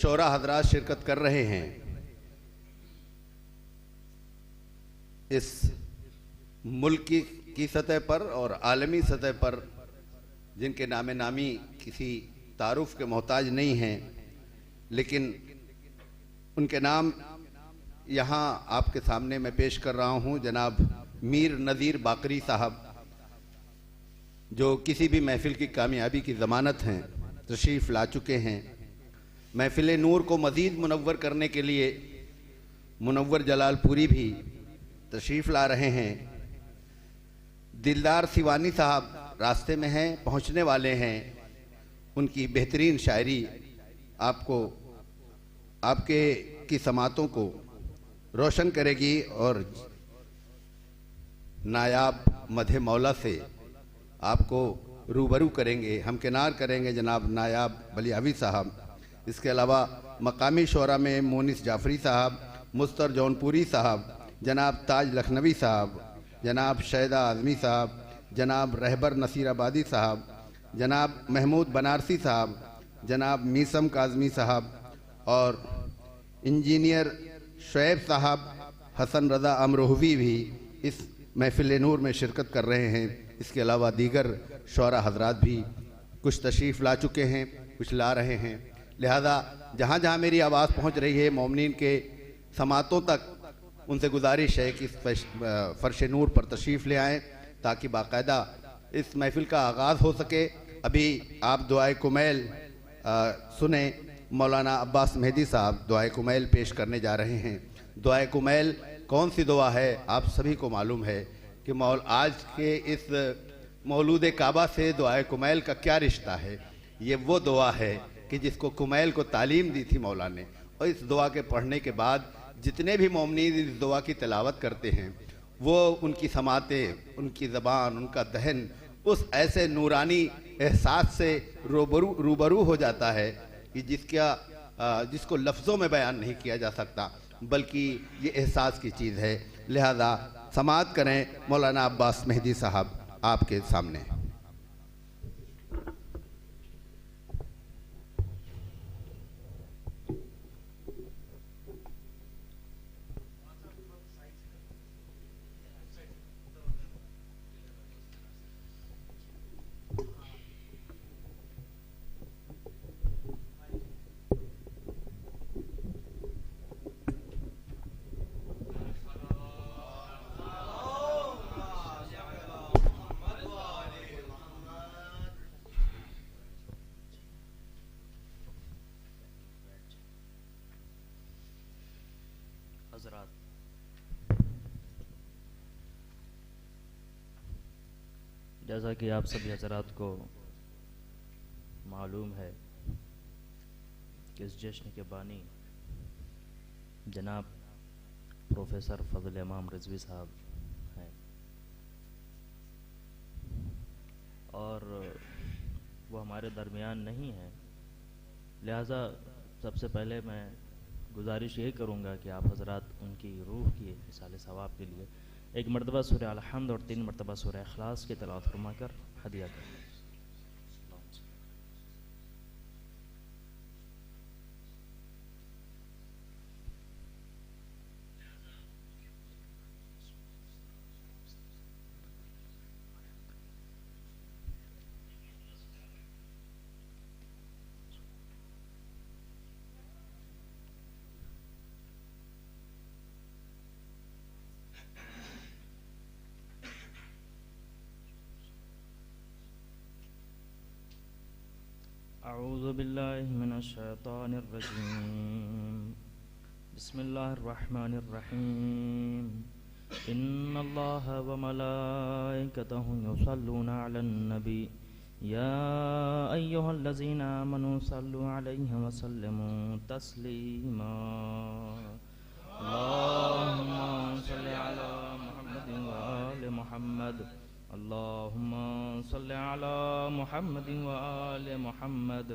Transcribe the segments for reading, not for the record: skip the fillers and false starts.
शोरा हजरात शिरकत कर रहे हैं। इस मुल्क की सतह पर और आलमी सतह पर जिनके नामे नामी किसी तारुफ के मोहताज नहीं हैं, लेकिन उनके नाम यहाँ आपके सामने मैं पेश कर रहा हूँ। जनाब मीर नज़ीर बाकरी साहब, जो किसी भी महफिल की कामयाबी की ज़मानत हैं, तशरीफ़ ला चुके हैं। महफिल नूर को मज़ीद मुनव्वर करने के लिए मुनव्वर जलालपुरी भी तशरीफ़ ला रहे हैं। दिलदार सिवानी साहब रास्ते में हैं, पहुंचने वाले हैं। उनकी बेहतरीन शायरी आपको आपके की समातों को रोशन करेगी और नायाब मधे मौला से आपको रूबरू करेंगे, हमकिनार करेंगे जनाब नायाब बलियावी साहब। इसके अलावा मकामी शोरा में मोनिस जाफरी साहब, मुस्तर जौनपुरी साहब, जनाब ताज लखनवी साहब, जनाब शैदा आज़मी साहब, जनाब रहबर नसीराबादी साहब, जनाब महमूद बनारसी साहब, जनाब मीसम काज़मी साहब और इंजीनियर शुएब साहब, हसन रज़ा अमरोहवी भी इस महफिल नूर में शिरकत कर रहे हैं। इसके अलावा दीगर शोरा हजरात भी कुछ तशरीफ़ ला चुके हैं, कुछ ला रहे हैं। लिहाजा जहाँ जहाँ मेरी आवाज़ पहुँच रही है, मोमिनीन के समातों तक उनसे गुजारिश है कि इस फ़र्श नूर पर तशरीफ़ ले आएँ ताकि बाकायदा इस महफिल का आगाज़ हो सके। अभी आप दुआए कुमैल सुने, मौलाना अब्बास मेहदी साहब दुआए कुमैल पेश करने जा रहे हैं। दुआए कुमैल कौन सी दुआ है, आप सभी को मालूम है कि आज के इस मौलूद काबा से दुआए कुमैल का क्या रिश्ता है। ये वो दुआ है कि जिसको कुमैल को तालीम दी थी मौला ने, और इस दुआ के पढ़ने के बाद जितने भी मोमिनीन इस दुआ की तिलावत करते हैं, वो उनकी समातें, उनकी ज़बान, उनका दहन उस ऐसे नूरानी एहसास से रूबरू हो जाता है कि जिसको लफ्ज़ों में बयान नहीं किया जा सकता, बल्कि ये एहसास की चीज़ है। लिहाजा समात करें मौलाना अब्बास मेहदी साहब आपके सामने। जैसा कि आप सभी हजरात को मालूम है कि इस जश्न के बानी जनाब प्रोफेसर फजल इमाम रिजवी साहब हैं और वो हमारे दरमियान नहीं हैं। लिहाजा सबसे पहले मैं गुजारिश यही करूँगा कि आप हजरात उनकी रूह की मिसाल सवाब के लिए एक मरतबा सूरह अल-हम्द और 3 मरतबा सूरह इखलास की तिलावत फरमा कर हदिया करें। अऊज़ु बिल्लाहि मिनश शैतानिर रजीम। बिस्मिल्लाहिर रहमानिर रहीम। इन्नल्लाहा व मलाइकतहु युसल्लूना अलन नबी या अय्युहल्लज़ीना आमनू सल्लु अलैहि व सल्लिमू तस्लीमा। अल्लाहुम्मा सल्लि अला मुहम्मदिन व आलि मुहम्मद। अल्लाहुम्मा सल्लि अला मुहम्मदिन व आलि मुहम्मद।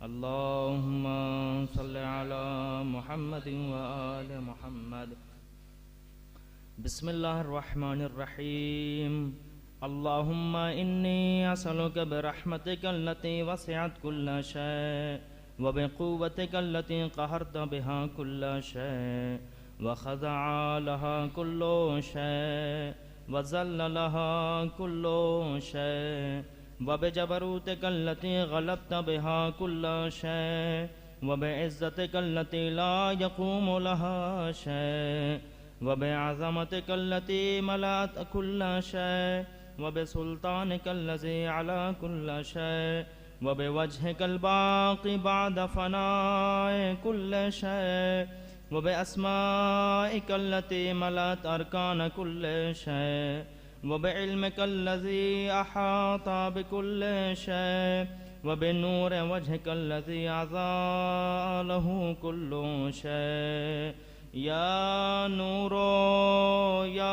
अल्लाहुम्मा सल्लि अला मुहम्मदिन व आलि मुहम्मद। बिस्मिल्लाहिर रहमानिर रहीम। अल्लाहुम्मा इन्नी असअलुका बिरहमतिका अल्लती वसिअत कुल्ला शै वबिक़ुव्वतिक अल्लती क़हरत बिहा कुल्ल शै वख़ज़अ लहा कुल्लु शै वज़ल्ल लहा कुल्लु शै वबिजबरूतिक अल्लती ग़लबत बिहा कुल्ल शै वबिइज़्ज़तिक अल्लती ला यक़ूमु लहा शै वबिअज़मतिक अल्लती मलअत कुल्ल शै वबिसुल्तानिक अल्लज़ी अला कुल्ल शै वबिवजहिकल बाक़ी बअद फ़नाए कुल्ल शै वबिअस्माइक अल्लती मलअत अरकान कुल्ल शै वबिइल्मिक अल्लज़ी अहात बिकुल्ल शै वबिनूर वजहिक अल्लज़ी अज़ाअ लहू कुल्लु शै या नूरो या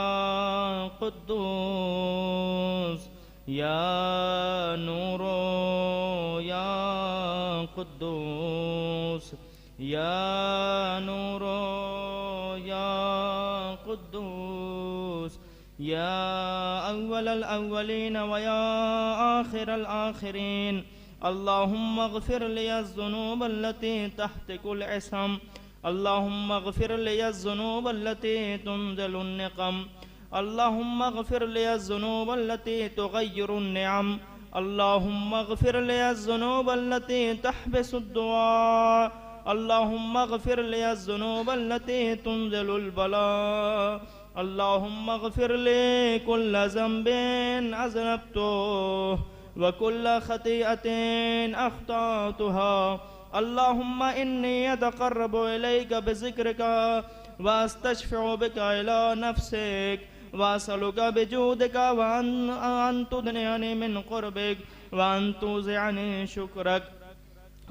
क़ुद्दूस या नूरो या क़ुद्दूस या नूरो या क़ुद्दूस या अव्वलल अव्वलीन व या आखिरल आखिरीन अल्लाहुम्मा अग़फ़िर लियज़्ज़ुनूब अल्लती तहतिकुल इसम अल्लाहुम्मा अग़फ़िर लियज़्ज़ुनूब अल्लती तुंज़िलुन निक़म अल्लाहुम्मा अग़फ़िर लियज़्ज़ुनूब अल्लती तुग़य्यिरुन निअम अल्लाहुम्मा अग़फ़िर लियज़्ज़ुनूब अल्लती तहबिसुद दुआ अल्लाहुम्मा अग़फ़िर लियज़्ज़ुनूब अल्लती तुंज़िलुल बला अल्लाहुम्मा अग़फ़िर लिकुल्लि ज़ंबिन अज़नबतुहु व कुल्ल ख़तीअतिन अख़्ताअतुहा अल्लाहुम्मा इन्नी अतक़र्रबु इलैका बिज़िक्रिका व अस्तशफ़िउ बिका इला नफ़्सिक व असअलुका बिजूदिका व अन तुदनियनी मिन क़ुर्बिक व अन तुज़िअनी शुक्रक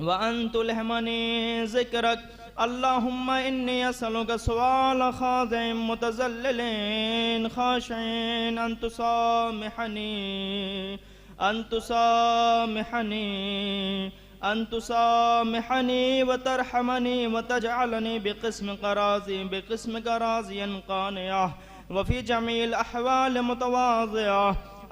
व अन तुल्हिमनी ज़िक्रक अल्लाहुम्मा इन्नी असअलुका सवाल ख़ाज़िइन मुतज़ल्लिलीन ख़ाशिईन अन तुसामिहनी व तरहमनी व तजअलनी बिक़िस्मिक राज़ियन क़ानिआ व फ़ी जमील अहवाल मुतवाज़िआ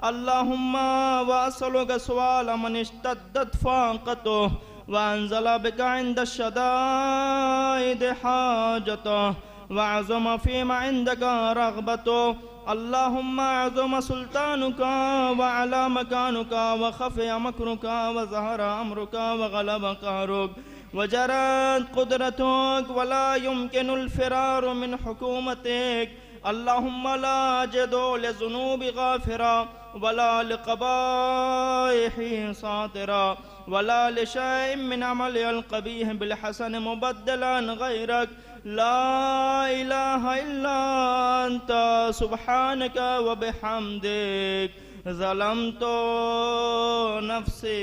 अल्लाहुम्मा व असअलुका सवाल मन इश्तद्दत फ़ाक़तुहु व अंज़ला बिका इंद शदाइद हाजतुहु व अज़ुम फ़ीमा इंदका रग़बतुहु अल्लाहुम्मा अज़ुम सुल्तानुका व अला मकानुका व ख़फ़िया मकरुका व ज़हरा अमरुका व ग़लब क़हरुक व जरत क़ुदरतुक व ला युमकिनुल फ़िरारु मिन हुकूमतिक अल्लाहुम्मा ला अजिदु लिज़ुनूबि ग़ाफ़िरा व ला लिक़बाइहि सातिरा व ला लिशैइन मिन अमलिल क़बीह बिल हसन मुबद्दलन ग़ैरक ला इलाहा इल्ला अंता सुब्हानका व बिहम्दिक ज़लमतु नफ्सी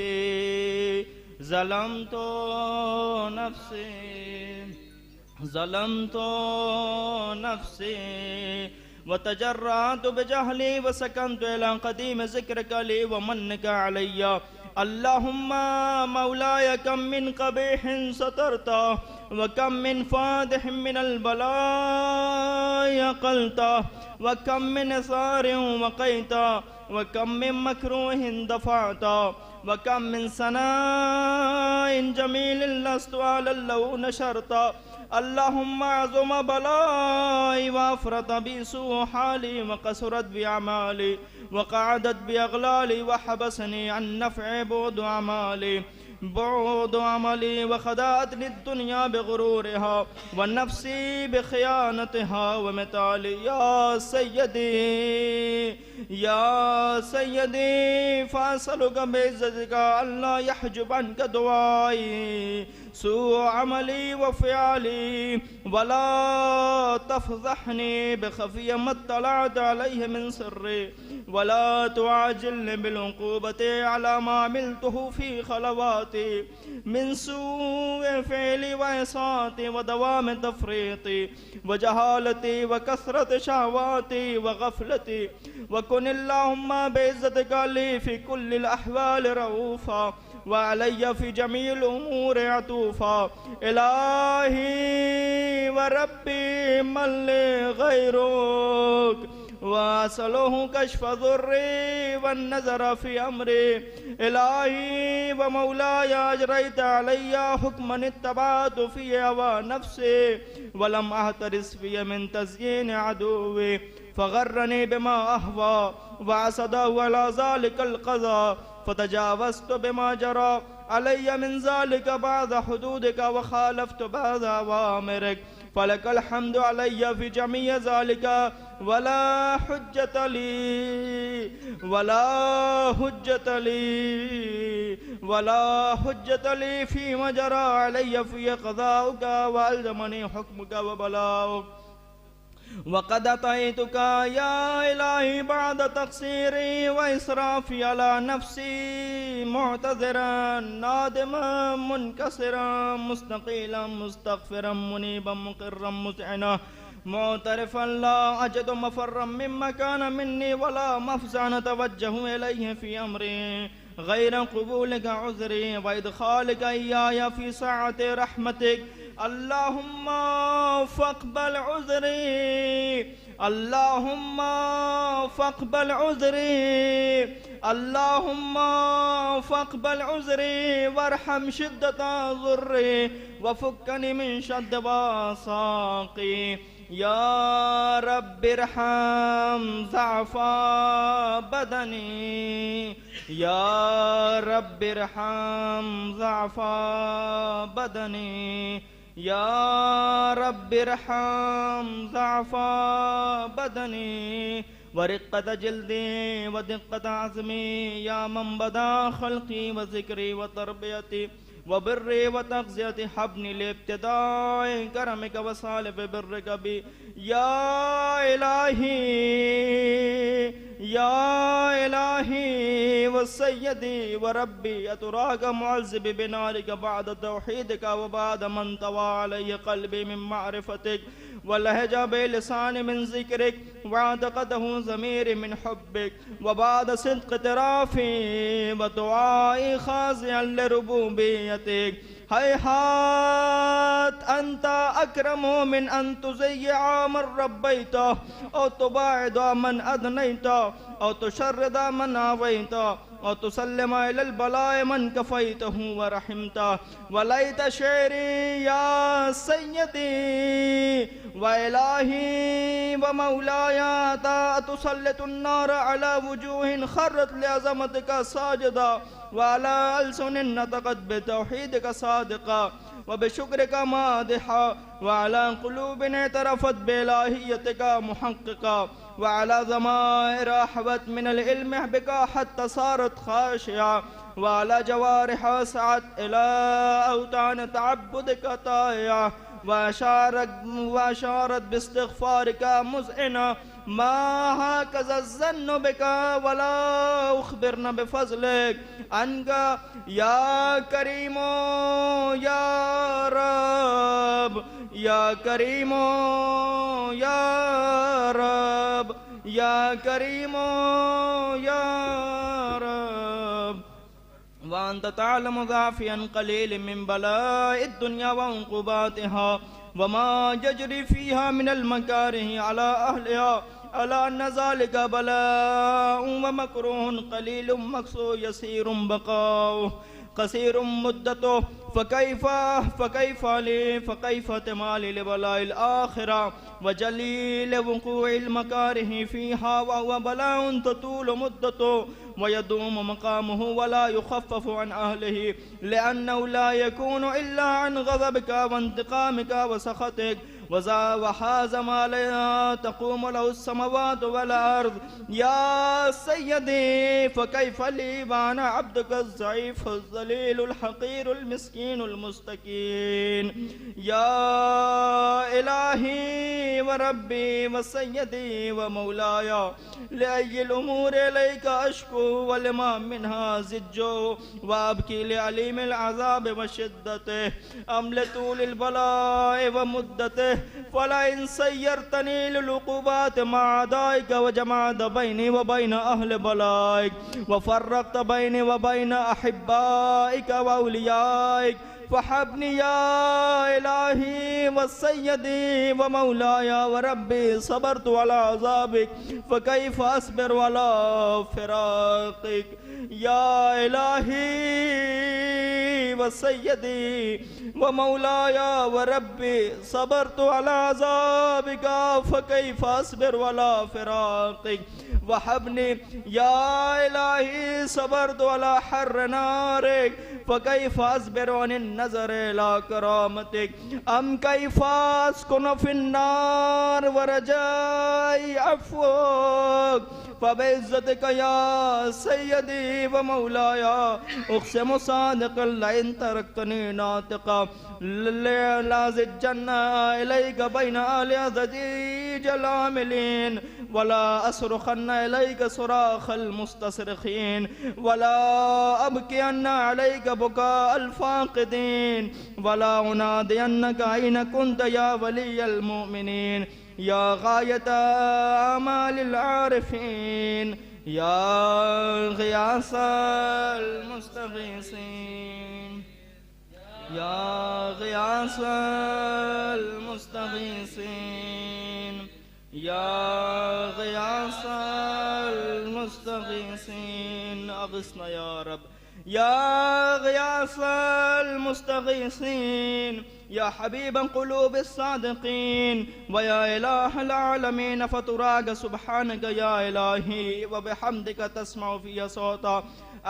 व तजर्रअतु बिजहली व सकनतु इला क़दीम ज़िक्रिका ली व मन्निका अलैया अल्लाहुम्मा मौलाया कम मिन क़बीहिन सतरता व कम मिन फ़ादिहिन मिनल बलाइ अक़लता व कम मिन सारिन वक़ैता व कम मिन मकरूहिन दफ़अता व कम मिन सनाइन जमीलिन लस्तु अलल्लहु नशरता अल्लाहुम्मा अज़ुम बलाई व अफ़रत बिसू हाली व कसरत बिअमाली व क़अदत बिअग़लाली व हबसनी अन नफ़इ बुअद अमली व ख़दाअत लिद्दुनिया बिग़ुरूरिहा व नफ़्सी बिख़ियानतिहा व मिताली या सय्यदी फ़असअलुका बिइज़्ज़तिका अल्ला यहजुब अन्का दुआई सूअ अमली व फ़िअली व ला तफ़ज़हनी बिख़फ़िय्य मत्तलअत अलैहि मिन सिर्री व ला तुआजिलनी बिलउक़ूबति अला मा अमिलतुहु फ़ी ख़लवाती मिन सूइ फ़िअली व इसाअती व दवाम तफ़रीती व जहालती व कसरत शहवाती व ग़फ़लती व कुनिल्लाहुम्मा बिइज़्ज़तिका ली फ़ी कुल्लिल अहवाल रऊफ़ा व अलय्या फ़ी जमील उमूर अतूफ़ा इलाही व रब्बी मल्ले गैरुक वासलुहु कश्फ ज़ुर्री वन्नज़र फ़ी अम्री इलाही व मौलाया अजरैत अलैया हुक्मन इत्तबअतु फ़ी हवा नफ्सी वलम अहतरिस फ़ी मिन तज़यीन अदुव्वी फ़गर्रनी बिमा अहवा वअसदहु अला ज़ालिकल क़ज़ा फ़तजावज़तु बिमा जरा अलैया मिन ज़ालिका बअद हुदूदिका व ख़ालफ़तु बअद अवामिरिक फ़लकल हम्दु अलैया फ़ी जमीअ ज़ालिका वला हुज्जत ली फ़ीमा जरा अलैया फ़ी क़ज़ाउका व अल्ज़मनी हुक्मुका व बलाउक वक़द अतैतुका या इलाही बअद तक़सीरी व इसराफ़ी अला नफ़्सी मुअतज़िरन नादिमन मुनकसिरन मुस्तक़ीलन मुस्तग़फ़िरन मुनीबन मुक़िर्रन मुज़अना मुअतरिफ़न ला अजदु मफ़र्रन मिम्मा कान मिन्नी वला मफ़ज़अन अतवज्जहु इलैहि फ़ी अम्री गैर क़बूलिका उज़री व इदख़ालिका इय्याया फ़ी साअति रहमतिक अल्लाहुम्मा फ़क़बल उज़री अल्लाहुम्मा फ़क़बल उज़री अल्लाहुम्मा फ़क़बल उज़री वरहम शिद्दता ज़ुर्री वफ़ुक्कनी मिन शद्द वासाक़ी या रब्बिरहम ज़अफ़ा बदनी या रब्बिरहम ज़अफ़ा बदनी या रब्बिरहम ज़अफ़ा बदनी वरिक़्क़त जिल्दी व दिक़्क़त अज़मी या मन बदा ख़ल्क़ी व ज़िक्री व तरबियती व बिर्री व तग़ज़ियती हब्नी लिब्तिदाई करमिक व सालिब बिर्रिक बी या इलाही व सय्यदी व रब्बी अतुराक मुअज़्ज़िब बिनारिक बअद तौहीदिक व बअद मन तवा अलैहि क़ल्बी मिन मारिफ़तिक व लहजा बिलिसानी मिन ज़िक्रिक व अतक़दहु ज़मीरी मिन हुब्बिक व बअद सिद्क़ इतराफ़ी व दुआई ख़ाज़िअन लिरुबूबियतिक हैहात अंता अक्रमु मिन अन तुज़य्यअ मन रब्बैता औ तुबाइद मन अदनैता औ तुशर्रिद मन आवैता औ तुसल्लिम इलल बलाए मन कफ़ैतहु व रहिमता वलैत शेरी या सय्यदी व इलाही व मौलाया ता तुसल्लितुन नार अला वुजूहिन खर्रत लिअज़मतिका साजिदा व अला अलसुनिन नतक़त बितौहीदिका सादिक़ा व बिशुक्रिका मादिहा व अला क़ुलूबिन तरफ़त बिइलाहियतिका मुहक़्क़िक़ा व अला ज़माइर अहवत मिनल इल्मि बिका हत्ता सारत ख़ाशिया व अला जवारिह सअत इला अवतान तअब्बुदिका ताया व अशारत बिइस्तिग़फ़ारिका मुज़इना मा हकज़ा ज़न्नु बिका वला उख़बिरना बिफ़ज़लिक अनका या करीमो या रब या करीमो या रब या करीमो या रब व अंत तअलमु ज़ाफ़ियन क़लील मिन बलाइद दुनिया व उक़ूबातिहा व मा यजरी फ़ीहा मिनल मकारिह अला अहलिहा अला अन्न ज़ालिका बलाउन व मकरूहुन क़लीलुम मक़सूर यसीरुम बक़ाउ कसीरुम मुद्दतो फ़कैफ़ तिमाली लिबलाइल आखिरा व जलील वक़ूइल मकारिह फ़ीहा व हुवा बलाउन ततूलु मुद्दतो व यदूमु मक़ामुहु व ला युख़फ़फ़ु अन अहलिही लिअन्नहु ला यकूनु इल्ला अन ग़ज़बिका व इंतिक़ामिका व सख़तिक वहाज़ा मा ला तक़ूमु लहु अस्समावातु वल अर्ज़ या सय्यदी फ़कैफ़ ली व अना अब्दुका अज़्ज़ईफ़ु अज़्ज़लीलुल हक़ीरुल मिस्कीनुल मुस्तकीन या इलाही व रब्बी व सय्यदी व मौलाया लिअय्यिल उमूरि इलैका अश्कू व लिमा मिन्हा ज़िज्जु व अबकी लिअलीमिल अज़ाब व शिद्दतिह अम लितूलिल बलाए व मुद्दतिह फला इन सय्यरतनी लिलुक़ूबात मादाइक व जमाअत बैनी व बैन अहल बलाइक व फ़र्रक़त बैनी व बैन अहिब्बाइक व औलियाइक फ़हब्नी या इलाही व सय्यदी व मौलाया व रब्बी सबरतु अला अज़ाबिक फ़कैफ़ अस्बिरु अला फ़िराक़िक या इलाही व सय्यदी व मौलाया व रब्बी सबरतु अला अज़ाबिका फ़कैफ़ अस्बिरु अला फ़िराक़िक वहबनी या इलाही सबरतु अला हर्र नारिक फ़कैफ़ अस्बिरु अनिन नज़र इला करामतिक अम कैफ़ अस्कुनु फ़िन्नार व रजाई अफ़्वक फ़बिइज़्ज़तिक या सय्यदी व मौलाया उक़सिमु सादिक़न लइन तरक्तनी नातिक़ा लाज़िज्जन्ना इलैक बैन आलि अज़ीज़िल आमिलीन वला असरुखन्ना इलैक सुराखल मुस्तसरिखीन वला अबकियन्ना अलैक बुकाअल फ़ाक़िदीन वला उनादियन्नक ऐन कुन्त या वलिय्यल मुमिनीन या गायत आमालिल आरिफीन या गियासल मुस्तगीसीन या गियासल मुस्तगीसीन या गियासल मुस्तगीसीन अग़िस्ना या रब या गियासल मुस्तगीसीन या हबीब क़ुलूब सादिक़ीन व या इलाहल आलमीन फ़तुराग सुब्हानक या इलाही व बिहम्दिक तस्मउ फ़िया सौता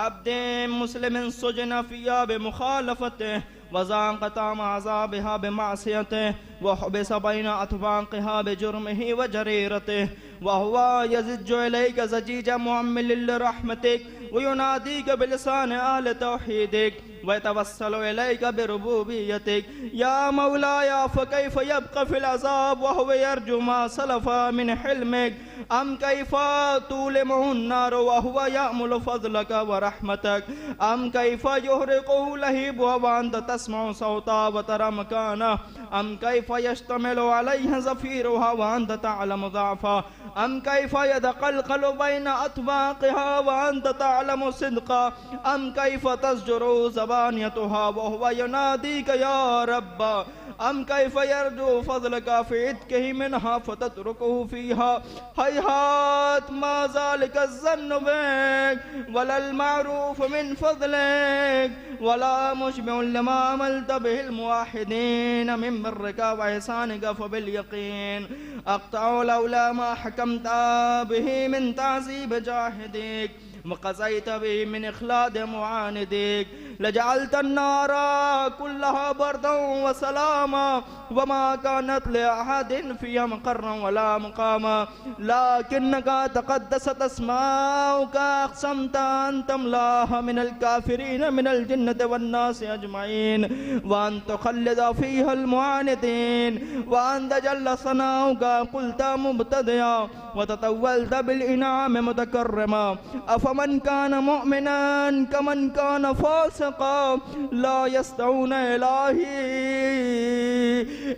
अब्दिन मुस्लिमिन सुजना फ़िया बिमुखालफ़तिह व ज़ाक़ ताम अज़ाबिहा बिमासियतिह व हुबिस बैन अत्बाक़िहा बिजुर्मिही व जरीरतिह व हुवा यज़िज्जु इलैका ज़जीजा मुअम्मिलिन लिरहमतिक व युनादीक बिलिसान आल तौहीदिक व यतवस्सलु इलैका बिरुबूबियतिक या मौलाया फ़कैफ़ यब्क़ा फ़िल अज़ाब व हुवा यरजु मा सलफ़ा मिन हिल्मिक अम कैफ़ तुलिमुहु अन्नार व हुवा यअमुलु फ़ज़लक व रहमतक अम कैफ़ युहरिक़ुहु लहीब व अंत तस्मउ सौता व तरा मकाना अम कैफ़ यश्तमिलु अलैहि ज़फ़ीरुहा व अंत तअलमु ज़अफ़ा अम कैफ़ यतक़ल्क़लु बैन अत्बाक़िहा व अंत तअलमु सिद्क़ा अम कैफ़ तज़जुरु ज़बानियतुहा व हुवा युनादीक या रब्ब अम कैफ़ यरजु फ़ज़लक फ़ी इत्क़िही मिनहा फ़तत्रुकुहु फ़ीहा हैहात मा ज़ालिका ज़न्नु बिक वलल मअरूफ़ मिन फ़ज़लिक वला मुश्बिउन लिमा अमल्त बिहिल मुवाहिदीन मिन बर्रिक व इहसानिक फ़बिल यक़ीन अक़तअु लौला मा हकमत बिही मिन तअज़ीब जाहिदिक वक़ज़ैत बिही मिन इख़लाद मुआनिदिक लजअल्त अन्नार कुल्लहा बर्दन व सलामा वमा कानत लिअहदिन फ़िहा मक़र्रन वला मुक़ामा लाकिन्नका तक़द्दसत अस्माउका अक़समत अन तमलाहा मिनल काफ़िरीन मिनल जिन्नति वन्नासि अजमईन व अन तुख़ल्लिद फ़ीहल मुआनिदीन व अन जल्ल सनाउका क़ुल्त मुब्तदिया व ततव्वलत बिल इनाम मुतकर्रिमा अफ़मन कान मुअमिनन कमन कान फ़ासिक़ा ला यस्तऊन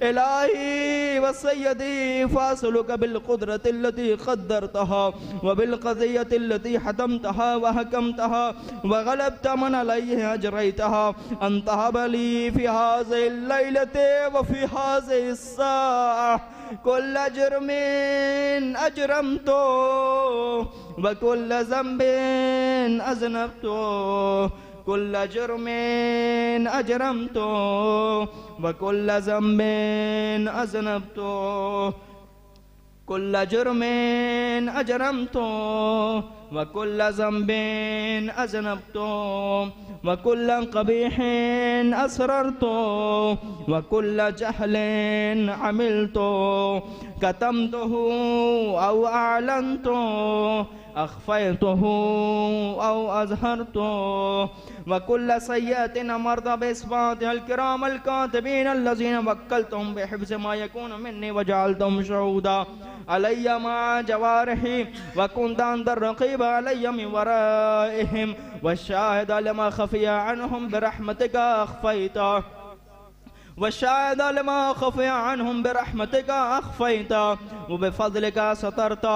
इलाही व सय्यदी फ़ासिलुक बिल क़ुद्रति अल्लती क़द्दरतहा व बिल क़ज़िय्यति अल्लती हतमतहा व हकमतहा व ग़लबत मन अलैहि अजरैतहा अंत हबली फ़ी हाज़िल लैलति व फ़ी हाज़िस साअह कुल्ल जुर्मिन अजरमतो व कुल्ल ज़ंबिन अज़नबतो कुल्ल जुर्मिन अजरमतो व कुल्ल ज़ंबिन अज़नबतो कुल्ल जुर्मिन अजरमतो व कुल्ल ज़ंबिन अज़नबतो व कुल्ल क़बीहिन असररतो व कुल्ल जहलिन अमिलतो कतमतहु औ अअलनतो अख़फ़यतहु औ अज़हरतो व कुल्ल सय्यतिन अमरत बिइस्बातिल किरामल कातिबीन अल्लज़ीन वक्कलतहुम बिहिफ़्ज़ि मा यकूनु मिन्नी व जअलतहुम शुहूदा अलैया मा जवारिही व कुन्त अंत रक़ीब अलैया मिन वराइहिम व शाहिद लिमा ख़फ़िया अन्हुम बिरहमतिका अख़फ़यता वशाहिद लिमा ख़फ़िया अन्हुम बिरहमतिका अख़फ़यता व बिफ़ज़लिका सतरता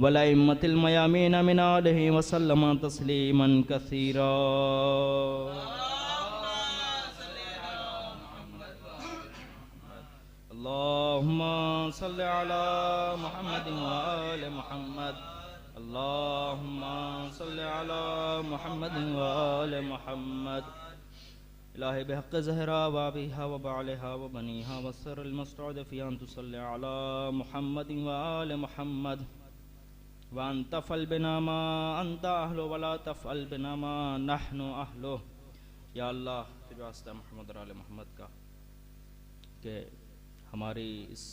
वलइम्मतिल मयामीन मिन आलिहि वसल्लम तस्लीमन कसीरा। अल्लाहुम्मा सल्लि अला मुहम्मद व आलि मुहम्मद। अल्लाहुम्मा सल्लि अला मुहम्मद व आलि मुहम्मद। इलाही बिहक़्क़ि ज़हरा व अबीहा व बालिहा व बनीहा व सर्रिल मुस्तअज़फ़ी अन तुसल्लि अला मुहम्मद व आलि मुहम्मद व अन तफ़अल बिना मा अंत अहलु व ला तफ़अल बिना मा नहनु अहलु। या अल्लाह तुझे वास्ता मोहम्मद और आले मोहम्मद का कि हमारी इस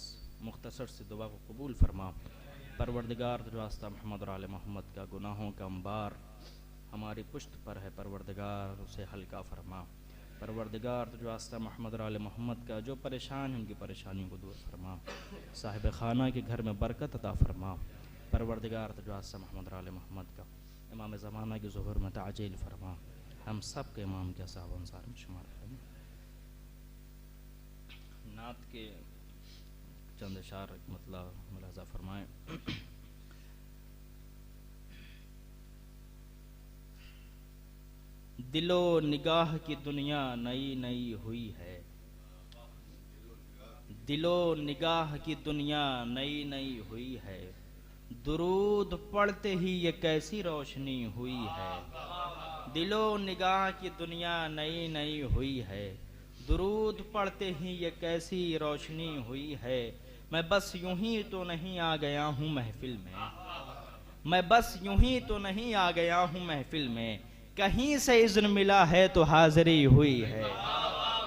मुख्तसर से दुआ को कबूल फरमा। परवरदिगार तुझे वास्ता मोहम्मद और आले मोहम्मद का गुनाहों का अंबार हमारी पुश्त पर है, परवरदिगार उसे हल्का फरमा। परवरदिगार तुझे वास्ता मोहम्मद और आले मोहम्मद का जो परेशान हैं उनकी परेशानियों को दूर फरमा। साहिब खाना के घर में बरकत अता फरमा। परवरदिगार तुझे वास्ता मोहम्मद और आले मोहम्मद का इमाम ज़माना के ज़ुहूर में ताजील फरमा। हम सब के इमाम के साहब अंसार में शुमार फरमा। नात के चंद अशार मतलब मुलाजा फरमाएं। दिलो निगाह की दुनिया नई नई हुई है, दिलो निगाह की दुनिया नई नई हुई है, दुरूद पढ़ते ही ये कैसी रोशनी हुई है। दिलो निगाह की दुनिया नई नई हुई है, दुरूद पढ़ते ही ये कैसी रोशनी हुई है। मैं बस यूं ही तो नहीं आ गया हूँ महफिल में, मैं बस यूं ही तो नहीं आ गया हूँ महफिल में, कहीं से इज़्न मिला है तो हाज़िरी हुई है।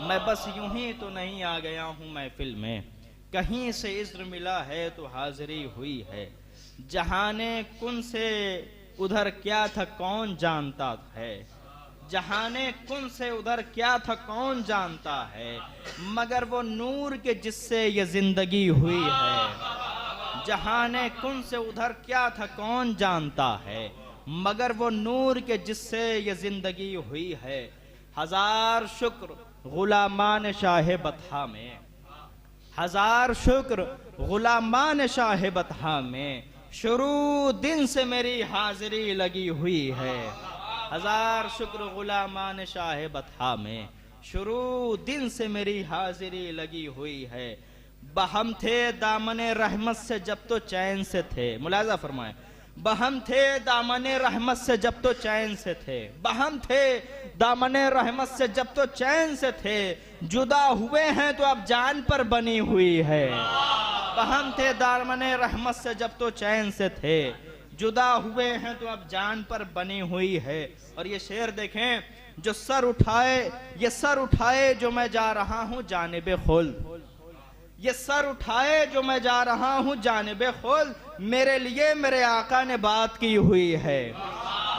मैं बस यूं ही तो नहीं आ गया हूँ महफिल में, कहीं से इज़्न मिला है तो हाज़िरी हुई है। जहाने कुन से उधर क्या था कौन जानता है, जहाने कुन से उधर क्या था कौन जानता है, मगर वो नूर के जिससे ये जिंदगी हुई है। जहाने कुन से उधर क्या था कौन जानता है, मगर वो नूर के जिससे ये जिंदगी हुई है। हजार शुक्र गुलामान शाह बतहा में, हजार शुक्र गुलामान शाह बतहा में, शुरू दिन से मेरी हाजिरी लगी हुई है। हजार शुक्र गुलामान शाह बतहा में, शुरू दिन से मेरी हाजिरी लगी हुई है। बहम थे दामने रहमत से जब तो चैन से थे, मुलाजा फरमाए। बहम थे दामने रहमत से जब तो चैन से थे, बहम थे दामने रहमत से जब तो चैन से थे, जुदा हुए हैं तो अब जान पर बनी हुई है। बहम थे दामने रहमत से जब तो चैन से थे, जुदा हुए हैं तो अब जान पर बनी हुई है। और ये शेर देखें, जो सर उठाए, ये सर उठाए जो मैं जा रहा हूँ जानिबे खुल्द, ये सर उठाए जो मैं जा रहा हूँ जानिबे खुल्द, मेरे लिए मेरे आका ने बात की हुई है।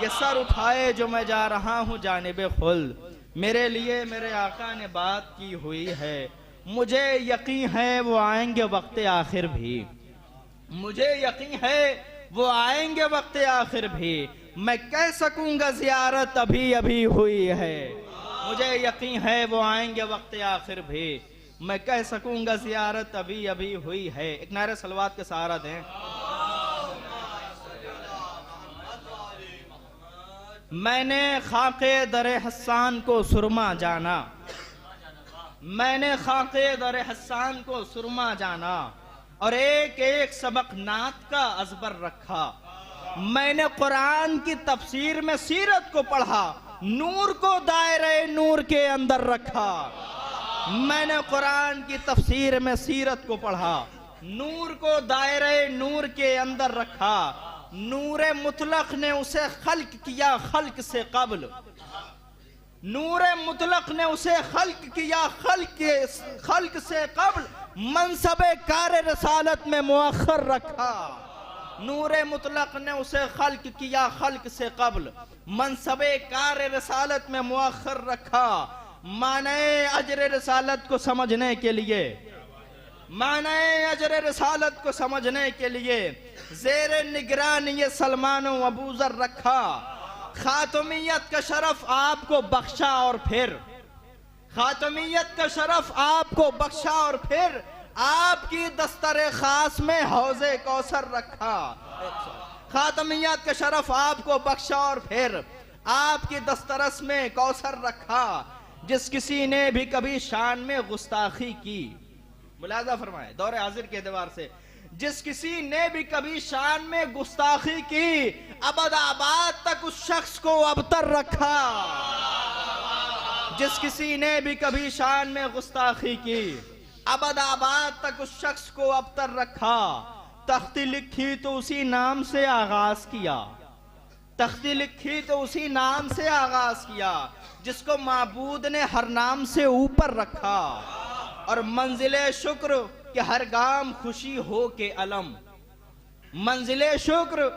ये सर उठाए जो मैं जा रहा हूँ जानिबे खुल्द, मेरे लिए मेरे आका ने बात की हुई है। मुझे यकीन है वो आएंगे वक्त आखिर भी, मुझे यकीन है वो आएंगे वक्त आखिर भी, मैं कह सकूंगा जियारत अभी अभी हुई है। मुझे यकीन है वो आएंगे वक्त आखिर भी, मैं कह सकूंगा जियारत अभी अभी हुई है। एक नारे सलवात के सहारा दें। मैंने खाके दरे हस्सान को सुरमा जाना, मैंने खाके दरे हस्सान को सुरमा जाना, और एक एक सबक नात का अजबर रखा। मैंने कुरान की तफसीर में सीरत को पढ़ा, नूर को दायरे नूर के अंदर रखा। मैंने कुरान की तफसीर में सीरत को पढ़ा, नूर को दायरे नूर के अंदर रखा। नूरे मुतलक ने उसे खल्क किया खल्क से कब्ल, नूरे मुतलक ने उसे खल्क किया खल्क से कब्ल, मनसबे कार रसालत में मुअख्खर रखा। नूरे मुतलक ने उसे खल्क किया खल्क से कब्ल, मनसबे कार रसालत में मुअख्खर रखा। माने अजर रसालत को समझने के लिए, माने अजर रसालत को समझने के लिए, ज़ेरे निगरान ये सलमान व अबूज़र रखा। खातमियत का शरफ आपको बख्शा और फिर, खातमियत का शरफ आपको बख्शा और फिर, आपकी दस्तरे खास में हौज़े कौसर रखा। खातमियत का शरफ आपको बख्शा और फिर आपकी दस्तरस में कौसर रखा। जिस किसी ने भी कभी शान में गुस्ताखी की, मुलाजा फरमाए दौरे हाजिर के एतबार से, जिस किसी ने भी कभी शान में गुस्ताखी की, अबदाबाद तक उस शख्स को अबतर रखा। जिस किसी ने भी कभी शान में गुस्ताखी की, अबदाबाद तक उस शख्स को अबतर रखा। तख्ती लिखी तो उसी नाम से आगाज किया, तख्ती लिखी तो उसी नाम से आगाज किया, जिसको माबूद ने हर नाम से ऊपर रखा। और मंजिले शुक्र कि हर गाम खुशी हो के अलम, मंजिले शुक्र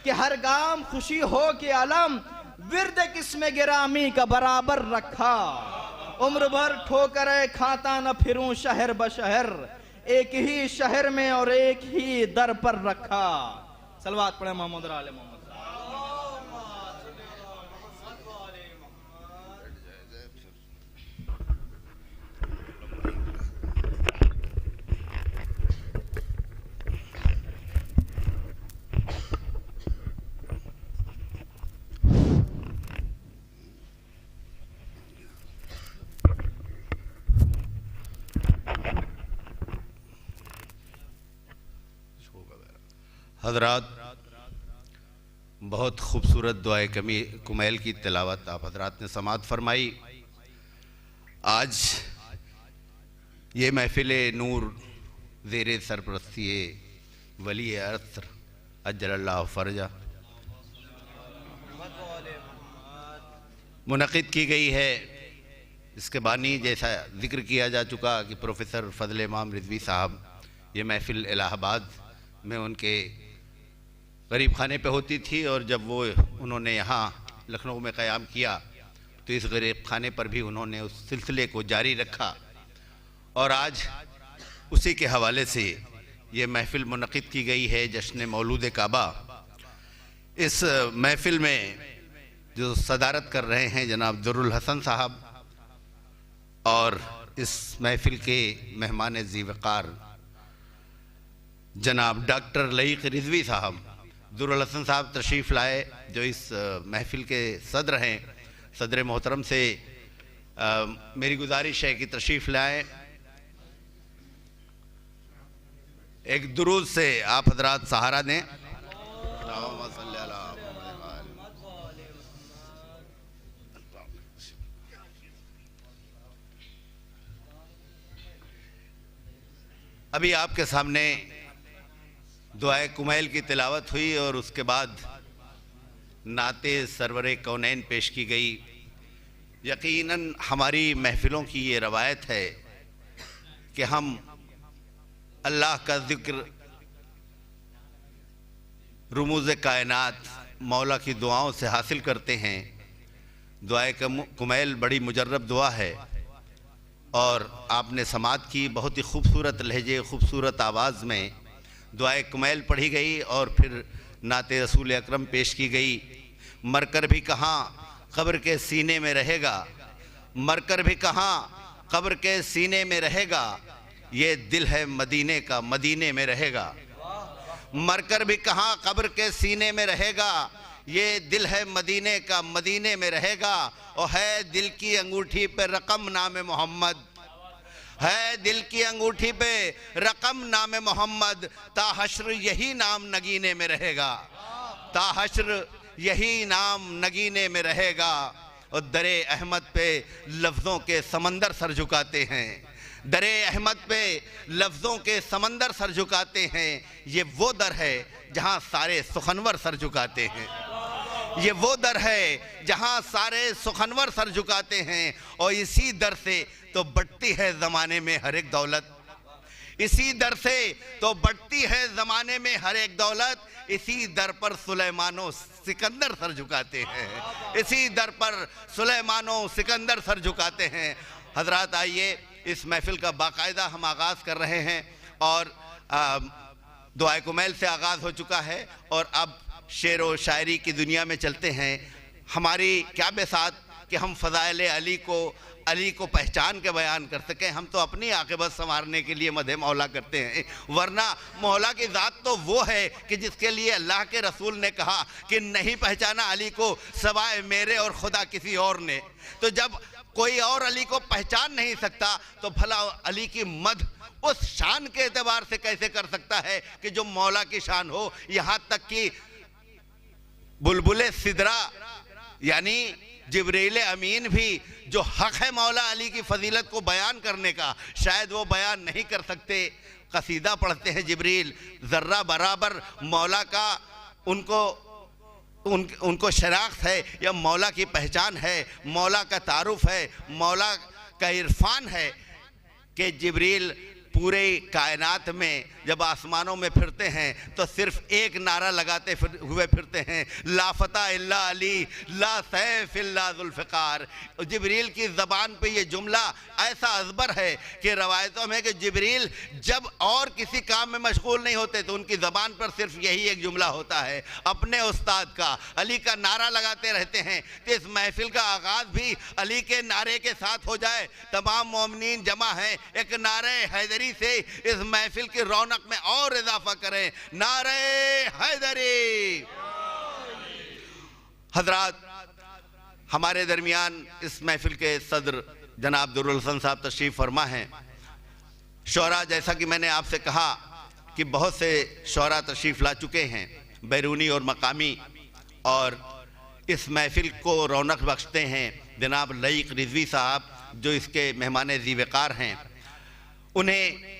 कि हर गाम खुशी हो के अलम, विर्द किस्म गिरामी का बराबर रखा। उम्र भर ठोकरे खाता न फिरूं शहर बशहर, एक ही शहर में और एक ही दर पर रखा। सलवात पढ़े मोहम्मद आले मोहम्मद। हजरात, बहुत खूबसूरत दुआए कुमैल की तिलावत आप हजरात ने समात फरमाई। आज ये महफिल नूर ज़ेरे सरपरस्ती वली असर अज्जलल्लाहु फरजा मुनक़िद की गई है। इसके बानी जैसा जिक्र किया जा चुका कि प्रोफेसर फजल इमाम रिजवी साहब, ये महफिल इलाहाबाद में उनके गरीब खाने पे होती थी, और जब वो उन्होंने यहाँ लखनऊ में क़याम किया तो इस गरीब खाने पर भी उन्होंने उस सिलसिले को जारी रखा। और आज उसी के हवाले से ये महफिल मुनक़िद की गई है, जश्न मौलूद काबा। इस महफिल में जो सदारत कर रहे हैं जनाब दुर्रुल हसन साहब, और इस महफिल के मेहमान ज़ीवकार जनाब डॉक्टर लईक रिजवी साहब। दुर्रुल हसन साहब तशरीफ़ लाए, जो इस महफिल के सदर हैं। सदर मोहतरम से मेरी गुजारिश है कि तशरीफ़ लाएँ। एक दुरूद से आप हजरात सहारा दें। अभी आपके सामने दुआए कुमैल की तिलावत हुई और उसके बाद नाते सरवरे कौनैन पेश की गई। यकीनन हमारी महफिलों की ये रवायत है कि हम अल्लाह का ज़िक्र, रुमूज़ कायनात, मौला की दुआओं से हासिल करते हैं। दुआए कुमैल बड़ी मुजर्रब दुआ है, और आपने समात की बहुत ही खूबसूरत लहजे, खूबसूरत आवाज़ में दुआए कुमैल पढ़ी गई और फिर नाते रसूल अकरम पेश की गई। मरकर भी कहाँ क़ब्र के सीने में रहेगा, मरकर भी कहाँ क़ब्र के सीने में रहेगा, ये दिल है मदीने का, मदीने में रहेगा। मरकर भी कहाँ क़ब्र के सीने में रहेगा, ये दिल है मदीने का, मदीने में रहेगा। और है दिल की अंगूठी पे रकम नाम मोहम्मद, है दिल की अंगूठी पे रकम नाम मोहम्मद, ता हश्र यही नाम नगीने में रहेगा, ता हश्र यही नाम नगीने में रहेगा। और दरे अहमद पे लफ्ज़ों के समंदर सर झुकाते हैं, दरे अहमद पे लफ्ज़ों के समंदर सर झुकाते हैं। ये वो दर है जहाँ सारे सुखनवर सर झुकाते हैं, ये वो दर है जहाँ सारे सुखनवर सर झुकाते हैं। और इसी दर से तो बढ़ती है ज़माने में हर एक दौलत, इसी दर से तो बढ़ती है ज़माने में हर एक दौलत। इसी दर पर सुलेमानो सिकंदर सर झुकाते हैं, इसी दर पर सुलेमानो सिकंदर सर झुकाते हैं। हजरात आइए, इस महफिल का बाकायदा हम आगाज़ कर रहे हैं, और दुआए कुमैल से आगाज़ हो चुका है, और अब शेर व शायरी की दुनिया में चलते हैं। हमारी क्या बेसात कि हम फ़ज़ाइल अली को पहचान के बयान कर सकें। हम तो अपनी आक़िबत संवारने के लिए मदह मौला करते हैं, वरना मौला की ज़ात तो वो है कि जिसके लिए अल्लाह के रसूल ने कहा कि नहीं पहचाना अली को सवाए मेरे और खुदा किसी और ने। तो जब कोई और अली को पहचान नहीं सकता तो भला अली की मद उस शान के एतबार से कैसे कर सकता है कि जो मौला की शान हो। यहाँ तक कि बुलबुल सिदरा यानी जिब्रील अमीन भी जो हक है मौला अली की फजीलत को बयान करने का, शायद वो बयान नहीं कर सकते। कसीदा पढ़ते हैं जिब्रील, ज़र्रा बराबर मौला का उनको शनाख्त है या मौला की पहचान है, मौला का तारुफ है, मौला का इरफान है कि जिब्रील पूरे कायनात में जब आसमानों में फिरते हैं तो सिर्फ एक नारा लगाते हुए फिरते हैं, ला फता इल्ला अली ला सैफ इल्ला जुल्फ़िकार। जिब्रील की ज़बान पे ये जुमला ऐसा अज़बर है कि रवायतों में कि जिब्रील जब और किसी काम में मशगूल नहीं होते तो उनकी ज़बान पर सिर्फ यही एक जुमला होता है, अपने उस्ताद का अली का नारा लगाते रहते हैं। तो इस महफिल का आगाज़ भी अली के नारे के साथ हो जाए। तमाम मोमिनीन जमा हैं, एक नारे हैदरी से इस महफिल की रौनक में और इजाफा करें, नारे हैदरी। हजरात, हमारे दरमियान इस महफिल के सदर जनाब दुर्रुल हसन साहब तशरीफ फरमा हैं। शोरा, जैसा कि मैंने आपसे कहा कि बहुत से शोरा तशरीफ ला चुके हैं बैरूनी और मकामी, और इस महफिल को रौनक बख्शते हैं जनाब लईक रिजवी साहब जो इसके मेहमान ज़ीवकार हैं। उन्हें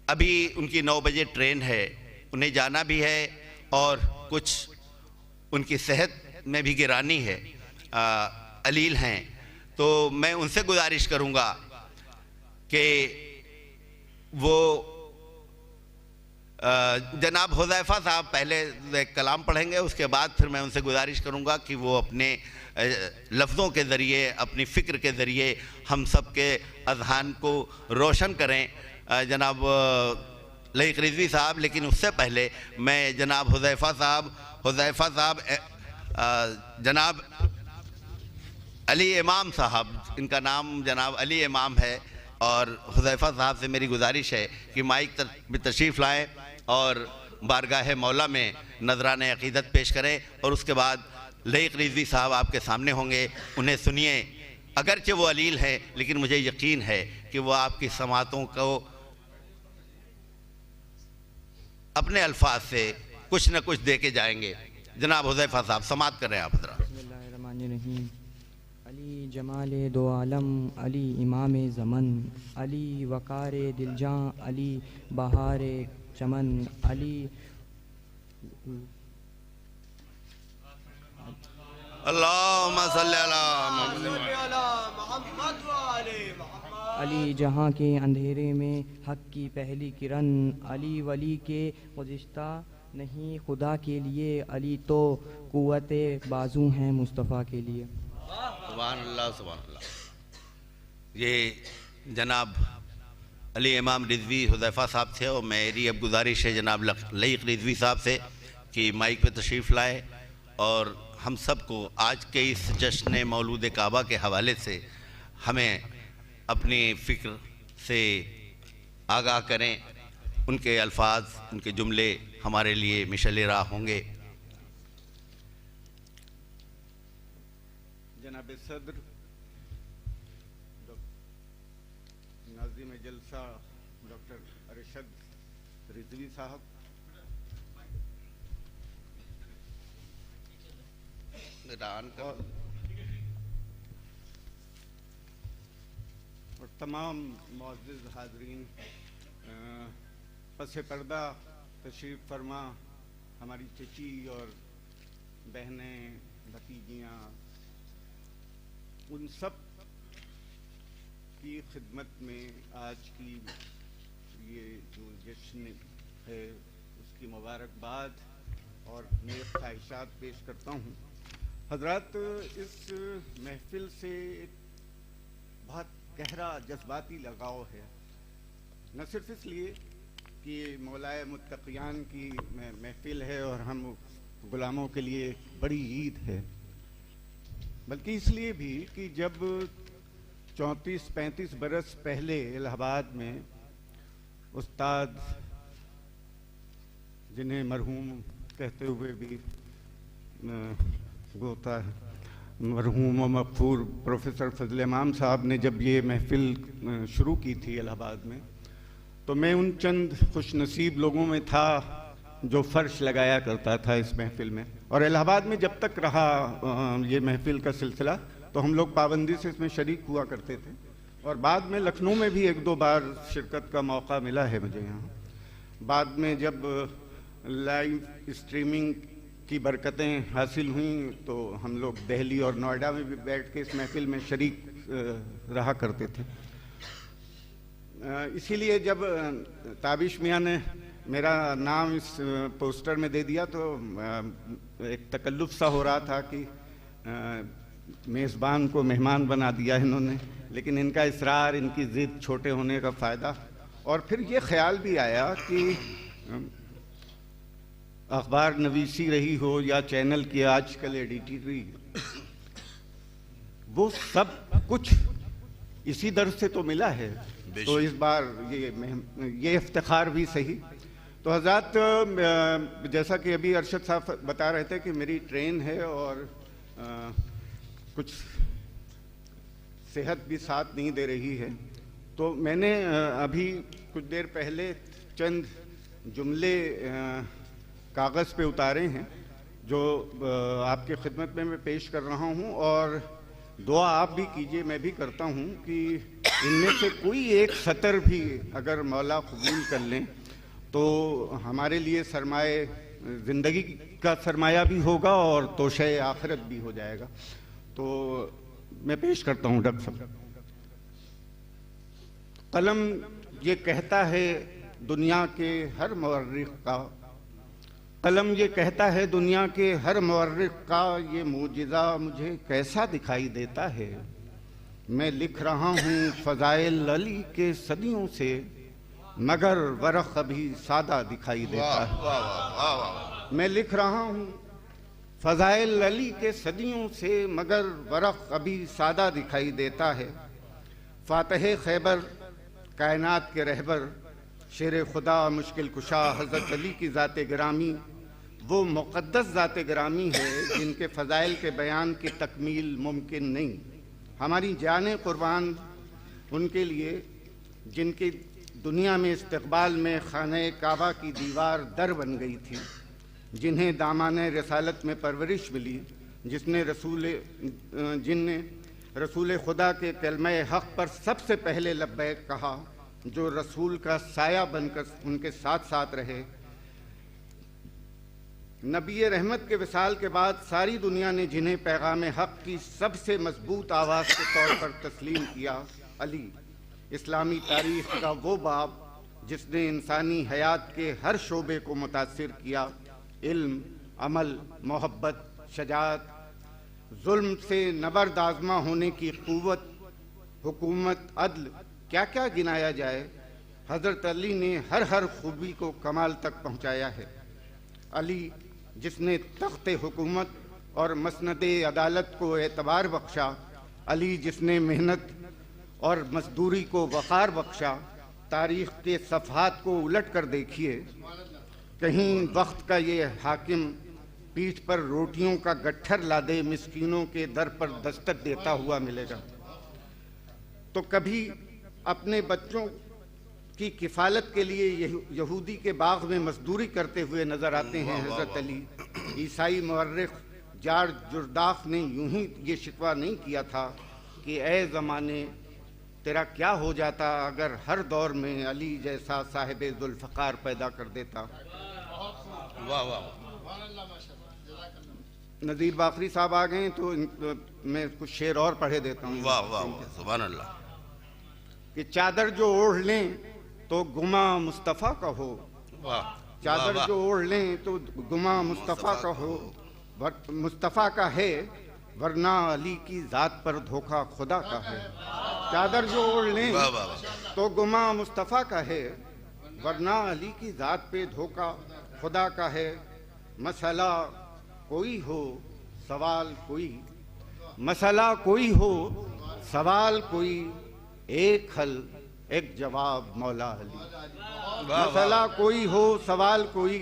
अभी उनकी 9 बजे ट्रेन है, उन्हें जाना भी है और कुछ उनकी सेहत में भी गिरानी है, अलील हैं। तो मैं उनसे गुजारिश करूंगा कि वो जनाब हुज़ैफ़ा साहब पहले एक कलाम पढ़ेंगे, उसके बाद फिर मैं उनसे गुजारिश करूंगा कि वो अपने लफ्ज़ों के ज़रिए, अपनी फ़िक्र के ज़रिए हम सब के अज़हान को रोशन करें। जनाब लईक रिजवी साहब, लेकिन उससे पहले मैं जनाब हुज़ैफ़ा साहब जनाब अली इमाम साहब, इनका नाम जनाब अली इमाम है, और हुज़ैफ़ा साहब से मेरी गुजारिश है कि माइक में तशरीफ़ लाएँ और बारगाह मौला में नजरान अक़ीदत पेश करें। और उसके बाद लईक रिजवी साहब आपके सामने होंगे, उन्हें सुनिए। अगरचे वो अलील हैं लेकिन मुझे यकीन है कि वो आपकी समातों को अपने अल्फाज से कुछ न कुछ दे के जाएंगे। जनाब हुज़ैफ़ा साहब समात करें आप हज़रात। बिस्मिल्लाहिर्रहमानिर्रहीम। अली जमाले दो आलम, अली इमाम ज़मन, अली वक़ारे दिलजां, अली बहारे चमन, अली अल्लाहुम्मा सल्ली अला अली जहाँ के अंधेरे में हक़ की पहली किरण, अली वली के गुज़िश्ता नहीं खुदा के लिए, अली तो क़ुव्वते बाजू हैं मुस्तफ़ा के लिए। सुभान अल्लाह, सुभान अल्लाह। ये जनाब अली इमाम रिजवी हुज़ैफ़ा साहब थे, और मेरी अब गुजारिश है जनाब लईक रिजवी साहब से कि माइक पे तशरीफ़ लाए और हम सबको आज के इस जश्न मौलूद काबा के हवाले से हमें अपनी फ़िक्र से आगाह करें। उनके अल्फाज, उनके जुमले हमारे लिए मिशल राह होंगे। जनाब सदर नाज़िम जलसा डॉक्टर अरशद रिजवी साहब, और तमाम मुअज़्ज़िज़ हाज़रीन, पस पर्दा तशरीफ़ फरमा हमारी चची और बहनें, भतीजियाँ, उन सब की खिदमत में आज की ये जो जश्न है उसकी मुबारकबाद और मेरे ख्वाहिशात पेश करता हूँ। हज़रात, इस महफिल से एक बहुत गहरा जज्बाती लगाव है, न सिर्फ इसलिए कि मौलाए मुत्तक़ियान की महफिल है और हम ग़ुलामों के लिए बड़ी ईद है, बल्कि इसलिए भी कि जब 34-35 बरस पहले इलाहाबाद में उस्ताद, जिन्हें मरहूम कहते हुए भी होता है, मरहूम व मग़फ़ूर प्रोफेसर फजल इमाम साहब ने जब ये महफ़िल शुरू की थी इलाहाबाद में, तो मैं उन चंद खुशनसीब लोगों में था जो फ़र्श लगाया करता था इस महफ़िल में। और इलाहाबाद में जब तक रहा ये महफ़िल का सिलसिला, तो हम लोग पाबंदी से इसमें शरीक हुआ करते थे। और बाद में लखनऊ में भी 1-2 बार शिरकत का मौका मिला है मुझे यहाँ। बाद में जब लाइव स्ट्रीमिंग की बरकतें हासिल हुई तो हम लोग दिल्ली और नोएडा में भी बैठ के इस महफ़िल में शरीक रहा करते थे। इसीलिए जब ताबिश मियाँ ने मेरा नाम इस पोस्टर में दे दिया तो एक तकल्लुफ़ सा हो रहा था कि मेज़बान को मेहमान बना दिया इन्होंने, लेकिन इनका इसरार, इनकी ज़िद, छोटे होने का फ़ायदा, और फिर ये ख्याल भी आया कि अखबार नवीसी रही हो या चैनल की आजकल एडिटरी, वो सब कुछ इसी दर से तो मिला है। तो इस बार ये इफ्तिखार भी सही। तो हज़रत, जैसा कि अभी अरशद साहब बता रहे थे कि मेरी ट्रेन है और कुछ सेहत भी साथ नहीं दे रही है, तो मैंने अभी कुछ देर पहले चंद जुमले कागज़ पे उतारे हैं जो आपके खिदमत में मैं पेश कर रहा हूँ, और दुआ आप भी कीजिए, मैं भी करता हूँ कि इनमें से कोई एक सतर भी अगर मौला कबूल कर लें तो हमारे लिए सरमाए ज़िंदगी का सरमाया भी होगा और तोशे आखिरत भी हो जाएगा। तो मैं पेश करता हूँ डॉक्टर साहब। कलम ये कहता है दुनिया के हर मवर्रिख का, कलम ये कहता है दुनिया के हर मवर्रिख का, ये मूजिज़ा मुझे कैसा दिखाई देता है। मैं लिख रहा हूँ फ़ज़ाइल अली के सदियों से, मगर वरक़ अभी सादा दिखाई देता है। मैं लिख रहा हूँ फ़ज़ाइल अली के सदियों से, मगर वरक़ अभी सादा दिखाई देता है। फ़ातिह खैबर, कायनात के रहबर, शेर खुदा, मुश्किल कुशा हज़रत अली की ज़ात गिरामी, वो मुक़द्दस ज़ात गिरामी है जिनके फ़ज़ाइल के बयान की तकमील मुमकिन नहीं। हमारी जाने कुर्बान उनके लिए जिनकी दुनिया में इस्तक़बाल में खाने काबा की दीवार दर बन गई थी, जिन्हें दामाने रसालत में परवरिश मिली, जिनने रसूल खुदा के कलमे हक़ पर सबसे पहले लब्बैक कहा, जो रसूल का साया बनकर उनके साथ साथ रहे। नबी रहमत के विसाल के बाद सारी दुनिया ने जिन्हें पैगाम हक़ की सबसे मजबूत आवाज़ के तौर पर तस्लीम किया, अली, इस्लामी तारीख़ का वो बाब जिसने इंसानी हयात के हर शोबे को मुतासिर किया। इल्म, अमल, मोहब्बत, शजाअत, जुल्म से नबरदाज़मा होने की क़ुव्वत, हुकूमत, अदल, क्या क्या गिनाया जाए। हज़रत अली ने हर खूबी को कमाल तक पहुँचाया है। अली जिसने तख्ते हुकूमत और मसनदे अदालत को एतबार बख्शा, अली जिसने मेहनत और मजदूरी को वक़ार बख्शा। तारीख़ के सफ़हात को उलट कर देखिए, कहीं वक्त का ये हाकिम पीठ पर रोटियों का गट्ठर लादे मिस्कीनों के दर पर दस्तक देता हुआ मिलेगा। तो कभी अपने बच्चों की किफ़ालत के लिए यहूदी के बाग में मजदूरी करते हुए नज़र आते हैं हज़रत अली। ईसाई मुअर्रिख़ जॉर्ज जुर्दाफ ने यूं ही ये शिकवा नहीं किया था कि ए ज़माने तेरा क्या हो जाता अगर हर दौर में अली जैसा साहिब ज़ुल्फ़कार पैदा कर देता। वाह वाह। नज़ीर बाखरी साहब आ गए तो मैं कुछ शेर और पढ़े देता हूँ। वाह वाह, सुभान अल्लाह। कि चादर जो ओढ़ लें तो गुमा मुस्तफ़ा का हो, चादर जो ओढ़ लें तो गुमा मुस्तफ़ा का हो, मुस्तफ़ा का है वरना अली की ज़ात पर धोखा खुदा का है। चादर जो ओढ़ लें तो गुमा मुस्तफ़ा का है वरना अली की ज़ात पे धोखा खुदा का है। मसला कोई हो, सवाल कोई, मसला कोई हो सवाल कोई, एक हल एक जवाब मौला अली। मसला कोई हो सवाल कोई,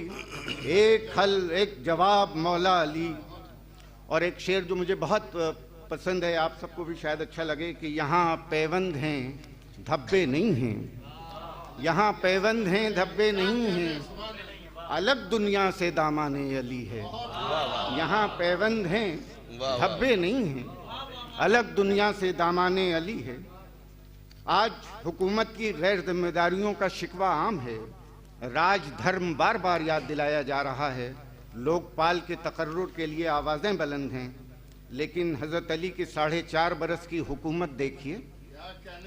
एक हल एक जवाब मौला अली। और एक शेर जो मुझे बहुत पसंद है, आप सबको भी शायद अच्छा लगे, कि यहाँ पैबंद हैं धब्बे नहीं हैं, यहाँ पैबंद हैं धब्बे नहीं हैं, अलग दुनिया से दामाने अली है। यहाँ पैबंद हैं धब्बे नहीं हैं, अलग दुनिया से दामाने अली है। आज हुकूमत की गैर जिम्मेदारियों का शिकवा आम है, राज धर्म बार बार याद दिलाया जा रहा है, लोकपाल के तकर्रुर के लिए आवाज़ें बुलंद हैं, लेकिन हज़रत अली की 4.5 बरस की हुकूमत देखिए,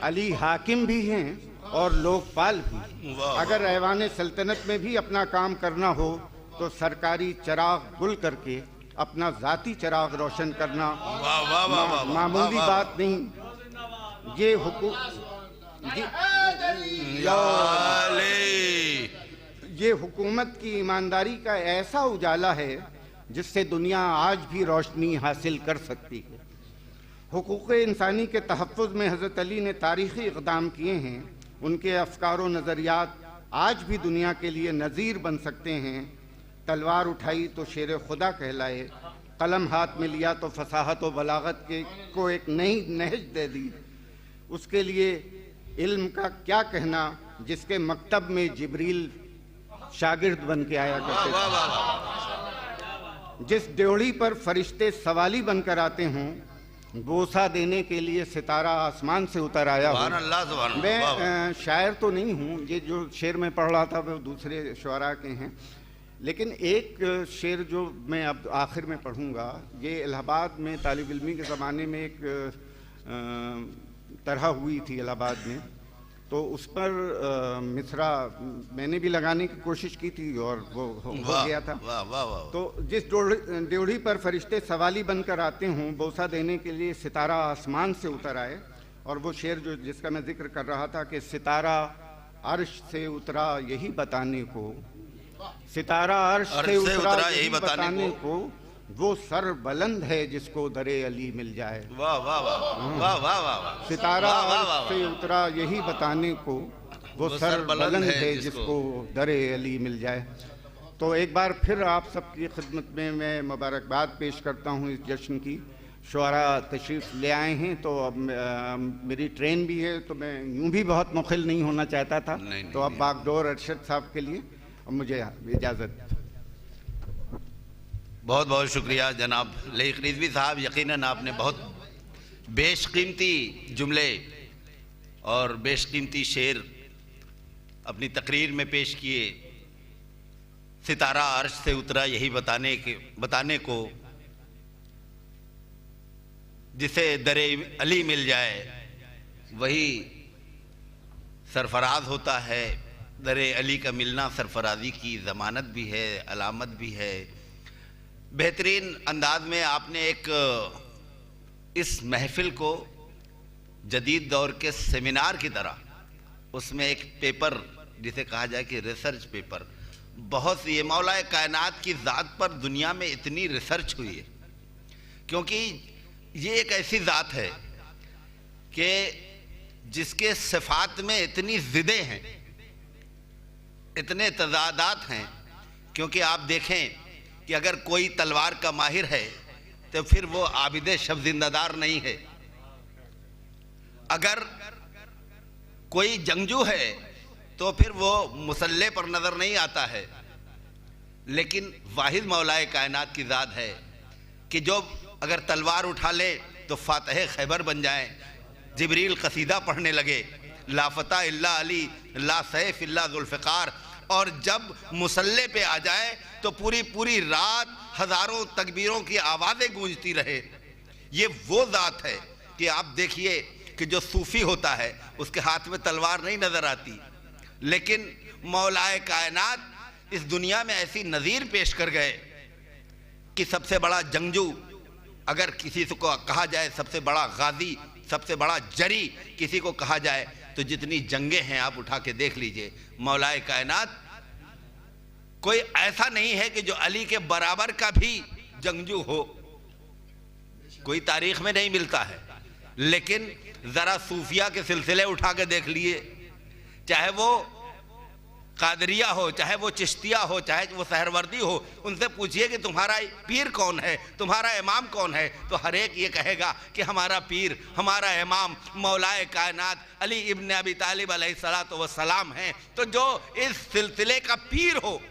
अली हाकिम भी हैं और लोकपाल भी। अगर ऐवान सल्तनत में भी अपना काम करना हो तो सरकारी चराग गुल करके अपना ज़ाती चराग रोशन करना मामूली बात नहीं। ये हुकूमत की ईमानदारी का ऐसा उजाला है जिससे दुनिया आज भी रोशनी हासिल कर सकती है। हुकूक़ इंसानी के तहफ़्फ़ुज़ में हज़रत अली ने तारीख़ी इक़दाम किए हैं। उनके अफ़कार व नज़रियात आज भी दुनिया के लिए नज़ीर बन सकते हैं। तलवार उठाई तो शेर खुदा कहलाए, कलम हाथ में लिया तो फसाहत व बलागत को एक नई नहज दे दी। उसके लिए इल्म का क्या कहना जिसके मकतब में जिब्रील शागिर्द बन के आया करते थे। जिस ड्योढ़ी पर फरिश्ते सवाली बनकर आते हों, बोसा देने के लिए सितारा आसमान से उतर आया हो। मैं शायर तो नहीं हूँ, ये जो शेर में पढ़ रहा था वो दूसरे शुअरा के हैं, लेकिन एक शेर जो मैं अब आखिर में पढ़ूँगा, ये इलाहाबाद में तालिब इल्मी के ज़माने में एक तरह हुई थी इलाहाबाद में, तो उस पर मिसरा मैंने भी लगाने की कोशिश की थी और वो हो गया था। तो जिस ड्योढ़ी पर फरिश्ते सवाली बनकर आते हों, बोसा देने के लिए सितारा आसमान से उतर आए। और वो शेर जो जिसका मैं जिक्र कर रहा था कि सितारा अर्श से उतरा यही बताने को, सितारा अर्श से उतरा यही बताने को, वो सर बुलंद है जिसको दरे अली मिल जाए। वाह वाह वाह वाह वाह वाह। सितारा अर्श से उतरा यही बताने को, वो सर बुलंद है जिसको दरे अली मिल जाए। तो एक बार फिर आप सबकी खिदमत में मैं मुबारकबाद पेश करता हूँ इस जश्न की। शुअरा तशरीफ़ ले आए हैं, तो अब मेरी ट्रेन भी है, तो मैं यूँ भी बहुत मुखिल नहीं होना चाहता था, तो अब बागडोर अरशद साहब के लिए अब मुझे इजाज़त। बहुत बहुत शुक्रिया जनाब लईक रिजवी साहब। यकीनन आपने बहुत बेशकीमती जुमले और बेशकीमती शेर अपनी तकरीर में पेश किए। सितारा अर्श से उतरा यही बताने को, जिसे दरे अली मिल जाए वही सरफराज होता है। दरे अली का मिलना सरफराजी की ज़मानत भी है, अलामत भी है। बेहतरीन अंदाज में आपने इस महफिल को जदीद दौर के सेमिनार की तरह, उसमें एक पेपर जिसे कहा जाए कि रिसर्च पेपर, बहुत ये मौलाए कायनात की ज़ात पर दुनिया में इतनी रिसर्च हुई है, क्योंकि ये एक ऐसी ज़ात है कि जिसके सिफात में इतनी ज़िदें हैं, इतने तज़ादात हैं। क्योंकि आप देखें कि अगर कोई तलवार का माहिर है तो फिर वो आबिद शब जिंदादार नहीं है। अगर कोई जंगजू है तो फिर वो मुसल्ले पर नजर नहीं आता है। लेकिन वाहिद मौलाए कायनात की ज़ात है कि जो अगर तलवार उठा ले तो फातह खैबर बन जाए। जिब्रील कसीदा पढ़ने लगे, ला फता इल्ला अली ला सैफ इल्ला जुल्फ़िकार, और जब मुसल्ले पे आ जाए तो पूरी पूरी रात हज़ारों तकबीरों की आवाज़ें गूंजती रहे। ये वो ज़ात है कि आप देखिए कि जो सूफ़ी होता है उसके हाथ में तलवार नहीं नज़र आती, लेकिन मौलाए कायनात इस दुनिया में ऐसी नज़ीर पेश कर गए कि सबसे बड़ा जंगजू अगर किसी को कहा जाए, सबसे बड़ा गाजी, सबसे बड़ा जरी किसी को कहा जाए, तो जितनी जंगें हैं आप उठा के देख लीजिए। मौलाए कायनात कोई ऐसा नहीं है कि जो अली के बराबर का भी जंगजू हो। कोई तारीख में नहीं मिलता है। लेकिन ज़रा सूफिया के सिलसिले उठा के देख लिए, चाहे वो कादरिया हो, चाहे वो चिश्तिया हो, चाहे वो सहरवर्दी हो, उनसे पूछिए कि तुम्हारा पीर कौन है, तुम्हारा इमाम कौन है, तो हर एक ये कहेगा कि हमारा पीर, हमारा इमाम मौलाए कायनात अली इब्न अबी तालिब अलैहिस्सलातु वस्सलाम हैं। तो जो इस सिलसिले का पीर हो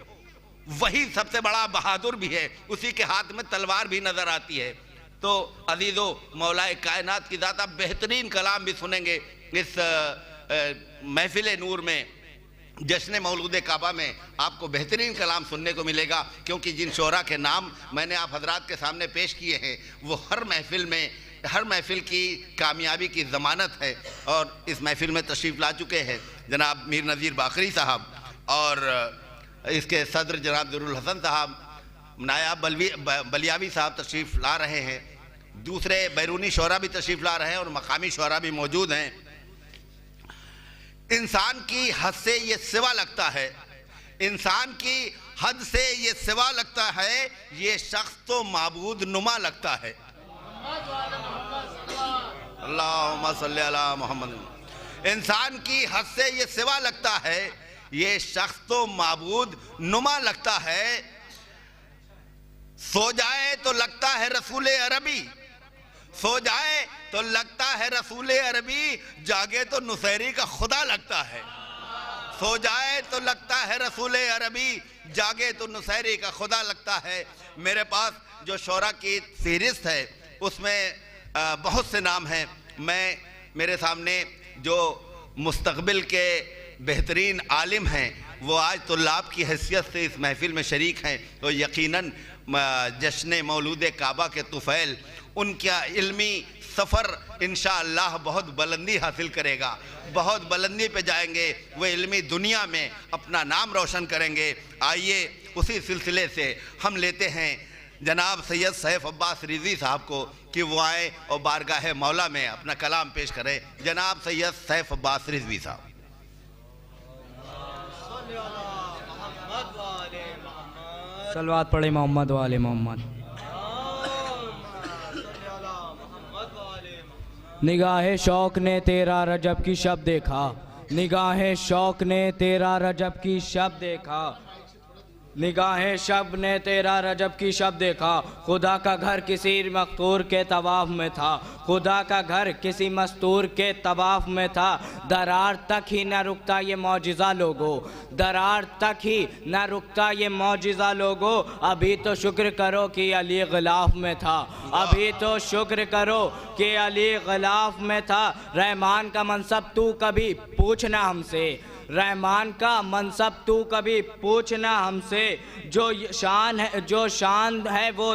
वही सबसे बड़ा बहादुर भी है, उसी के हाथ में तलवार भी नजर आती है। तो अजीज़ो, मौलाए कायनात की ज़ात, आप बेहतरीन कलाम भी सुनेंगे इस महफिल नूर में, जश्न मौलूद काबा में आपको बेहतरीन कलाम सुनने को मिलेगा। क्योंकि जिन शोरा के नाम मैंने आप हजरात के सामने पेश किए हैं वो हर महफिल की कामयाबी की ज़मानत है। और इस महफिल में तशरीफ़ ला चुके हैं जनाब मीर नज़ीर बाकरी साहब, और इसके सदर जनाब दुरुल हसन साहब, नायाब बलियावी साहब तशरीफ़ ला रहे हैं, दूसरे बैरूनी शोरा भी तशरीफ़ ला रहे हैं और मकामी शोरा भी मौजूद हैं। इंसान की हद से ये सिवा लगता है, इंसान की हद से ये सिवा लगता है, ये शख्स तो माबूद नुमा लगता है। अल्लाहुम्मा सल्ली अला मोहम्मद। इंसान की हद से ये सिवा लगता है, ये शख्स तो माबूद नुमा लगता है। सो जाए तो लगता है रसूल अरबी, सो जाए तो लगता है रसूल अरबी, जागे तो नुसैरी का खुदा लगता है। सो जाए तो लगता है रसूल अरबी, जागे तो नुसैरी का खुदा लगता है। मेरे पास जो शोरा की फहरिस्त है उसमें बहुत से नाम हैं। मेरे सामने जो मुस्तकबिल के बेहतरीन आलिम हैं वो आज तुल्लाब की हैसियत से इस महफिल में शरीक हैं, तो यकीनन जश्न मौलूद काबा के तुफ़ैल उनका इल्मी सफ़र इंशाअल्लाह बहुत बुलंदी हासिल करेगा, बहुत बुलंदी पे जाएंगे, वो इल्मी दुनिया में अपना नाम रोशन करेंगे। आइए उसी सिलसिले से हम लेते हैं जनाब सैयद सैफ अब्बास रिज़वी साहब को कि वो आए और बारगाह मौला में अपना कलाम पेश करें। जनाब सैयद सैफ अब्बास रिज़वी साहब। सलवात पढ़े मोहम्मद वाले मोहम्मद। निगाहे शौक ने तेरा रजब की शब देखा, निगाहे शौक ने तेरा रजब की शब देखा, निगाहे शब ने तेरा रजब की शब देखा। खुदा का घर किसी मस्तूर के तवाफ में था, खुदा का घर किसी मस्तूर के तवाफ में था। दरार तक ही न रुकता ये मौजिज़ा लोगो, दरार तक ही न रुकता ये मौजिज़ा लोगो। अभी तो शुक्र करो कि अली ग़िलाफ़ में था, अभी तो शुक्र करो कि अली ग़िलाफ़ में था। रहमान का मनसब तू कभी पूछना हमसे, रहमान का मनसब तू कभी पूछना हमसे। जो शान है, जो शान है वो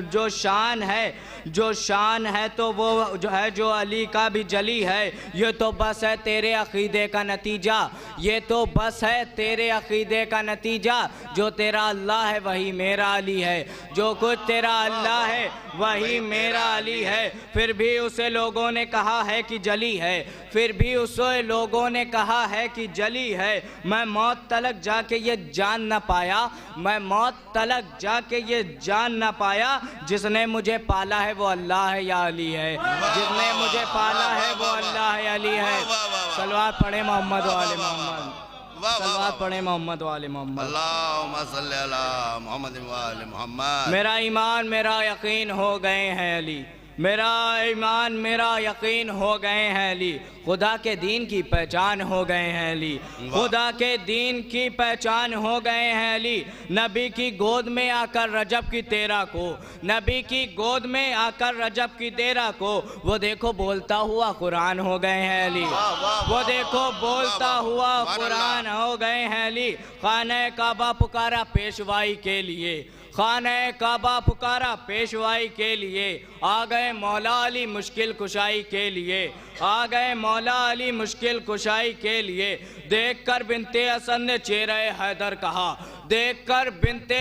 जो शान है, जो शान है तो वो जो है जो अली का भी जली है। ये तो बस है तेरे अक़ीदे का नतीजा, ये तो बस है तेरे अक़ीदे का नतीजा। जो तेरा अल्लाह है वही मेरा अली है, जो कुछ तेरा अल्लाह है वही मेरा अली है। फिर भी उसे लोगों ने कहा है कि जली है, फिर भी उसे लोगों ने कहा है कि जली है। मैं मौत तलक जाके ये जान न पाया, मैं मौत तलक जाके ये जान न पाया। जिसने मुझे पाला है वो अल्लाह है या अली है, जिसने मुझे पाला है वो अल्लाह है अली है। सलवात पढ़े मोहम्मद वाले मोहम्मद, सलवात पढ़े मोहम्मद वाले मोहम्मद। अल्लाहुम्मा सल्ली अला मोहम्मद वाले मोहम्मद। मेरा ईमान मेरा यकीन हो गए हैं अली, मेरा ईमान मेरा यकीन हो गए हैं अली। खुदा के दीन की पहचान हो गए हैं अली, खुदा के दीन की पहचान हो गए हैं अली। नबी की गोद में आकर रजब की तेरह को, नबी की गोद में आकर रजब की तेरह को, वो देखो बोलता हुआ कुरान हो गए हैं अली, वो देखो बोलता हुआ कुरान हो गए हैं अली। खाने काबा पुकारा पेशवाई के लिए, खाने काबा पुकारा पेशवाई के लिए। आ गए मौला अली मुश्किल कुशाई के लिए, आ गए मौला अली मुश्किल कुशाई के लिए। देखकर बिनते हसन ने चेहरे हैदर कहा, देखकर बिनते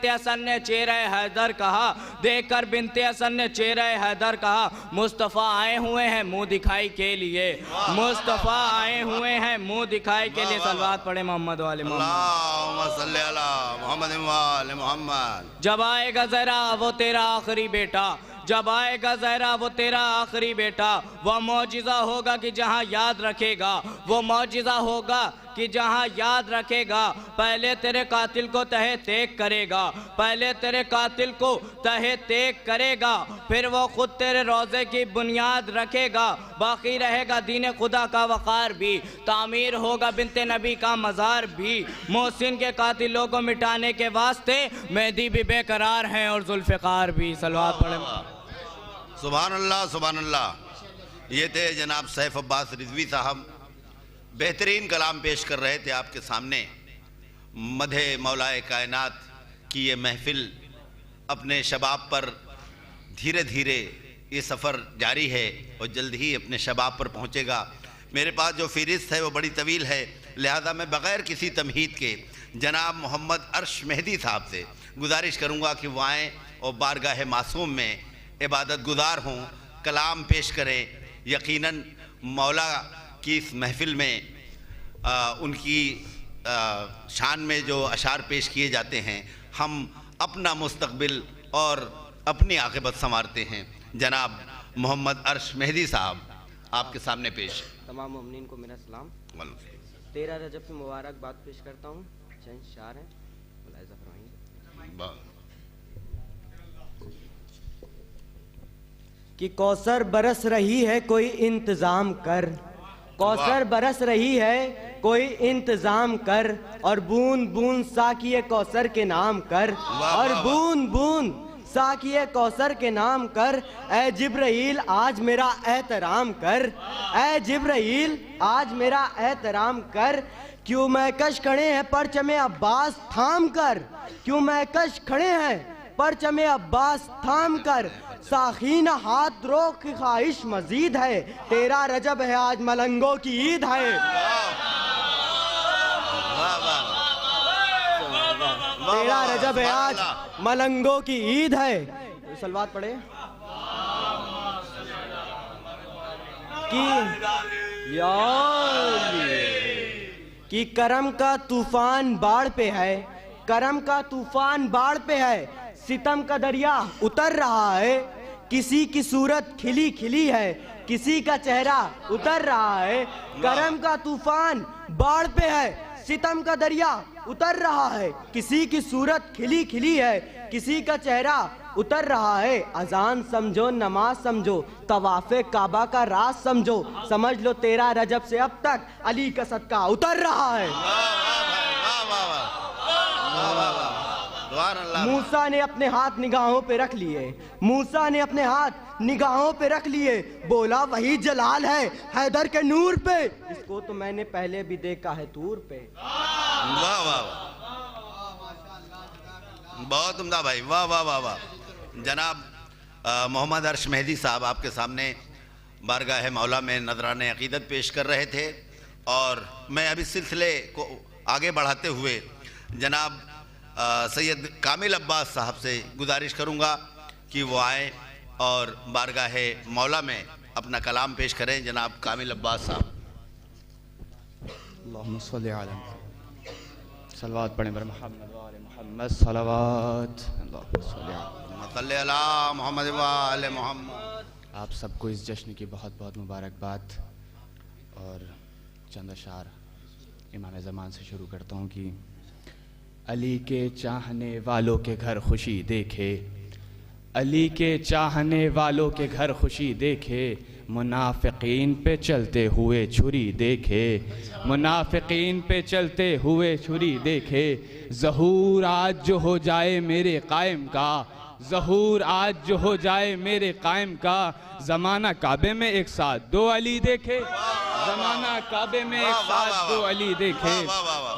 हसन ने चेहरे हैदर कहा, देखकर बिनते हसन ने चेहरे हैदर कहा। मुस्तफ़ा आए हुए हैं मुँह दिखाई के लिए, मुस्तफ़ा आए हुए हैं मुँह दिखाई के लिए। सलवात पढ़े मोहम्मद वाले मोहम्मद। अल्लाहुम्मा सल्ली अला मुहम्मद व आले मुहम्मद। जब आएगा ज़रा वो तेरा आखिरी बेटा, जब आएगा ज़रा वो तेरा आखिरी बेटा, वो मौजिज़ा होगा कि जहाँ याद रखेगा, वो मौजिज़ा होगा कि जहाँ याद रखेगा। पहले तेरे कातिल को तहे तेग करेगा, पहले तेरे कातिल को तहे तेग करेगा, फिर वो खुद तेरे रोज़े की बुनियाद रखेगा। बाकी रहेगा दीन खुदा का वक़ार भी, तामीर होगा बिनते नबी का मज़ार भी। मोहसिन के कातिलों को मिटाने के वास्ते मेहदी भी बेकरार हैं और जुल्फ़िकार भी। सलवात पढ़े। सुभान अल्लाह सुभान अल्लाह। ये थे जनाब सैफ अब्बास रिजवी साहब, बेहतरीन कलाम पेश कर रहे थे आपके सामने। मधे मौलाए कायनात की ये महफिल अपने शबाब पर धीरे धीरे ये सफ़र जारी है और जल्द ही अपने शबाब पर पहुँचेगा। मेरे पास जो फ़हरिस्त है वो बड़ी तवील है, लिहाजा मैं बग़ैर किसी तमहीद के जनाब मोहम्मद अर्श मेहदी साहब से गुजारिश करूँगा कि वो आएँ और बारगाह मासूम में इबादत गुजार हों, कलाम पेश करें। यकीनन मौला की इस महफिल में उनकी शान में जो अशार पेश किए जाते हैं, हम अपना मुस्तकबिल और अपनी आक़िबत संवारते हैं। जनाब मोहम्मद अर्श मेहदी साहब आपके सामने पेश। तमाम मुमिनीन को मेरा सलाम। 13 रजब की मुबारकबाद पेश करता हूँ। चंद शार हैं, मुलाहिज़ा फरमाइए। कि कौसर बरस रही है कोई इंतज़ाम कर, कौसर बरस रही है कोई इंतज़ाम कर, और बूंद बूंद साकिए कौसर के नाम कर, और बूंद बूंद साकिए कौसर के नाम कर। ऐ जिब्राइल आज मेरा एहतराम कर, ऐ जिब्राइल आज मेरा एहतराम कर। क्यों मैं कश खड़े हैं परचमे अब्बास थाम कर, क्यों मैं कश खड़े हैं परचमे अब्बास थाम कर। साखीना हाथ रोक की ख्वाहिश मजीद है, 13 रजब है आज मलंगों की ईद है। 13 रजब है आज मलंगों की ईद है। सलवात पढ़े कि करम का तूफान बाढ़ पे है, करम का तूफान बाढ़ पे है, सितम का दरिया उतर रहा है। किसी की सूरत खिली खिली है, किसी का चेहरा उतर रहा है। करम का तूफान बाढ़ पे है, सितम का दरिया उतर रहा है। किसी की सूरत खिली खिली है, किसी का चेहरा उतर रहा है। अजान समझो, नमाज समझो, तवाफ़े काबा का राज समझो। समझ लो 13 रजब से अब तक अली का सदका उतर रहा है। मूसा ने अपने हाथ निगाहों पे रख लिए, मूसा ने अपने हाथ निगाहों पे रख लिए। बोला वही जलाल है हैदर के नूर पे, इसको तो मैंने पहले भी देखा है तूर पे। वाह वाह, बहुत उम्दा भाई, वाह वाह वाह वाह। जनाब मोहम्मद अर्श मेहदी साहब आपके सामने बारगाह मौला में नजराने अकीदत पेश कर रहे थे, और मैं अभी सिलसिले को आगे बढ़ाते हुए जनाब सैयद कामिल अब्बास साहब से गुजारिश करूंगा कि वो आए और बारगाह मौला में अपना कलाम पेश करें। जनाब कामिल अब्बास साहब। अल्लाहुम्मा सल्ली अला सलवात पढ़ें बर मोहम्मद व आले मोहम्मद। सलावत अल्लाहुम्मा सल्ली अला मुहम्मद व आले मोहम्मद। आप सबको इस जश्न की बहुत बहुत मुबारकबाद। और चंद अशार इमाम ज़मान से शुरू करता हूँ कि अली के चाहने वालों के घर खुशी देखे, अली के चाहने वालों के घर खुशी देखे, मुनाफिकीन पे चलते हुए छुरी देखे, मुनाफिकीन पे चलते हुए छुरी देखे। ज़हूर आज जो हो जाए मेरे कायम का, ज़हूर आज जो हो जाए मेरे कायम का। ज़माना काबे में एक साथ दो अली देखे, ज़माना काबे में एक साथ दो अली देखे,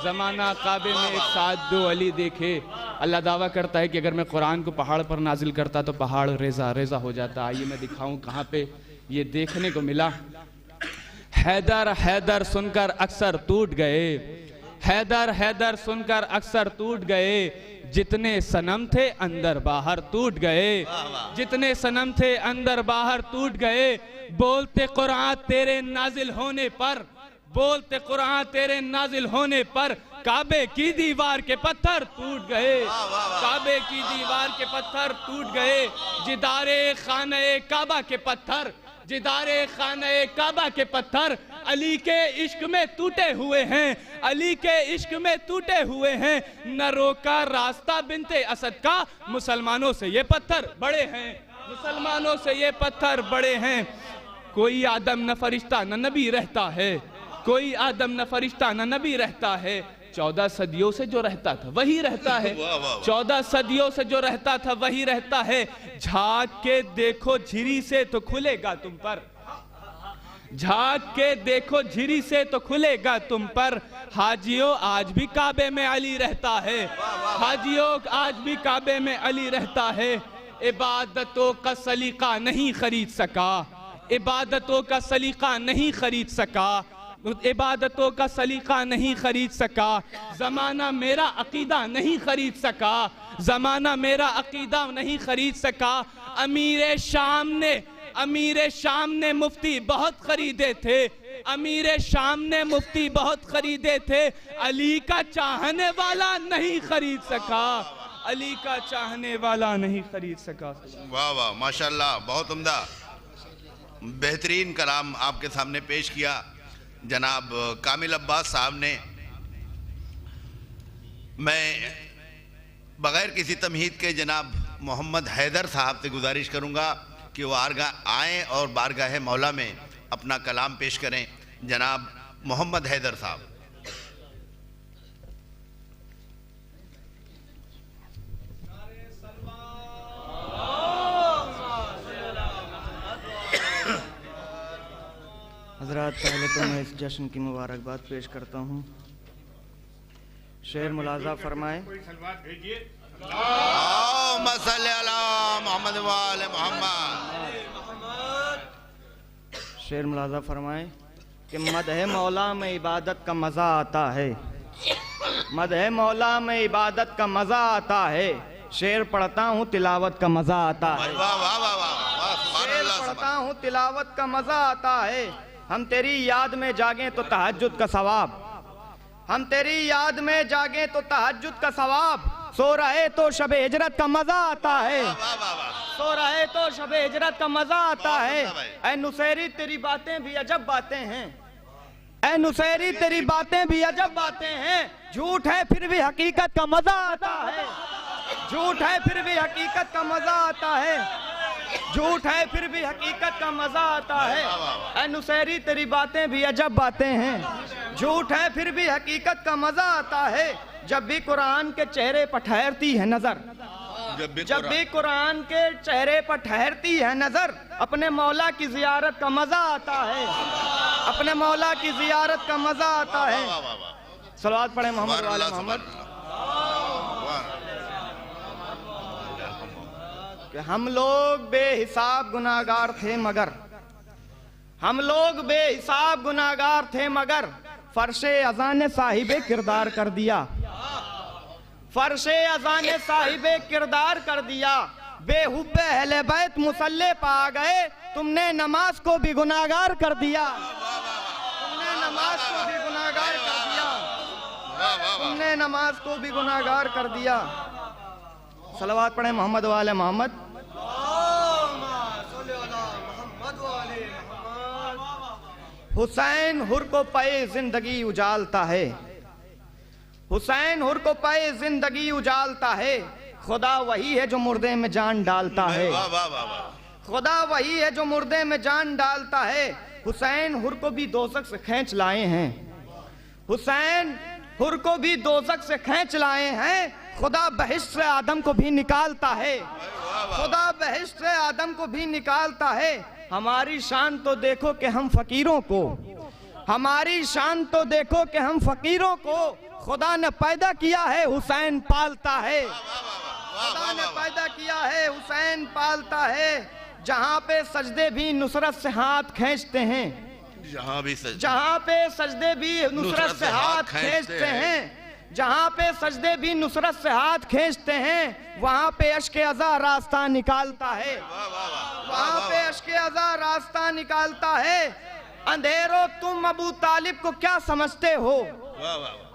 ज़माना काबे में एक साथ दो अली देखे। अल्लाह दावा करता है कि अगर मैं कुरान को पहाड़ पर नाजिल करता तो पहाड़ रेज़ा रेज़ा हो जाता। आइए मैं दिखाऊं कहाँ पे ये देखने को मिला। हैदर हैदर सुनकर अक्सर टूट गए, हैदर हैदर सुनकर अक्सर टूट गए। जितने सनम थे अंदर बाहर टूट गए, जितने सनम थे अंदर बाहर टूट गए। बोलते कुरान तेरे नाजिल होने पर, बोलते कुरान तेरे नाजिल होने पर काबे की दीवार के पत्थर टूट गए, काबे की दीवार के पत्थर टूट गए, जिदारे खाने काबा के पत्थर, जिदारे खाने काबा के पत्थर अली के इश्क में टूटे हुए हैं, अली के इश्क में टूटे हुए हैं। न रोका रास्ता बिनते असद का, मुसलमानों से ये पत्थर बड़े हैं, मुसलमानों से ये पत्थर बड़े हैं। कोई आदम न फरिश्ता न नबी रहता है, कोई आदम न फरिश्ता न नबी रहता है। 14 सदियों से जो रहता था वही रहता है, 14 सदियों से जो रहता था वही रहता है। झांक के देखो झिरी से तो खुलेगा तुम पर, झांक के देखो झिरी से तो खुलेगा तुम पर। हाजियों आज भी काबे में अली रहता है, हाजियों आज भी काबे में अली रहता है। इबादतों का सलीका नहीं खरीद सका, इबादतों का सलीका नहीं खरीद सका, इबादतों का सलीका नहीं खरीद सका। ज़माना मेरा अकीदा नहीं खरीद सका, ज़माना मेरा अकीदा नहीं खरीद सका। अमीर शाम ने मुफ्ती बहुत खरीदे थे, अमीर शाम ने मुफ्ती बहुत खरीदे थे। अली का चाहने वाला नहीं खरीद सका, अली का चाहने वाला नहीं खरीद सका। वाह वाह माशाल्लाह, बहुत उम्दा बेहतरीन कलाम आपके सामने पेश किया जनाब कामिल अब्बास साहब ने। मैं बगैर किसी तमहीद के जनाब मोहम्मद हैदर साहब से गुजारिश करूंगा कि वो आएँ और बारगाह मौला में अपना कलाम पेश करें। जनाब मोहम्मद हैदर साहब। हज़रात, पहले तो मैं इस जश्न की मुबारकबाद पेश करता हूँ। शेर मुलाजा फरमाए। शेर मुलाजा फरमाए कि मदह मौला में इबादत का मज़ा आता है, मदह मौला में इबादत का मज़ा आता है। शेर पढ़ता हूँ तिलावत का मज़ा आता है, शेर पढ़ता हूँ तिलावत का मज़ा आता है। हम तेरी याद में जागें तो तहज्जुद का सवाब, हम तेरी याद में जागें तो तहज्जुद का सवाब। सो रहे तो शब हिजरत का मजा आता है, सो रहे तो शब हिजरत का मजा आता है। ऐ नुसैरी तेरी बातें भी अजब बातें हैं, ऐ नुसैरी तेरी बातें भी अजब बातें हैं। झूठ है फिर भी हकीकत का मजा आता है, झूठ है फिर भी हकीकत का मजा आता है, झूठ है फिर भी हकीकत का मजा आता है। ऐ नुसैरी तेरी बातें भी अजब बातें हैं, झूठ है फिर भी हकीकत का मजा आता है। जब भी कुरान के चेहरे पर ठहरती है नजर, जब भी कुरान के चेहरे पर ठहरती है नजर, अपने मौला की जियारत का मजा आता है, अपने मौला की जियारत का मजा आता है। सलावत पढ़े मोहम्मद वाले मोहम्मद। कि हम लोग बेहिसाब गुनाहगार थे मगर, हम लोग बेहिसाब गुनाहगार थे मगर फर्शे अज़ां ने साहिबे किरदार कर दिया, फर्शे अज़ां ने साहिबे किरदार कर दिया। बेहुब्बे अहले बैत मुसल्ले पा गए, तुमने नमाज को भी गुनाहगार कर दिया, तुमने नमाज को भी गुनाहगार कर दिया, तुमने नमाज को भी गुनाहगार कर दिया। सलवात पढ़े मोहम्मद वाले मोहम्मद। हुसैन हुर को पाए जिंदगी उजालता है, हुसैन हुर को पाए जिंदगी उजालता है। खुदा वही है जो मुर्दे में जान डालता है, खुदा वही है जो मुर्दे में जान डालता है। हुसैन हुर को भी दोज़ख से खींच लाए हैं, हुसैन हुर को भी दोज़ख से खींच लाए हैं। खुदा बहिश्त से आदम को भी निकालता है, खुदा बहिश्त से आदम को भी निकालता है। हमारी शान तो देखो कि हम फकीरों को, हमारी शान तो देखो कि हम फकीरों को खुदा ने पैदा किया है, हुसैन पालता है, खुदा ने पैदा किया है, हुसैन पालता है। जहाँ पे सजदे भी नुसरत से हाथ खींचते हैं, जहाँ पे सजदे भी नुसरत से हाथ खींचते हैं, जहाँ पे सजदे भी नुसरत से हाथ खींचते हैं, वहाँ पे अश्क अज़ा रास्ता निकालता है, वहाँ पे अश्क अज़ा रास्ता निकालता है। अंधेरों तुम अबू तालिब को क्या समझते हो?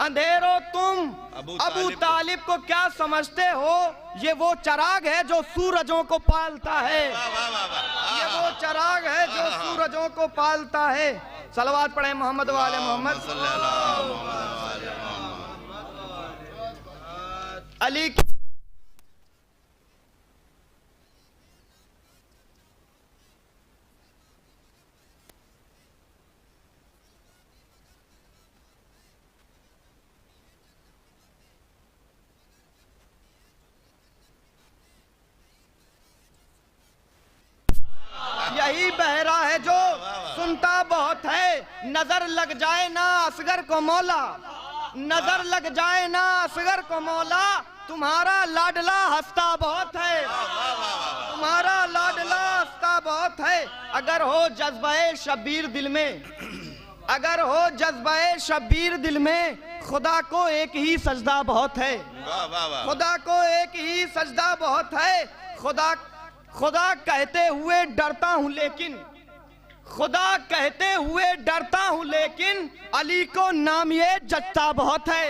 अंधेरों तुम अबू तालिब को क्या समझते हो? ये वो चिराग है जो सूरजों को पालता है। ये वो चिराग है जो सूरजों को पालता है। सलवात पढ़े मोहम्मद वाले मोहम्मद। अली यही बहरा है जो सुनता बहुत है। नजर लग जाए ना असगर को मौला, नजर लग जाए ना असगर को मौला, तुम्हारा लाडला हंसता बहुत है। तुम्हारा लाडला हंसता बहुत है। अगर हो जज्बाए शब्बीर दिल में, अगर हो जज्बाए शब्बीर दिल में, खुदा को एक ही सजदा बहुत है। खुदा को एक ही सजदा बहुत है। खुदा कहते हुए डरता हूं लेकिन, खुदा कहते हुए डरता हूं लेकिन, अली को नाम ये जचता बहुत है।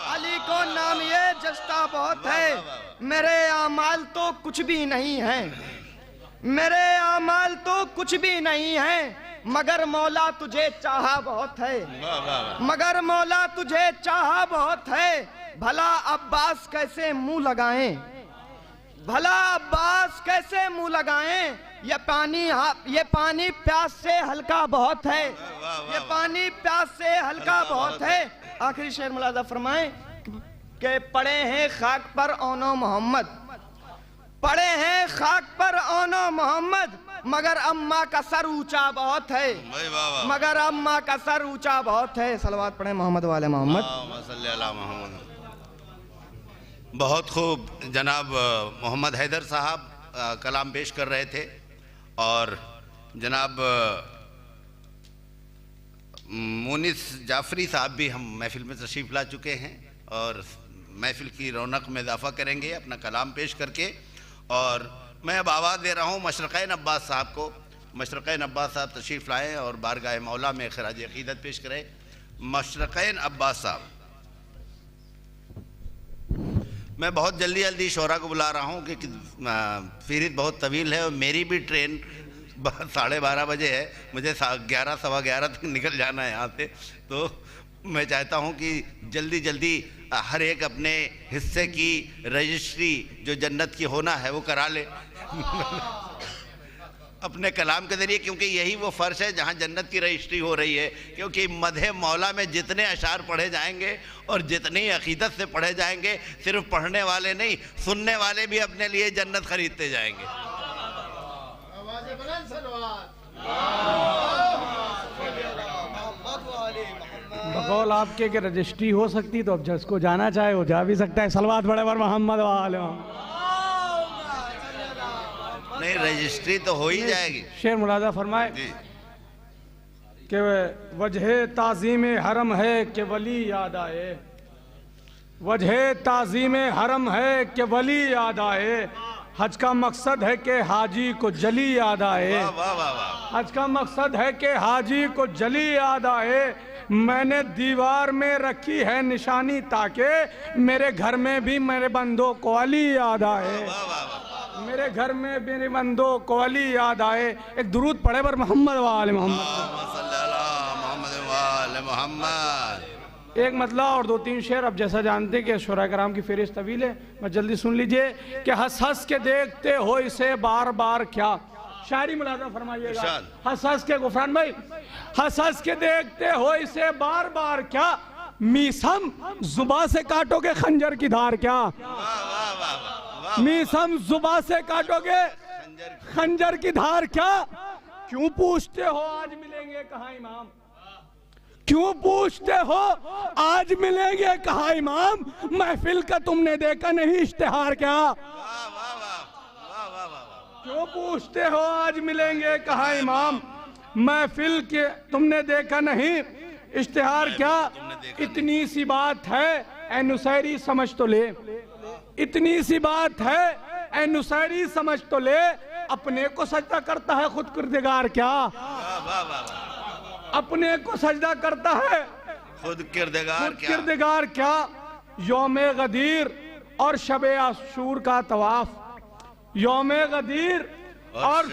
अली को नाम ये जचता बहुत है। मेरे आमाल तो कुछ भी नहीं है, मेरे आमाल तो कुछ भी नहीं है, मगर मौला तुझे चाहा बहुत है। मगर मौला तुझे चाहा बहुत है। भला अब्बास कैसे मुंह लगाएं, भला अब्बास कैसे मुंह लगाएं, ये पानी प्यास से हल्का बहुत है। ये पानी प्यास से हल्का बहुत है। आखिरी शेर मुलाजा फरमाएं कि पड़े हैं खाक पर ओनो मोहम्मद, पड़े हैं खाक पर ओनो मोहम्मद, मगर अम्मा का सर ऊंचा बहुत है। मगर अम्मा का सर ऊंचा बहुत है। सलवात पढ़े मोहम्मद वाले मोहम्मद। बहुत खूब। जनाब मोहम्मद हैदर साहब कलाम पेश कर रहे थे और जनाब मोनिस जाफरी साहब भी हम महफिल में तशरीफ़ ला चुके हैं और महफिल की रौनक में इजाफ़ा करेंगे अपना कलाम पेश करके। और मैं अब आवाज़ दे रहा हूँ मशरक़ैन अब्बास साहब को। मशरक़ैन अब्बास साहब तशरीफ़ लाएँ और बारगाह मौला में खराज अक़ीदत पेश करें। मशरक़ैन अब्बास साहब। मैं बहुत जल्दी शोरा को बुला रहा हूँ कि फ़हरिस्त बहुत तवील है और मेरी भी ट्रेन 12:30 बजे है। मुझे 11 सवा 11 तक निकल जाना है यहाँ से। तो मैं चाहता हूँ कि जल्दी हर एक अपने हिस्से की रजिस्ट्री जो जन्नत की होना है वो करा ले अपने कलाम के ज़रिए, क्योंकि यही वो फ़र्श है जहाँ जन्नत की रजिस्ट्री हो रही है। क्योंकि मदह मौला में जितने अशार पढ़े जाएंगे और जितनी अक़ीदत से पढ़े जाएंगे, सिर्फ पढ़ने वाले नहीं सुनने वाले भी अपने लिए जन्नत खरीदते जाएंगे। बकौल आपके कि रजिस्ट्री हो सकती तो अब जिसको जाना चाहे वो जा भी सकता है। सलवात बड़े बर मोहम्मद वाले। नहीं, रजिस्ट्री तो हो ही जाएगी। शेर मुलाजा फरमाए कि वजह ताज़ीम हरम है कि वली याद आए, वजह ताज़ीम हरम है कि वली याद आए, हज का मकसद है कि हाजी को जली याद आए। हज का मकसद है कि हाजी को जली याद आए। मैंने दीवार में रखी है निशानी ताकि मेरे घर में भी मेरे बंदों को अली याद आए, मेरे घर में मेरे बंदों को अली याद आए। एक दुरूद पढ़े पर मोहम्मद वाले मोहम्मद। एक मतला और 2-3 शेर। अब जैसा जानते हैं कि शुरा कराम की फ़हरिस्त तवील है, मैं जल्दी सुन लीजिए कि हंस हंस के देखते हो इसे बार बार क्या। शायरी मुलाजा फरमाइएगा। हंस हंस के गुफरान भाई, हंस हंस के देखते हो इसे बार बार क्या, मीसम जुबा से काटोगे खंजर की धार क्या। मीसम जुबा से काटोगे खंजर की धार क्या। क्यों पूछते हो आज मिलेंगे कहाँ इमाम, क्यों पूछते हो आज मिलेंगे कहाँ इमाम, महफिल का तुमने देखा नहीं इश्तिहार क्या। क्यों पूछते हो आज मिलेंगे कहाँ इमाम, महफिल के तुमने देखा नहीं इश्तिहार क्या। इतनी सी बात है ऐ नुसैरी समझ तो ले, इतनी सी बात है ऐ नुसैरी समझ तो ले, अपने को सजदा करता है खुद किरदगार क्या। अपने को सजदा करता है, खुद किरदगार क्या, किरदगार क्या। यौम गदीर और शबे आशूर का तवाफ, यौम गदीर और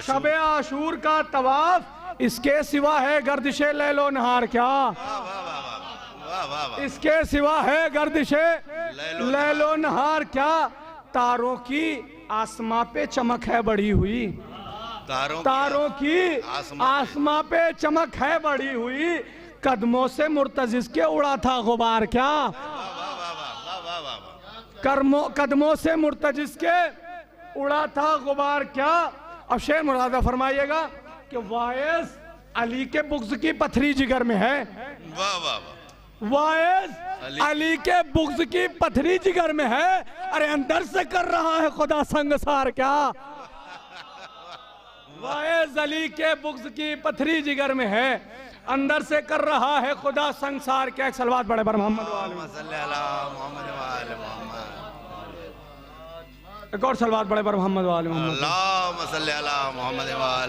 शबे आशूर का तवाफ, इसके सिवा है गर्दिशे लैलो नहार क्या, इसके सिवा है गर्दिशे लैलो नहार क्या। तारों की आसमां पे चमक है बढ़ी हुई, तारों की आसमां पे चमक है बढ़ी हुई, कदमों से मुर्तजिज के उड़ा था गुबार क्या, कदमों से मुर्तजिज के उड़ा था गुबार क्या। अब शेर मुरादा फरमाइएगा कि वायस अली के बुग़्ज़ की पथरी जिगर में है, वायस अली के बुग़्ज़ की पथरी जिगर में है, अरे अंदर से कर रहा है खुदा संगसार क्या, वायस अली के बुग़्ज़ की पथरी जिगर में है, अंदर से कर रहा है खुदा संसार क्या। एक सलवात बड़े पर मोहम्मद, एक और सलवात बड़े पर मोहम्मद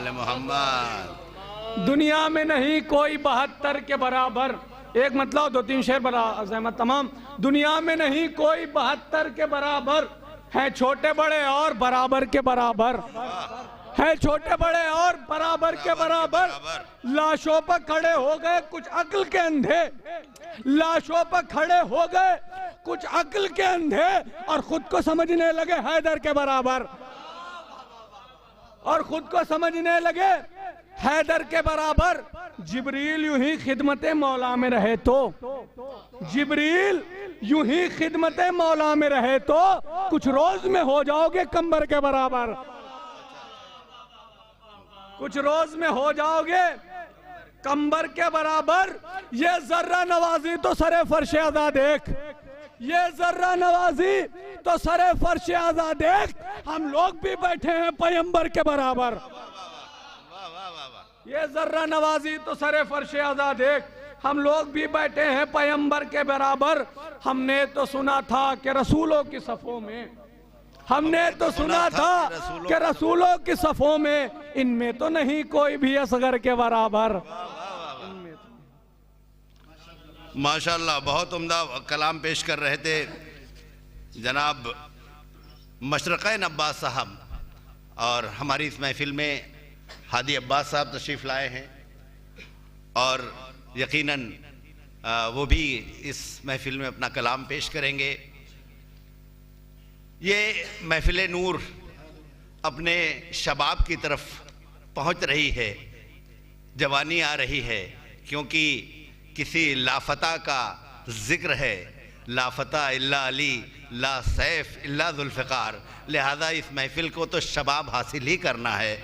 मोहम्मद। दुनिया में नहीं कोई 72 के बराबर, एक मतलब 2-3 शेर बड़ा अज़मत तमाम। दुनिया में नहीं कोई 72 के बराबर, है छोटे बड़े और बराबर के बराबर, है छोटे बड़े और बराबर के बराबर। लाशों पर खड़े हो गए कुछ अक्ल के अंधे, लाशों पर खड़े हो गए कुछ अक्ल के अंधे, और खुद को समझने लगे हैदर के बराबर, और खुद को समझने लगे हैदर के बराबर। जिब्रील यूं ही खिदमत मौला में रहे तो, जिब्रील यूं ही खिदमत मौला में रहे तो, कुछ रोज में हो जाओगे कंबर के बराबर, कुछ रोज में हो जाओगे कंबर के बराबर। ये जर्रा नवाजी तो सरे फर्श अज़ा देख, ये जर्रा नवाजी तो सरे फर्श अज़ा देख, हम लोग भी बैठे हैं पैगंबर के बराबर। ये जर्रा नवाजी तो सरे फर्श अज़ा देख, हम लोग भी बैठे हैं पैगंबर के बराबर। हमने तो सुना था कि रसूलों की सफ़ों में, हमने तो सुना था कि रसूलों की सफ़ों में, इनमें तो नहीं कोई भी असगर के बराबर। माशाल्लाह, बहुत उम्दा कलाम पेश कर रहे थे जनाब मशरक़ैन अब्बास साहब, और हमारी इस महफिल में हादी अब्बास साहब तशरीफ़ लाए हैं, और यकीनन वो भी इस महफिल में अपना कलाम पेश करेंगे। ये महफिल नूर अपने शबाब की तरफ पहुंच रही है, जवानी आ रही है, क्योंकि किसी लाफता का जिक्र है, लाफता इल्ला अली ला सैफ इल्ला जुल्फ़िकार, लिहाजा इस महफिल को तो शबाब हासिल ही करना है।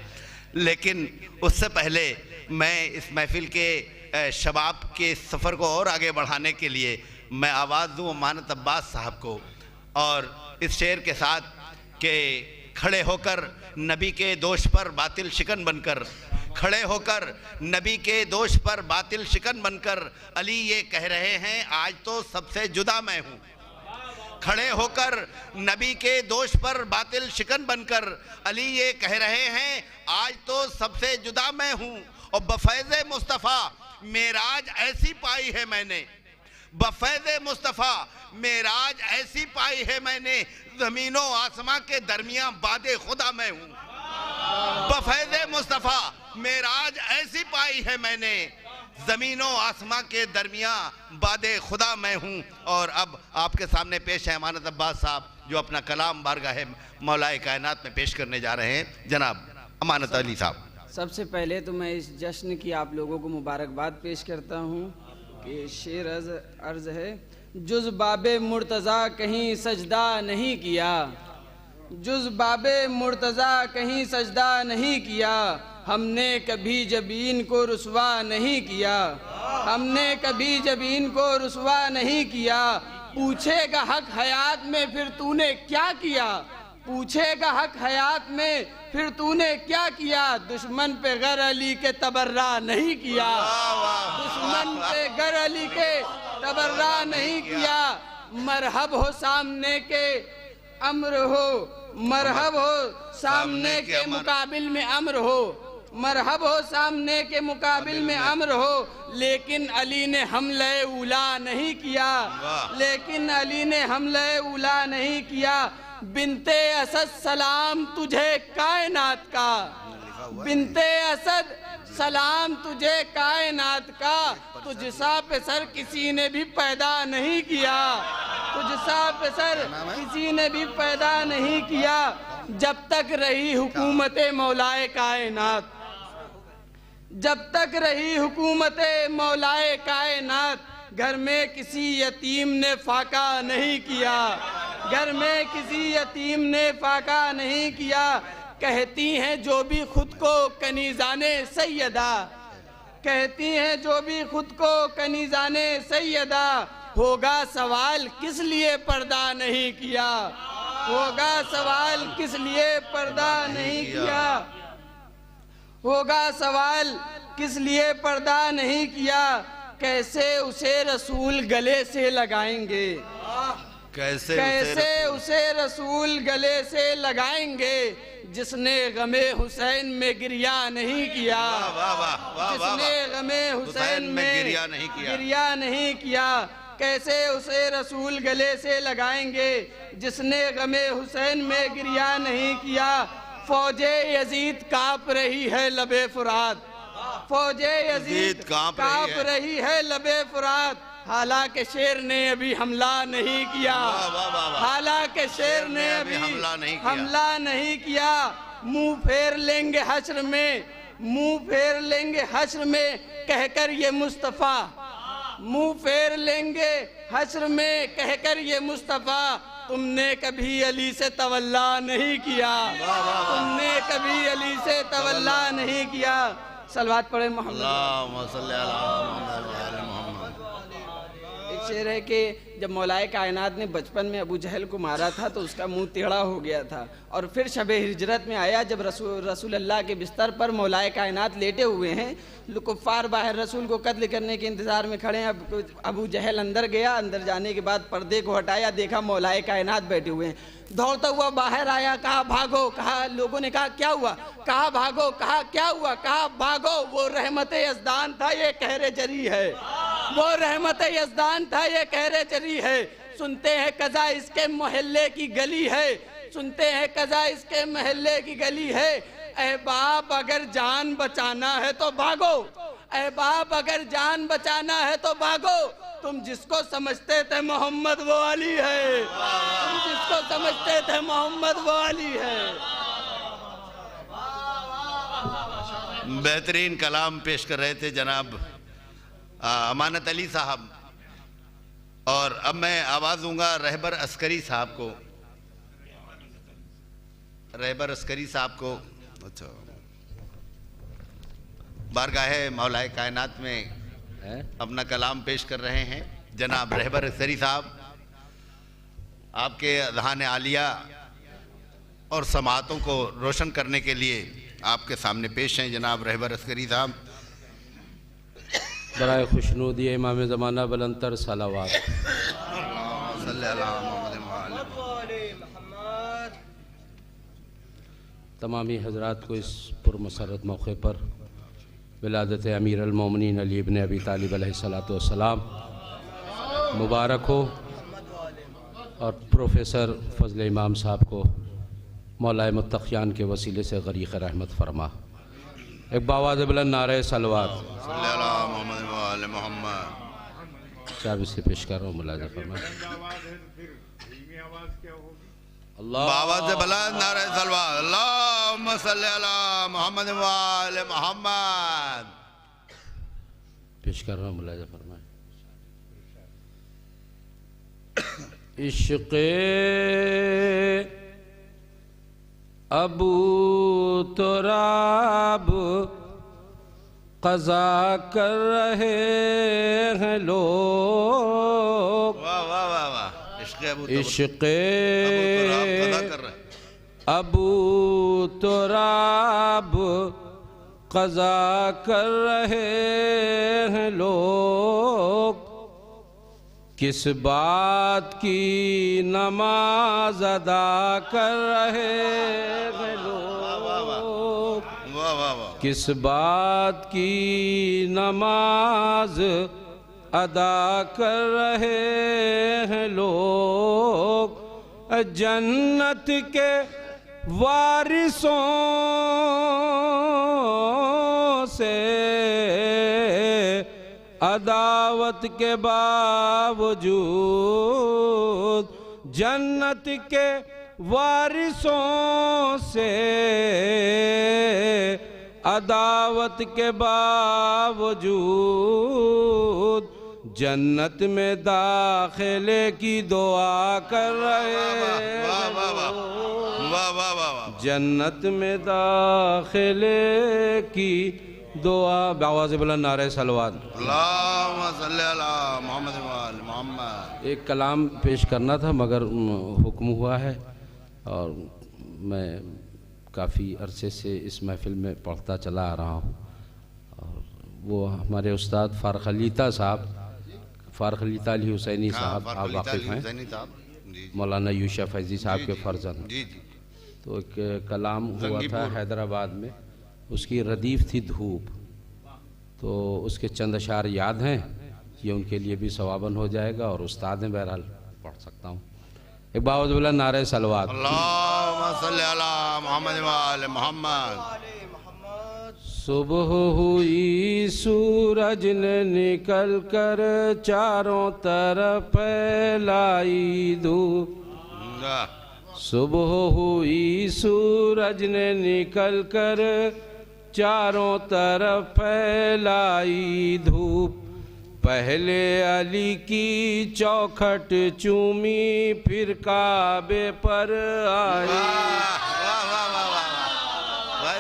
लेकिन उससे पहले मैं इस महफिल के शबाब के सफ़र को और आगे बढ़ाने के लिए मैं आवाज़ दूँ अमानत अब्बास साहब को, और इस शेर के साथ के खड़े होकर नबी के दोष पर बातिल शिकन बनकर, खड़े होकर नबी के दोष पर बातिल शिकन बनकर अली ये कह रहे हैं आज तो सबसे जुदा मैं हूँ। खड़े होकर नबी के दोष पर बातिल शिकन बनकर अली ये कह रहे हैं आज तो सबसे जुदा मैं हूँ। और बफैज़े मुस्तफ़ा मेराज ऐसी पाई है मैंने, बफैज़े मुस्तफ़ा मेराज ऐसी पाई है मैंने, ज़मीनों आसमां के दरमियान बादे खुदा मैं हूँ। बफैज़े मुस्तफ़ा मेराज ऐसी पाई है मैंने, ज़मीनों आसमां के दरमियान बादे खुदा मैं हूँ। और अब आपके सामने पेश है अमानत अब्बास साहब, जो अपना कलाम बारगाह मौलाए कायनात में पेश करने जा रहे हैं। जनाब अमानत अली साहब। सबसे पहले तो मैं इस जश्न की आप लोगों को मुबारकबाद पेश करता हूँ कि शेर अर्ज़ है, जुज़ बाबे मुर्तज़ा कहीं सजदा नहीं किया, जुज़ बाबे मुर्तज़ा कहीं सजदा नहीं किया, हमने कभी जबीन को रुसवा नहीं किया, हमने कभी जबीन को रुसवा नहीं किया। पूछेगा हक हयात में फिर तूने क्या किया, पूछेगा हक हयात में फिर तूने क्या किया, दुश्मन पे गर अली के तबर्रा नहीं किया, दुश्मन पे गर अली के तबर्रा नहीं किया। मरहब हो सामने के अम्र हो, मरहब हो सामने के मुकाबिल में अम्र हो, मरहब हो सामने के मुकाबिल में अम्र हो, लेकिन अली ने हमले उला नहीं किया, लेकिन अली ने हमले उला नहीं किया। बिनते असद सलाम तुझे कायनात का, बिनते असद सलाम तुझे कायनात का, तुझसा पे सर किसी ने भी पैदा नहीं किया, तुझसा पे सर किसी ने भी पैदा नहीं किया। जब तक रही हुकूमत मौलाए कायनात, जब तक रही हुकूमत मौलाए कायनात, घर में किसी यतीम ने फाका नहीं किया, घर में किसी यतीम ने फाका नहीं किया। कहती हैं जो भी खुद को कनीज़ाने सैयदा, कहती हैं जो भी खुद को कनीज़ाने सैयदा, होगा सवाल किस लिए पर्दा नहीं किया, होगा सवाल किस लिए पर्दा नहीं किया, होगा सवाल किस लिए पर्दा नहीं किया। कैसे उसे रसूल गले से लगाएंगे, कैसे उसे रसूल गले से लगाएंगे, जिसने गमे हुसैन में गिरिया नहीं किया, जिसने गमे हुसैन में गिरिया नहीं किया। कैसे उसे रसूल गले से लगाएंगे, जिसने गमे हुसैन में गिरिया नहीं किया। फौजे यजीद कांप रही है लबे फुरात, फौजे यजीद कांप रही है लबे फुरात, हालांकि शेर ने अभी हमला नहीं किया, हालांकि शेर ने अभी हमला नहीं किया। मुंह फेर लेंगे हश्र में, मुंह फेर लेंगे हश्र में कहकर ये मुस्तफ़ा, मुंह फेर लेंगे हश्र में कहकर ये मुस्तफ़ा। तुमने कभी अली से तवल्ला नहीं किया, तुमने कभी अली से तवल्ला नहीं किया। सलवात पढ़े मोहम्मद। एक शेर है कि जब मौलाए कायनात ने बचपन में अबू जहल को मारा था तो उसका मुंह टेढ़ा हो गया था, और फिर शबे हिजरत में आया जब रसूल अल्लाह के बिस्तर पर मौलाए कायनात लेटे हुए हैं, कुफ्फार बाहर रसूल को कत्ल करने के इंतज़ार में खड़े हैं। अब अबू जहल अंदर गया, अंदर जाने के बाद पर्दे को हटाया, देखा मौलाए कायनात बैठे हुए हैं। दौड़ता हुआ बाहर आया, कहा भागो, कहा लोगों ने कहा क्या हुआ, कहा भागो, कहा क्या हुआ, कहा भागो, वो रहमत यज़दान था ये कहरे जरी है, वो रहमत यज़दान था ये कहरे जरी है। सुनते हैं कज़ा इसके मोहल्ले की गली है, सुनते हैं कज़ा इसके मोहल्ले की गली है। ऐ बाप अगर जान बचाना है तो भागो, ऐ बाप अगर जान बचाना है तो भागो। तुम जिसको समझते थे मोहम्मद वो अली है, तुम जिसको समझते थे मोहम्मद वो अली है। बेहतरीन कलाम पेश कर रहे थे जनाब अमानत अली साहब, और अब मैं आवाज़ दूंगा रहबर अस्करी साहब को, रहबर अस्करी साहब को। अच्छा, बारगाहे मौलाए कायनात में अपना कलाम पेश कर रहे हैं जनाब रहबर अस्करी साहब। आपके अज़हान आलिया और समातों को रोशन करने के लिए आपके सामने पेश हैं जनाब रहबर अस्करी साहब। बराए खुशनूदी इमाम ज़माना बुलंदतर सलावात। तमामी हजरात को इस पुरमसरत मौके पर विलादत अमीर अल-मोमिनीन अली इब्न अबी तालिब अलैहिस्सलातु वस्सलाम मुबारक हो, और प्रोफेसर फजल इमाम साहब को मौलाए मुत्तक़ियान के वसीले से गरीक़ रहमत फरमा। एक बावाज़ बुलंद नारे सलवात। चाबी से पेश कर रहा हूँ, मुलाज़ा फरमा। आवाज़ बुलंद नारे सलवात। अल्लाहुम्मा सल्ली अला मुहम्मद व आले मुहम्मद। पेश कर रहा हूँ, मुलाज़ा फरमाए। इश्क़े अबू तुराब क़ज़ा कर रहे हैं लोग। वाह वाह वाह वाह। इश्क़े अबू तुराब क़ज़ा कर रहे हैं लोग, किस बात की नमाज अदा कर रहे हैं लोग। वाह वाह वाह। किस बात की नमाज अदा कर रहे हैं लोग, जन्नत के वारिसों से अदावत के बावजूद, जन्नत के वारिसों से अदावत के बावजूद, जन्नत में दाखिले की दुआ कर रहे हैं, जन्नत में दाखिले की दुआ। आवाज़ बुलंद नारे सलवात। एक कलाम पेश करना था मगर हुक्म हुआ है और मैं काफ़ी अरसे से इस महफ़िल में पढ़ता चला आ रहा हूँ। और वो हमारे उस्ताद फ़ारुक़ अली साहब, फ़ारुक़ अली हुसैनी साहब, आप वाक़िफ़ हैं, मौलाना यूसुफ फैज़ी साहब के फर्जंद। तो एक कलाम हुआ था हैदराबाद में, उसकी रदीफ़ थी धूप, तो उसके चंद अशार याद हैं, ये उनके लिए भी सवाबन हो जाएगा और उस्ताद हैं, बहरहाल पढ़ सकता हूँ। एक बावज़ बुलंद नारे सलवात। अल्लाहुम्मा सल्ली अला मुहम्मद व आले मुहम्मद। सुबह हुई सूरज ने निकल कर चारों तरफ फैलाई धूप, सुबह हुई सूरज ने निकल कर चारों तरफ फैलाई धूप, पहले अली की चौखट चूमी फिर काबे पर आई,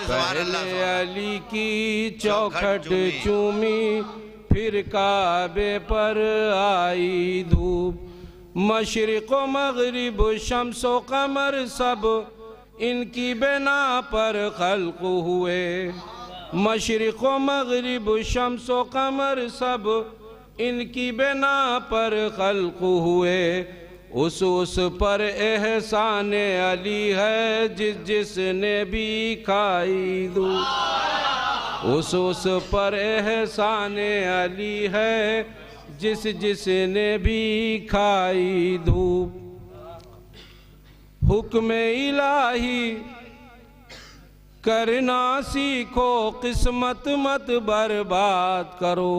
पहले अली की चौखट चूमी फिर काबे पर आई धूप, मशरिक़ व मग़रिब शम्स व क़मर सब इनकी बिना पर खल्क़ हुए, मशरिक़ व मग़रिब शम्स व क़मर सब इनकी बिना पर खल्क़ हुए, उस पर एहसान अली है जिसने भी खाई दूध, उस पर एहसान अली है जिसने भी खाई धूप, हुक्म इलाही करना सीखो किस्मत मत बर्बाद करो।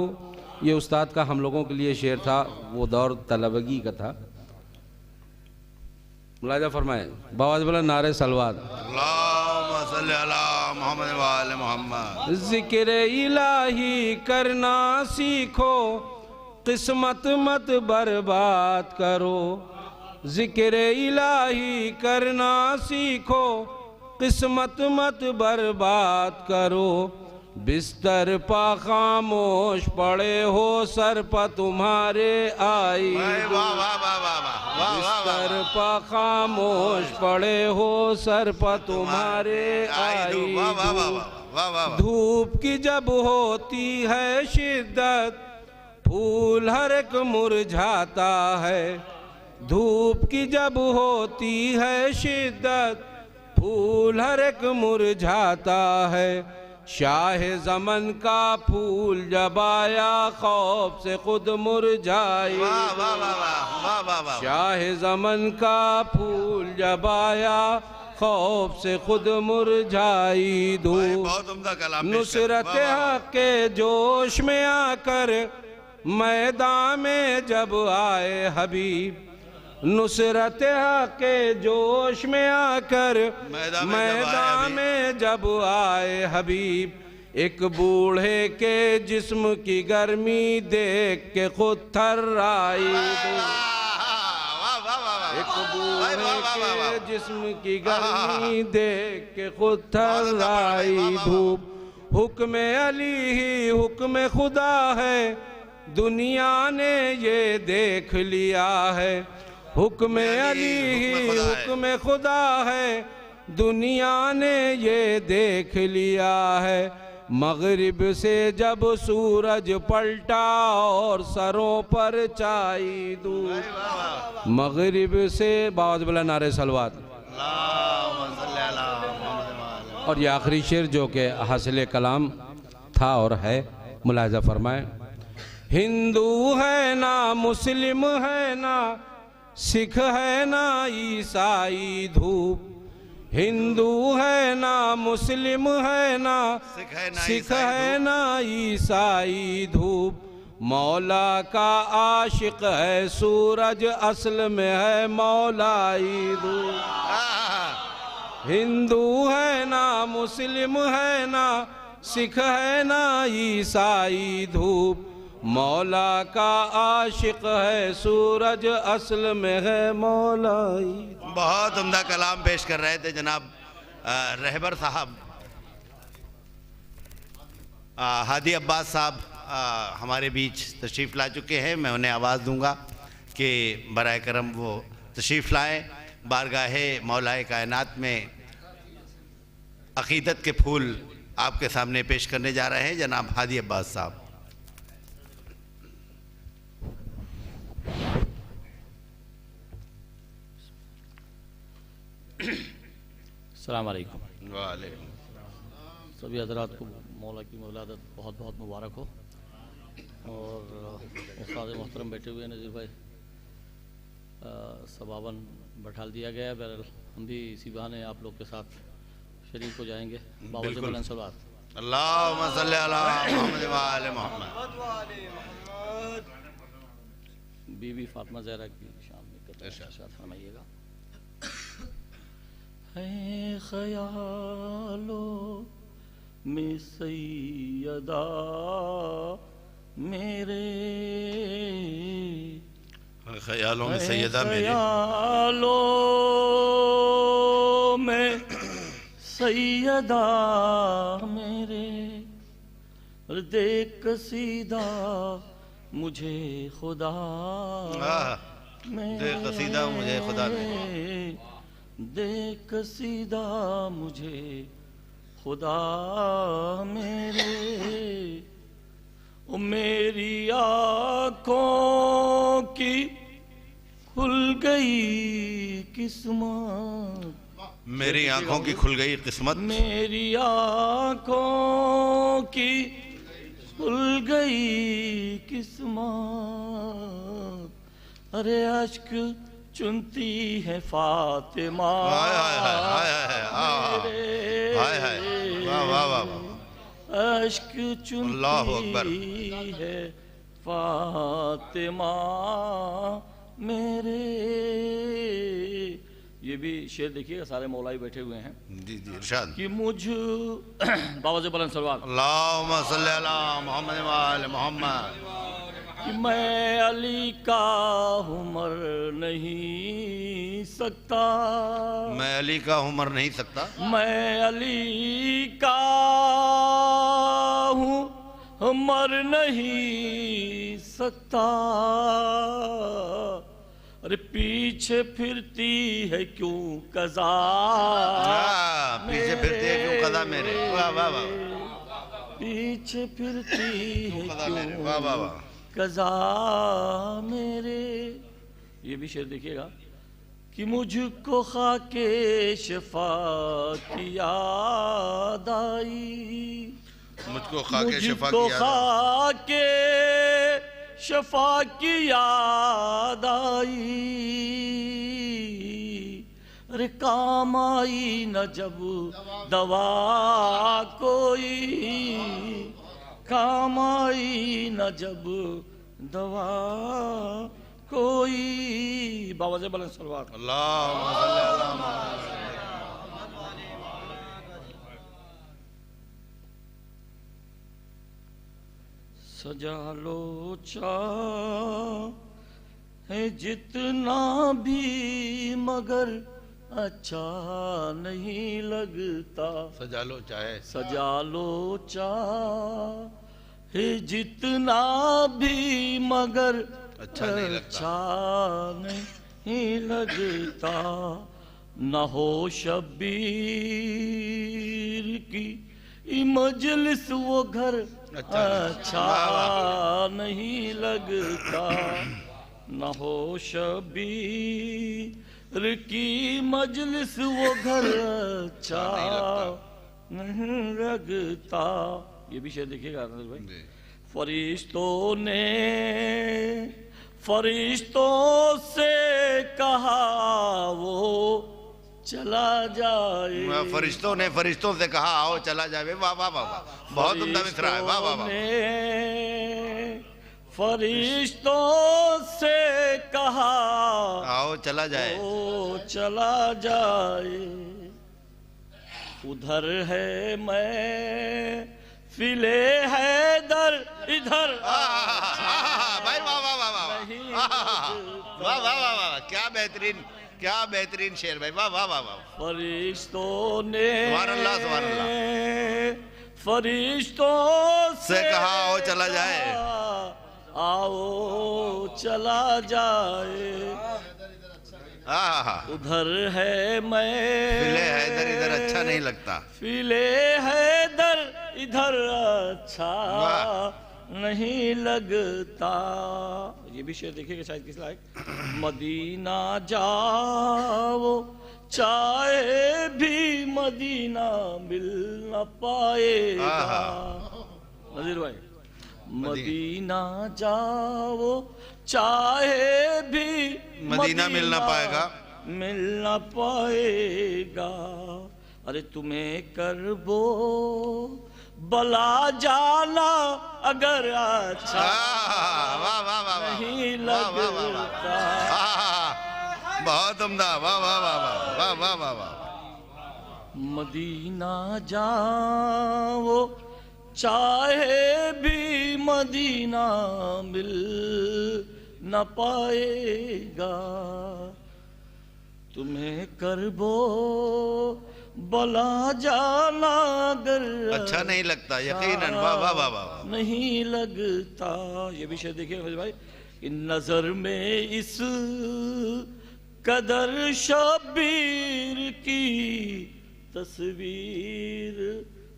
ये उस्ताद का हम लोगों के लिए शेर था, वो दौर तलबगी का था। मुलाजा फरमाए, बावाज़ बुलंद नारे सलवात। अल्लाहुम्मा सल्ली अला मुहम्मद व आले मुहम्मद। ज़िक्र इलाही करना सीखो किस्मत मत बर्बाद करो, ज़िक्र इलाही करना सीखो किस्मत मत बर्बाद करो, बिस्तर पा खामोश पड़े हो सर पर तुम्हारे आई, बिस्तर पा खामोश पड़े हो सर पर तुम्हारे आई, धूप की जब होती है शिद्दत फूल हर एक मुरझाता है, धूप की जब होती है शिद्दत फूल हर एक मुरझाता है, शाह ज़मन का फूल जब आया खौफ से खुद मुरझाई, शाह ज़मन का फूल जब आया खौफ से खुद मुरझाई धूप, नुसरत हक़ के जोश में आकर मैदान में जब आए हबीब, नुसरत हक़ के जोश में आकर मैदान में जब आए हबीब, एक बूढ़े के जिस्म की गर्मी देख के खुद थर्राई, एक बूढ़े के जिस्म की गर्मी देख के खुद थर्राई धूप, हुक्म अली ही हुक्म खुदा है दुनिया ने ये देख लिया है, हुक्म अली ही हुक्म खुदा है दुनिया ने ये देख लिया है, मगरिब से जब सूरज पलटा और सरों पर चाई दूर, मगरिब से बावज़ बुलंद नारे सलवात। और ये आखिरी शेर जो कि हासिल कलाम था और है, मुलाहिजा फरमाएं। हिंदू है ना मुस्लिम है ना सिख है ना ईसाई धूप, हिंदू है ना मुस्लिम है ना सिख है ना ईसाई धूप, मौला का आशिक है सूरज असल में है मौलाई धूप। हिंदू है ना मुस्लिम है ना सिख है ना ईसाई धूप, मौला का आशिक है सूरज असल में है मौलाई। बहुत उम्दा कलाम पेश कर रहे थे जनाब रहबर साहब। हादी अब्बास साहब हमारे बीच तशरीफ़ ला चुके हैं। मैं उन्हें आवाज़ दूंगा कि बराए करम वो तशरीफ़ लाएँ। बारगाहे मौलाए कायनात में अक़ीदत के फूल आपके सामने पेश करने जा रहे हैं जनाब हादी अब्बास साहब। अस्सलाम वालेकुम। वालेकुम। सभी हज़रात को मौला की मौलादत बहुत बहुत मुबारक हो। और उस्ताद मोहतरम बैठे हुए नज़ीर भाई, सबावन बैठाल दिया गया है। बहरहाल हम भी इसी बहाने आप लोग के साथ शरीक हो जाएंगे। बाबा से बुलंद सलावत। अल्लाहुम्मा सल्ली अला मुहम्मद व आले मुहम्मद। बीबी फातिमा ज़हरा की शान में इरशाद फरमाइएगा। है ख्यालो में सैयदा मेरे, ख्यालों में सैयदा मेरे, ख्यालों में सैयदा मेरे, देख सीधा मुझे खुदा देख सीधा मुझे खुदा देख सीधा मुझे खुदा मेरे, ओ मेरी आँखों की खुल गई किस्मत, मेरी आँखों की खुल गई किस्मत, मेरी आँखों की खुल गई किस्मत, अरे अश्क चुनती है फातिमा अश्क चुनती है फातिमा मेरे। ये भी शेर देखिएगा, सारे मौलाई बैठे हुए हैं। जी जी इरशाद। कि मुझ बाबा से बुलंद सलवात। अल्लाहुम्मा सल्ली अला मुहम्मद व आले मुहम्मद। कि मैं अली का हूँ मर नहीं सकता, मैं अली का हूँ मर नहीं सकता, मैं अली का हूँ मर नहीं सकता, अरे पीछे फिरती है क्यों कज़ा, पीछे फिरती है क्यों कज़ा मेरे, वाह वाह वाह, पीछे फिरती है क्यों वाह वाह वाह कज़ा मेरे। ये भी शेर देखिएगा कि मुझको खाके शफा की याद आई, मुझको खाके शफा की याद आई, अरे काम आई न जब दवा कोई, काम आई न जब दवा कोई। बाबा से बुलंद सलवात। सजा लो चाहे जितना भी मगर अच्छा नहीं लगता, सजा लो चाहे, सजा लो चाहे जितना भी मगर अच्छा नहीं लगता, न हो शब्बीर की मजलिस वो घर अच्छा नहीं लगता, न हो शब्बीर की मजलिस वो घर अच्छा नहीं लगता। ये भी शेर देखिएगा आनंद भाई। फरिश्तों से कहा वो चला जाए। फरिश्तों ने फरिश्तों से कहा आओ चला जाए। वाह वाह वाह वाह, बहुत उम्दा मिसरा है। वाह वाह वाह। फरिश्तों से कहा आओ चला जाए, ओ चला जाए। उधर है मैं फिले हैदर इधर। भाई वाह वाह वाह वाह वाह वाह वाह वाह, क्या बेहतरीन शेर भाई। वाह वाह वाह वाह। फरिश्तों ने सुभान अल्लाह सुभान अल्लाह। फरिश्तों से कहा आओ चला जाए, आओ चला जाए। उधर है मैं फिले हैदर इधर अच्छा नहीं लगता। फिले हैदर इधर अच्छा नहीं लगता। ये भी शेर देखिएगा शायद किस लायक। मदीना जाओ चाहे भी मदीना मिल न पाएगा। नजीर भाई, मदीना जाओ चाहे भी मदीना मिल ना पाएगा, मिल ना पाएगा। अरे तुम्हें करबो बला जाना अगर अच्छा नहीं लगता। बहुत उम्दा। वाह वाह वाह वाह वाह वाह वाह। मदीना जाओ चाहे भी मदीना मिल न पाएगा। तुम्हें करबो बला जाना अगर अच्छा नहीं लगता यकीनन। वाह वाह वाह वाह। नहीं लगता। ये भी शेर देखिए भाई। इन नजर में इस कदर शबीर की तस्वीर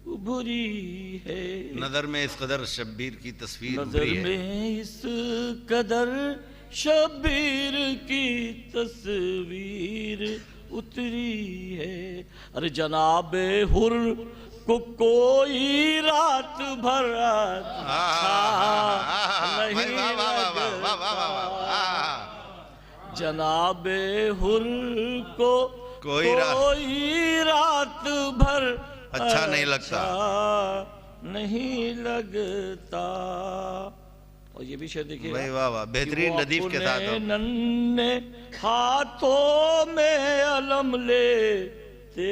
उभरी है। नजर में इस कदर शब्बीर की तस्वीर नजर में इस कदर शब्बीर की तस्वीर उतरी है। अरे जनाबे हुर को कोई रात भर नहीं लगता। जनाबे हुर को कोई रात भर अच्छा नहीं लगता। नहीं लगता। और ये भी शेर देखिए। वाह वाह वाह, बेहतरीन लतीफ के साथ। नन्हे हाथों में अलम लेते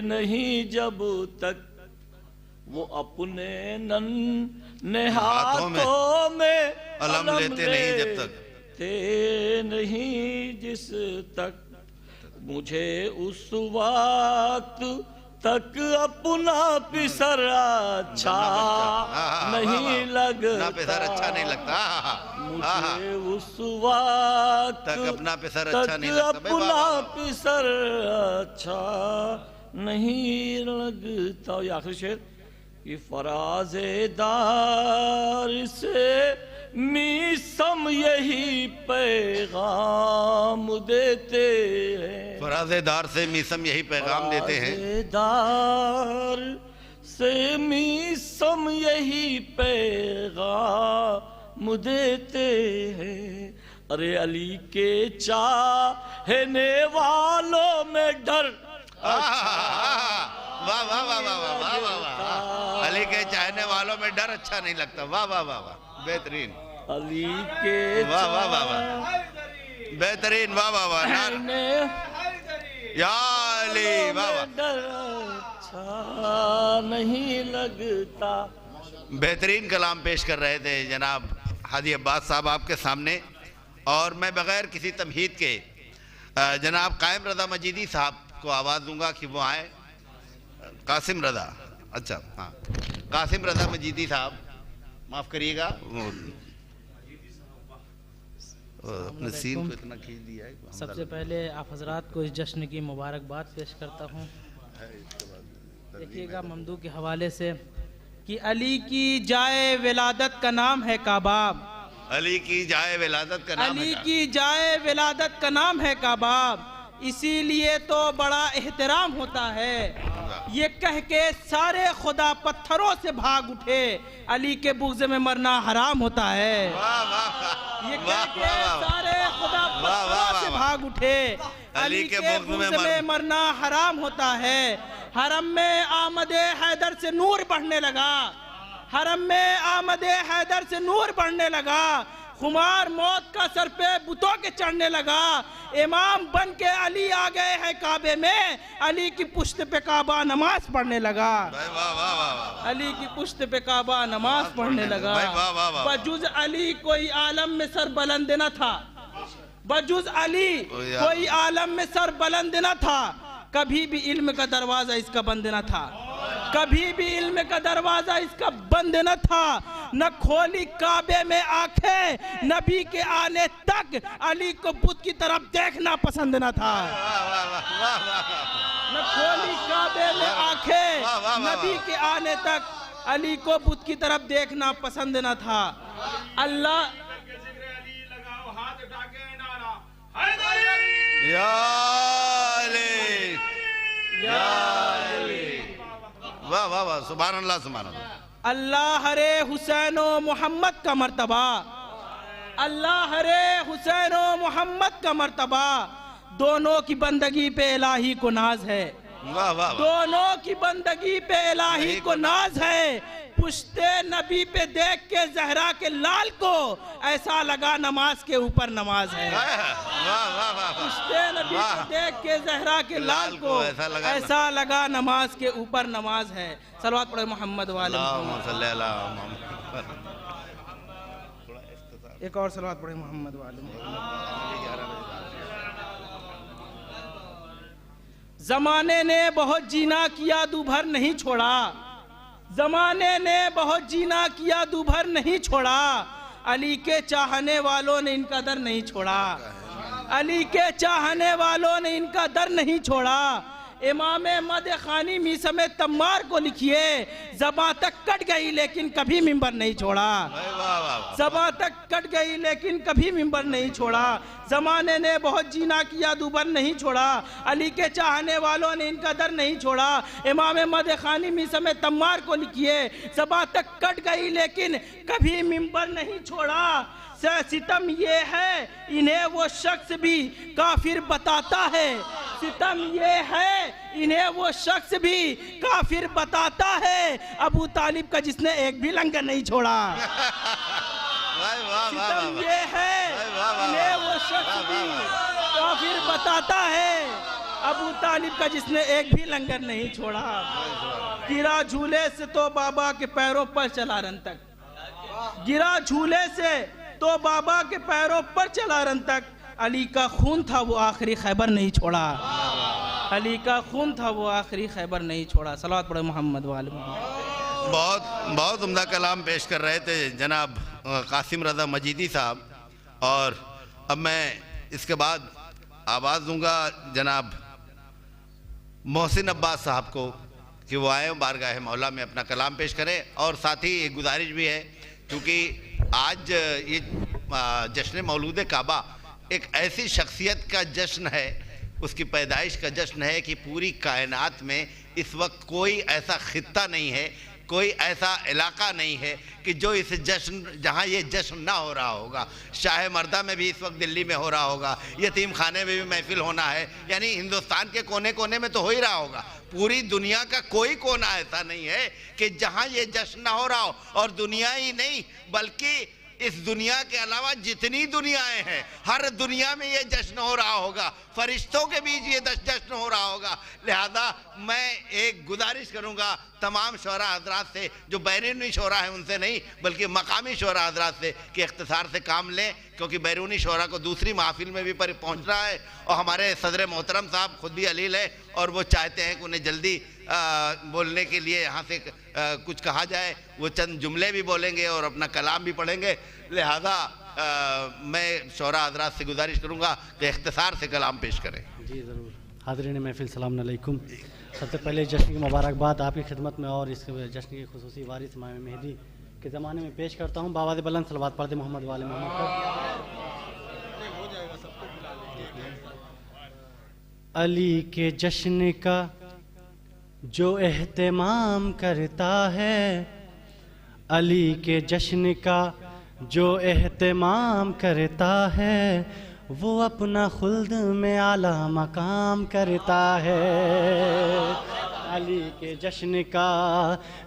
नहीं जब तक वो अपने नन्हे हाथों में अलम लेते नहीं जब तक नहीं जिस तक मुझे उस वक्त तक अपना पिसर अच्छा नहीं लगता। पिसर अच्छा नहीं लगता। मुझे उस वक्त तक अपना पिसर अच्छा नहीं लगता। अपना पिसर अच्छा नहीं लगता। ये आखिरी शेर। ये फराज़ेदार से मीसम यही पैगाम देते हैं। फराज़ेदार से मीसम यही पैगाम देते हैं। फराज़ेदार से मीसम यही पैगाम देते हैं। अरे अली के चाहने वालों में डर। वाह वाह वाह वाह वाह वाह। अली के चाहने वालों में डर अच्छा नहीं लगता। वाह वाह वाह वाह, बेहतरीन। अली के वाह वाह वाह वाह, बेहतरीन। वाह वाह वाह। या अली वाह वाह। अच्छा नहीं लगता। बेहतरीन कलाम पेश कर रहे थे जनाब हादी अब्बास साहब आपके सामने। और मैं बगैर किसी तमहीद के जनाब कायम रज़ा मजीदी साहब को आवाज़ दूंगा कि वो आए। कासिम रज़ा, अच्छा हाँ, कासिम रज़ा मजीदी साहब, माफ़ करिएगा अपने सीन को इतना खींच दिया है। सबसे पहले आप हजरात को इस जश्न की मुबारकबाद पेश करता हूँ। देखिएगा ममदू के हवाले से कि अली की जाए विलादत का नाम है काबाब। अली की जाए विलादत का नाम अली की जाए विलादत का नाम है काबाब, इसीलिए तो बड़ा एहतराम होता है। ये कह के सारे खुदा पत्थरों से भाग उठे, अली के बुग़्ज़ में मरना हराम होता है। ये कह के सारे खुदा पत्थरों से भाग उठे, अली के बुग़्ज़ में मरना हराम होता है। हरम में आमदे हैदर से नूर बढ़ने लगा, हरम में आमदे हैदर से नूर बढ़ने लगा। खुमार मौत का सर पे बुतों के चढ़ने लगा। इमाम बन के अली आ गए हैं काबे में, अली की पुश्त पे काबा नमाज पढ़ने लगा। अली की पुश्त पे काबा नमाज पढ़ने लगा। बजुज अली कोई आलम में सर बुलंद न था, बजुज अली कोई आलम में सर बुलंद न था। कभी भी इल्म का दरवाजा इसका बंद न था, कभी भी इल्म का दरवाजा इसका बंद न था। न खोली काबे में आंखें, नबी के आने तक अली को बुत की तरफ देखना पसंद न था। न खोली काबे में आंखें, नबी के आने तक अली को बुत की तरफ देखना पसंद न था। अल्लाह वाह वाह वाह, सुभान अल्लाह सुभान अल्लाह। अल्लाह रे हुसैन व मोहम्मद का मर्तबा, अल्लाह रे हुसैन व मोहम्मद का मर्तबा। दोनों की बंदगी पे इलाही को नाज है, वाह वाह। दोनों की बंदगी पे इलाही को नाज है। पुश्ते नबी पे देख के जहरा के लाल को ऐसा लगा नमाज के ऊपर नमाज है। पुश्ते नबी पे देख के जहरा के लाल को ऐसा लगा नमाज के ऊपर नमाज है। सलवात पढ़े मोहम्मद वाले मोहम्मद। एक और सलवात पढ़े मोहम्मद वाले मोहम्मद। जमाने ने बहुत जीना किया दूभर नहीं छोड़ा, जमाने ने बहुत जीना किया दूभर नहीं छोड़ा। अली के चाहने वालों ने इनका दर नहीं छोड़ा, अली के चाहने वालों ने इनका दर नहीं छोड़ा। इमाम मद खानी मी समेत तम्मार को लिखिए, ज़बां तक कट गई लेकिन कभी मिंबर नहीं छोड़ा, ज़बां तक कट गई लेकिन कभी मिंबर नहीं छोड़ा। ज़माने ने बहुत जीना किया दूबर नहीं छोड़ा, अली के चाहने वालों ने इनका दर नहीं छोड़ा। इमाम मद खानी मी समेत तम्मार को लिखिए, ज़बां तक कट गई लेकिन कभी मिंबर नहीं छोड़ा। सितम ये है इन्हें वो शख्स भी काफिर बताता है, सितम ये है इन्हें वो शख्स भी काफिर बताता है। अबू तालिब का जिसने एक भी लंगर नहीं छोड़ा। सितम ये है इन्हें वो शख्स भी काफिर बताता है, अबू तालिब का जिसने एक भी लंगर नहीं छोड़ा। गिरा झूले से तो बाबा के पैरों पर चला रन तक, गिरा झूले से तो बाबा के पैरों पर चला रन तक। अली का खून था वो आखिरी खैबर नहीं छोड़ा, अली का खून था वो आखिरी खैबर नहीं छोड़ा। सलावत पढ़े मोहम्मद वाले मोहम्मद। बहुत बहुत उम्दा कलाम पेश कर रहे थे जनाब कासिम रज़ा मजीदी साहब। और अब मैं इसके बाद आवाज़ दूंगा जनाब मोहसिन अब्बास साहब को कि वो आए बारगाह मौला में अपना कलाम पेश करें। और साथ ही एक गुजारिश भी है, क्योंकि आज ये जश्न मौलूद काबा एक ऐसी शख्सियत का जश्न है, उसकी पैदाइश का जश्न है कि पूरी कायनात में इस वक्त कोई ऐसा खित्ता नहीं है, कोई ऐसा इलाका नहीं है कि जो इस जश्न, जहाँ ये जश्न ना हो रहा होगा। शाह मर्दा में भी इस वक्त दिल्ली में हो रहा होगा, यतीम खाने में भी महफिल होना है, यानी हिंदुस्तान के कोने कोने में तो हो ही रहा होगा। पूरी दुनिया का कोई कोना ऐसा नहीं है कि जहाँ ये जश्न ना हो रहा हो। और दुनिया ही नहीं बल्कि इस दुनिया के अलावा जितनी दुनियाएं हैं, हर दुनिया में ये जश्न हो रहा होगा, फरिश्तों के बीच ये जश्न हो रहा होगा। लिहाजा मैं एक गुजारिश करूंगा तमाम शोरा हजरात से, जो बैरूनी शोरा है उनसे नहीं बल्कि मकामी शोरा हजरात से, कि इख्तिसार से काम लें, क्योंकि बैरूनी शोरा को दूसरी महफिल में भी पहुंचना है। और हमारे सदर मोहतरम साहब खुद भी अलील है और वो चाहते हैं कि उन्हें जल्दी बोलने के लिए यहाँ से कुछ कहा जाए। वो चंद जुमले भी बोलेंगे और अपना कलाम भी पढ़ेंगे। लिहाजा मैं शोरा हजरात से गुजारिश करूँगा कि इख्तिसार से कलाम पेश करें। जी ज़रूर। हाज़रीन महफिल सलाम अलैकुम। सबसे पहले जश्न की मुबारकबाद आपकी खिदमत में और इस जश्न के खुसूसी वारिस इमाम मेहदी के ज़माने में पेश करता हूँ। बावाज़ बुलंद सलवात पढ़ते मोहम्मद वाले मोहम्मद पर। अली के जश्न का जो एहतमाम करता है अली के जश्न का, जो एहतमाम करता है वो अपना खुल्द में आला मकाम करता है। अली के जश्न का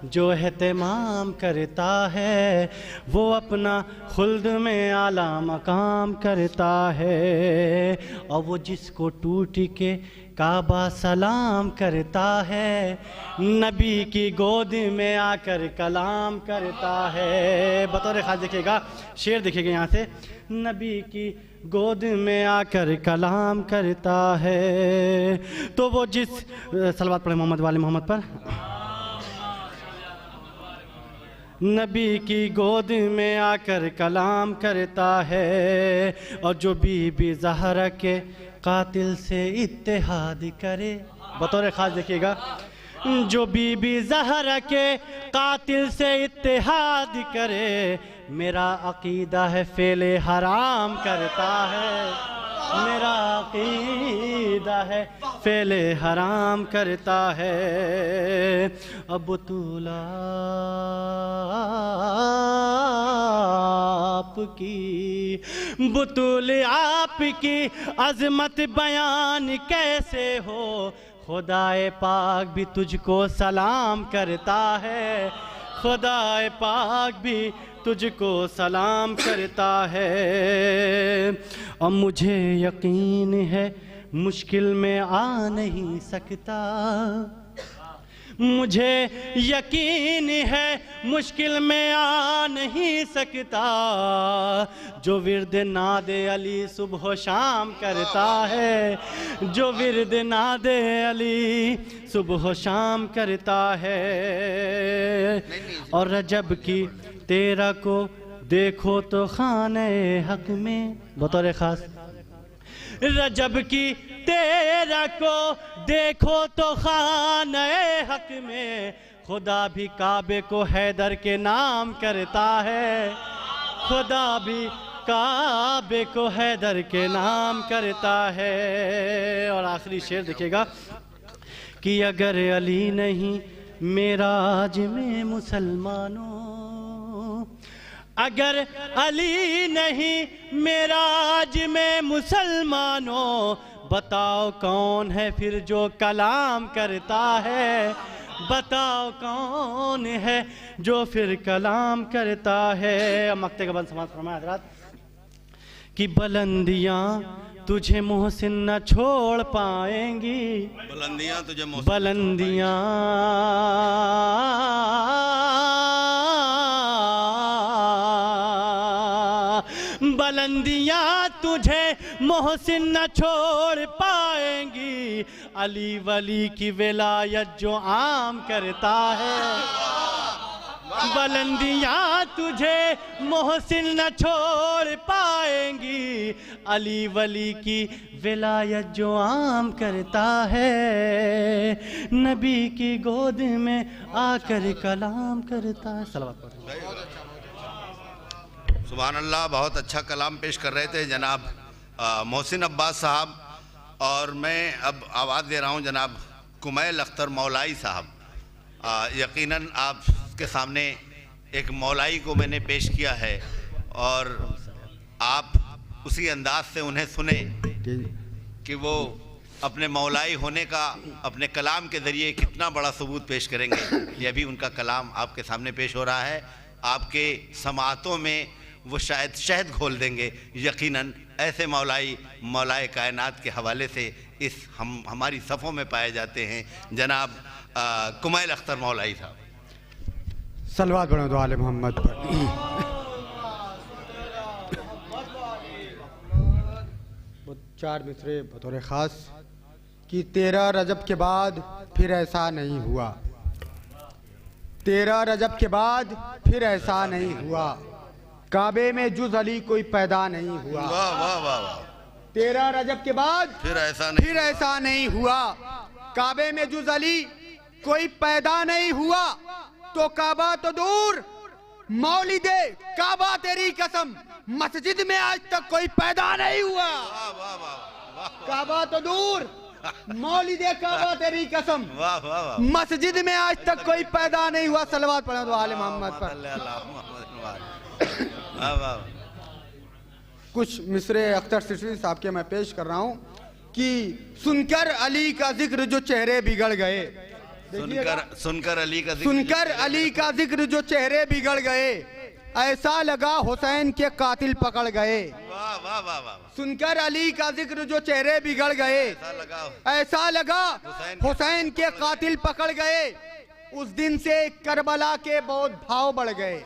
जो एहतमाम करता है वो अपना खुल्द में आला मकाम करता है। और वो जिसको टूट के काबा सलाम करता है नबी की गोद में आकर कलाम करता है। बतौर खास देखिएगा, शेर देखिएगा यहाँ से, नबी की गोद में आकर कलाम करता है। तो वो जिस सलवात पढ़े मोहम्मद वाले मोहम्मद पर, नबी की गोद में आकर कलाम करता है। और जो बीबी ज़हरा के कातिल से इत्तेहाद करे, बतौर खास देखिएगा, जो बीबी ज़हरा के कातिल से इत्तेहाद करे मेरा अकीदा है फेले हराम करता है। मेरा अकीदा है फेले हराम करता है। अब बुतूल आपकी अज़मत बयान कैसे हो, खुदाए पाक भी तुझको सलाम करता है। खुदाए पाक भी तुझको सलाम करता है। और मुझे यकीन है मुश्किल में आ नहीं सकता, मुझे यकीन है मुश्किल में आ नहीं सकता। जो विर्द नादे अली सुबह शाम करता है, जो विर्द नादे अली सुबह शाम करता है। और रजब की 13 को देखो तो खाने हक में, बतौर खास, रजब की 13 को देखो तो खाने हक में खुदा भी काबे को हैदर के नाम करता है। खुदा भी काबे को हैदर के नाम करता है। और आखिरी शेर देखिएगा कि अगर अली नहीं मेराज में मुसलमानों, अगर अली नहीं मेराज में मुसलमानों, बताओ कौन है फिर जो कलाम करता है। बताओ कौन है जो फिर कलाम करता है। मक्ते का बंद समाज फरमाया हज़रात कि बुलंदियाँ तुझे मोहसिन न छोड़ पाएंगी, बुलंदियाँ तुझे बुलंदियाँ बुलंदियाँ तुझे मोहसिन न छोड़ पाएंगी। अली वली की विलायत जो आम करता है, बुलंदियाँ तुझे मोहसिन न छोड़ पाएंगी। अली वली की विलायत जो आम करता है नबी की गोद में आकर कलाम करता है। सलावत पढ़ें। सुभान अल्लाह, बहुत अच्छा कलाम पेश कर रहे थे जनाब मोहसिन अब्बास साहब। और मैं अब आवाज़ दे रहा हूँ जनाब कुमैल अख्तर मौलाई साहब। यकीनन आपके सामने एक मौलाई को मैंने पेश किया है और आप उसी अंदाज से उन्हें सुने कि वो अपने मौलाई होने का अपने कलाम के ज़रिए कितना बड़ा सबूत पेश करेंगे। यह भी उनका कलाम आपके सामने पेश हो रहा है। आपके समातों में वो शायद शहद घोल देंगे। यकीनन ऐसे मौलाए कायनात के हवाले से हमारी सफ़ों में पाए जाते हैं जनाब कुमैल अख्तर मौलाई साहब। सलवात पढ़ो दो आले मोहम्मद पर। चार मिसरे बतौर ख़ास कि 13 रजब के बाद फिर ऐसा नहीं हुआ, 13 रजब के बाद फिर ऐसा नहीं हुआ, काबे में जुज अली कोई पैदा नहीं हुआ। वाह वाह वाह। 13 रजब के बाद फिर ऐसा नहीं हुआ, काबे में जुज अली कोई पैदा नहीं हुआ। तो काबा तो दूर, मौलिदे काबा तेरी कसम, मस्जिद में आज तक कोई पैदा नहीं हुआ। काबा तो दूर, मौलिदे काबा तेरी कसम, वाह वाह वाह। मस्जिद में आज तक कोई पैदा नहीं हुआ, सलवात पढ़ा दो आले मोहम्मद पर। वाह वाह। कुछ मिसरे अख्तर सिटवी साहब के मैं पेश कर रहा हूँ कि सुनकर अली का जिक्र जो चेहरे बिगड़ गए, सुनकर अली का जिक्र जो चेहरे बिगड़ गए, ऐसा लगा हुसैन के कातिल पकड़ गए। वाह वाह वाह वाह। सुनकर अली का जिक्र जो चेहरे बिगड़ गए, ऐसा लगा हुसैन के कातिल पकड़ गए। उस दिन से करबला के बहुत भाव बढ़ गए।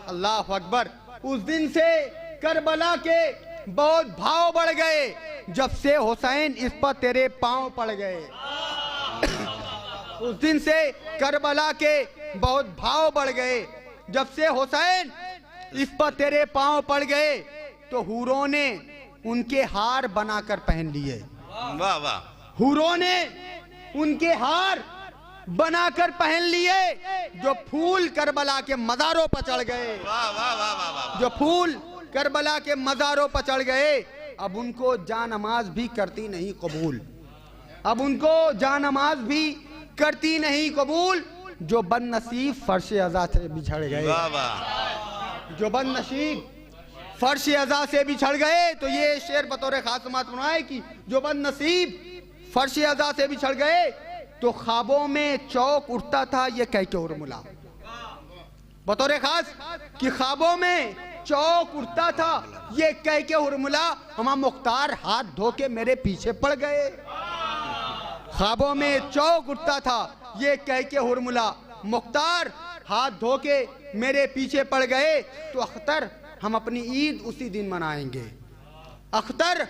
अल्लाह अकबर। उस दिन से करबला के बहुत भाव बढ़ गए, जब से हुसैन इस पर तेरे पांव पड़ गए। उस दिन से करबला के बहुत भाव बढ़ गए, जब से हुसैन इस पर तेरे पांव पड़ गए। तो हूरों ने उनके हार बनाकर पहन लिए। वाह वाह। हूरों ने उनके हार बनाकर पहन लिए, जो फूल करबला के मज़ारों पर चढ़ गए। वाह वाह वाह वाह। जो फूल करबला के मज़ारों पर चढ़ गए, अब उनको जानमाज भी करती नहीं कबूल। अब उनको जानमाज भी करती नहीं कबूल, जो बदनसीब फर्श अज़ा से बिछड़ गए। वाह वाह। जो बदनसीब फर्श अज़ा से बिछड़ गए। तो ये शेर बतौर खास समात बनाए कि जो बदनसीब फर्श अज़ा से बिछड़ गए, तो ख्वाबों में चौक उठता था ये कह के उर्मुला। बतौर खास कि ख्वाबों में चौक उठता था ये कह के उर्मुला, हमारा मुख्तार हाथ धो के मेरे पीछे पड़ गए। ख्वाबों में चौक उठता था ये कह के हुरमुला, मुख्तार हाथ धो के मेरे पीछे पड़ गए। तो अख्तर हम अपनी ईद उसी दिन मनाएंगे। अख्तर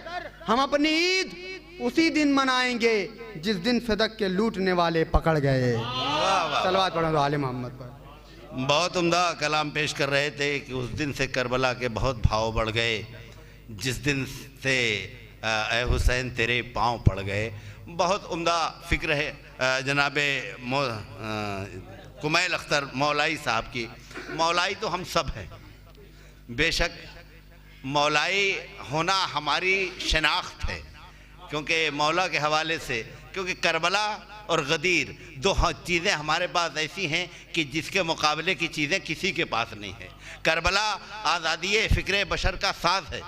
हम अपनी ईद उसी दिन मनाएंगे जिस दिन फिदक के लूटने वाले पकड़ गए। सलवात पढ़ो दो आले मोहम्मद पर। बहुत उम्दा कलाम पेश कर रहे थे कि उस दिन से करबला के बहुत भाव बढ़ गए, जिस दिन से ए हुसैन तेरे पाँव पड़ गए। बहुत उम्दा फ़िक्र है जनाब कुमैल अख्तर मौलाई साहब की। मौलाई तो हम सब हैं, बेशक मौलाई होना हमारी शनाख्त है, क्योंकि मौला के हवाले से, क्योंकि करबला और गदीर दो चीज़ें हमारे पास ऐसी हैं कि जिसके मुकाबले की चीज़ें किसी के पास नहीं है। करबला आज़ादी फ़िक्र बशर का साज है।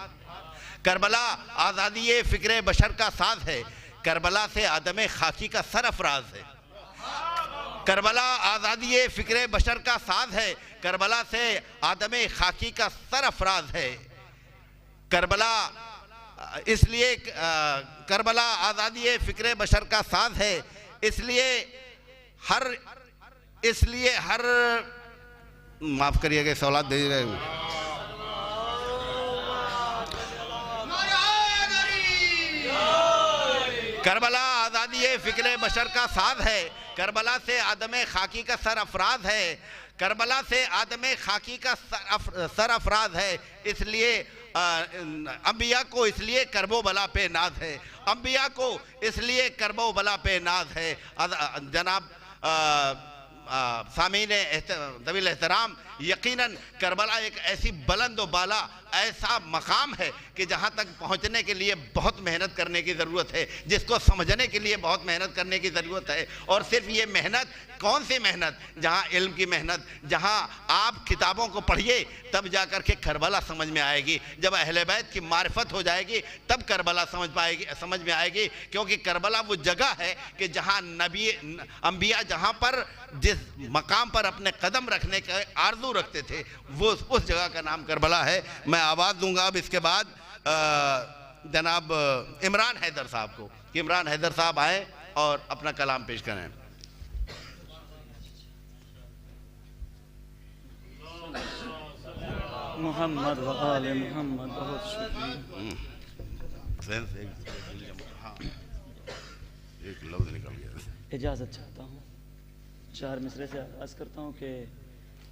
करबला आज़ादी फ़िक्र बशर का साज है। करबला से आदम खाकी का सरफराज है। करबला आज़ादी फ़िक्र बशर का साज है। करबला से आदम खाकी का सरफराज है। करबला इसलिए करबला आज़ादी फ़िक्र बशर का साज है, इसलिए हर माफ़ करिएगा सवाल दे रहे हूँ। करबला आज़ादी फ़िक्र बशर का साज है। करबला से आदम खाकी का सर अफराज है। करबला से आदम खाकी का सर अफराज है। इसलिए अंबिया को इसलिए करबो बला पे नाज है। अंबिया को इसलिए करबो बला पे नाज है। जनाब सामीन तवील एहतराम, यकीनन करबला एक ऐसी बुलंद व बाला ऐसा मकाम है कि जहाँ तक पहुँचने के लिए बहुत मेहनत करने की ज़रूरत है, जिसको समझने के लिए बहुत मेहनत करने की ज़रूरत है। और सिर्फ ये मेहनत, कौन सी मेहनत? जहाँ इल्म की मेहनत, जहाँ आप किताबों को पढ़िए तब जा कर के करबला समझ में आएगी। जब अहले बैत की मारिफत हो जाएगी तब करबला समझ में आएगी। क्योंकि करबला वो जगह है कि जहाँ नबी अंबिया जहाँ पर जिस मकाम पर अपने कदम रखने का आरज़ू रखते थे, वो उस जगह का नाम करबला है। मैं आवाज़ दूंगा अब इसके बाद जनाब इमरान हैदर साहब को, कि इमरान हैदर साहब आए और अपना कलाम पेश करें। मोहम्मद व आले मोहम्मद। बहुत शुक्रिया। एक लफ्ज़ निकल गया। इजाज़त चाहता हूँ, चार मिसरे से आगाज़ करता हूँ कि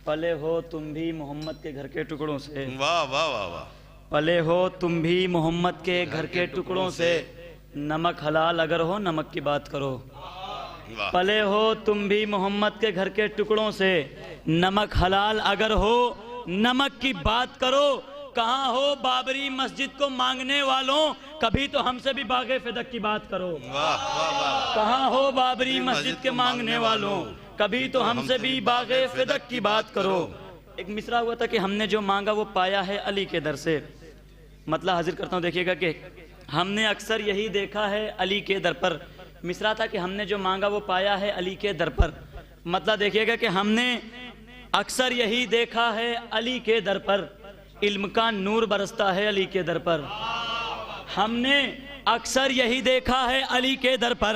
पले हो तुम भी मोहम्मद के घर के टुकड़ों से। वाह वाह वाह वाह। पले हो तुम भी मोहम्मद के घर के टुकड़ों से, नमक हलाल अगर हो नमक की बात करो। पले हो तुम भी मोहम्मद के घर के टुकड़ों से, नमक हलाल अगर हो नमक की बात करो। कहाँ हो बाबरी मस्जिद को मांगने वालों, कभी तो हमसे भी बागे फिदक की बात करो। कहाँ हो बाबरी मस्जिद के मांगने वालों, कभी तो हमसे भी बागे फिदक की बात करो। एक मिसरा हुआ था कि हमने जो मांगा वो पाया है अली के दर से। मतलब हाजिर करता हूँ, देखिएगा कि हमने अक्सर यही देखा है अली के दर पर। मिसरा था कि हमने जो मांगा वो पाया है अली के दर पर। मतलब देखिएगा कि हमने अक्सर यही देखा है अली के दर पर, इल्म का नूर बरसता है अली के दर पर। हमने अक्सर यही देखा है अली के दर पर,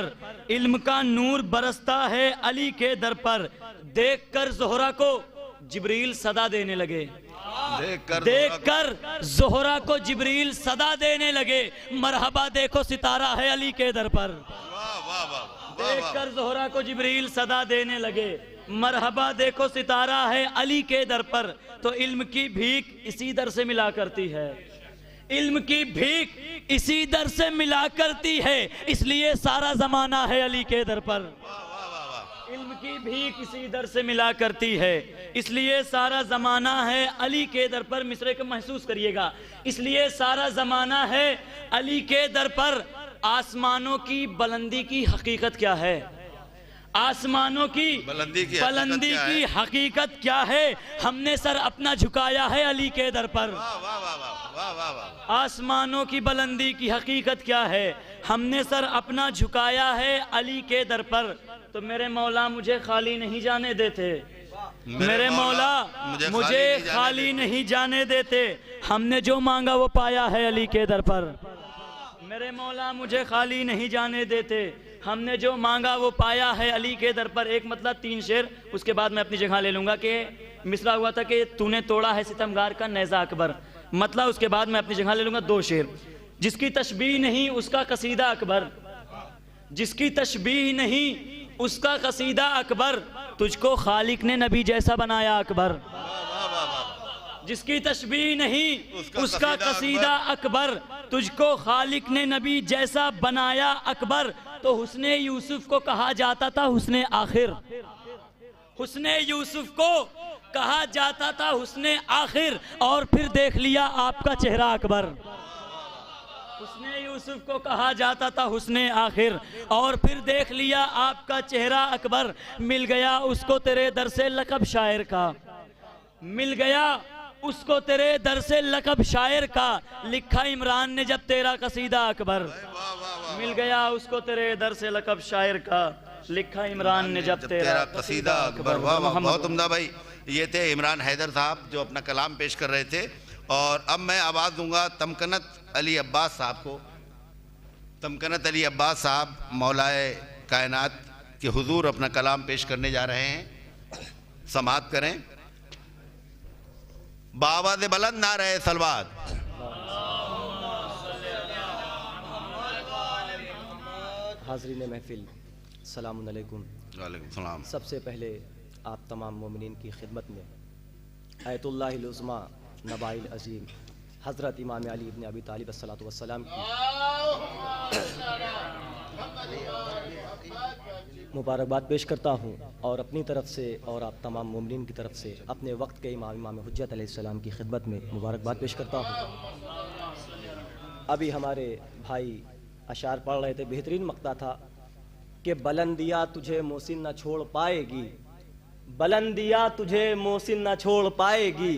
इल्म का नूर बरसता है अली के दर पर। देखकर ज़ोहरा को जिब्रील सदा देने लगे, देखकर ज़ोहरा को जिब्रील सदा देने लगे। मरहबा देखो सितारा है अली के दर पर। देखकर ज़ोहरा को जिब्रील सदा देने लगे, मरहबा देखो सितारा है अली के दर पर। तो इल्म की भीख इसी दर से मिला करती है, इल्म की भीख इसी दर से मिला करती है, इसलिए सारा जमाना है अली के दर पर। इल्म की भीख इसी दर से मिला करती है, इसलिए सारा जमाना है अली के दर पर। मिसरे को महसूस करिएगा, इसलिए सारा जमाना है अली के दर पर। आसमानों की बुलंदी की हकीकत क्या है? आसमानों की बुलंदी की हकीकत क्या है? हमने सर अपना झुकाया है अली के दर पर। आसमानों की बुलंदी की हकीकत क्या है? हमने सर अपना झुकाया है अली के दर पर। तो मेरे मौला मुझे खाली नहीं जाने देते, मेरे मौला मुझे खाली नहीं जाने देते। हमने जो मांगा वो पाया है अली के दर पर। मेरे मौला मुझे खाली नहीं जाने देते, हमने जो मांगा वो पाया है अली के दर पर। एक मतलब 3 शेर, उसके बाद मैं अपनी जगह ले लूंगा। कि मिसरा हुआ था कि तूने तोड़ा है सितमगार का नेज़ा अकबर। मतलब उसके बाद मैं अपनी जगह ले लूंगा 2 शेर। जिसकी तशबीह नहीं उसका कसीदा अकबर, जिसकी तशबीह नहीं उसका कसीदा अकबर। तुझको खालिक ने नबी जैसा बनाया अकबर। जिसकी तशबीह नहीं उसका कसीदा अकबर, तुझको खालिक ने नबी जैसा बनाया अकबर। तो हुस्ने यूसुफ को कहा जाता था हुस्ने आखिर, हुस्ने यूसुफ को कहा जाता था हुस्ने आखिर। और फिर देख लिया आपका चेहरा अकबर। हुस्ने यूसुफ को कहा जाता था हुस्ने आखिर, और फिर देख लिया आपका चेहरा अकबर। मिल गया उसको तेरे दर से लक़ब शायर का, मिल गया उसको तेरे दर से लक़ब शायर का। लिखा इमरान ने जब तेरा कसीदा अकबर। मिल गया उसको तेरे दर से लक़ब शायर का, लिखा इमरान ने जब तेरा कसीदा अकबर। वाह वाह, बहुत उम्दा भाई। ये थे इमरान हैदर साहब जो अपना कलाम पेश कर रहे थे। और अब मैं आवाज़ दूंगा तमकनत अली अब्बास साहब को। तमकनत अली अब्बास साहब मौलाए कायनात के हुजूर अपना कलाम पेश करने जा रहे हैं। समाअत करें। बावाज़े बुलंद नारे सलवात। हाज़रीन महफिल, सलाम अलैकुम। वालेकुम सलाम। सबसे पहले आप तमाम मोमिनीन की खिदमत में आयतुल्लाहिल उज़्मा नबाइल अज़ीम हज़रत इमाम अली इब्न अबी तालिब अस्सलातु वस्सलाम की मुबारकबाद पेश करता हूँ। और अपनी तरफ से और आप तमाम मोमिनीन की तरफ से अपने वक्त के इमाम हुज्जत अलैहिस्सलाम की खिदमत में मुबारकबाद पेश करता हूँ। अभी हमारे भाई अशार पढ़ रहे थे, बेहतरीन मक़ता था कि बुलंदियाँ तुझे मोहसिन न छोड़ पाएगी, बुलंदियाँ तुझे मोहसिन न छोड़ पाएगी।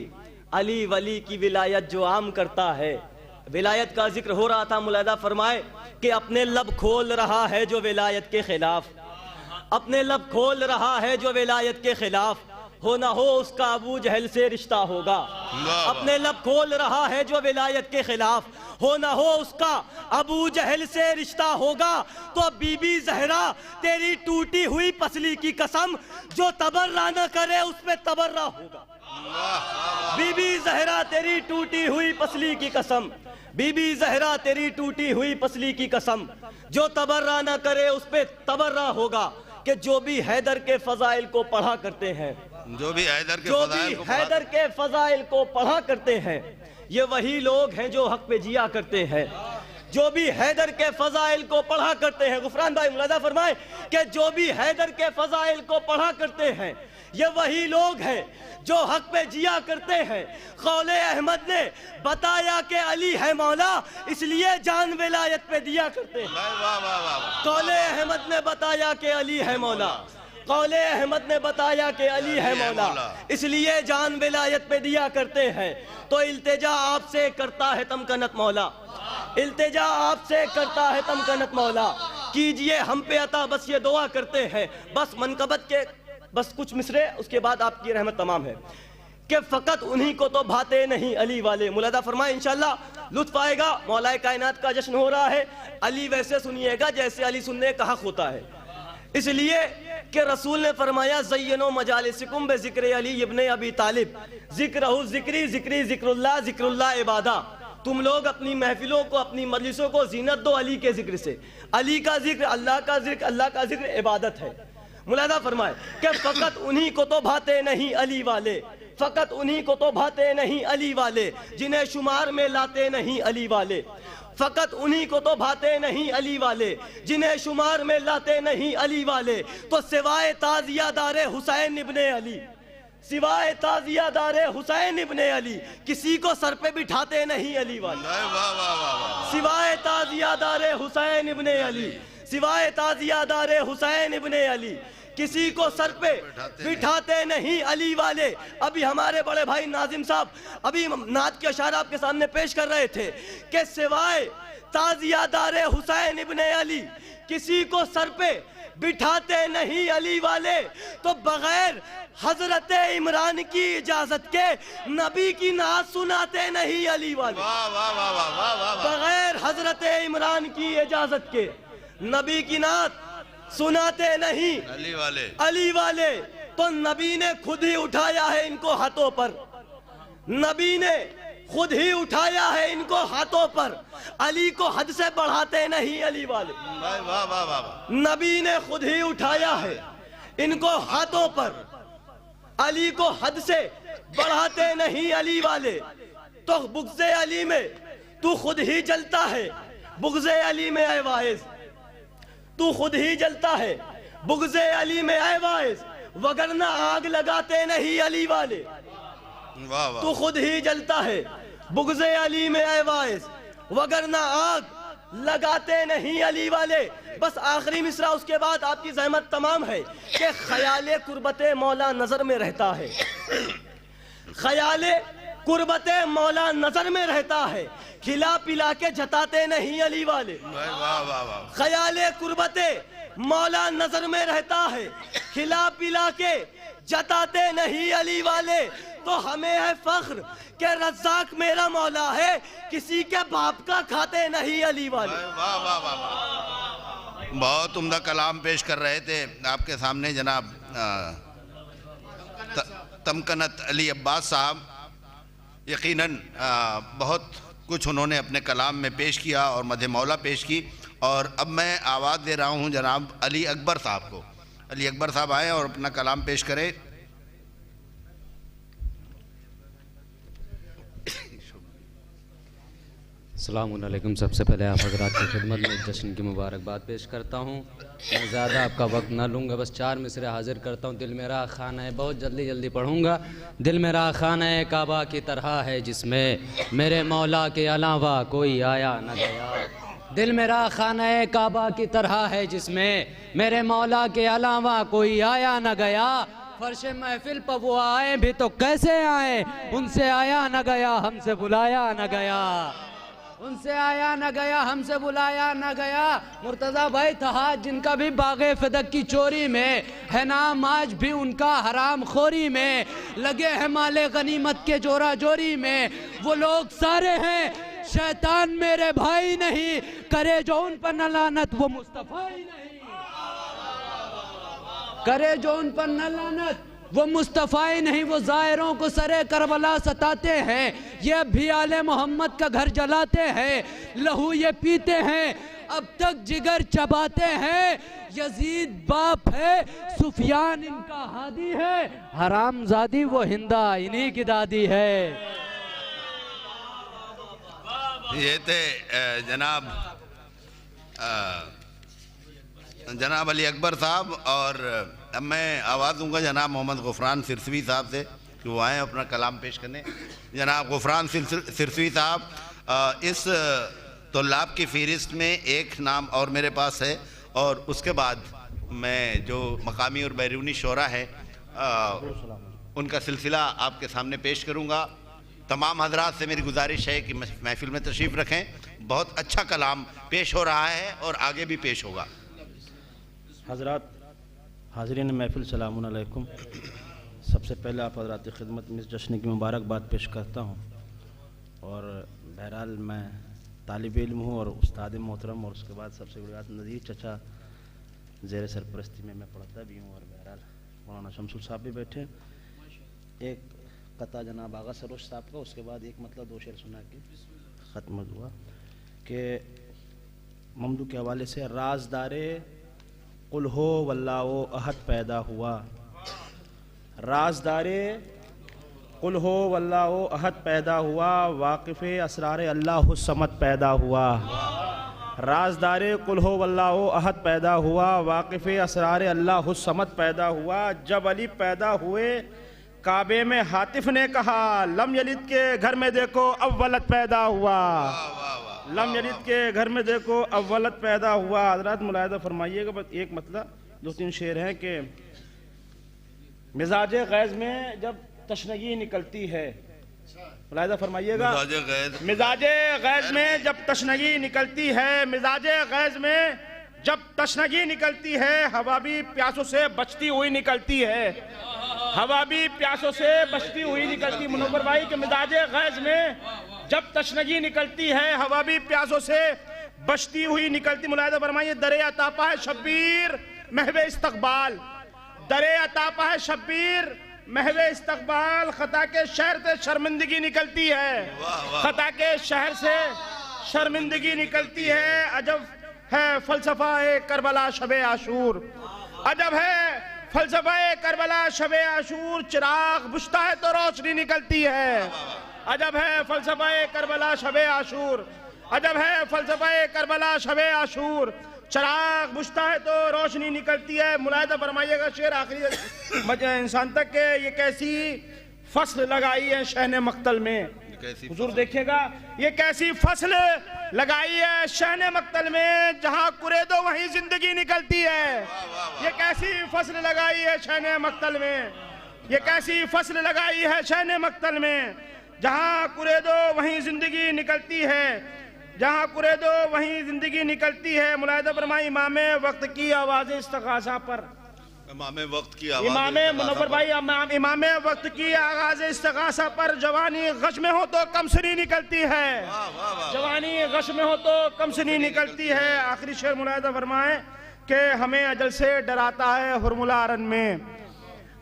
अली वली की विलायत जो आम करता है। विलायत का जिक्र हो रहा था, मुलाहिदा फरमाए कि अपने लब खोल रहा है जो विलायत के खिलाफ, अपने लब खोल रहा है जो विलायत के खिलाफ। हो ना हो उसका अबू जहल से रिश्ता होगा। अपने लब खोल रहा है जो विलायत के खिलाफ, हो ना हो उसका अबू जहल से रिश्ता होगा। तो बीबी ज़हरा तेरी टूटी हुई पसली की कसम, जो तबर्रा न करे उस पे तबर्रा होगा। बीबी ज़हरा तेरी टूटी हुई पसली की कसम, बीबी ज़हरा तेरी टूटी हुई पसली की कसम, जो तबर्रा न करे उस पे तबर्रा होगा। कि जो भी हैदर के फजाइल को पढ़ा करते हैं, जो भी हैदर के फजाइल को पढ़ा करते हैं, ये वही लोग हैं जो हक पे जिया करते हैं। जो भी हैदर के फजाइल को पढ़ा करते हैं, गुफरान भाई मुलादा फरमाए कि जो भी हैदर के फजाइल को पढ़ा करते हैं ये वही लोग हैं जो हक पे जिया करते हैं। कौले अहमद ने बताया कि अली है मौला, इसलिए जान विलायत पे दिया करते हैं। कौले अहमद ने बताया कि अली है मौला, कौले अहमद ने बताया कि अली है मौला, इसलिए जान विलायत पे दिया करते हैं। तो इल्तिजा आपसे करता है तमकनत मौला, इल्तिजा आपसे करता है तमकनत मौला, कीजिए हम पे अता, बस ये दुआ करते हैं। बस मनकबत के बस कुछ मिसरे, उसके बाद आपकी रहमत तमाम है कि फ़कत उन्हीं को तो भाते नहीं अली वाले। मुलादा फरमाए इंशाल्लाह लुत्फ आएगा। मौलाए कायनात का जश्न हो रहा है, अली वैसे सुनिएगा जैसे अली सुनने का हक होता है, इसलिए कि रसूल ने फरमाया ज़य्यनो मजालिसिकुम बे ज़िक्र अली इब्ने अबी तालिब, ज़िक्रहु ज़िक्री ज़िक्री ज़िक्रुल्लाह ज़िक्रुल्लाह इबादा। तुम लोग अपनी महफिलों को, अपनी मजलिसों को जीनत दो अली के जिक्र से। अली का जिक्र, अल्लाह का जिक्र, अल्लाह का जिक्र इबादत है। मुलादा फरमाए कि फ़कत उन्हीं को तो भाते नहीं अली वाले, फ़कत उन्हीं को तो भाते नहीं अली वाले, जिन्हें शुमार में लाते नहीं अली वाले। फ़कत उन्हीं को तो भाते नहीं अली वाले, जिन्हें शुमार में लाते नहीं अली वाले। तो सिवाय ताज़ियादारे हुसैन इब्ने अली, सिवाय ताज़ियादारे हुसैन इब्ने अली, किसी को सर पे बिठाते नहीं अली वाले। सिवाय ताज़ियादारे हुसैन इब्ने अली, सिवाय ताज़ियादारे हुसैन इब्ने अली, किसी को सर पे बिठाते नहीं अली वाले। अभी हमारे बड़े भाई नाजिम साहब अभी नात के अशार आपके सामने पेश कर रहे थे कि सिवाय ताज़ियादारे हुसैन इब्ने अली, किसी को सर पे बिठाते नहीं अली वाले। तो बगैर हजरत इमरान की इजाजत के नबी की नात सुनाते नहीं अली वाले। बगैर हजरत इमरान की इजाजत के नबी की नात सुनाते नहीं अली वाले, अली वाले। तो नबी ने खुद ही उठाया है इनको हाथों पर, नबी ने खुद ही उठाया है इनको हाथों पर। अली को हद से बढ़ाते नहीं अली वाले, नबी ने खुद ही उठाया है इनको हाथों पर। अली को हद से बढ़ाते नहीं अली वाले। तो बुग़्ज़े अली में तू खुद ही जलता है, बुग़्ज़े अली में ऐ वाइज़ तू खुद ही जलता है, बुग़्ज़े अली में ऐ वाइज़, वगरना आग लगाते नहीं अली वाले। तू खुद ही जलता है, बुग़्ज़े अली में ऐ वाइज़, वगरना आग लगाते नहीं अली वाले। बस आखिरी मिसरा, उसके बाद आपकी ज़हमत तमाम है कि ख़याल कुर्बते मौला नज़र में रहता है, ख़याल कुर्बते मौला नज़र में रहता है, खिला पिला के जताते नहीं अली वाले। ख़याल कुर्बते मौला नज़र में रहता है, खिला पिला के जताते नहीं अली वाले। तो हमें है फ़ख्र कि रज़्ज़ाक़ मेरा मौला है, किसी के बाप का खाते नहीं अली वाले। बहुत उम्दा कलाम पेश कर रहे थे आपके सामने जनाब तमकनत अली अब्बास साहब। यकीनन बहुत कुछ उन्होंने अपने कलाम में पेश किया और मदह मौला पेश की। और अब मैं आवाज़ दे रहा हूँ जनाब अली अकबर साहब को। अली अकबर साहब आए और अपना कलाम पेश करें। अस्सलामुअलैकुम। सबसे पहले आप हज़रात की खिदमत में जश्न की मुबारकबाद पेश करता हूँ। मैं ज़्यादा आपका वक्त ना लूँगा, बस 4 मिसरे हाजिर करता हूँ। दिल मेरा खाना है, बहुत जल्दी जल्दी पढ़ूँगा। दिल मेरा खाना है काबा की तरह है, जिसमें मेरे मौला के अलावा कोई आया न गया। दिल मेरा खाना है काबा की तरह है, जिसमें मेरे मौला के अलावा कोई आया न गया। फर्श महफिल पर वो आए भी तो कैसे आए, उनसे आया न गया, हमसे बुलाया न गया। उनसे आया न गया, हमसे बुलाया न गया। मुर्तज़ा भाई था जिनका भी बाग़े फ़दक की चोरी में है नाम, आज भी उनका हराम खोरी में लगे हैं माले गनीमत के जोरा जोरी में। वो लोग सारे हैं शैतान मेरे भाई नहीं, करे जो उन पर न लानत वो मुस्तफ़ा ही नहीं, करे जो उन पर न लानत वो मुस्तफ़ा ही नहीं। वो ज़ायरों को सरे करबला सताते हैं, ये अब भी आले मोहम्मद का घर जलाते हैं। लहू ये पीते हैं, अब तक जिगर चबाते हैं। यजीद बाप है, सुफियान इनका हादी है, हरामजादी वो हिंदा इन्हीं की दादी है। ये थे जनाब अली अकबर साहब। और अब मैं आवाज़ दूंगा जनाब मोहम्मद गुफरान सिरसवी साहब से कि वो आएँ अपना कलाम पेश करने। जनाब गुफरान सिरसवी साहब, इस तल्लाब की फ़हरिस्त में एक नाम और मेरे पास है, और उसके बाद मैं जो मकामी और बैरूनी शोरा है उनका सिलसिला आपके सामने पेश करूँगा। तमाम हजरात से मेरी गुजारिश है कि महफिल में तशरीफ़ रखें। बहुत अच्छा कलाम पेश हो रहा है और आगे भी पेश होगा। हजरात हाज़रीन महफिल सलामुन अलैकुम। सबसे पहले आप हजरात की खिदमत में इस जश्न की मुबारकबाद पेश करता हूँ। और बहरहाल मैं तालिब इल्म हूँ और उस्ताद मोहतरम, और उसके बाद सबसे बड़ी बात नज़ीर चचा ज़ेर सरपरस्ती में मैं पढ़ता भी हूँ। और बहरहाल मौलाना शमसुल साहब भी बैठे। एक कता जनाब आगा सरोज साहब का, उसके बाद एक मतलब दो शेर सुना के ख़त्म हुआ कि ममदू के हवाले से राजदारे कुल हो वल्लाहो अहद पैदा हुआ। राजदारे कुल हो वल्लाहो अहद पैदा हुआ, वाक़िफ़ असरार अल्लाह समद पैदा हुआ। राजदारे कुल हो वल्लाहो अहद पैदा हुआ, वाक़िफ़ असरार अल्लाह समद पैदा हुआ। जब अली पैदा हुए काबे में हातिफ ने कहा, लम यलिद के घर में देखो अव्वलत पैदा हुआ। लम यलिद के घर में देखो अव्वलत पैदा हुआ। हज़रात मुलाहिज़ा फरमाइएगा, बस एक मतलब दो तीन शेर हैं कि मिजाज गैज़ में जब तशनगी निकलती है, मुलाहिज़ा फरमाइएगा, मिजाज गैज़ में जब तशनगी निकलती है, मिजाज गैज़ में जब तशनगी निकलती है, हवा भी प्यासों से बचती हुई निकलती है। हवा भी प्यासों से बचती हुई निकलती। मुनव्वर भाई के मिजाज गैज़ में जब तशनगी निकलती है, हवा भी प्यासों से बचती हुई निकलती। मुलाहिज़ा फरमाइए, दरे अतापा है शब्बीर महवे इस्तकबाल। दरे अतापा है शब्बीर महवे इस्तकबाल। खता के शहर से शर्मिंदगी निकलती है। खता के शहर से शर्मिंदगी निकलती है। अजब है फलसफा है करबला शबे आशूर। अजब है फलसफा करबला शबे आशूर। चिराग बुझता है तो रोशनी निकलती है। अजब है फलसफा करबला शबे आशूर। अजब है फलसफा करबला शबे आशूर। चिराग बुझता है तो रोशनी निकलती है। मुलाहिज़ा फरमाइएगा, शेर आखिरी इंसान तक के ये कैसी फसल लगाई है शहने मक्तल में। हुजूर देखिएगा, ये कैसी फसल लगाई है शहने मक्तल में, जहाँ कुरेदो वहीं जिंदगी निकलती है। ये कैसी फसल लगाई है शहने मक्तल में। ये कैसी फसल लगाई है शहने मक्तल में, जहाँ कुरेदो वहीं जिंदगी निकलती है। जहाँ कुरेदो वहीं जिंदगी निकलती है। मुलाहिज़ा फरमाई, इमाम वक्त की आवाज़ इस्तग़ासा पर, इमाम वक्त की आवाज़, इमाम मुनव्वर भाई इमाम वक्त की आगाज़ इस्तग़ासा पर, जवानी गश में हो तो कमसनी निकलती है। जवानी गश में हो तो कमसनी निकलती है। आखिरी शेर मुलाहिज़ा फरमाए कि हमें अजल से डराता है हुरमुला रन में।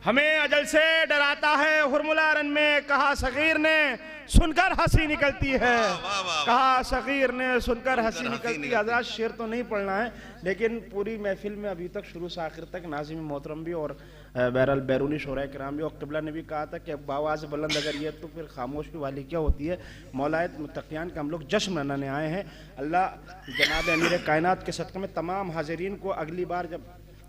हमें अजल से डराता है हुरमुला रन में। कहा सगीर ने सुनकर हंसी निकलती है। कहा सगीर ने सुनकर हंसी निकलती है। हज़रात शेर तो नहीं पढ़ना है, लेकिन पूरी महफिल में अभी तक शुरू से आखिर तक नाज़िम मोहतरम भी और बहरहाल बैरूनी शोरा कराम भी और क़िबला ने भी कहा था कि अब आवाज़ बुलंद अगर ये तो फिर खामोशी वाली क्या होती है। मौलाए मुत्तक़ियान का हम लोग जश्न मनाने आए हैं। अल्लाह जनाब अमीर कायनात के सदक़े में तमाम हाज़रीन को अगली बार जब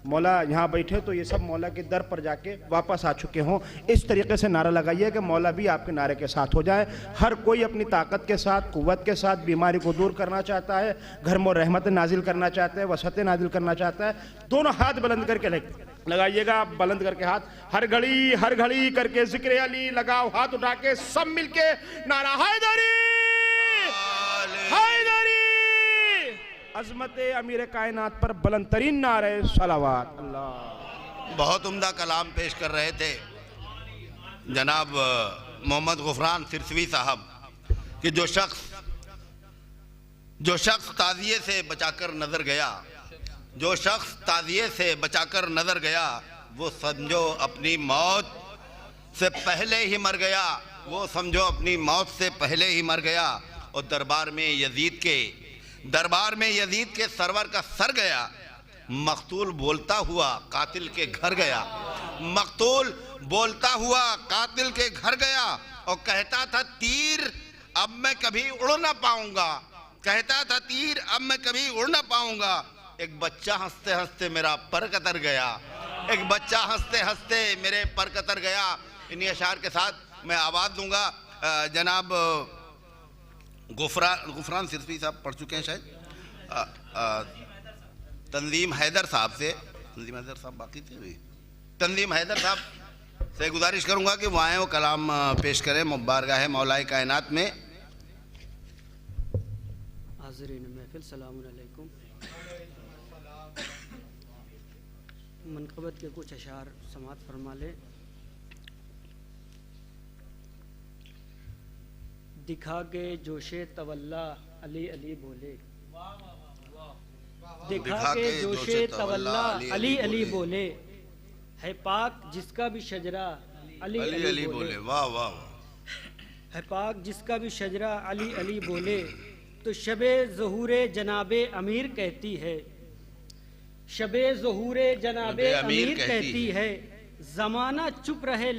मौला यहाँ बैठे तो ये सब मौला के दर पर जाके वापस आ चुके हों। इस तरीके से नारा लगाइए कि मौला भी आपके नारे के साथ हो जाए। हर कोई अपनी ताकत के साथ, कुव्वत के साथ बीमारी को दूर करना चाहता है, घर में रहमत नाजिल करना चाहता है, वसअत नाजिल करना चाहता है। दोनों हाथ बुलंद करके लगाइएगा, बुलंद करके हाथ, हर घड़ी करके जिक्र अली लगाओ, हाथ उठा के सब मिलके नारा हैदरी हैदरी। अज़मत अमीर कायनात पर बुलंद तरीन नारे सलावत। अल्लाह। बहुत उम्दा कलाम पेश कर रहे थे जनाब मोहम्मद गुफरान सिरसवी साहब कि जो शख्स ताज़िये से बचाकर नजर गया, जो शख्स ताज़िये से बचाकर नजर गया, वो समझो अपनी मौत से पहले ही मर गया। वो समझो अपनी मौत से पहले ही मर गया। और दरबार में यजीद के सरवर का सर गया। मकतूल बोलता हुआ कातिल के घर गया। मकतूल बोलता हुआ कातिल के घर गया और कहता था तीर अब मैं कभी उड़ ना पाऊंगा, कहता था तीर अब मैं कभी उड़ ना पाऊंगा। एक बच्चा हंसते हंसते मेरा पर कतर गया, एक बच्चा हंसते हंसते मेरे पर कतर गया। इन्हीं अशार के साथ मैं आवाज़ दूंगा। जनाब गुफरान सिरफी साहब पढ़ चुके हैं शायद, तंजीम हैदर साहब से, तंजीम हैदर साहब बाकी थे भी, तंजीम हैदर साहब से गुजारिश करूंगा कि वो आए, वो कलाम पेश करें मुबारगाह मौलाए कायनात में। हाज़रीन महफिल सलाम अलैकुम। मनक़बत के कुछ अशार समात फरमा ले। दिखा के जोशे तवल्ला अली अली बोले, दिखा के जोशे तवल्ला अली अली बोले, है पाक जिसका भी शजरा अली अली बोले। वाह वाह। है पाक जिसका भी शजरा अली अली बोले, तो शबे ज़हूरे जनाबे अमीर कहती है, शबे ज़हूरे जनाबे अमीर कहती है। ज़माना चुप रहे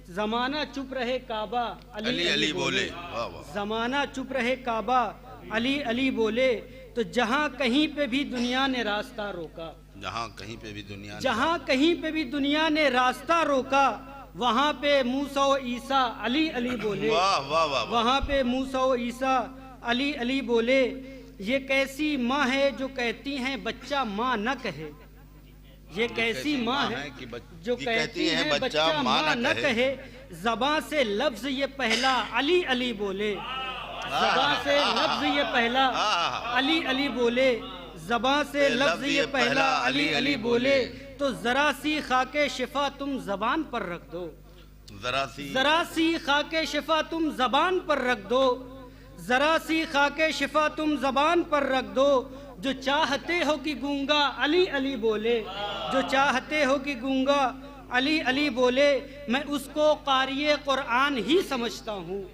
ज़माना चुप रहे काबा अली अली बोले, ज़माना चुप रहे काबा अली अली बोले। तो जहाँ कहीं पे भी दुनिया ने रास्ता रोका, जहाँ कहीं पे भी दुनिया, जहाँ कहीं पे भी दुनिया ने रास्ता रोका, वहाँ पे मूसा व ईसा अली अली बोले। वाह वाह वाह। वहाँ पे मूसा व ईसा अली अली बोले। ये कैसी माँ है जो कहती हैं बच्चा माँ न कहे, ये कैसी माँ है जो कहती है बच्चा माँ न कहे। ज़बां से लफ्ज़ ये पहला अली अली बोले, ज़बां से लफ्ज़ ये पहला अली अली बोले, ज़बां से लफ्ज़ ये पहला अली अली बोले। तो ज़रा सी खाके शिफा तुम ज़बान पर रख दो, ज़रा सी खाके शिफा तुम ज़बान पर रख दो, ज़रा सी खाके शिफा तुम ज़बान पर रख दो। जो चाहते हो कि गूंगा अली अली बोले, जो चाहते हो कि गूंगा अली अली बोले। मैं उसको क़ारिए क़ुरआन ही समझता हूँ,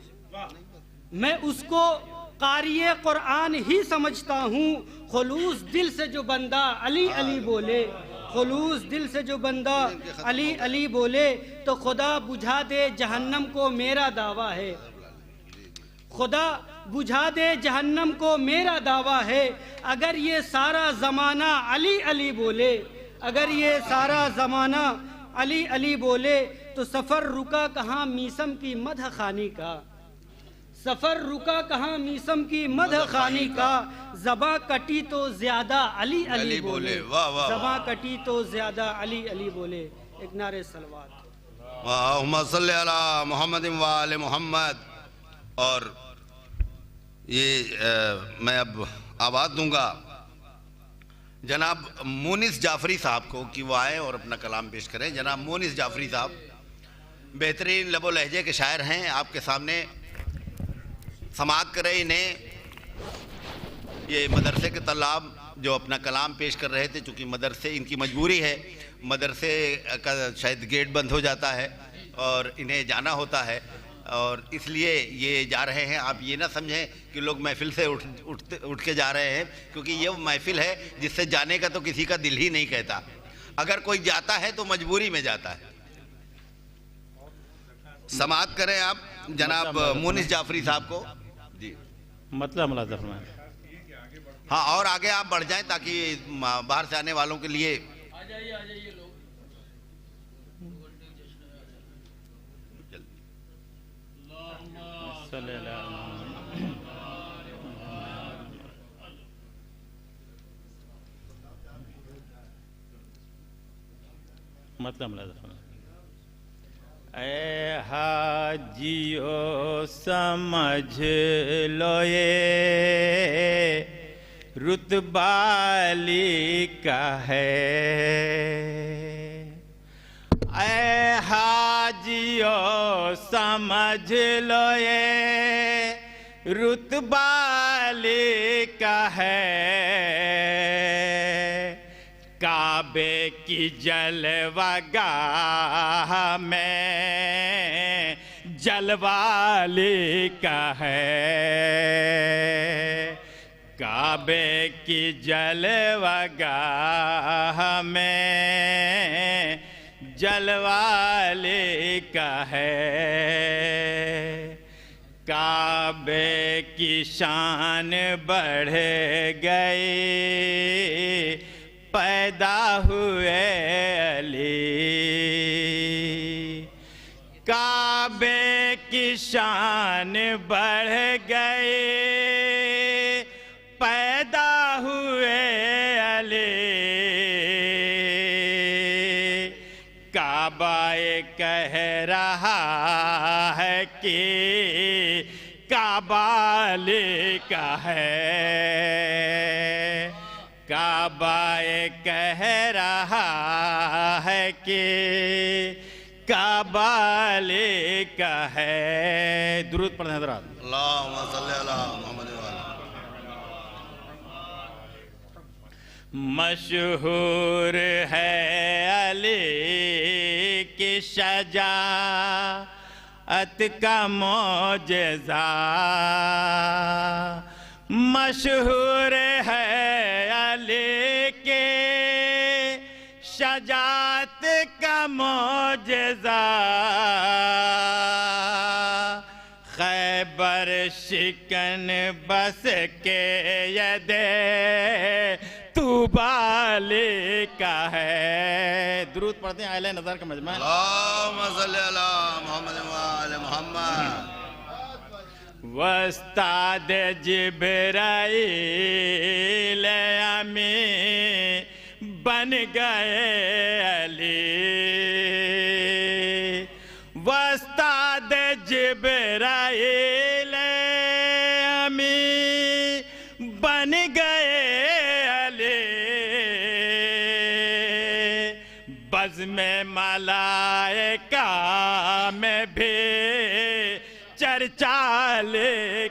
मैं उसको क़ारिए क़ुरआन ही समझता हूँ। खुलूस दिल से जो बंदा अली अली बोले, खुलूस दिल से जो बंदा अली अली बोले। तो खुदा बुझा दे जहन्नम को मेरा दावा है, खुदा बुझा दे जहन्नम को मेरा दावा है। अगर ये सारा ज़माना अली अली बोले, अगर ये सारा ज़माना अली अली बोले, तो सफ़र रुका कहाँ मीसम की मदह खानी का, सफ़र रुका कहाँ मीसम की मदह खानी का। ज़बां कटी तो ज़्यादा अली अली बोले, ज़बां कटी तो ज़्यादा अली अली बोले। एक नारे सलवात। अल्लाहुम्मा सल्ली अला मुहम्मद व आले मुहम्मद। और ये मैं अब आवाज़ दूंगा जनाब मोनिस जाफरी साहब को कि वो आए और अपना कलाम पेश करें। जनाब मोनिस जाफरी साहब बेहतरीन लबो लहजे के शायर हैं, आपके सामने समाअत करें। इन्हें ये मदरसे के तलाब जो अपना कलाम पेश कर रहे थे, चूँकि मदरसे इनकी मजबूरी है, मदरसे का शायद गेट बंद हो जाता है और इन्हें जाना होता है और इसलिए ये जा रहे हैं। आप ये ना समझें कि लोग महफिल से उठ के जा रहे हैं, क्योंकि ये महफिल है जिससे जाने का तो किसी का दिल ही नहीं कहता। अगर कोई जाता है तो मजबूरी में जाता है। समाअत करें आप जनाब मोनिस जाफरी साहब को जी। मतलब मुलाज़ा फरमाएं। हाँ, और आगे आप बढ़ जाएं ताकि बाहर से आने वालों के लिए मतलब ऐ हाजियो समझ लो ये रुतबाली का है, ऐ हाजियो समझ लो ये रुतबाली का है। काबे की जलवागाह में जलवाली का है, काबे की जलवागाह में जलवाली का है। काबे की शान बढ़ गई, पैदा हुए अली। काबे की शान बढ़ गई, पैदा हुए अली। काबा ये कह रहा है कि काबा अली का है। काबा ये कह रहा है कि काबा अली का है। दुरूद पढ़ें हज़रात। अल्लाहुम्मा सल्ली अला मुहम्मद। मशहूर है अली की शजाअत का मौजज़ा, मशहूर है अली के शजाअत का मौजज़ा। खैबर शिकन बस के यदे तूबाले का है। दुरूद पढ़ते हैं आले नज़र का मजमा। अल्लाहुम्मा सल्ली अला मुहम्मद व आले मुहम्मद। वस्ताद जिब्राइल अमी बन गए अली। वस्ताद जिब्राइल अमी बन गए अली। बज़ में मलाइका में भी चर्चा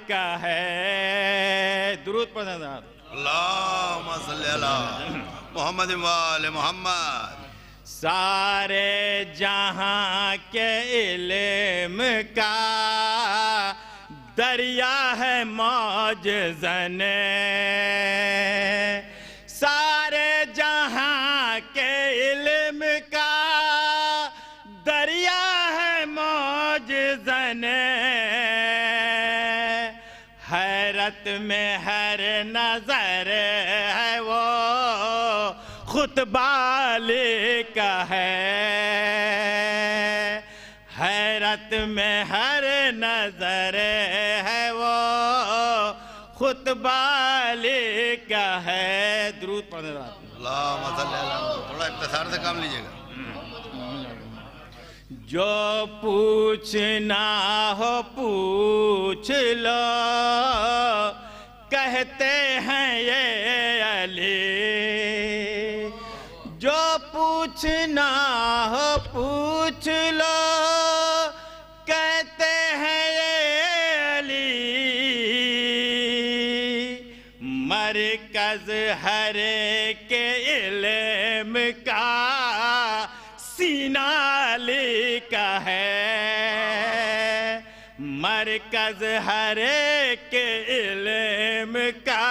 का है। दुरूद पढ़ें। अल्लाहुम्मा सल्ली अला मुहम्मद व आले मुहम्मद। सारे जहां के इल्म का दरिया है मौजज़न। सारे जहां के इल्म का दरिया है मौजज़न। हैरत में हर नजर है वो खुतबा का है। हैरत में हर नजर है वो खुतबा का है। दुरूद पढ़ने अल्लाहुम्मा सल्ली अला। थोड़ा इख्तिसार से काम लीजिएगा। जो पूछना हो पूछ लो, कहते हैं ये अली। जो पूछना हो पूछ लो, कहते हैं ये अली। मरकज हर के इल्म का सीना अली का है। मरकज हर के इल्म का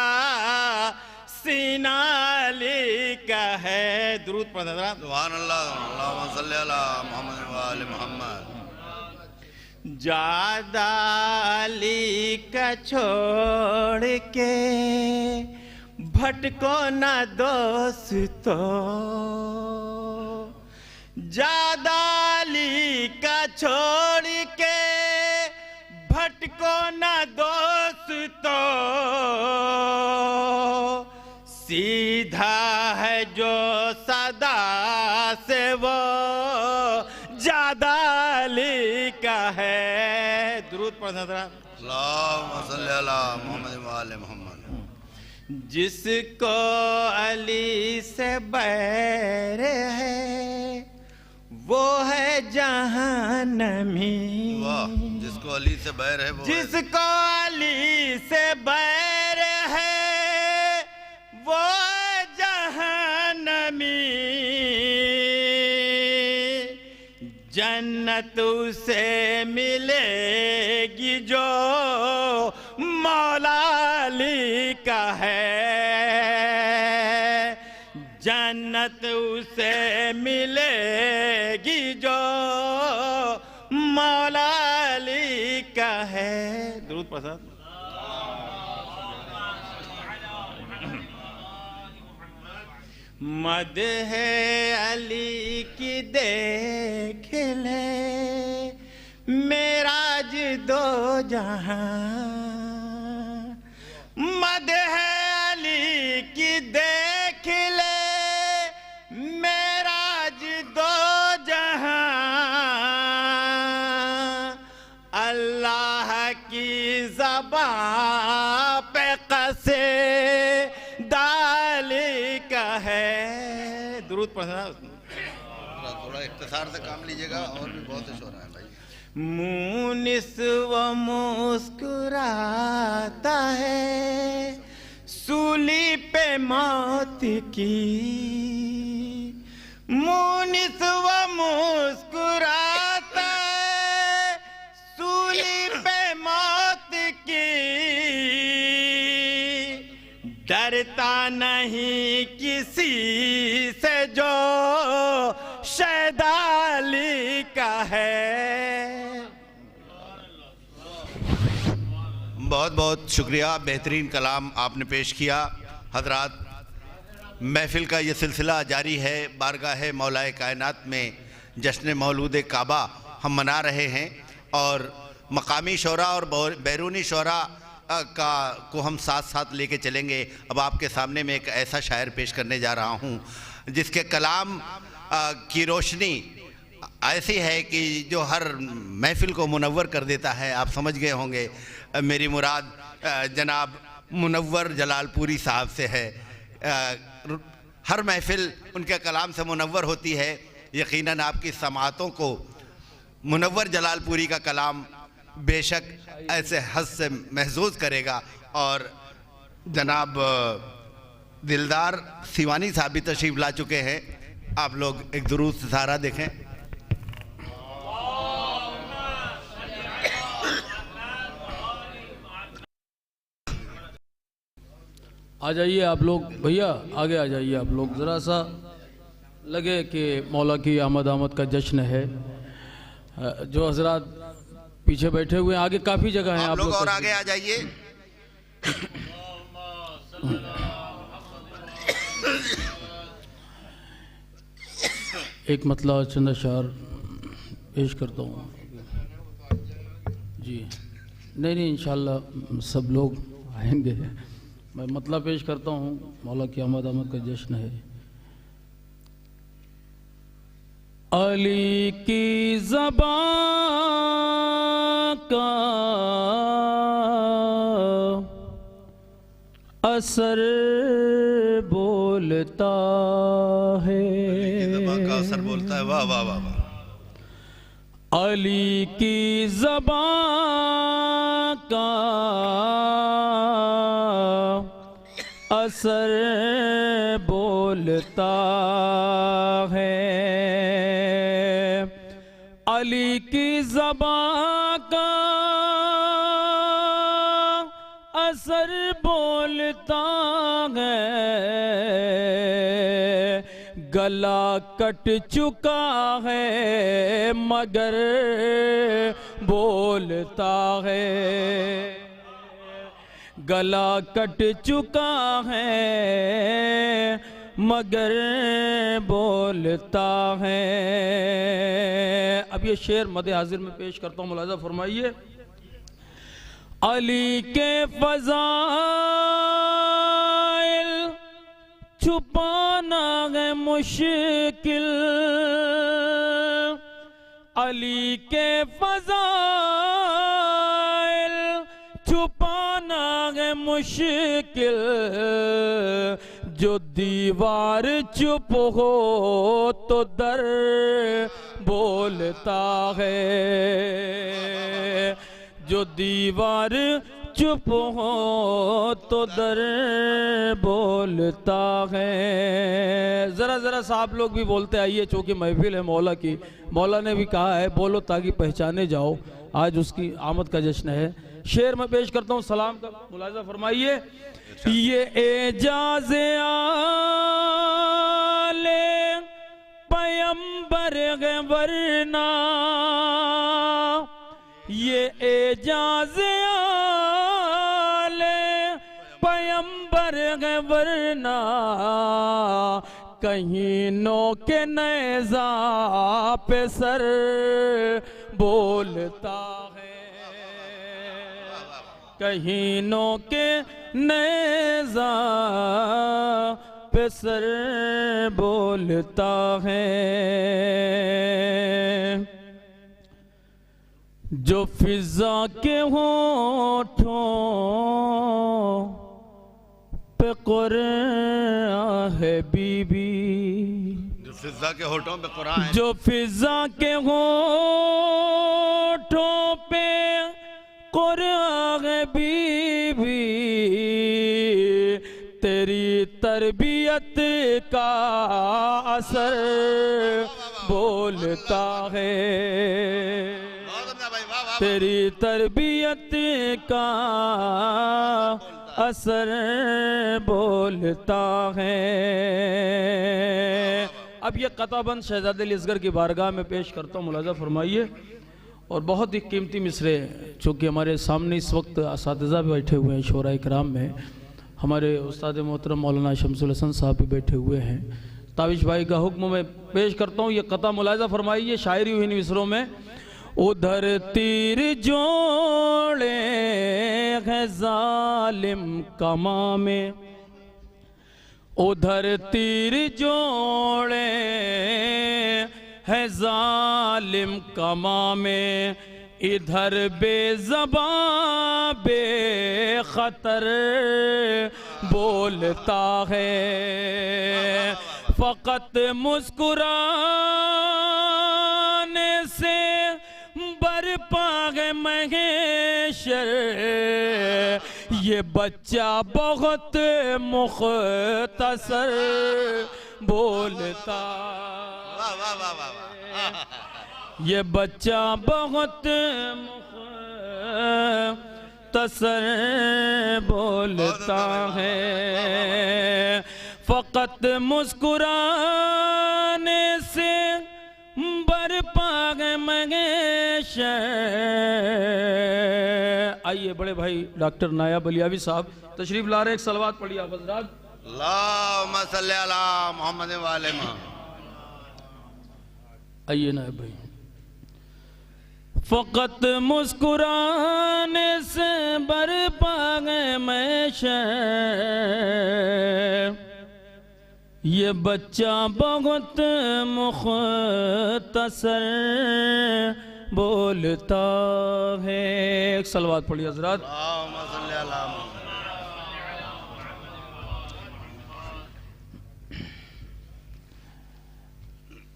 सीना अली का है। दुरूद पढ़ें। सुभान अल्लाह। अल्लाहुम्मा सल्ली अला मुहम्मद व आले मुहम्मद। ज्यादा अली का छोड़ के भटको ना दोस्तों। ज्यादा अली का छोड़ के भटको ना दोस्तों। सीधा है जो सदा से वो ज्यादा अली का है। दुरूद पढ़ना जरा। अल्लाहुम्मा सल्ली अला मुहम्मद व आले मुहम्मद। जिसको अली से बैर है वो है जहन्नमी। वाह, जिसको अली से बैर है वो जिसको अली से बैर है वो जहन्नमी। जन्नत उसे मिलेगी जो मौला अली का है। जन्नत उसे मिलेगी जो मौला अली का है। प्रसाद। मद है अली की देख ले मेराज दो जहां, मद है अली की देख ले मेराज दो जहां, अल्लाह की ज़बां पे कसे दाली का है। दुरूद पढ़ना, थोड़ा इख्तिसार से काम लीजिएगा, और भी बहुत से शोर है भाई। मुनिस व मुस्कुराता है सूली पे मौत की, मुनिस व मुस्कुराता है सूली पे मौत की, डरता नहीं किसी से जो शैदाली का है। बहुत बहुत शुक्रिया, बेहतरीन कलाम आपने पेश किया। हजरात, महफिल का ये सिलसिला जारी है। बारगाह मौलाए कायनात में जश्न मौलूद काबा हम मना रहे हैं, और मकामी शोरा और बैरूनी शोरा को हम साथ साथ लेके चलेंगे। अब आपके सामने में एक ऐसा शायर पेश करने जा रहा हूँ जिसके कलाम की रोशनी ऐसी है कि जो हर महफिल को मुनव्वर कर देता है। आप समझ गए होंगे मेरी मुराद जनाब मुनव्वर जलालपुरी साहब से है। हर महफिल उनके कलाम से मुनव्वर होती है। यकीनन आपकी समातों को मुनव्वर जलालपुरी का कलाम बेशक ऐसे हद से महसूस करेगा। और जनाब दिलदार सिवानी साहब भी तशरीफ़ ला चुके हैं। आप लोग एक दुरूद से सहारा देखें। आ जाइए आप लोग, भैया आगे आ जाइए आप लोग। ज़रा सा लगे कि मौला की आमद का जश्न है। जो हजरात पीछे बैठे हुए हैं, आगे काफ़ी जगह है, आप लोग और आगे आ जाइए। एक मतला चंद अशार पेश करता हूँ जी। नहीं इंशाल्लाह सब लोग आएंगे। मैं मतला पेश करता हूँ। मौला की आमद का जश्न है। अली की ज़बां का असर बोलता है, असर बोलता है। वाह वाह वाह वाह। अली की ज़बां का असर बोलता है, अली की ज़बां का असर बोलता है। गला कट चुका है मगर बोलता है, गला कट चुका है मगर बोलता है। अब ये शेर मदे हाजिर में पेश करता हूँ, मुलाज़ा फरमाइए। अली के फ़ज़ाइल छुपाना है मुश्किल, अली के फ़ज़ाइल छुपाना है मुश्किल। जो दीवार चुप हो तो दर बोलता है, जो दीवार चुप हो तो दर बोलता है। ज़रा ज़रा सा आप लोग भी बोलते आइए, चूँकि महफिल है मौला की। मौला ने भी कहा है बोलो ताकि पहचाने जाओ। आज उसकी आमद का जश्न है। शेर में पेश करता हूँ सलाम का, मुलाज़ा फरमाइए। ये एजाज़ आले पैगंबर है वरना, ये एजाज़ करना, कहीं नो के नेज़ा पे सर बोलता है, कहीं नो के नेज़ा पे सर बोलता है। जो फिजा के होठों पे कुरान है बीबी, जो फिजा के होठों पे कुरान है, जो फिजा के होठों पे कुरान है बीबी, तेरी तरबियत का असर बोलता है, तेरी तरबियत का असर बोलता है। अब ये क़ताबंद शहज़ादे अली असगर की बारगाह में पेश करता हूँ, मुलाज़ा फरमाइए। और बहुत ही कीमती मिसरे, चूँकि हमारे सामने इस वक्त असातिज़ा भी बैठे हुए हैं शोरा इकराम में, हमारे उस्ताद मोहतरम मौलाना शमसुल हसन साहब भी बैठे हुए हैं। ताविश भाई का हुक्म मैं पेश करता हूँ, ये क़ता मुलाज़ा फरमाइए। शायरी हुई इन मिसरों में, उधर तीर जोड़े है जालिम कमा में, उधर तीर जोड़े है जालिम कमा में, इधर बेज़बां बेखतर बोलता है, फ़कत मुस्कुराने से बरपा है महेशर, ये बच्चा बहुत मुख्तसर बोलता, ये बच्चा बहुत मुख्तसर बोलता है, फ़कत मुस्कुराने से बरपा है महेशर। आइए बड़े भाई डॉक्टर नायाब बलियावी साहब तशरीफ ला रहे, एक सलवात पढ़िए आप हज़रात। अल्लाहुम्मा सल्ली अला मोहम्मद व आले मोहम्मद। आइए नायाब भाई। फ़कत मुस्कुराने से बरपा है महेशर, ये बच्चा बहुत मुख्तसर बोलता है। एक सलवात पढ़िए हज़रात।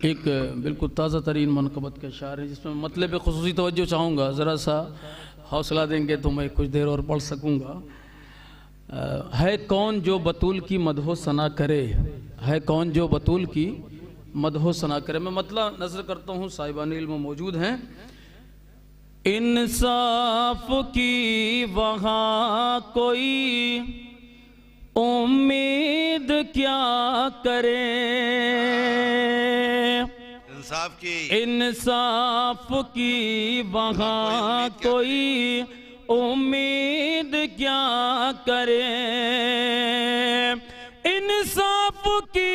एक बिल्कुल ताज़ा तरीन मनक़बत के शायर है, जिसमें मतलब पे ख़ुसूसी तवज्जो चाहूँगा, ज़रा सा हौसला देंगे तो मैं कुछ देर और पढ़ सकूँगा। है कौन जो बतूल की मदहो सना करे, है कौन जो बतूल की मदहो सना करे। मैं मतलब नज़र करता हूँ, साहिबान इल्म मौजूद हैं। इंसाफ की वहाँ कोई उम्मीद क्या करे, इंसाफ की वहाँ कोई उम्मीद क्या करे, इंसाफ की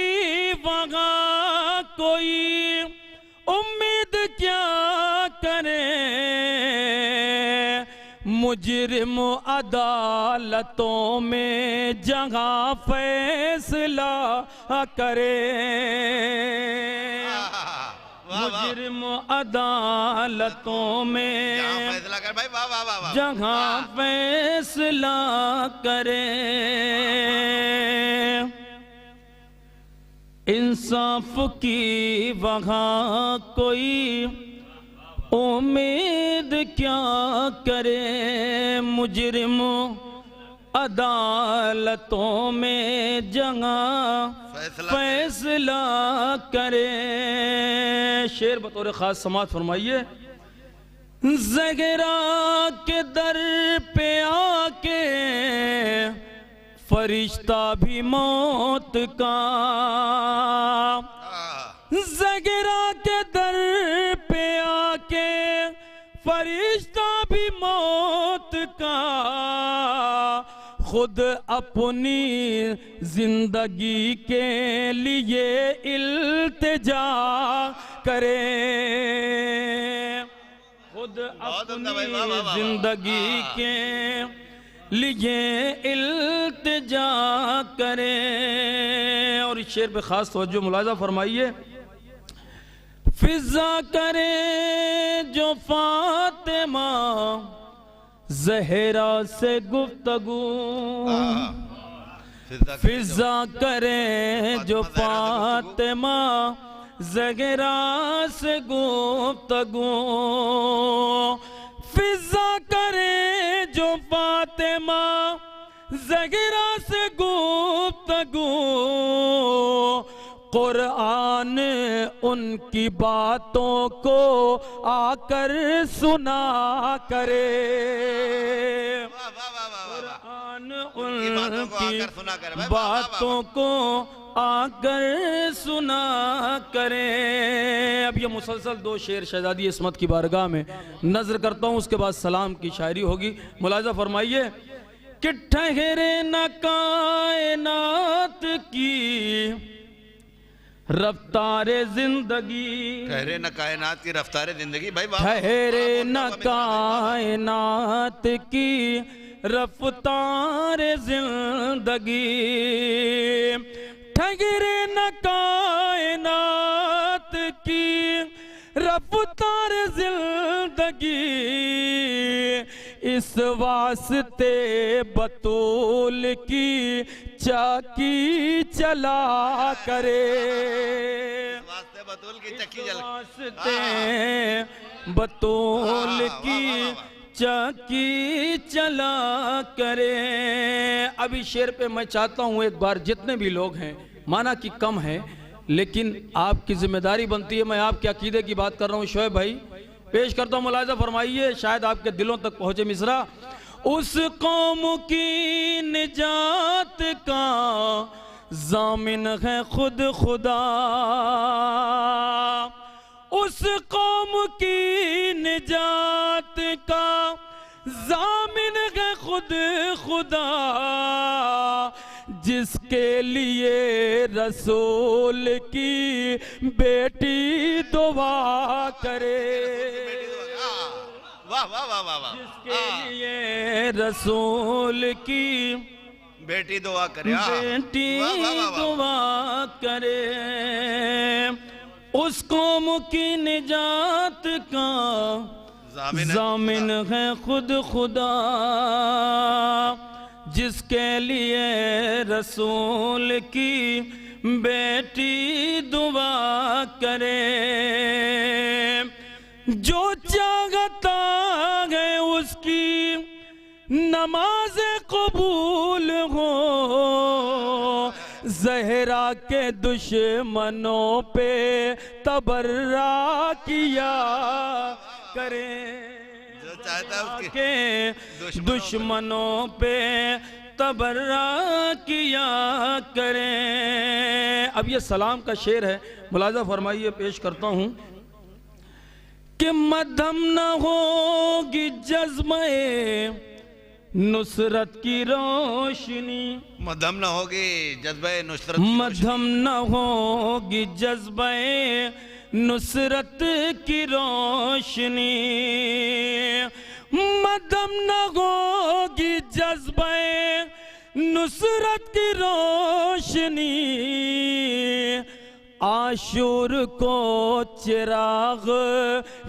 वहाँ कोई उम्मीद क्या करे, मुजरिम अदालतों में जहाँ फैसला करे, मुजरिम अदालतों में जहाँ फैसला करे, इंसाफ की वहाँ कोई उम्मीद क्या करे, मुजरिम अदालतों में जहाँ फैसला करे। शेर बतौर ख़ास समात फरमाइए। ज़हरा के दर पे आके फरिश्ता भी मौत का, ज़हरा के दर पे आके फरिश्ता भी मौत का खुद अपनी जिंदगी के लिए इल्तिजा करे, खुद अपनी जिंदगी के लिए इल्तिजा करे। और इस शेर पे खास तवज्जो मुलाजा फरमाइए। फिजा करे जो फातिमा ज़हरा से गुफ्तगू, फिजा करे जो फातिमा ज़हरा से गुफ्तगू, फिजा करे जो फातिमा ज़हरा से गुफ्तगू, कुरान उनकी बातों को आकर सुना करे, कुरान उनकी बातों को आकर सुना करे। अब ये मुसलसल दो शेर शहजादी इस्मत की बारगाह में नजर करता हूँ, उसके बाद सलाम की शायरी होगी। मुलाजा फरमाइए कि ठहरे न कायनात की रफ्तारे जिंदगी, ठहरे न कायनात की रफ्तारे जिंदगी, भाई ठहरे न कायनात की रफ्तारे जिंदगी, ठहरे न कायनात की रफ्तार जिंदगी, इस वास्ते बतूल की चाकी चला करे, बतूल की चक्की चला, वास्ते बतूल की चाकी चला करे। अभी शेर पे मैं चाहता हूँ एक बार जितने भी लोग हैं, माना कि कम है लेकिन आपकी जिम्मेदारी बनती है, मैं आपके अकीदे की बात कर रहा हूँ शोएब भाई, पेश करता हूँ। मुलाजा फरमाइए, शायद आपके दिलों तक पहुंचे मिसरा। उस कौम की निजात का जामिन है खुद खुदा, उस कौम की निजात का जामिन है खुद खुदा, जिसके लिए रसूल की बेटी दुआ करे, वाह वाह वाह वाह, जिसके लिए रसूल की बेटी दुआ करे, बेटी दुआ करे, उस कौम की निजात का जामिन है खुद खुदा, जिसके लिए रसूल की बेटी दुआ करे, जो चाहता है उसकी नमाज कबूल हो, ज़हरा के दुश्मनों पे तबर्रा किया करे, जो चाहता है के दुश्मनों पे तबर्रा किया करे। अब ये सलाम का शेर है, मुलाजा फरमाइए, पेश करता हूँ कि मध्यम न होगी जज्मे नुसरत की रोशनी, मध्यम न होगी जज्बे नुसरत, मध्यम न होगी जज्बे नुसरत की रोशनी, मध्यम न होगी जज्बे नुसरत की रोशनी, आशूर को चिराग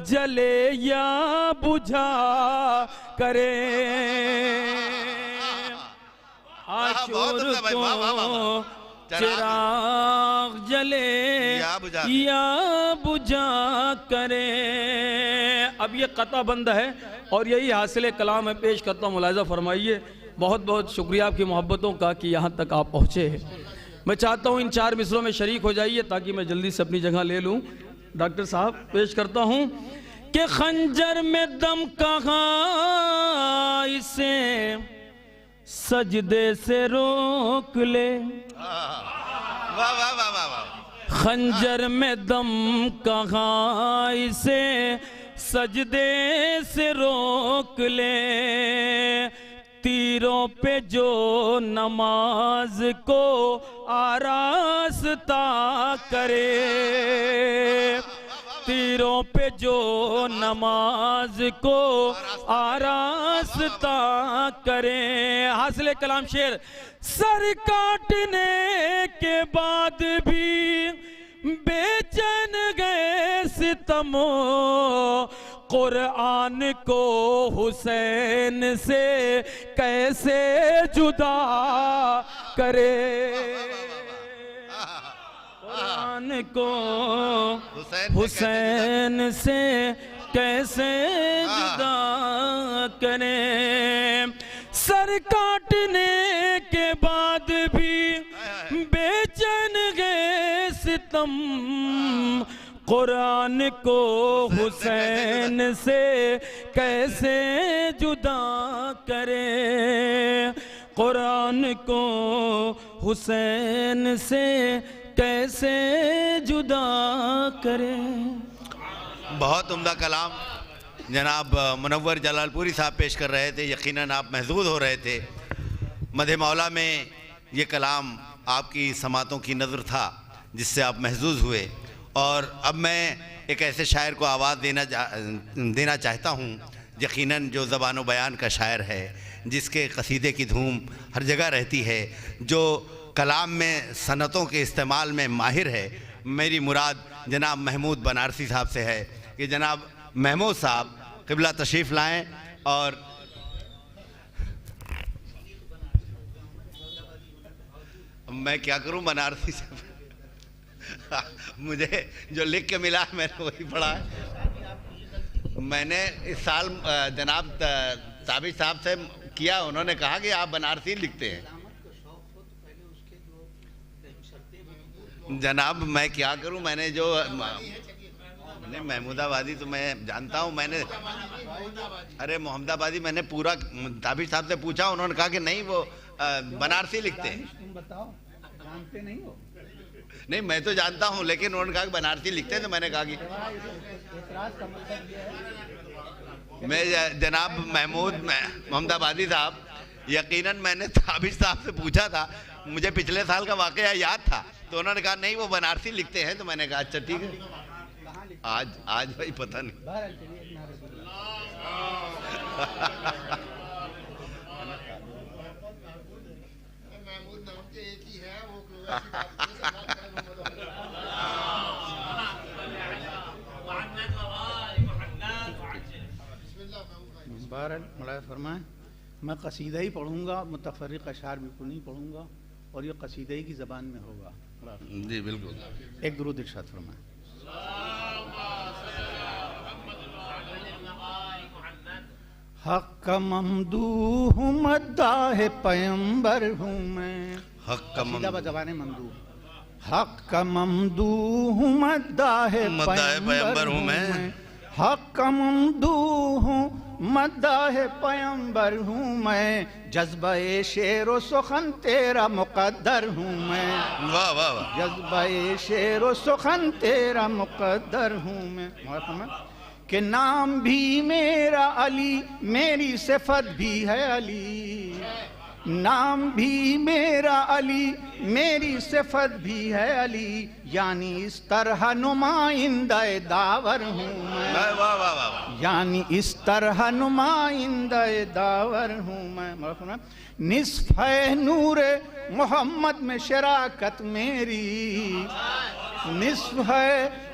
जले या बुझा करे, आशूर को चिराग जले या बुझा करे। अब ये कता बंद है और यही हासिल कलाम है, पेश करता हूँ, मुलाजा फरमाइए। बहुत बहुत शुक्रिया आपकी मोहब्बतों का कि यहाँ तक आप पहुँचे। मैं चाहता हूँ इन 4 मिसरों में शरीक हो जाइए ताकि मैं जल्दी से अपनी जगह ले लूँ। डॉक्टर साहब, पेश करता हूँ कि खंजर में दम कहाँ इसे सजदे से रोक ले, खंजर में दम कहाँ इसे सजदे से रोक ले, तीरों पे जो नमाज को आरास्ता करे, तीरों पे जो नमाज को आरास्ता करे। हासिल कलाम शेर। सर काटने के बाद भी बेचैन गए सितमो, कुरान को हुसैन से कैसे जुदा करे, कुरान को हुसैन से कैसे जुदा करे। सर काटने के बाद भी बेचैन गए सितम, कुरान को हुसैन से कैसे जुदा करे, कुरान को हुसैन से कैसे जुदा करे। बहुत उम्दा कलाम जनाब मुनव्वर जलालपुरी साहब पेश कर रहे थे। यकीनन आप महसूस हो रहे थे। मदह मौला में ये कलाम आपकी समातों की नज़र था जिससे आप महसूस हुए। और अब मैं एक ऐसे शायर को आवाज़ देना चाहता हूँ, यकीनन जो ज़बान बयान का शायर है, जिसके कसीदे की धूम हर जगह रहती है, जो कलाम में सनतों के इस्तेमाल में माहिर है। मेरी मुराद जनाब महमूद बनारसी साहब से है कि जनाब महमूद साहब क़िबला तशरीफ़ लाएँ। और मैं क्या करूं बनारसी से मुझे जो लिख के मिला मैंने वही पढ़ा है। मैंने इस साल जनाब ताबिश साहब से किया, उन्होंने कहा कि आप बनारसी लिखते हैं। जनाब मैं क्या करूं, मैंने जो महमूदाबादी तो मैं जानता हूं, मैंने अरे मोहम्मदाबादी मैंने पूरा ताबिश साहब से पूछा, उन्होंने कहा कि नहीं वो बनारसी लिखते हैं। तुम बताओ, जानते नहीं हो? नहीं मैं तो जानता हूं, लेकिन उन्होंने कहा कि बनारसी लिखते हैं, तो मैंने कहा कि मैं जनाब महमूद मोहम्मदाबादी साहब, यकीनन मैंने ताबिश साहब से पूछा था, मुझे पिछले साल का वाकया याद था, तो उन्होंने कहा नहीं वो बनारसी लिखते हैं। तो मैंने कहा अच्छा ठीक है। आज भाई पता नहीं। बहरहाल मौलाना फरमाएं, मैं कसीदा ही पढ़ूंगा, मुतफर्रिक़ अशार बिल्कुल नहीं पढ़ूंगा, और ये कसीदा ही की ज़बान में होगा। जी बिल्कुल। एक दुरूद इरशाद फरमाएं। हक का ममदूह मद्दाह पैगंबर हूँ मैं। हक का ज़बान ममदूह। हक का ममदूह मद्दाह पैगंबर हूँ मैं। हक का ममदूह मद्दाह पैगंबर हूँ मैं। जज्बे शेर सुखन तेरा मुकद्दर हूँ मैं। वाह वाह वाह। जज्बे शेर सुखन तेरा मुकद्दर हूँ मैं। कि नाम भी मेरा अली, मेरी सिफत भी है अली। नाम भी मेरा अली, मेरी सिफत भी है अली। यानी इस तरह नुमाइंदे दावर हूँ मैं। यानी इस तरह नुमाइंदे दावर हूँ मैं। निस्फ़ नूर मोहम्मद में शराकत मेरी। निस्फ़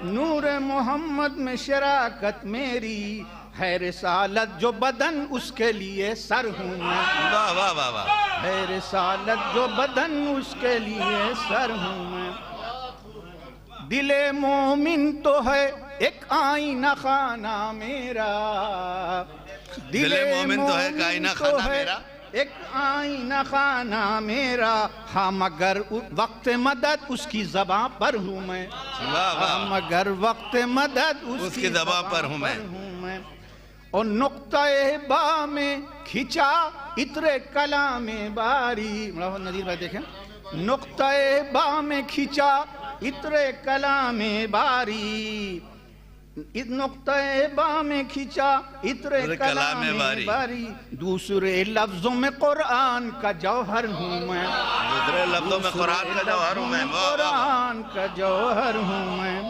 नूर मोहम्मद में शराकत मेरी। है रिसालत जो बदन उसके लिए सर हूँ मैं। वाह वाह वाह वाह। है रिसालत जो बदन उसके लिए सर हूँ मैं। दिले मोमिन तो है एक आईना खाना मेरा। दिले मोमिन तो है एक आईना खाना मेरा। एक आईना खाना मेरा। हाँ मगर वक्त मदद उसकी ज़बां पर हूँ मैं। हाँ मगर वक्त मदद उसकी ज़बां पर हूँ मैं। और नुक्ता-ए बा में खिंचा इत्रे कलाम बारी। नज़ीर भाई देखें, नुक्ता-ए बा में खिंचा इत्रे कलाम बारी। इस नुक्ते बा में खिंचा इतरे कलाम में बारी, दूसरे लफ्जों में कुरान का जौहर हूँ मैं, दूसरे लफ्जों में कुरान का जौहर हूँ मैं, कुरान का जौहर हूँ मैं।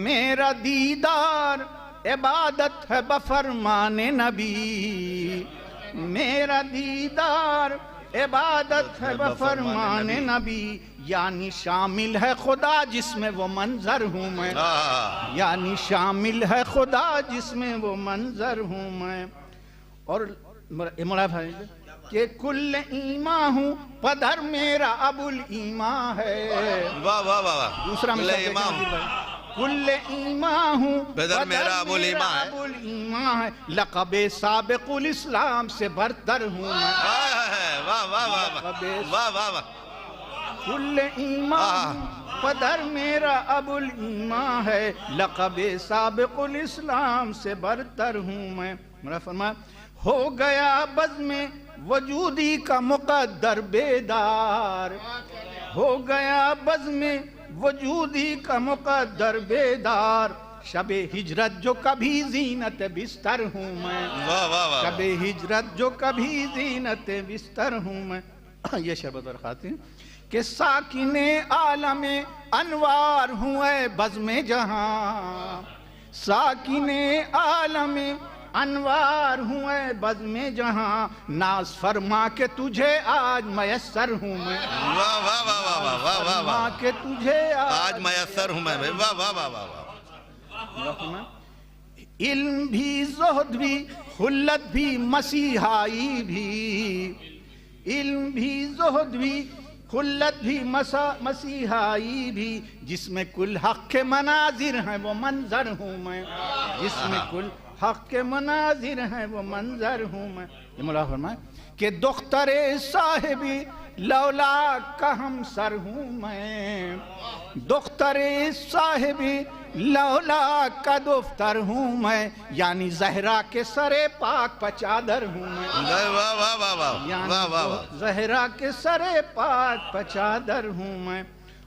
मेरा दीदार इबादत है बफरमाने नबी, मेरा दीदार इबादत है बफरमाने नबी, यानी शामिल है खुदा जिसमें वो मंजर हूँ मैं, यानी शामिल है खुदा जिसमें वो मंजर हूँ मैं। और भाई के कुल ईमा हूँ पदर मेरा अबुल ईमा है, वाह वाह वाह, दूसरा कुल ईमा हूँ पदर मेरा अबुल ईमा है, अबुल ईमा है, लक़बे साबिक़ुल इस्लाम से बरतर हूँ मैं, वाह वाह वाह वाह वाह वाह। कुल ईमा पदर मेरा अबुल ईमा है, लक़बे साबिक़ुल इस्लाम से बरतर हूँ मैं। मेरा फरमान हो गया बज़्म में वजूदी का मुक़द्दर बेदार, हो गया बज़्म में वजूदी का मुक़द्दर बेदार, शबे हिजरत जो कभी ज़ीनत बिस्तर हूँ मैं, शबे हिजरत जो कभी ज़ीनत बिस्तर हूँ मैं। ये शरबत और खातिन के साकिने आलमे अनवार हूँ बज़्म जहाँ, साकिने आलमे अनवार हूँ बज़्म जहाँ, नाज फरमा के तुझे आज मयस्सर हूँ मैं, वाह वाह वाह वाह वाह वाह वाह, के तुझे आज मयस्सर हूँ मैं, वाह वाह वाह वाह। इल्म भी ज़ुहद भी खुल्लत भी मसीहाई भी, इल्म भी ज़ुहद भी खुल्लत भी मसीहाई भी, जिसमें कुल हक़ के मनाजिर हैं वो मंजर हूँ मैं, जिसमें कुल हक़ के मनाजिर हैं वो मंजर हूँ मैं। ये मौला फरमाए कि दुख्तरे साहिबी लौला का हम सर हूँ मैं, दुख्तरे साहिबी लौला का दुफ्तर हूँ मैं, यानी जहरा के सरे पाक पचादर हूँ मैं, वाह वाह वाह वाह, यानी जहरा के सरे पाक पचादर हूँ मैं।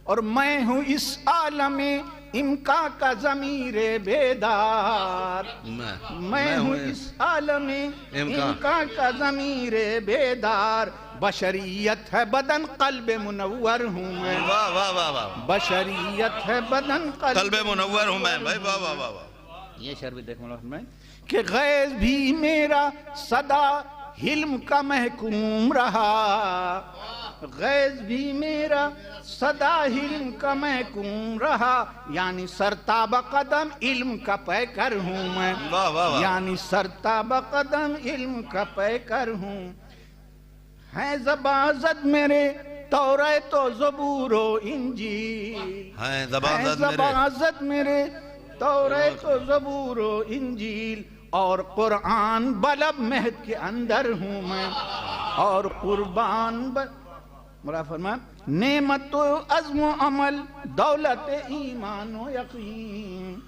और मैं हूँ इस आलमे इम्का का ज़मीरे बेदार, मैं हूँ इस आलमे इम्का का ज़मीरे बेदार, बशरियत है बदन क़ल्ब मुनव्वर हूँ मैं, वाह वाह वाह वाह, बशरियत है बदन क़ल्ब मुनव्वर हूँ मैं भाई, वाह वाह वाह। ये शेर भी देख मैं कि गैज़ भी मेरा सदा हिल्म का महकूम रहा, गैज़ भी मेरा सदा हिल्म का महकूम रहा, यानी सरताब कदम इल्म का पैकर हूँ मैं, यानी सरताब कदम इल्म का पैकर हूँ। है ज़बाज़त मेरे तौरात तो ज़बूर व इंजील, है ज़बाज़त मेरे तौरात तो ज़बूर व इंजील, और कुरान बलब महद के अंदर हूँ मैं, और कुर्बान मुरा फरमा नेमत अज़्म अमल दौलत ईमान व यकीन,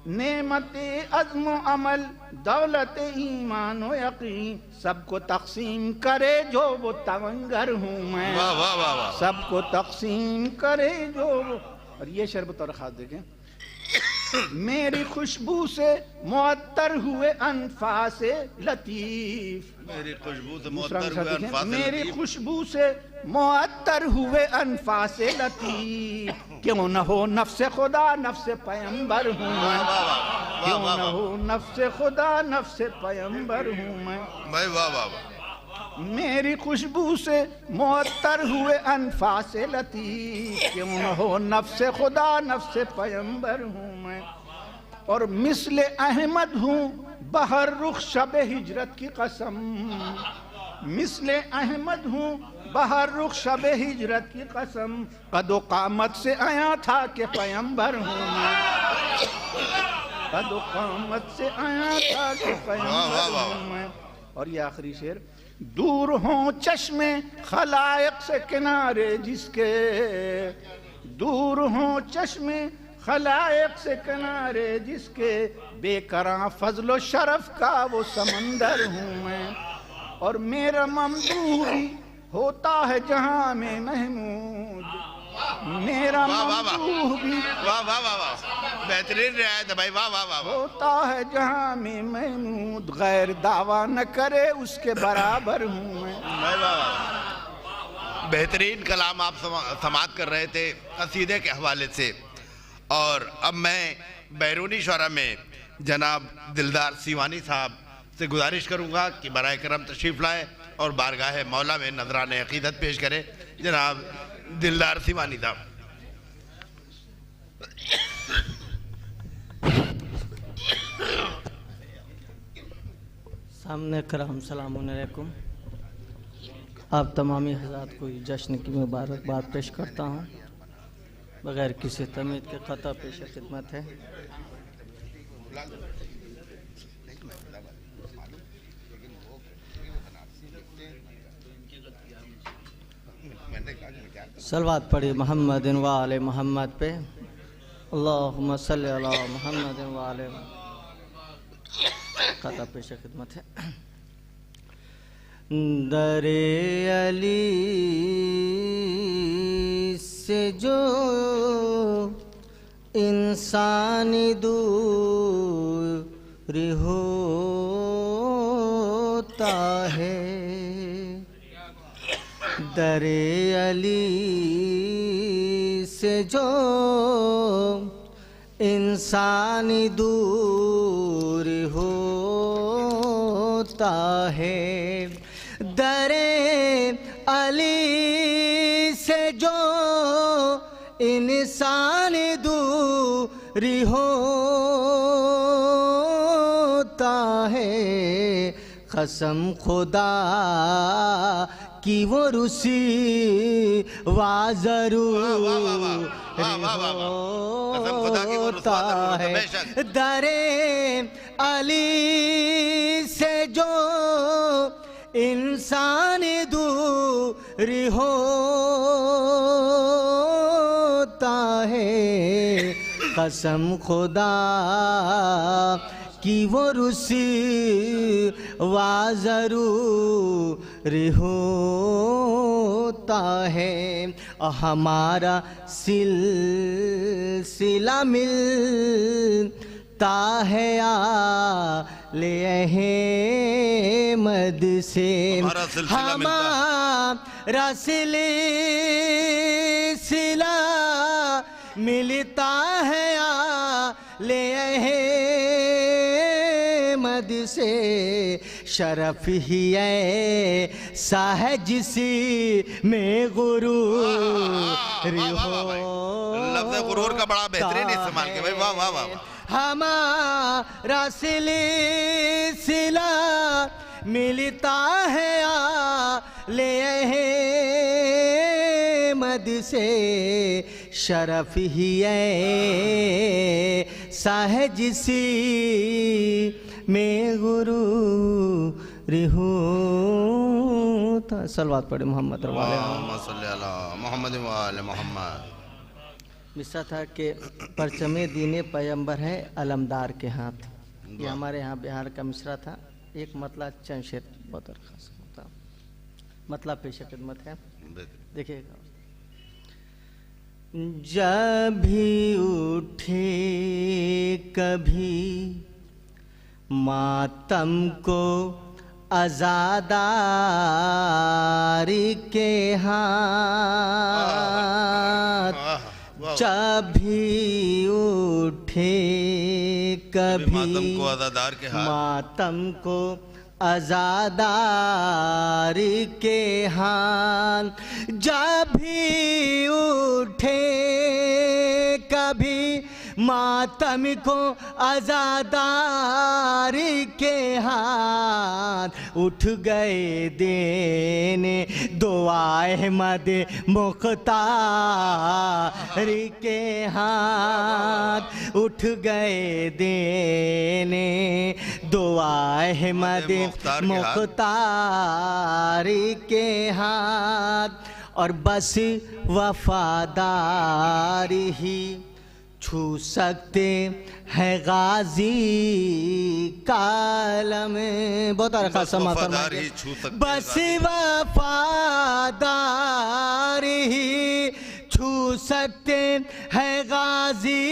नेमत अज़्म अमल दौलत ईमान व यकीन, सबको तक़सीम करे जो वो तवंगर हूँ मैं, सबको तक़सीम करे जो वो। और ये शरबत और खास देखें, मेरी खुशबू से मुअत्तर हुए अनफासे लतीफ़, मेरी खुशबू से मुअत्तर हुए अनफासे, मेरी खुशबू से मुअत्तर हुए अनफासे लतीफ़, क्यों न हो नफ्स खुदा नफ्स पैगंबर हूँ मैं, क्यों न हो नफ्स खुदा नफ्स पैगंबर हूँ मैं। वाह वाह, मेरी खुशबू से मुअत्तर हुए अनफासे लतीफ़, क्यों न हो नफ्स खुदा नफ्स पैगंबर हूँ मैं। और मिस्ल अहमद हूँ बहर रुख शब हिजरत की कसम, मिस्ल अहमद हूँ बहर रुख शब हिजरत की कसम, कदो कामत से आया था कि पैगंबर हूँ मैं, कदो कामत से आया था कि पैगंबर हूँ मैं। और ये आखिरी शेर, दूर हों चश्मे खलायक से किनारे जिसके, दूर हों चश्मे खलायक से किनारे जिसके, बेकरां फजलो शरफ का वो समंदर हूँ मैं। और मेरा ममदूह भी होता है जहाँ में महमूद, मेरा वाह वाह वाह ममदूह भी वाह वाह वाह वाह बेहतरीन रियायत है भाई, वाह वाह वाह वाह। होता है जहां में महमूद, गैर दावा न करे उसके बराबर हूँ मैं। वाह वाह वाह। बेहतरीन कलाम आप समाअत कर रहे थे कसीदे के हवाले से। और अब मैं बैरूनी शोरा में जनाब दिलदार सीवानी साहब से गुजारिश करूंगा कि बराए करम तशरीफ़ लाए और बारगाह मौला में नजरान अक़ीदत पेश करें। जनाब दिलदार सीवानी साहब। सामने कराम सलाम अलैकुम। आप तमामी हज़रात को जश्न की मुबारकबाद पेश करता हूँ। बग़ैर किसी तमीज़ के ख़ता पेश खिदमत है। सलवात पढ़ी मोहम्मद व आले मोहम्मद पे। अल्लाहुम्मा सल्लि अला मोहम्मद व आले। ख़ता पेश खिदमत है। दरे अली से जो इंसानी दूर होता है, दरे अली से जो इंसानी दूर होता है, दरे अली से जो इंसान दूरी होता है, कसम खुदा की वो रुसी वा जरूर होता है, दरे अली से जो इंसान दूरी होता है, कसम खुदा की वो रुसी वा जरूर होता है। हमारा सिलसिला मिलता है आले अहमद से, हमारा सिलसिला मिलता है आले अहमद से। शरफ ही ऐसा है जिसी में गुरूर हो। लफ्ज़ गुरूर का बड़ा बेहतरीन इस्तेमाल किया भाई, वाह वाह वाह। हमारा सिलसिला मिलता है आले अहमद से। शरफ ही ऐसा है जिसी में गुरूर होता। सलवात पढ़े मोहम्मद मोहम्मद मोहम्मद। मिसरा था कि परचमे दीने पैगंबर है अलमदार के हाथ। ये हमारे यहाँ बिहार का मिसरा था। एक मतलब चंद शेर बहुत खास होता, मतलब पेश खिदमत है, देखिएगा। जब भी उठे कभी मातम को आज़ादारी के हाथ, जब भी उठे कभी मातम को आज़ादारी के हाथ, जब भी उठे कभी मातम को आज़ादारी के हाथ, उठ गए देने दुआ अहमद मुख्तार के हाथ, उठ गए देने दुआ अहमद मुख्तार के हाथ। और बस वफादारी ही छू सकते हैं गाजी कालम। बहुत रखा समा बस वफादारी ही छू सकते हैं गाजी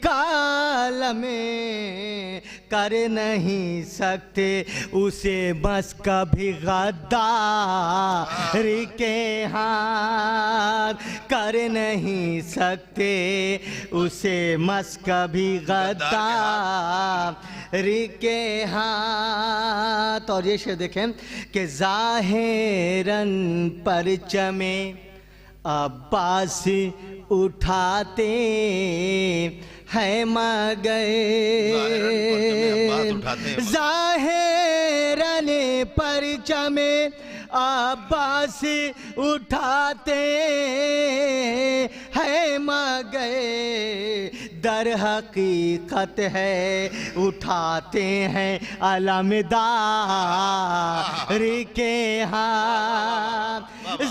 काल में, कर नहीं सकते उसे बस कभी गद्दारी के हाथ, कर नहीं सकते उसे मस कभी गद्दारी के हाथ। और ये शेर देखें कि ज़ाहिरन परचमे अब्बास उठाते हैं मगर, ज़ाहिरन परचमे अब्बास उठाते हैं मगर, दर हकीकत है उठाते हैं अलमदारी के हाथ।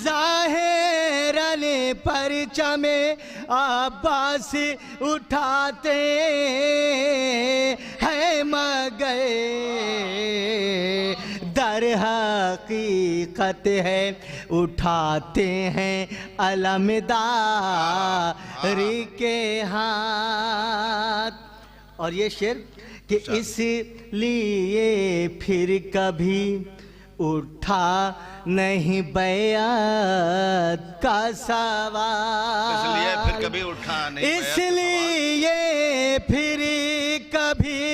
ज़ाहिरन परचमे अब्बास उठाते हैं मगर, दर हकीकत है उठाते हैं अलमदारी के हाथ। और ये शेर कि इसलिए फिर कभी उठा नहीं बैअत का सवाल, इसलिए फिर कभी उठा नहीं, इसलिए फिर कभी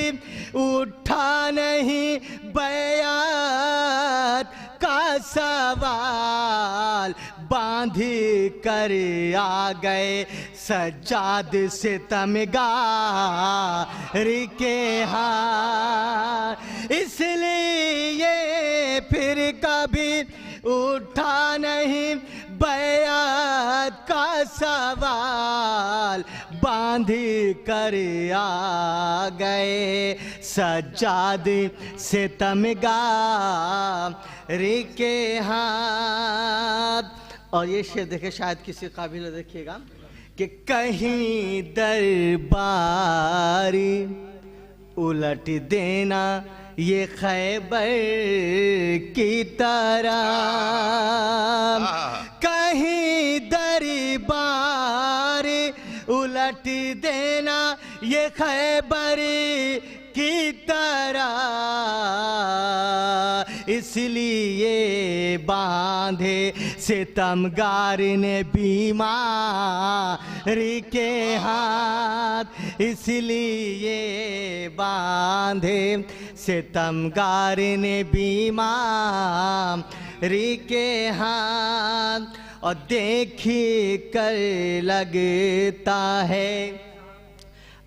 उठा नहीं बैअत का सवाल, बांध कर आ गए सज्जाद सितमगारी के हाथ, इसलिए फिर कभी उठा नहीं बैअत का सवाल, बांध कर आ गए सज्जाद सितमगारी के हाथ। और ये शेर देखे शायद किसी काबिल देखिएगा कि कहीं दरबारी उलट देना ये खैबर की तरह, कहीं दरबारी उलट देना ये खैबर की तरह, इसलिए बांधे सितमगार ने बीमारी के हाथ, इसलिए बांधे सितमगार ने बीमारी के हाथ। और देखी कर लगता है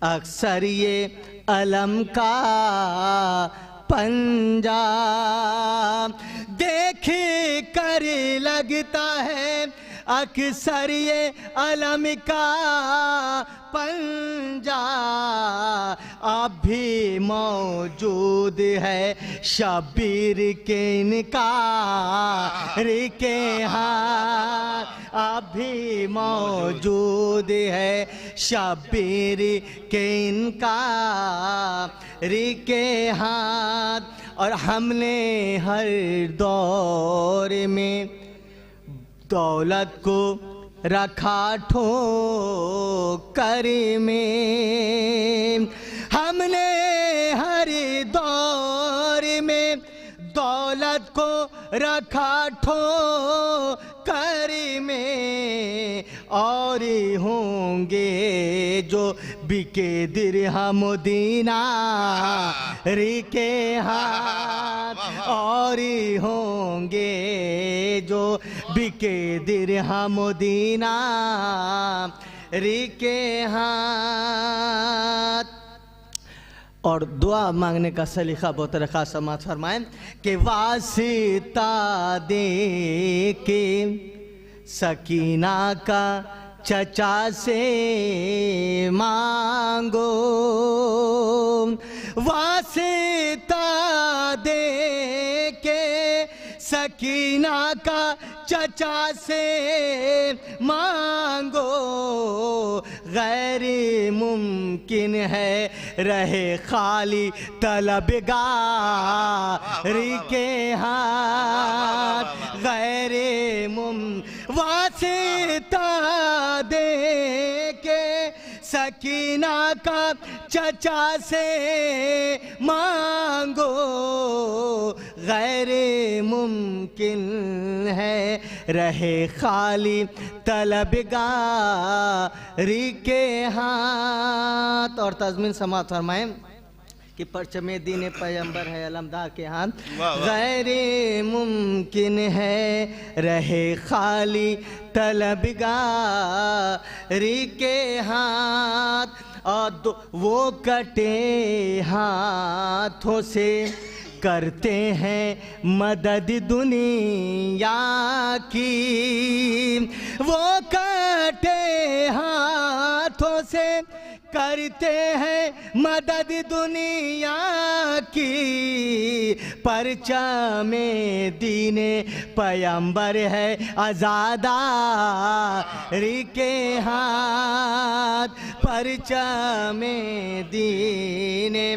अक्सर ये अलम का पंजा, देख कर लगता है अक्सर ये अलम का पंजा, अब भी मौजूद है शबीर के इनकार के हाथ, अब भी मौजूद है शबीर के इनकार के हाथ। और हमने हर दौर में दौलत को रखा ठोकर में, हमने हर दौर में दौलत को रखा ठोकर में, और होंगे जो बिके दिरहम दीनार के हाथ, और होंगे जो बिके दिरहम दीनार के हाथ। और दुआ मांगने का सलीका बहुत रखा समाज फरमाएं कि वासिता दे के सकीना का चचा से मांगो, वासिता दे के सकीना का चचा से मांगो, गैर मुमकिन है रहे खाली तलबगारी के हाथ, गैर वास्ता दे के सकीना का चचा से मांगो, गैर मुमकिन है रहे खाली तलबगारी के हाथ। और तज़मीन समात फरमाएं कि परचमे दीन पैगंबर है अलमदार के हाथ, गैर मुमकिन है रहे खाली तलबगारी के हाथ। और वो कटे हाथों से करते हैं मदद दुनिया की, वो कटे हाथों से करते हैं मदद दुनिया की। परचमे दीने पैगंबर है आज़ादारी के हाथ, परचमे दीने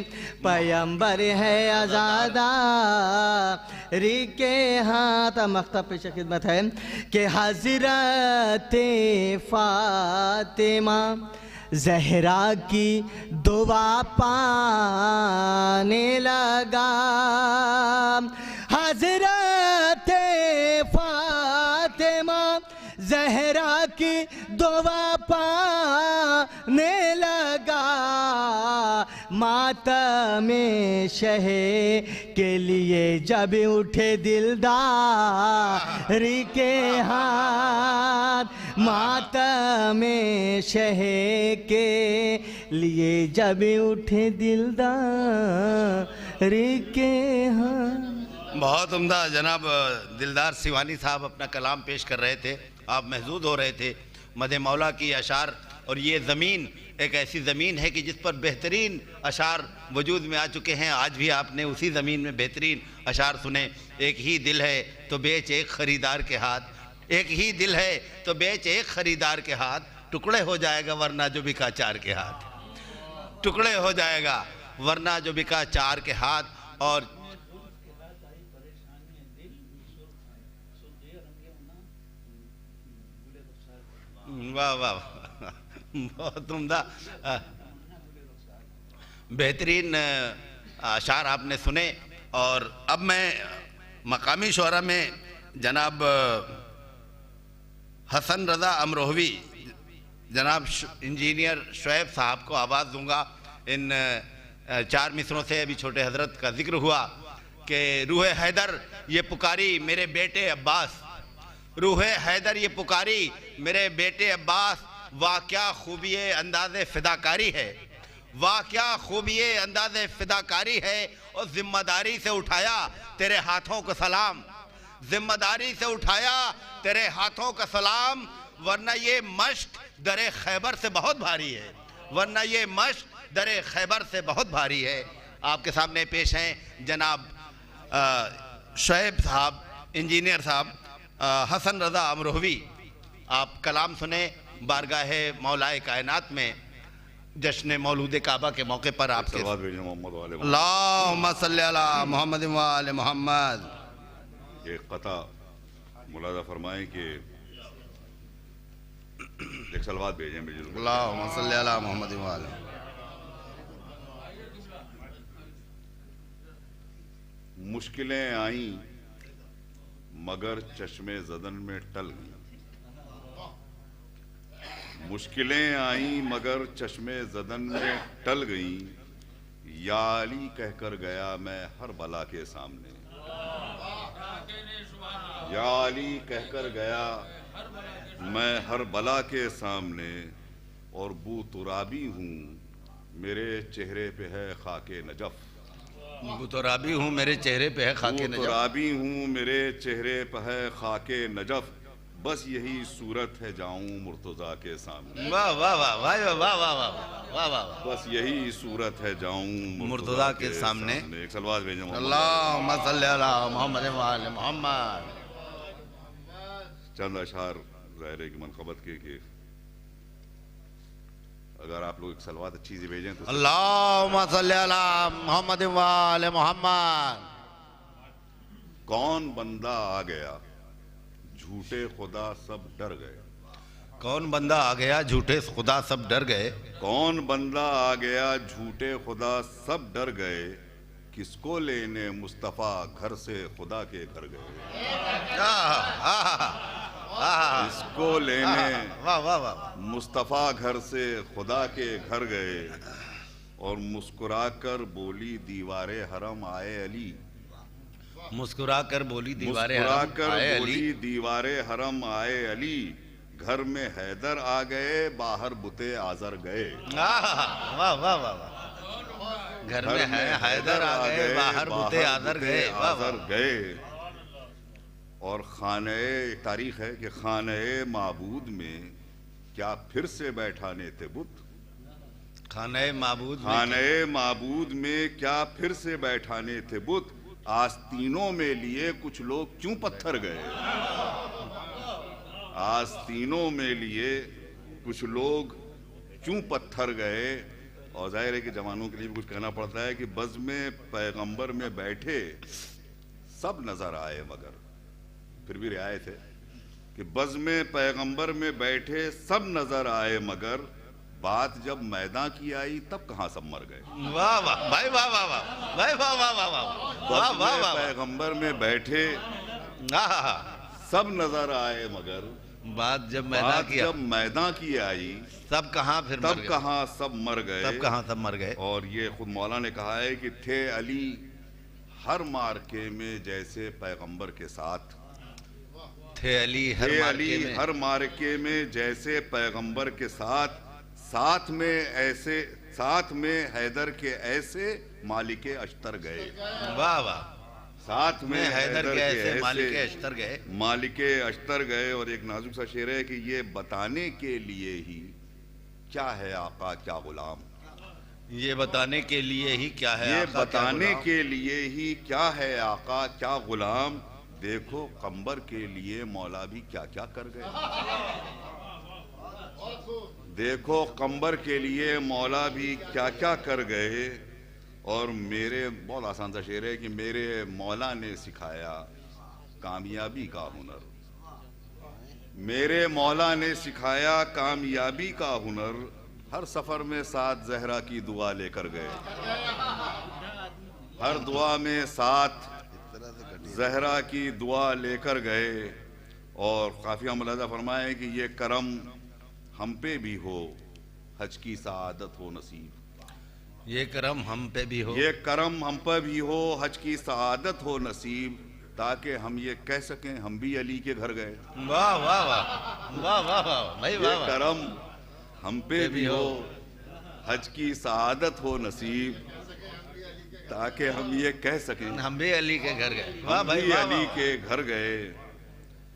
पैगंबर है आज़ादारी के हाथ। मख्ता पेश खिदमत है कि हज़रत फ़ातिमा ज़हरा की दुआ पाने लगा, हज़रत फ़ातिमा ज़हरा की दुआ पाने लगा। मातमे शह के लिए जब उठे दिलदारी के हाथ, मातमे शह के लिए जब उठे दिलदारी के हाथ। बहुत उम्दा जनाब दिलदार सिवानी साहब अपना कलाम पेश कर रहे थे, आप महजूद हो रहे थे। मदे मौला की अशार, और ये ज़मीन एक ऐसी ज़मीन है कि जिस पर बेहतरीन अशार वजूद में आ चुके हैं। आज भी आपने उसी ज़मीन में बेहतरीन अशार सुने। एक ही दिल है तो बेच एक ख़रीदार के हाथ, एक ही दिल है तो बेच एक ख़रीदार के हाथ, टुकड़े हो जाएगा वरना जो बिका चार के हाथ, टुकड़े हो जाएगा वरना जो बिका चार के हाथ। और वाह वाह, बहुत उम्दा बेहतरीन अशार आपने सुने। और अब मैं मकामी शोरा में जनाब हसन रज़ा अमरोहवी, जनाब इंजीनियर शुएब साहब को आवाज़ दूंगा। इन चार मिसरों से अभी छोटे हजरत का जिक्र हुआ कि रूह हैदर ये पुकारी मेरे बेटे अब्बास, रूह हैदर ये पुकारी मेरे बेटे अब्बास, वाह क्या खूबी अंदाज़े फ़िदाकारी है, वाह क्या खूबी अंदाज़े फ़िदाकारी है। और ज़िम्मेदारी से उठाया तेरे हाथों को सलाम, ज़िम्मेदारी से उठाया तेरे हाथों का सलाम, वरना ये मश्क दरे खैबर से बहुत भारी है, वरना ये मश्क दरे खैबर से बहुत भारी है। आपके सामने पेश हैं जनाब शुएब साहब, इंजीनियर साहब, हसन रज़ा अमरोहवी। आप कलाम सुने बारगाह मौलाए कायनात में जश्न मौलूद काबा के मौके पर। आपके अल्लाहुम्मा सल्ली अला मुहम्मद व आले मुहम्मद। एक कता मुलाजा फरमाएं कि एक सलवात भेजें मुझे। अल्लाहुम्मा सल्ली अला मुहम्मद व आले। मुश्किलें आईं मगर चश्मे ज़दन में टल गई, मुश्किलें आईं मगर चश्मे ज़दन में टल गई, या अली कहकर गया मैं हर बला के सामने, या अली कहकर गया मैं हर बला के सामने। और बू तुराबी हूँ मेरे चेहरे पे है खाके नजफ, बुतराबी हूँ मेरे चेहरे पे है खाके नजफ, बुतराबी हूँ मेरे चेहरे पे है खाके नजफ, बस यही सूरत है जाऊं मुर्तज़ा के सामने। वाह वाह वाह वाह वाह वाह वाह वाह वाह, बस यही सूरत है जाऊं मुर्तज़ा के सामने। एक सलवात भेजो। अल्लाहुम्मा सल्ली अला मुहम्मद व आले मुहम्मद। चंद अशार ज़ाहिर की मनक़बत के कि अगर आप लोग एक सलवात अच्छी सी भेजें तो। अल्लाहुम्मा सल्ली अला मुहम्मद व आले मुहम्मद। कौन बंदा आ गया झूठे खुदा सब डर गए। कौन बंदा आ गया झूठे खुदा सब डर गए। कौन बंदा आ गया झूठे खुदा सब डर गए, किसको लेने मुस्तफ़ा घर से खुदा के घर गए। इसको लेने मुस्तफ़ा घर से खुदा के घर गए, और मुस्कुराकर बोली दीवारे हरम आए अली। मुस्कुराकर बोली दीवारे हरम आए अली। घर में हैदर आ गए, बाहर बुते आजर गए। वाह वाह वाह। घर में हैदर आ गए, बाहर बुते आजर गए। और खाने, तारीख है कि खाने माबूद में क्या फिर से बैठाने थे बुत। खाने माबूद में क्या फिर से बैठाने थे बुत। आस्तीनों में लिए कुछ लोग क्यों पत्थर गए। आस्तीनों में लिए कुछ लोग क्यों पत्थर गए। और जाहिर है कि जवानों के लिए भी कुछ कहना पड़ता है कि बज़ में पैगंबर में बैठे सब नजर आए, मगर फिर भी रियायत है कि बज़ में पैगंबर में बैठे सब नजर आए, मगर बात जब मैदान की आई तब कहाँ सब मर गए। वाह वाह भाई, वाह वाह वाह भाई, वाह वाह वाह वाह वाह वाह। पैगंबर में बैठे सब नजर आए, मगर बात जब मैदान की आई तब कहाँ सब मर गए। और ये खुद मौला ने कहा है कि थे अली हर मार्के में जैसे पैगंबर के साथ। थे अली हर मार्के में जैसे पैगंबर के साथ। साथ में हैदर के ऐसे मालिके अश्तर गए। वाह वाह। साथ में हैदर के ऐसे मालिके अश्तर गए। और एक नाजुक सा शेर है कि ये बताने के लिए ही क्या है आका क्या गुलाम। ये बताने के लिए ही क्या है आका क्या गुलाम। देखो कंबर के लिए मौला भी क्या क्या कर गए। देखो कंबर के लिए मौला भी क्या क्या कर गए। और मेरे बहुत आसान सा शेर है कि मेरे मौला ने सिखाया कामयाबी का हुनर। मेरे मौला ने सिखाया कामयाबी का हुनर। हर सफर में साथ जहरा की दुआ लेकर गए। हर दुआ में साथ जहरा की दुआ लेकर गए। और काफिया मुलाजा फरमाए कि ये करम हम पे भी हो, हज की सआदत हो नसीब। ये करम हम पे भी हो, हज की सआदत हो नसीब, ताकि हम ये कह सकें हम भी अली के घर गए। वाह वाह वाह वाह वाह वाह भाई वाह। ये करम हम पे भी हो, हज की सआदत हो नसीब, ताकि हम ये कह सकें हम भी अली के घर गए। वाह भाई, अली के घर गए।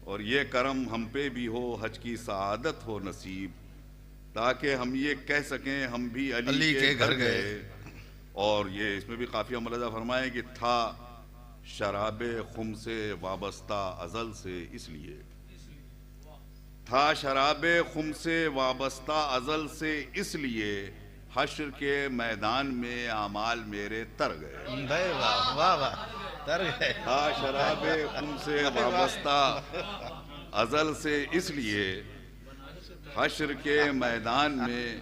और ये करम हम पे भी हो, हज की सआदत हो नसीब, ताकि हम ये कह सकें हम भी अली के घर गए। और ये इसमें भी काफी मुलाजा फरमाए कि था शराबे खुम से वाबस्ता अजल से, इसलिए था शराबे खुम से वाबस्ता अजल से, इसलिए हश्र के मैदान में आमाल मेरे तर गए। वाह वाह वाह, तर गए। था शराबे खुम से वाबस्ता अजल से, इसलिए हश्र के मैदान में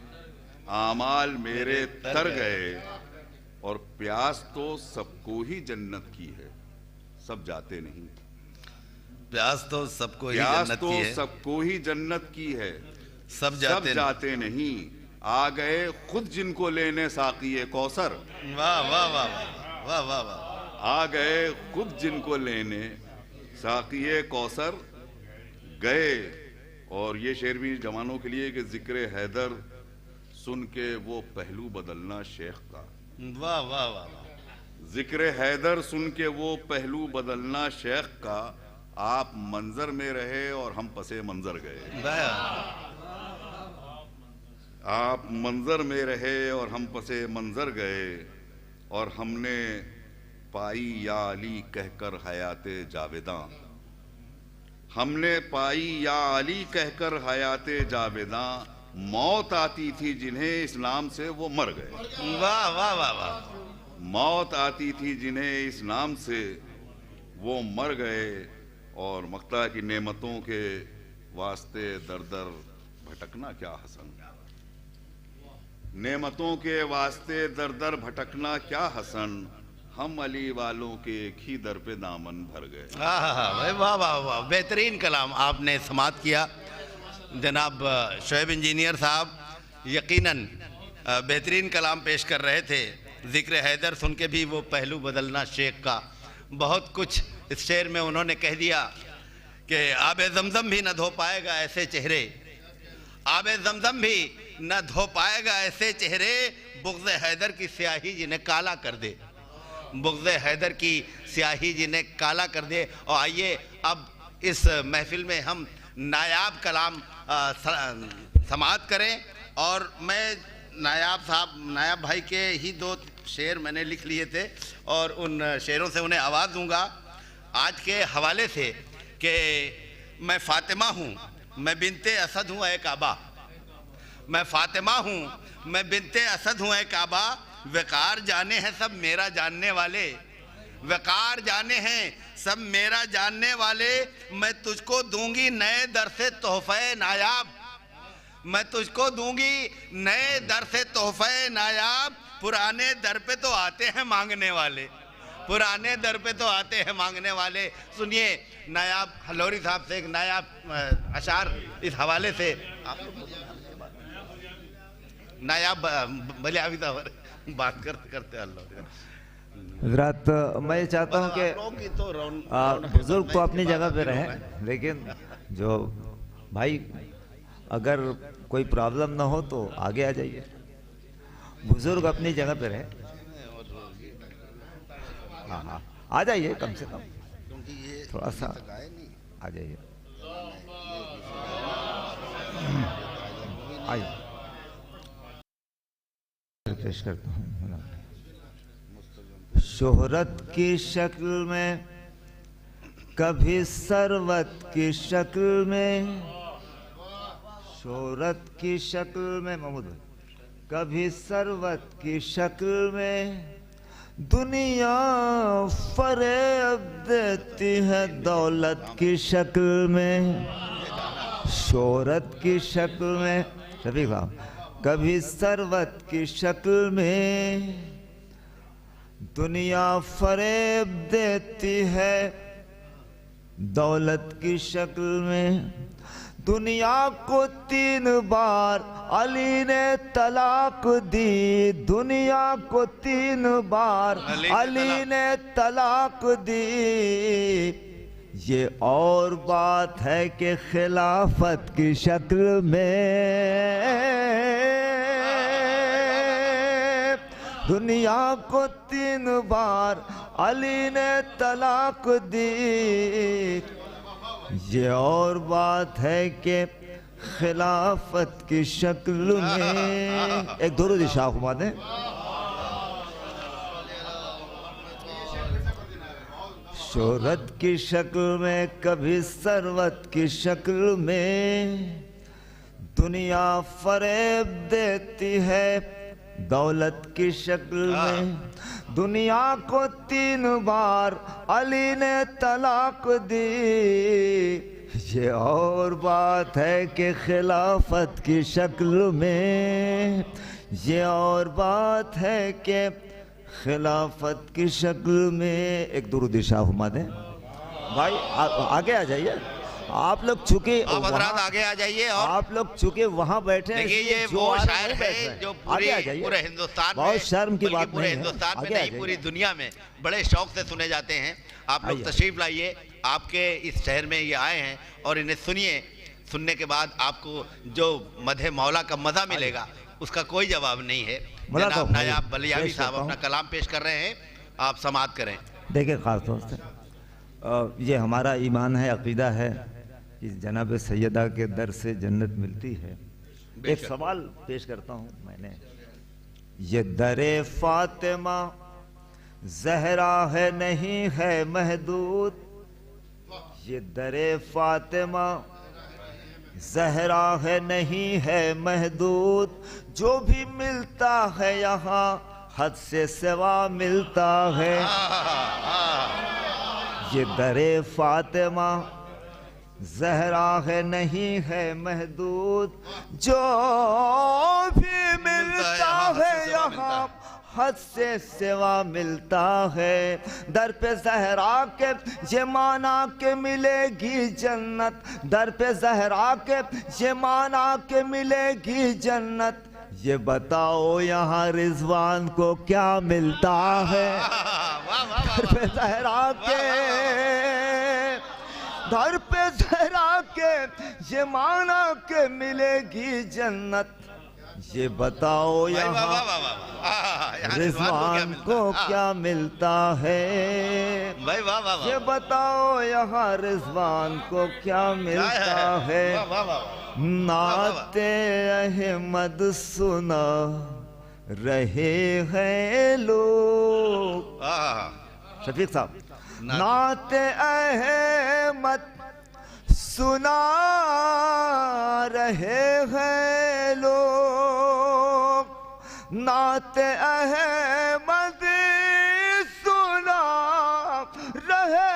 आमाल मेरे तर गए। और प्यास तो सबको ही जन्नत की है, सब जाते नहीं। प्यास तो सबको ही जन्नत की है, सब जाते नहीं। आ गए खुद जिनको लेने साक़िए कौसर। वाह वाह वाह वाह वाह वाह। आ गए खुद जिनको लेने साक़िए कौसर गए। और ये शेर भी जवानों के लिए कि जिक्र हैदर सुन के वो पहलू बदलना शेख का। वाह वाह वाह। जिक्र हैदर सुन के वो पहलू बदलना शेख का, आप मंजर में रहे और हम पसे मंजर गए। आप मंजर में रहे और हम पसे मंजर गए। और हमने पाई या अली कहकर हयाते जावेदां, हमने पाई या अली कहकर हयाते जावेदां, मौत आती थी जिन्हें इस्लाम से वो मर गए। वाह वाह वाह वाह। मौत आती थी जिन्हें इस्लाम से वो मर गए। और मक्ता की नेमतों के वास्ते दर दर भटकना क्या हसन, नेमतों के वास्ते दर दर भटकना क्या हसन, हम अली वालों के एक ही दर पे दामन भर गए। वाह वाह वाह वाह, बेहतरीन कलाम आपने समात किया जनाब शोएब इंजीनियर साहब। यकीनन बेहतरीन कलाम पेश कर रहे थे। ज़िक्र हैदर सुन के भी वो पहलू बदलना शेख का बहुत कुछ इस शेर में उन्होंने कह दिया कि आबे ज़मज़म भी न धो पाएगा ऐसे चेहरे, आबे ज़मज़म भी न धो पाएगा ऐसे चेहरे, बुग़्ज़ हैदर की स्याही जिन्हें काला कर दे, बुग़्ज़ हैदर की स्याही जिन्हें काला कर दे। और आइए अब इस महफिल में हम नायाब कलाम समाअत करें। और मैं नायाब भाई के ही 2 शेर मैंने लिख लिए थे और उन शेरों से उन्हें आवाज़ दूंगा आज के हवाले से कि मैं फ़ातिमा हूँ, मैं बिनते असद हूँ ए काबा, मैं फ़ातिमा हूँ, मैं बिनते असद हूँ ए काबा, वक़ार जाने हैं सब मेरा जानने वाले, वक़ार जाने हैं सब मेरा जानने वाले, मैं तुझको दूंगी नए दर से तोहफ़े नायाब, मैं तुझको दूंगी नए दर से तोहफ़े नायाब, पुराने दर पे तो आते हैं मांगने वाले, पुराने दर पे तो आते हैं मांगने वाले। सुनिए नायाब हलौरी साहब से एक नायाब अशार इस हवाले से आप नायाब बलियावी साहब बात करते हज़रात, मैं चाहता हूँ कि बुजुर्ग तो अपनी जगह पे रहे, लेकिन जो भाई अगर कोई प्रॉब्लम ना हो तो आगे आ जाइए, बुजुर्ग अपनी जगह पे रहे। हाँ हाँ आ जाइए, कम से कम थोड़ा सा आ जाइए। आइए पेश करता हूँ। शोहरत की शक्ल में, कभी सरवत की शक्ल में, शोहरत की शक्ल में महमूद, कभी सरवत की शक्ल में, दुनिया फरेब देती है दौलत की शक्ल में, शोहरत की शक्ल में, सभी का कभी सरवत की शक्ल में, दुनिया फरेब देती है दौलत की शक्ल में, दुनिया को 3 बार अली ने तलाक दी, दुनिया को 3 बार अली ने तलाक दी, ये और बात है कि खिलाफत की शक्ल में, दुनिया को 3 बार अली ने तलाक दी, ये और बात है कि खिलाफत की शक्ल में। एक दुरूद शाह हुआ दे। शोहरत की शक्ल में, कभी सरवत की शक्ल में, दुनिया फरेब देती है दौलत की शक्ल में, दुनिया को 3 बार अली ने तलाक दी, ये और बात है कि खिलाफत की शक्ल में, ये और बात है कि खिलाफत की शक्ल में। एक दुरूद शाह हुमा दे भाई, आगे आ जाइए आप लोग, चूंकि आगे आ जाइए। और आप लोग चूंकि वहाँ बैठे हैं, देखिए ये वो शायर है जो पूरे हिंदुस्तान में, बहुत शर्म की बात पूरे हिंदुस्तान में नहीं पूरी दुनिया में बड़े शौक से सुने जाते हैं। आप लोग तशरीफ लाइए, आपके इस शहर में ये आए हैं और इन्हें सुनिए, सुनने के बाद आपको जो मधे मौला का मजा मिलेगा उसका कोई जवाब नहीं है। जनाब नायाब बलियावी साहब अपना कलाम पेश कर रहे हैं, आप समाअत करें। देखिए खास तौर से ये हमारा ईमान है, अकीदा है कि जनाब सैयदा के दर से जन्नत मिलती है। एक सवाल पेश करता हूँ मैंने, ये दरे फातिमा जहरा है नहीं है महदूद, ये दरे फातिमा जहरा है नहीं है महदूद, जो भी मिलता है यहाँ हद से सिवा मिलता है, ये दरे फातिमा ज़हरा है नहीं है महदूद, जो भी मिलता है यहाँ हद से सिवा मिलता है। दर पे ज़हरा के ये माना के मिलेगी जन्नत, दर पे ज़हरा के ये माना के मिलेगी जन्नत। ये बताओ यहाँ रिजवान को क्या मिलता है? दर पे ज़हरा के, दर पे ज़हरा के ये माना के मिलेगी जन्नत। ये बताओ यहाँ रिजवान को क्या मिलता है? ये बताओ यहाँ रिजवान को क्या मिलता है? नाते अहमद सुना रहे हैं लोग। शफीक साहब, नाते अहमद सुना रहे हैं लोग, नाते अहमद सुना रहे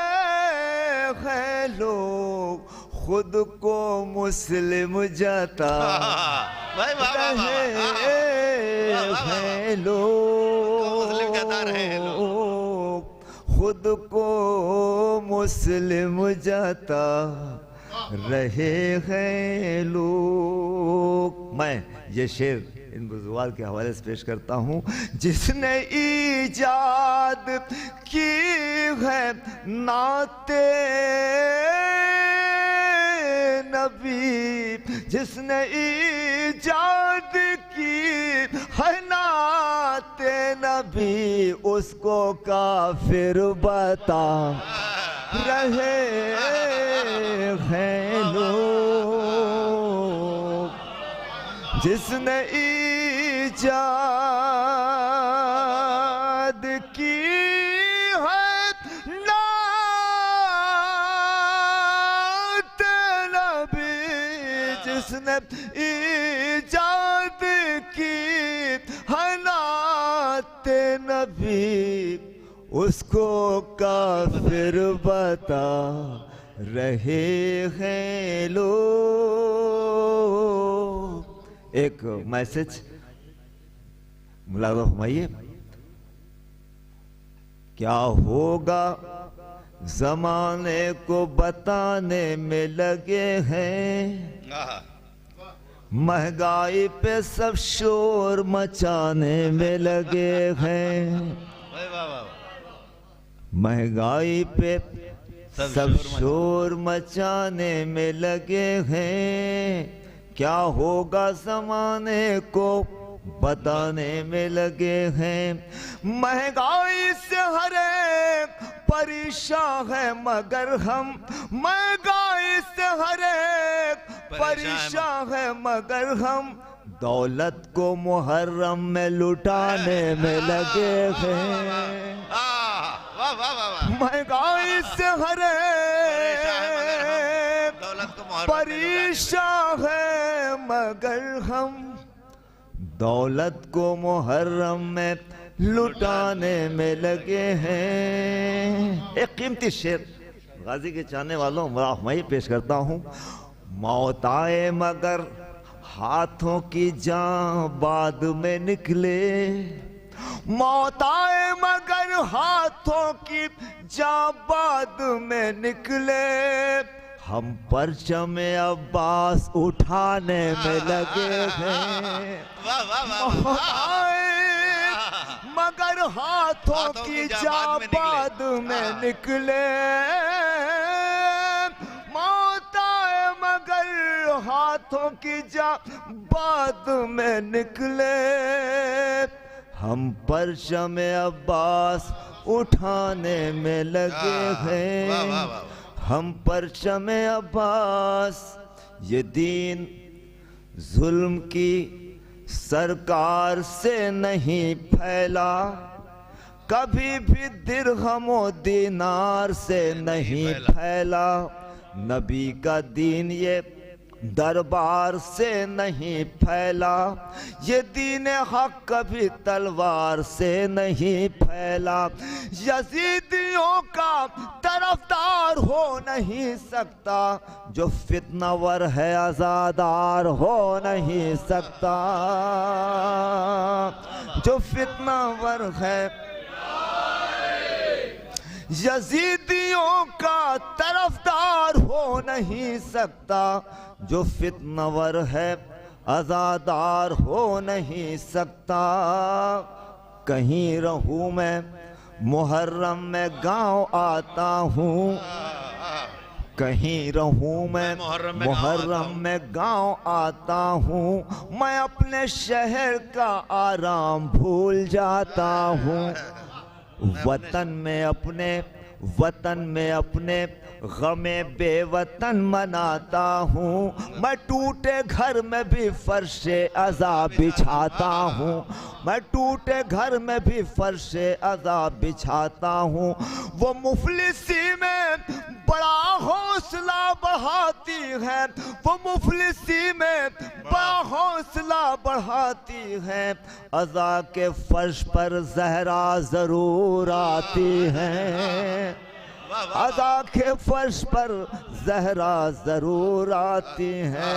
हैं लोग। खुद को मुस्लिम जता रहे हैं लोग, खुद को मुस्लिम जता रहे हैं लोग। मैं ये शेर इन बुजुर्ग के हवाले से पेश करता हूँ। जिसने ईजाद की है नाते नबी, जिसने ईजाद की है नाते नबी, उसको काफिर बता रहे हैं लोग। जिसने ईजाद की है नात नबी, जिसने ईजाद की है नात नबी, उसको काफिर बता रहे हैं लोग। एक मैसेज मुलाज़ा फरमाइए। क्या होगा जमाने को बताने में लगे हैं, महंगाई पे सब शोर मचाने में लगे हैं, महंगाई पे सब शोर मचाने में लगे हैं। क्या होगा जमाने को बताने में लगे हैं। महंगाई से हर एक परेशान है मगर हम, महंगाई से हर एक परेशान है मगर हम, दौलत को मुहर्रम में लुटाने में लगे हैं। महंगाई से हर परेशान है मगर हम, दौलत को मुहर्रम में लुटाने में लगे हैं। एक कीमती शेर गाजी के चाहने वालों मैं पेश करता हूँ। मौत आए मगर हाथों की जान बाद में निकले, मौत आए मगर हाथों की जान बाद में निकले, हम परचम अब्बास उठाने में लगे हैं। मौत आए मगर हाथों की जान बाद में निकले, मौत आए मगर हाथों की जान बाद में निकले, हम परचम अब्बास उठाने में लगे हैं। हम परचम अब्बास, ये दीन जुल्म की सरकार से नहीं फैला, कभी भी दिरहमो दीनार से नहीं फैला। नबी का दीन ये दरबार से नहीं फैला, ये दीन हक कभी तलवार से नहीं फैला। यजीदियों का तरफदार हो नहीं सकता, जो फितनावर है आज़ादार हो नहीं सकता, जो फितनावर है। यजीदियों का तरफदार हो नहीं सकता, जो फितनावर है आज़ादार हो नहीं सकता। कहीं रहूं मैं मुहर्रम में गांव आता हूँ, कहीं रहूं मैं मुहर्रम में गांव आता हूँ। मैं अपने शहर का आराम भूल जाता हूँ। वतन में अपने गमे बेवतन मनाता हूँ। मैं टूटे घर में भी फर्शे अज़ाब बिछाता हूँ, मैं टूटे घर में भी फर्शे अज़ाब बिछाता हूँ। वो मुफलिसी में बड़ा हौसला बढ़ाती है, वो मुफलिसी में बड़ा हौसला बढ़ाती है। अज़ा के फर्श पर ज़हरा ज़रूर आती है, अज़ा के फर्श पर ज़हरा ज़रूर आती है।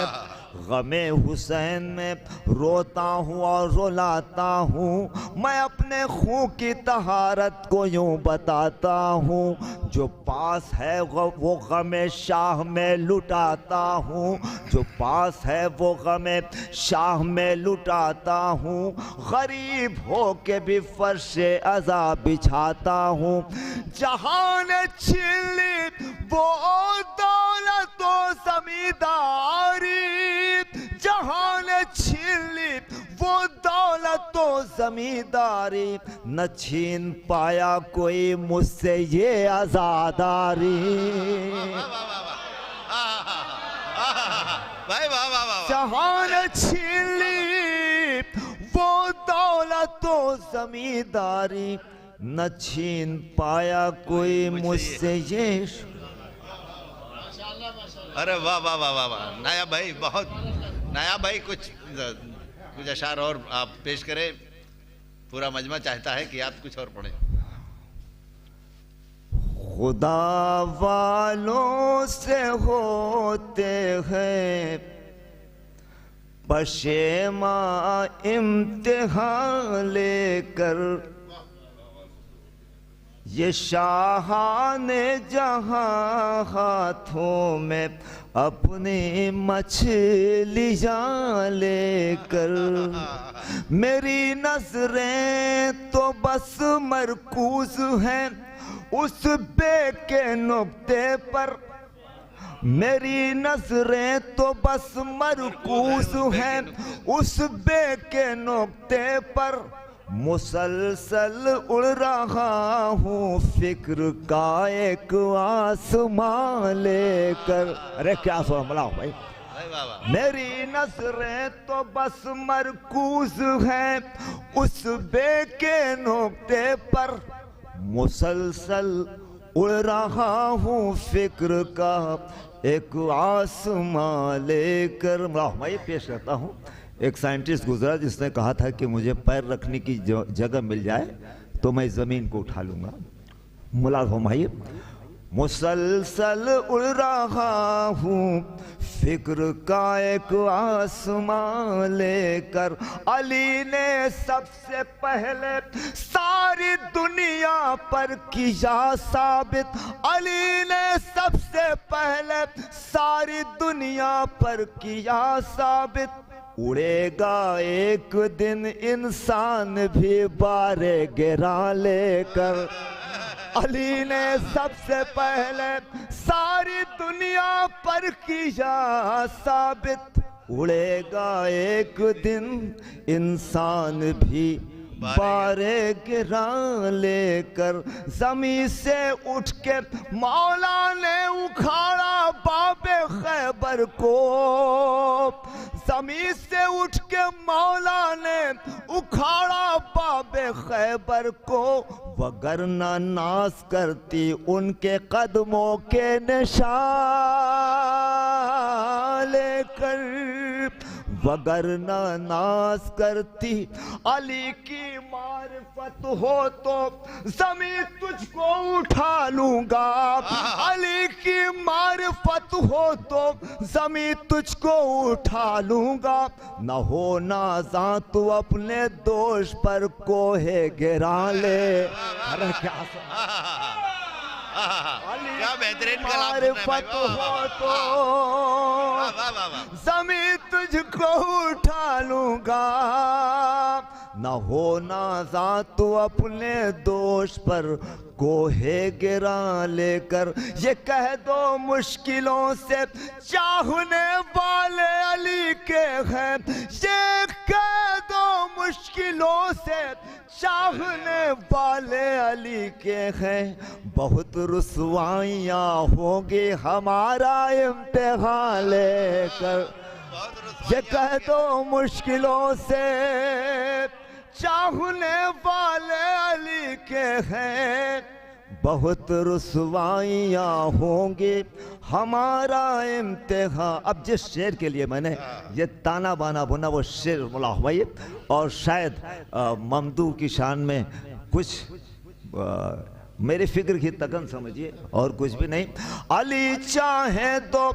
गमे हुसैन में रोता हूँ और रुलाता हूँ। मैं अपने खून की तहारत को यूँ बताता हूँ। जो पास है वो गमे शाह में लुटाता हूँ, जो पास है वो गमे शाह में लुटाता हूँ। गरीब हो के भी फर्शे अज़ा बिछाता हूँ। जहां ने छीन ली वो दौलत व ज़मींदारी, जहां ने छीन ली वो दौलत व ज़मींदारी, न छीन पाया कोई मुझसे ये आज़ादारी। जहां ने छीन ली वो दौलत व ज़मींदारी, न छीन पाया कोई मुझसे ये। अरे वाह वाह वाह वाह वाह, नाया भाई बहुत, नाया भाई कुछ अशार और आप पेश करें। पूरा मजमा चाहता है कि आप कुछ और पढ़ें। खुदा वालों से होते हैं पशेमा इम्तिहान लेकर, ये शाहाने जहां हाथों में अपनी मछलियां लेकर। मेरी नजरें तो बस मरकूज हैं उस बे के नुक्ते पर, मेरी नजरें तो बस मरकूज हैं उस बे के नुक्ते पर। मुसलसल उड़ रहा हूँ फिक्र का एक आसमां लेकर। अरे क्या सुना भाई, मेरी नजरें तो बस मरकूज हैं उस बे के नुक्ते पर। मुसलसल उड़ रहा हूँ फिक्र का एक आसमां लेकर। मैं पेश करता हूँ। एक साइंटिस्ट गुजरा जिसने कहा था कि मुझे पैर रखने की जगह मिल जाए तो मैं ज़मीन को उठा लूँगा। मुलाज़म भाई, मुसलसल उड़ रहा हूँ फिक्र का एक आसमां लेकर। अली ने सबसे पहले सारी दुनिया पर किया साबित, अली ने सबसे पहले सारी दुनिया पर किया साबित। उड़ेगा एक दिन इंसान भी बारे गिरा लेकर। अली ने सबसे पहले सारी दुनिया पर किया साबित। उड़ेगा एक दिन इंसान भी बारे गिरा लेकर। जमीन से उठ के मौला ने उखाड़ा बाबे खैबर को, जमीन से उठ के मौला ने उखाड़ा बाबे खैबर को। वगरना नाश करती उनके कदमों के निशान लेकर, वगरना नाज करती अली की मारिफत हो तो ज़मीं तुझको उठा लूंगा। अली की मारिफत हो तो ज़मीं तुझको उठा लूंगा। न हो नाज़ा तू अपने दोष पर कोहे गिरा ले। अरे क्या बेहतरीन मारिफत हो तो ज़मीं तुझको उठा लूंगा। न हो नाज़ा तू अपने दोष पर कोहे गिरा लेकर। ये कह दो मुश्किलों से चाहने वाले अली के हैं, ये कह दो मुश्किलों से चाहने वाले अली के हैं। बहुत रुसवाइयाँ होंगी हमारा इम्तिहान लेकर। ये कह दो मुश्किलों से चाहने वाले अली के हैं, बहुत रुसवाइयाँ होंगी हमारा इम्तिहान। अब जिस शेर के लिए मैंने ये ताना बाना बुना वो शेर मुला हुआ, और शायद ममदू की शान में कुछ मेरी फिक्र की तगन समझिए और कुछ भी नहीं। अली चाहे तो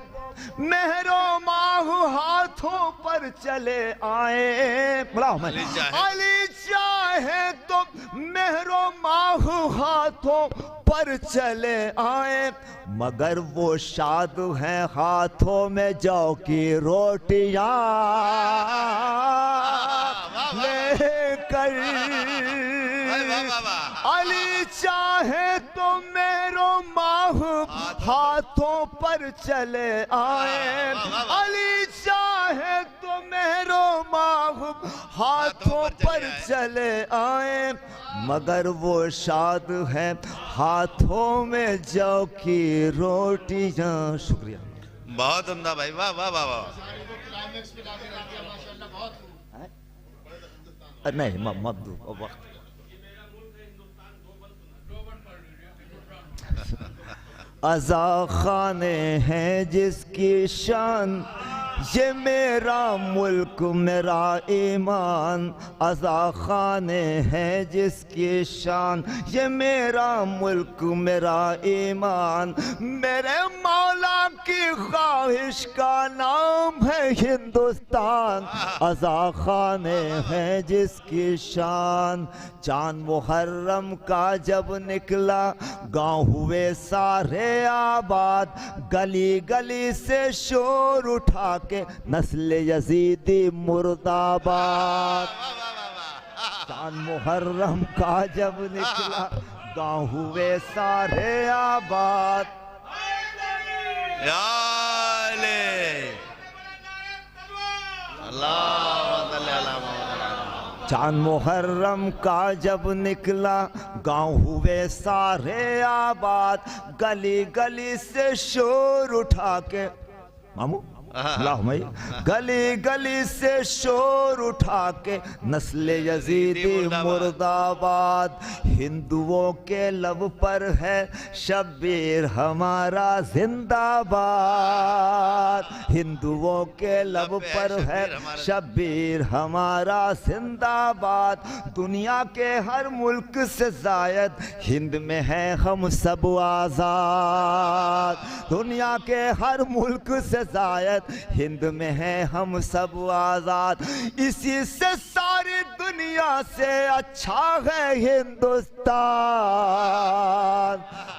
मेहरो माहू हाथों पर चले आए। अली चाहे तो मेहरो माहू हाथों पर चले आए, मगर वो शाद हैं हाथों में जौ की रोटियां लेकर। अली चाहे तो मेरो माहू हाथों पर चले आए। अली चाहे तो मेरो माहू हाथों पर चले आए, मगर वो शाद है हाथों में जौ की रोटियां। शुक्रिया, बहुत उम्दा भाई, वाह वाह वाह वाह। नहीं मत दो वक्त। अज़ा खाने हैं जिसकी शान, ये मेरा मुल्क मेरा ईमान। अज़ा खाने हैं जिसकी शान, ये मेरा मुल्क मेरा ईमान। मेरे मौला की ख्वाहिश का नाम है हिंदुस्तान। अज़ा खाने हैं जिसकी शान। चांद मुहर्रम का जब निकला गाँव हुए सारे आबाद। गली गली से शोर उठा के नस्ल यजीदी मुर्दाबाद। चांद मुहर्रम का जब निकला गाँव हुए सारे आबाद। चांद मुहर्रम का जब निकला गाँव हुए सारे आबाद। गली गली से शोर उठा के मामू गली गली से शोर उठा के नस्ल यजीदी मुर्दाबाद। हिंदुओं के लब पर है शब्बीर हमारा जिंदाबाद। हिंदुओं के लब पर है शब्बीर हमारा जिंदाबाद। दुनिया के हर मुल्क से जायद हिंद में है हम सब आज़ाद। दुनिया के हर मुल्क से जायद हिंद में है हम सब आज़ाद। इसी से सारी दुनिया से अच्छा है हिंदुस्तान।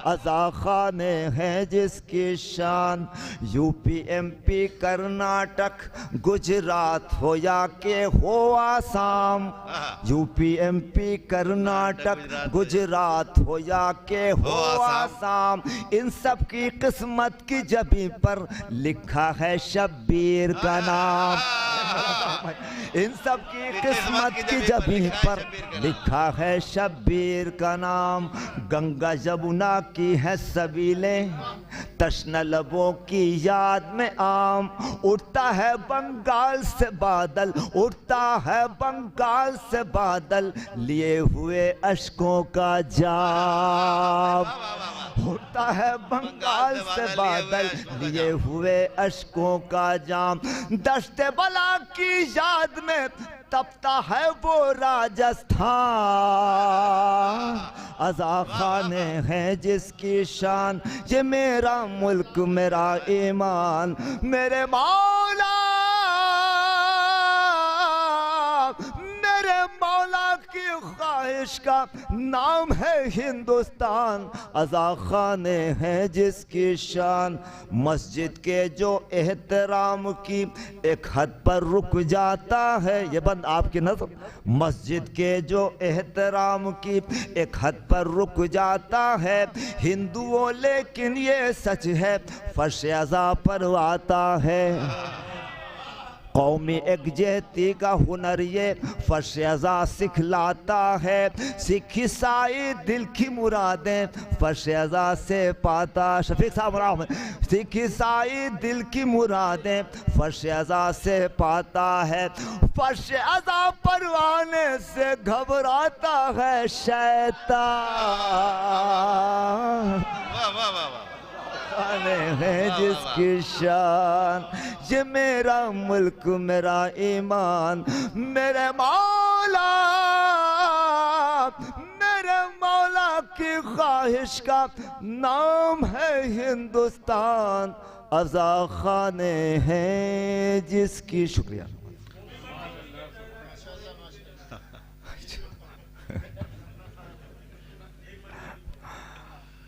अज़ा खाने हैं जिसकी शान। यूपी एमपी कर्नाटक गुजरात हो या के हो आसाम। यूपी एमपी कर्नाटक गुजरात हो या के हो आसाम। इन सब की किस्मत की जबी पर लिखा है शब्बीर का नाम। इन सब की किस्मत की जबी पर लिखा है शब्बीर का नाम। गंगा जमुना की है सबीलें तश्ना लबों की याद में आम। उठता है बंगाल से बादल, उठता है बंगाल से बादल लिए हुए अश्कों का जाम। होता है बंगाल से बादल लिए हुए अश्कों का जाम, दश्ते बला की याद में तपता है वो राजस्थान। अज़ा खाने हैं जिसकी शान, ये मेरा मुल्क मेरा ईमान, मेरे मौला मेरे मौला की ख्वाहिश का नाम है हिंदुस्तान। अज़ा खाने हैं जिसकी शान, मस्जिद के जो एहतराम की एक हद पर रुक जाता है, ये बंद आपकी नज़र, मस्जिद के जो एहतराम की एक हद पर रुक जाता है हिंदुओं, लेकिन ये सच है फर्श अज़ा पर आता है। कौमी एकजहती का हुनर ये फर्श अज़ा सिखलाता है, सिख ईसाई दिल की मुरादें फर्श अज़ा से पाता। शफीक साहब राम, सिख ईसाई दिल की मुरादें फर्श अज़ा से पाता है, फर्श अज़ा परवाने से घबराता है शैतान। है जिसकी शान, ये मेरा मुल्क मेरा ईमान, मेरे मौला की ख्वाहिश का नाम है हिंदुस्तान। अज़ा खाने हैं जिसकी, शुक्रिया।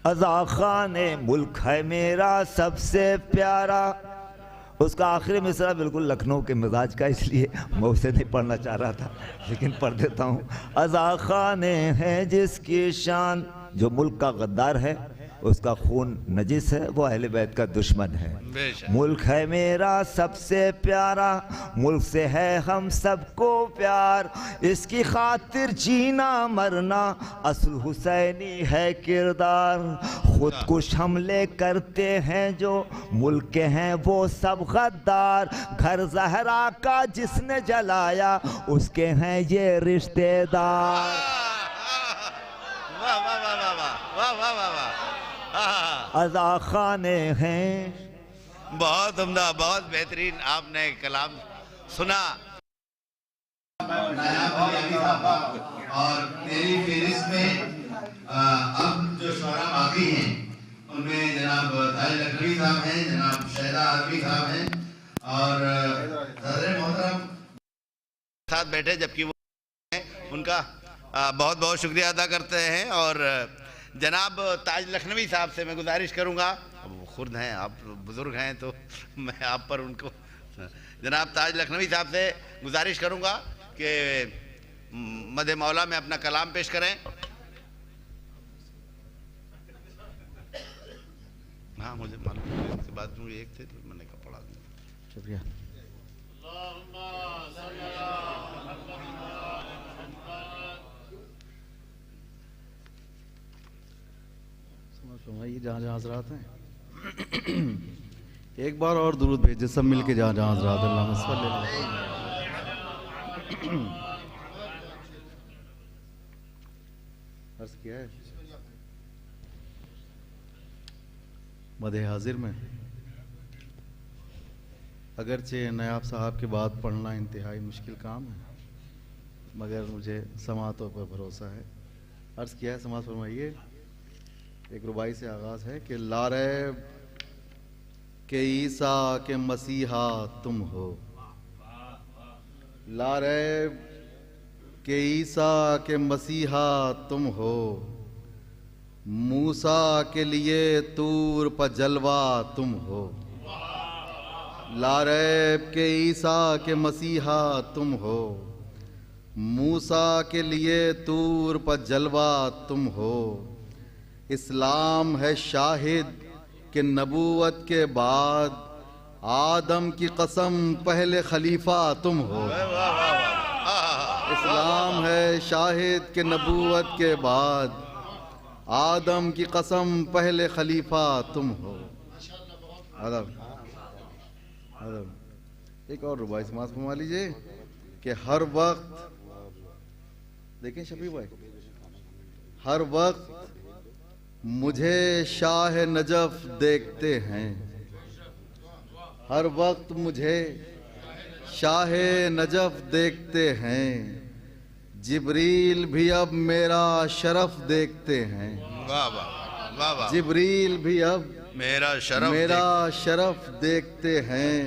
अज़ा खाने मुल्क है मेरा सबसे प्यारा, उसका आखिरी मिसरा बिल्कुल लखनऊ के मिजाज का, इसलिए मैं उसे नहीं पढ़ना चाह रहा था लेकिन पढ़ देता हूँ। अज़ा खाने हैं जिसकी शान, जो मुल्क का गद्दार है उसका खून नजिस है, वो अहले बैत का दुश्मन है। मुल्क है मेरा सबसे प्यारा, मुल्क से है हम सबको प्यार, इसकी खातिर जीना मरना असल हुसैनी है किरदार। खुदकुश हमले करते हैं जो मुल्क के हैं वो सब गद्दार, घर ज़हरा का जिसने जलाया उसके हैं ये रिश्तेदार। अज़ा खाने हैं। बहुत उम्दा, बहुत बेहतरीन आपने कलाम सुना। और मेरी फेरिस्त में अब जो शुरा बाकी हैं उनमें जनाब ताज लखनवी साहब हैं, जनाब शहदा आदमी साहब हैं और सदर मोहतरम साथ बैठे, जबकि वो उनका बहुत बहुत शुक्रिया अदा करते हैं। और जनाब ताज लखनवी साहब से मैं गुजारिश करूंगा, अब वो खुद हैं, आप बुज़ुर्ग हैं तो मैं आप पर उनको, जनाब ताज लखनवी साहब से गुजारिश करूंगा कि मदे मौला में अपना कलाम पेश करें। हाँ मुझे मालूम है, इसके बाद मुझे एक थे तो मैंने कहा पढ़ा दिया। शुक्रिया। ये जहाँ जहाँ हज़रात हैं एक बार और दुरूद भेजे सब मिलके, जहाँ जहाँ हज़रात अल्लाहुम्मा सल्ली अर्ज़ किया है। मदे हाजिर में अगरचे नायाब साहब के बाद पढ़ना इंतहाई मुश्किल काम है, मगर मुझे समातों पर भरोसा है। अर्ज़ किया है, समात फरमाइए। एक रुबाई से आगाज़ है कि लारैब के ईसा के मसीहा तुम हो, लारैब के ईसा के मसीहा तुम हो, मूसा के लिए तूर पर जलवा तुम हो, लारैब के ईसा के मसीहा तुम हो, मूसा के लिए तूर पर जलवा तुम हो। इस्लाम है शाहिद कि नबूवत के बाद आदम की कसम पहले खलीफा तुम हो। इस्लाम है शाहिद कि नबूवत के बाद आदम की कसम पहले खलीफा तुम हो। अदब अदब। एक और रुबाई समाज फरमा लीजिए कि हर वक्त, देखें शफी भाई, हर वक्त मुझे शाह नजफ देखते हैं, हर वक्त मुझे शाह नजफ देखते हैं, जिब्रील भी अब मेरा शरफ देखते हैं। वाह वाह वाह वाह। जिब्रील भी अब मेरा शरफ देखते हैं,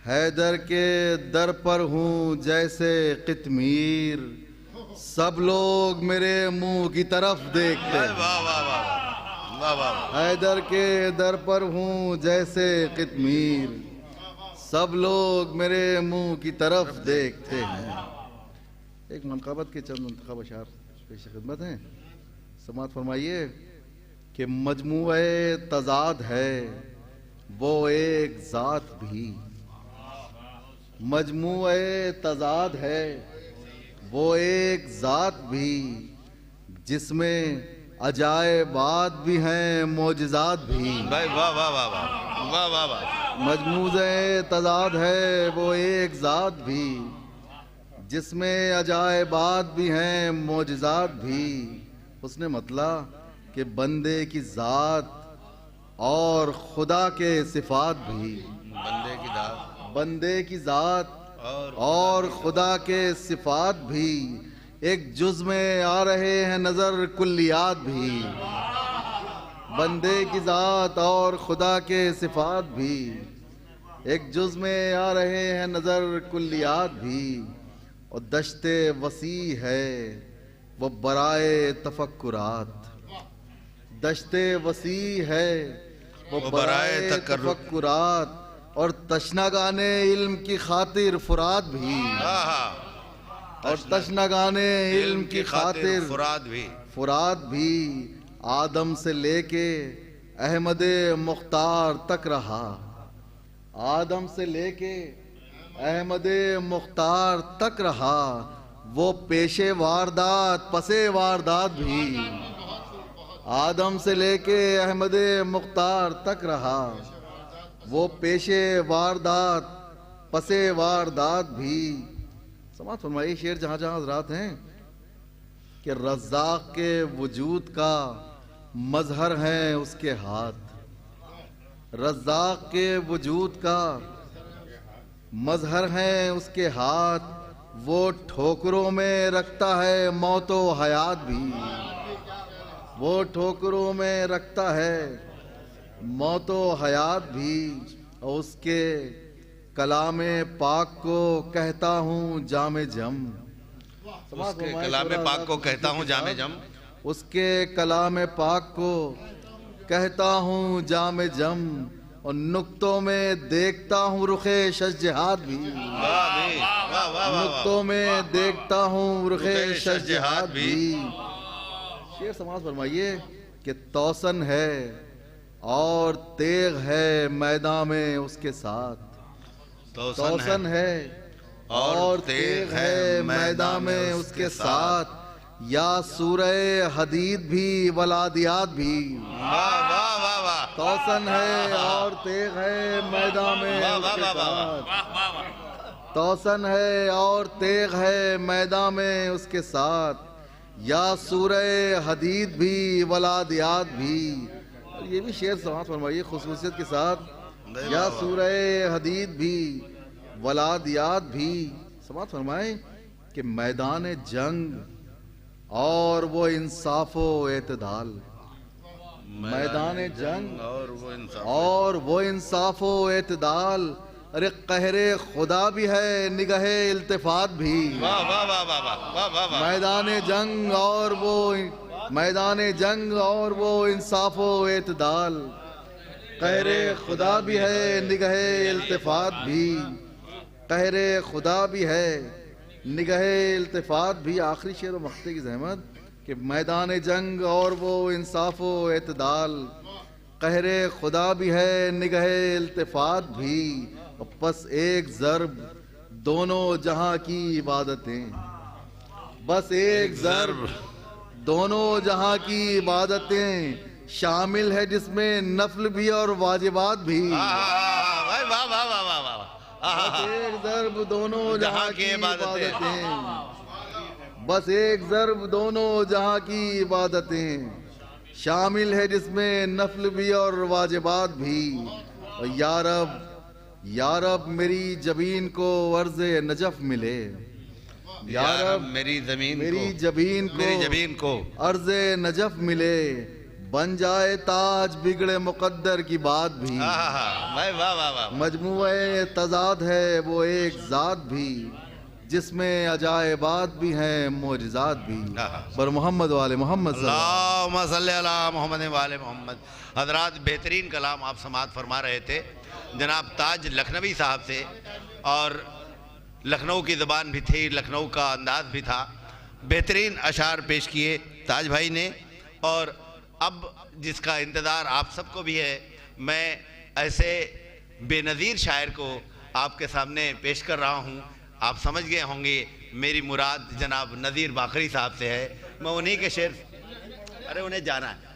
हैदर के दर पर हूँ जैसे कितमीर, सब लोग मेरे मुंह की तरफ देखते हैं। वाह वाह वाह वाह वाह। हैदर के दर पर हूँ जैसे कितमीर, सब लोग मेरे मुंह की तरफ देखते हैं। एक मनकाबत के चंद मुंतखब अशार पेश खिदमत हैं, समाअत फरमाइए कि मजमूए तजाद है वो एक जात भी, मजमूए तजाद है वो एक जात भी, जिसमें अजायबात भी हैं मोजज़ात भी। भाई वाह वाह वाह वाह वाह वाह वाह। मजमूए तजाद है वो एक जात भी, जिसमें अजायबात भी हैं मोजज़ात भी। उसने मतलब कि बंदे की ज़ात और खुदा के सिफात भी, बंदे की ज़ात और खुदा के सिफात भी एक जुज़ में आ रहे हैं नजर कुल्लियात भी। बंदे की ज़ात और खुदा के सिफात भी एक जुज़ में आ रहे हैं नजर कुल्लियात भी। और दश्ते वसी है वो बराए तफक्कुरात, दश्ते वसी है वो बराए तफक्कुरात, और तशनागाने इल्म की खातिर फुरात भी, और तशनागाने इल्म की खातिर फुरात भी आदम से लेके अहमद मुख्तार तक रहा, आदम से लेके अहमद मुख्तार तक रहा। वो पेशे वारदात पसे वारदात भी, आदम से लेके अहमद मुख्तार तक रहा। वो पेशे वारदात पसे वारदात भी। समाअत फरमाइए शेर जहाँ जहाँ हज़रात हैं कि रज़्ज़ाक़ के वजूद का मजहर है उसके हाथ, रज़्ज़ाक़ के वजूद का मजहर है उसके हाथ। वो ठोकरों में रखता है मौतो हयात भी, वो ठोकरों में रखता है मौतो हयात भी। और उसके कलामे पाक को कहता हूँ जामे जम, उसके कलामे पाक को कहता हूँ जामे जम, उसके कलामे पाक को कहता हूँ जामे जम। और नुक्तों में देखता हूँ रुखे शज्जहाद भी, नुक्तों में देखता हूँ रुखे शज्जहाद भी। शेर समाज फरमाइए कि तौसन है और तेग है मैदान में उसके साथ, तौसन है और तेग है मैदान में उसके साथ। या सूरह हदीद भी वलादियात भी, तौसन है और तेग है मैदान में उसके साथ, तौसन है और तेग है मैदान में उसके साथ। या सूरह हदीद भी वलादियात भी। ये भी शेर समाअत फरमाइए खुसूसियत के साथ। या सूरह हदीद भी वलादियात भी। समाअत फरमाए कि मैदान जंग और वो इंसाफो एतदाल, मैदान जंग और वो इंसाफो एतदाल। अरे कहरे खुदा भी है निगहे इल्तिफात भी, मैदान जंग और वो मैदान जंग और वो इंसाफो एतदाल। कहरे खुदा भी है निगहे इल्तिफात भी, कहरे खुदा भी है निगहे इल्तिफात भी। आखिरी शेर व मक्ते की ज़हमत कि मैदान जंग और वो इंसाफो एतदाल। कहरे खुदा भी है निगहे इल्तिफात भी। बस एक ज़र्ब दोनों जहां की इबादतें, बस एक ज़र्ब दोनों जहां की इबादतें शामिल है जिसमें नफल भी और वाजिबात भी। बस एक ज़र्ब दोनों जहां की इबादतें, बस एक ज़र्ब दोनों जहां की इबादतें शामिल है जिसमें नफल भी और वाजिबात भी। और या रब मेरी जबीन को अर्ज़ नजफ मिले, या रब मेरी जबीन को अर्ज़ नजफ मिले, बन जाए ताज बिगड़े मुकद्दर की बात भी। मजमुए तजाद है वो एक जात भी, जिसमें अजायबात भी हैं मोजिज़ात भी। पर मोहम्मद वाले मोहम्मद अल्लाहुम्मा सल्ली अला मोहम्मद वाले मोहम्मद। हजरात, बेहतरीन कलाम आप समाअत फरमा रहे थे जनाब ताज लखनवी साहब से, और लखनऊ की ज़बान भी थी, लखनऊ का अंदाज भी था। बेहतरीन अशार पेश किए ताज भाई ने। और अब जिसका इंतज़ार आप सबको भी है, मैं ऐसे बेनज़ीर शायर को आपके सामने पेश कर रहा हूँ। आप समझ गए होंगे मेरी मुराद जनाब नज़ीर बाकरी साहब से है। मैं उन्हीं के शेर, अरे उन्हें जाना है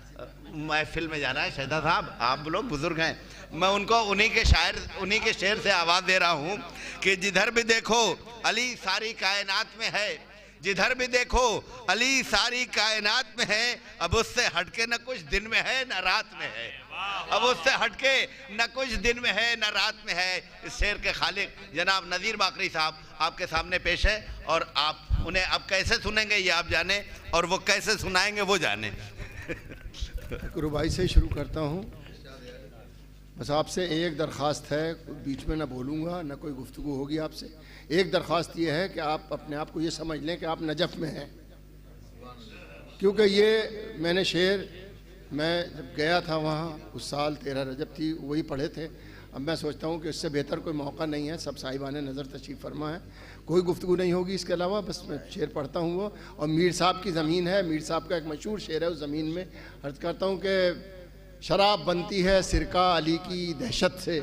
महफिल में जाना है शहदा साहब, आप लोग बुजुर्ग हैं, मैं उनको उन्हीं के शेर से आवाज़ दे रहा हूँ कि जिधर भी देखो अली सारी कायनात में है, जिधर भी देखो अली सारी कायनात में है, अब उससे हटके न कुछ दिन में है न रात में है, अब उससे हटके न कुछ दिन में है न रात में है। इस शेर के खालिक जनाब नज़ीर बाकरी साहब आपके सामने पेश है, और आप उन्हें अब कैसे सुनेंगे ये आप जाने, और वो कैसे सुनाएंगे वो जाने। गुरु भाई से शुरू करता हूँ। बस आपसे एक दरख्वास्त है, बीच में ना बोलूँगा ना कोई गुफ्तगू होगी आपसे। एक दरख्वास्त ये है कि आप अपने आप को ये समझ लें कि आप नजफ़ में हैं, क्योंकि ये मैंने शेर मैं जब गया था वहाँ उस साल 13 रजब थी, वही पढ़े थे। अब मैं सोचता हूँ कि इससे बेहतर कोई मौका नहीं है। सब साहिबान नज़र तशरीफ़ फरमा है, कोई गुफ्तगू नहीं होगी इसके अलावा। बस मैं शेर पढ़ता हूँ वो, और मीर साहब की ज़मीन है, मीर साहब का एक मशहूर शेर है। उस ज़मीन में अर्ज़ करता हूँ कि शराब बनती है सिरका अली की दहशत से,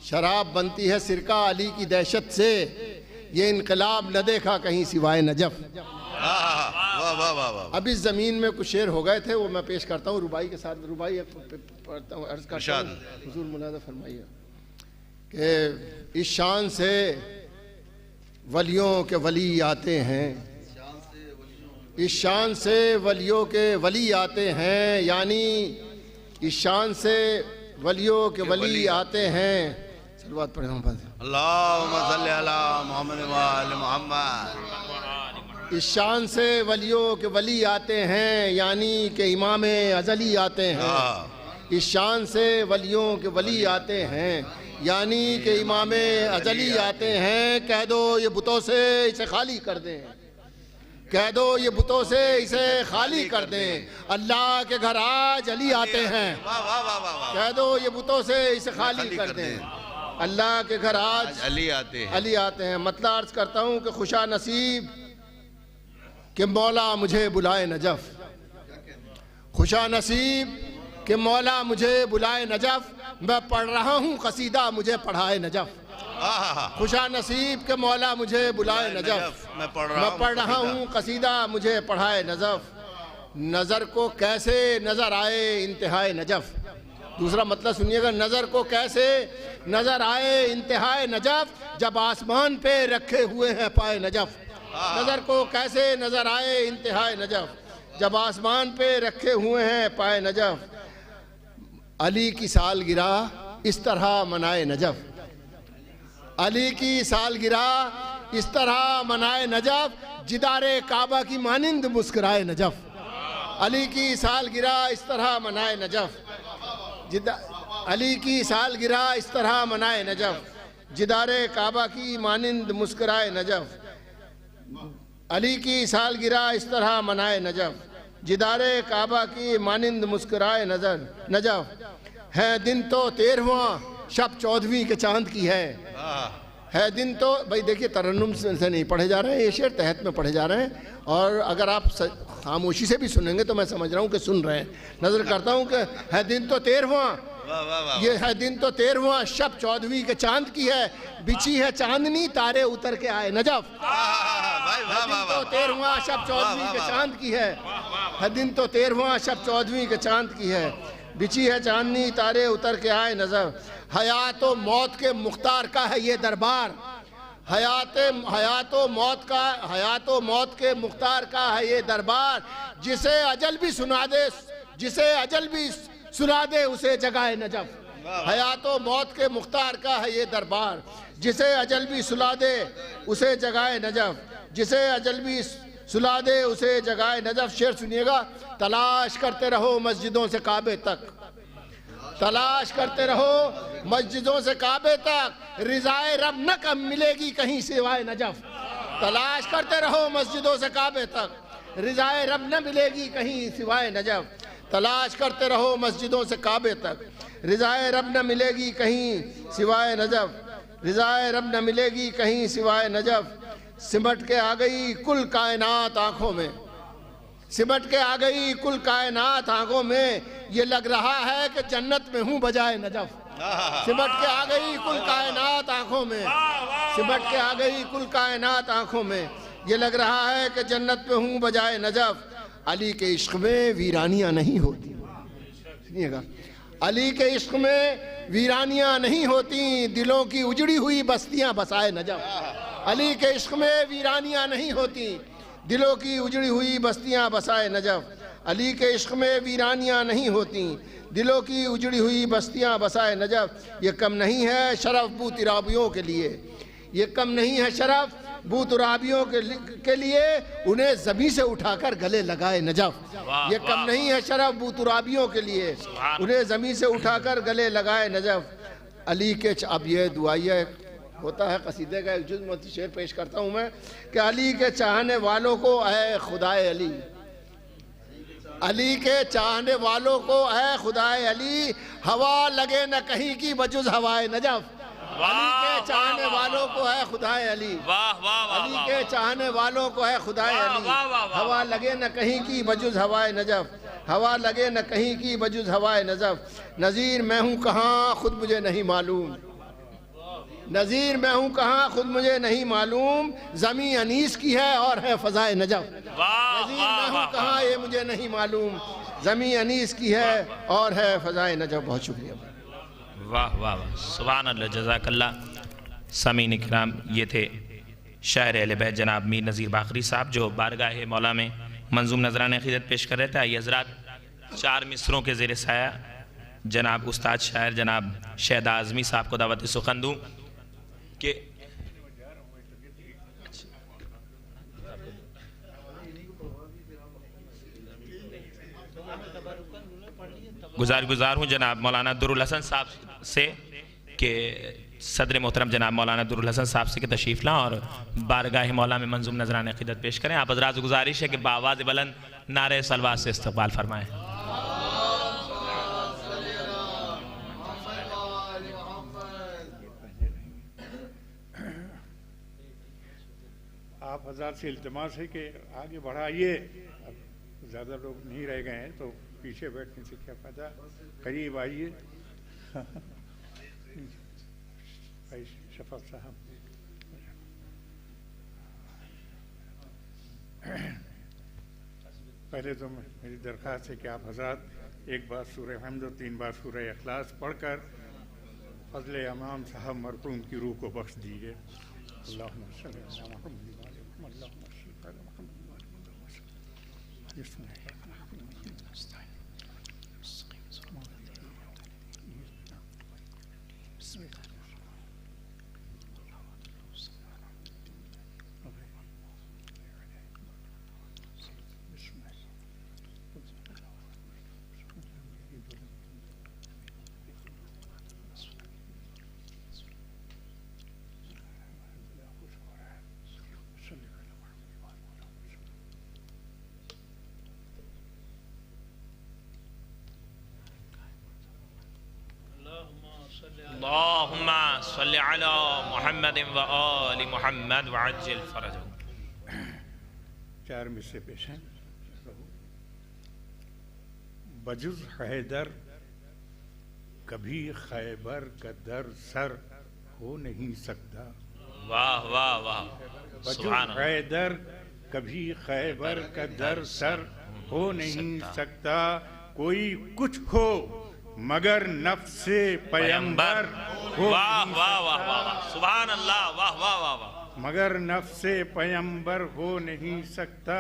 शराब बनती है सिरका अली की दहशत से, ये इनकलाब न देखा कहीं सिवाय नजफ़। अब इस ज़मीन में कुछ शेर हो गए थे, वो मैं पेश करता हूँ रुबाई के साथ। रुबाई पढ़ता हूँ, अर्ज़ करता हूँ, हुज़ूर मुलाज़ा फरमाइए कि इस शान से वलियों के वली आते हैं, इस शान से वलियों के वली आते हैं, यानी इस शान से वलियों के वली आते हैं। सलवात पढ़े मोहम्मद, अल्लाहुम्मा सल्ली अला मोहम्मद व आले मोहम्मद। इस शान से वलियों के वली आते हैं, यानी कि इमाम अज़ली आते हैं। इस शान से वलियों के वली आते हैं, यानी कि इमाम अज़ली आते हैं। कह दो ये बुतों से इसे खाली कर दें, कह दो ये बुतों से इसे खाली कर दें, अल्लाह के घर आज अली आते हैं। कह दो ये बुतों से इसे खाली कर दें, अल्लाह के घर आज अली आते हैं। मतलब अर्ज करता हूँ कि खुशा नसीब कि मौला मुझे बुलाए नजफ़, खुशा नसीब कि मौला मुझे बुलाए नजफ़, मैं पढ़ रहा हूँ कसीदा मुझे पढ़ाए नजफ़। खुशा नसीब के मौला मुझे बुलाए नजफ़, मैं पढ़ रहा हूँ कसीदा मुझे पढ़ाए नजफ़। नज़र को कैसे नज़र आए इंतहाए नजफ़। दूसरा मतलब सुनिएगा, नज़र को कैसे नज़र आए इंतहाए नजफ़, जब आसमान पे रखे हुए हैं पाए नजफ़। नज़र को कैसे नज़र आए इंतहाए नजफ़, जब आसमान पे रखे हुए हैं पाए नजफ़। अली की सालगिरह इस तरह मनाए नजफ़, अली की सालगिरह इस तरह मनाए नजफ़, जिदारे काबा की मानिंद मुस्कुराए नजफ़। अली की सालगिरह इस तरह मनाए नजफ़, अली की सालगिरह इस तरह मनाए नजफ़, जिदारे काबा की मानिंद मुस्कुराए नजफ़। अली की सालगिरह इस तरह मनाए नजफ़, जिदारे काबा की मानिंद मुस्कुराए नजफ़। है दिन तो 13वां शब 14वीं के चांद की है दिन तो। भाई देखिए तरन्नुम से नहीं पढ़े जा रहे हैं, ये शेर तहत में पढ़े जा रहे हैं, और अगर आप खामोशी से भी सुनेंगे तो मैं समझ रहा हूँ कि सुन रहे हैं। नजर करता हूँ कि है दिन तो 13वां, ये है दिन तो 13वां शब 14वीं के चांद की है, बिछी है चांदनी तारे उतर के आए नजफ़। है दिन तो 13वां शब 14वीं के चांद की है दिन तो 13वां शब 14वीं के चांद की है, बिछी है चांदनी तारे उतर के आए नजफ़। हयात और मौत के मुख्तार का है ये दरबार, हयातो मौत के मुख्तार का है ये दरबार, जिसे अजल भी सुना दे उसे जगाए नजफ। हयातो मौत के मुख्तार का है ये दरबार, जिसे अजल भी सुला दे उसे जगाए नजफ, जिसे अजल भी सुला दे उसे जगाए नजफ। शेर सुनिएगा। तलाश करते रहो मस्जिदों से काबे तक, तलाश करते रहो मस्जिदों से काबे तक, रिजाए रब न कम मिलेगी कहीं सिवाय नजफ। तलाश करते रहो मस्जिदों से काबे तक, रिजाए रब न मिलेगी कहीं सिवाय नजफ। तलाश करते रहो मस्जिदों से काबे तक, रिजाए रब न मिलेगी कहीं सिवाय नजफ, रिजाए रब न मिलेगी कहीं सिवाय नजफ। सिमट के आ गई कुल कायनात आंखों में, सिमट के आ गई कुल कायनात आंखों में, ये लग रहा है कि जन्नत में हूँ बजाए नजफ। सिमट के आ गई कुल कायनात आंखों में, सिमट के आ गई कुल कायनात आंखों में, ये लग रहा है कि जन्नत में हूँ बजाए नजफ। अली के इश्क में वीरानियां नहीं होती, सुनिएगा। अली के इश्क में वीरानियां नहीं होती, दिलों की उजड़ी हुई बस्तियां बसाए नजफ। अली के इश्क में वीरानियां नहीं होती, दिलों की उजड़ी हुई बस्तियां बसाए नजफ। अली के इश्क में वीरानियां नहीं होती, दिलों की उजड़ी हुई बस्तियां बसाए नजफ। ये कम नहीं है शरफ बू तिराबियों के लिए, ये कम नहीं है शरफ बू तुराबियों के लिए, उन्हें जमी से उठाकर गले लगाए नजफ। ये कम नहीं है शरफ बू तुराबियों के लिए, उन्हें जमी से उठाकर गले लगाए नजफ। अली के अब ये दुआइया होता है कसीदे का एक जुज़ में शेर पेश करता हूँ मैं कि अली के चाहने वालों को ऐ खुदाए अली, अली के चाहने वालों को ऐ खुदाए अली, हवा लगे न कहीं की बजुज हवाए नजफ। अली के चाहने वालों को है खुदाए अली, अली के चाहने वालों को है खुदाए अली, हवा लगे न कहीं की बजुज हवाए नजफ, हवा लगे न कहीं की बजुज हवाए नजफ। नज़ीर मैं हूँ कहाँ खुद मुझे नहीं मालूम, नज़ीर मैं हूँ कहाँ खुद मुझे नहीं मालूम, ज़मी अनीस की है और है फ़ज़ाए नजफ। नज़ीर मैं हूँ कहाँ ये मुझे नहीं मालूम, ज़मी अनीस की है और है फ़ज़ाए नजफ। बहुत शुक्रिया। वाह वाह वाह, सुभान अल्लाह, जज़ाकल्लाह। सामीन इकराम, ये थे शायर अहले बैत जनाब मीर नज़ीर बाकरी साहब, जो बारगाह मौला में मंजूम नजरान अक़ीदत पेश कर रहे थे। आइए हज़रात, 4 मिसरों के ज़ेर साया जनाब उस्ताद शायर जनाब शहदा आज़मी साहब को दावत सुखन दूँ कि गुजार हूँ जनाब मौलाना दुरुल हसन साहब से कि सदर मोहतरम जनाब मौलाना दुरुल हसन साहब से कि तशरीफ़ लाएं और बारगाह मौला में मंजूम नजरान अक़ीदत पेश करें। आप हज़रात से गुजारिश है कि बावाज़ बुलंद नारे सलवात से इस्तक़बाल फरमाएँ। आप हज़रात से इल्तिमास है कि आगे बढ़ाइए, ज़्यादा लोग नहीं रह गए हैं तो पीछे बैठने से क्या फायदा, करीब आइए। भाई शफक साहब, पहले तो मेरी दरख्वास्त है कि आप हज़रात एक बार सूरह हम्द और 3 बार सूरह इखलास पढ़कर फजल इमाम साहब मरहूम की रूह को बख्श दीजिए। अल्लाहुम्मा सल्लि अला मुहम्मद व आलि मुहम्मद व अज्जिल फरजहु। 4 मिसरे पेश हैं। बजुज़ हैदर कभी खैबर का दर सर हो नहीं सकता। वाह वाह वाह, बजुज़ हैदर कभी खैबर का दर सर हो नहीं सकता, कोई कुछ हो मगर नफ्से पैगंबर हो। वाह वाह वाह वाह, सुभान अल्लाह, वाह वाह वाह वाह। मगर नफ्से पैगंबर हो नहीं सकता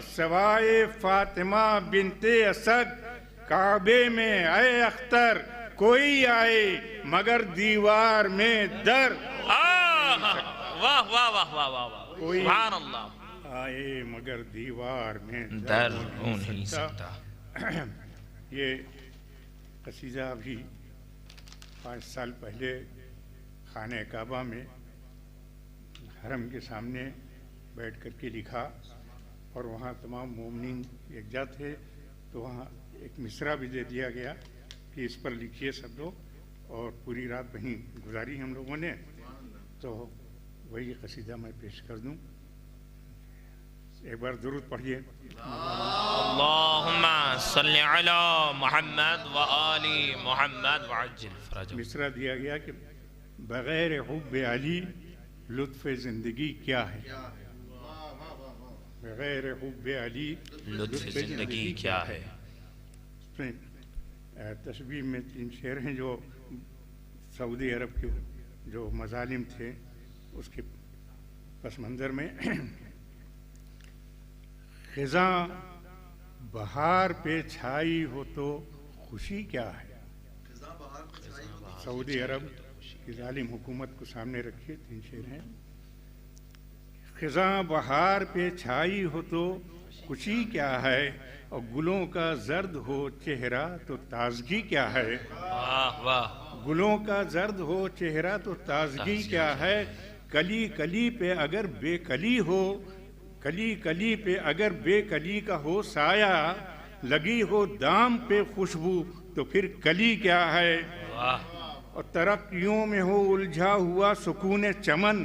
सवाए फातिमा बिनते असद। काबे में आए अख्तर कोई आए मगर दीवार में दर। वाह वाह वाह वाह वाह वाह, कोई सुभान अल्लाह। आए मगर दीवार में दर हो नहीं सकता। ये कसीदा अभी 5 साल पहले खाने काबा में हरम के सामने बैठ कर के लिखा और वहाँ तमाम मोमिनीन यकजा थे, तो वहाँ एक मिसरा भी दे दिया गया कि इस पर लिखिए सब लोग, और पूरी रात वहीं गुजारी हम लोगों ने। तो वही कसीदा मैं पेश कर दूं। एक बार दुरूद पढ़िए। अल्लाहुम्मा सल्ली अला मुहम्मद व आली मुहम्मद व अज्जिल फरजहु। मिसरा दिया गया कि बगैर हुब्बे अली लुत्फ़ ज़िंदगी क्या है। बगैर हुब्बे अली लुत्फ़ ज़िंदगी क्या है। तस्बीह में 3 शेर हैं जो सऊदी अरब के जो मज़ालिम थे उसके पस मंज़र में। ख़िज़ा बहार पे छाई हो तो खुशी क्या है। सऊदी अरब की जालिम हुकूमत को सामने रखिए, 3 शेर हैं। ख़िज़ा बहार पे छाई हो तो खुशी क्या है, और गुलों का जर्द हो चेहरा तो ताजगी क्या है। वाह वाह। गुलों का जर्द हो चेहरा तो ताजगी क्या है। कली कली पे अगर बेकली हो, कली कली पे अगर बेकली का हो साया, लगी हो दाम पे खुशबू तो फिर कली क्या है। और तरक्कियों में हो उलझा हुआ सुकून चमन,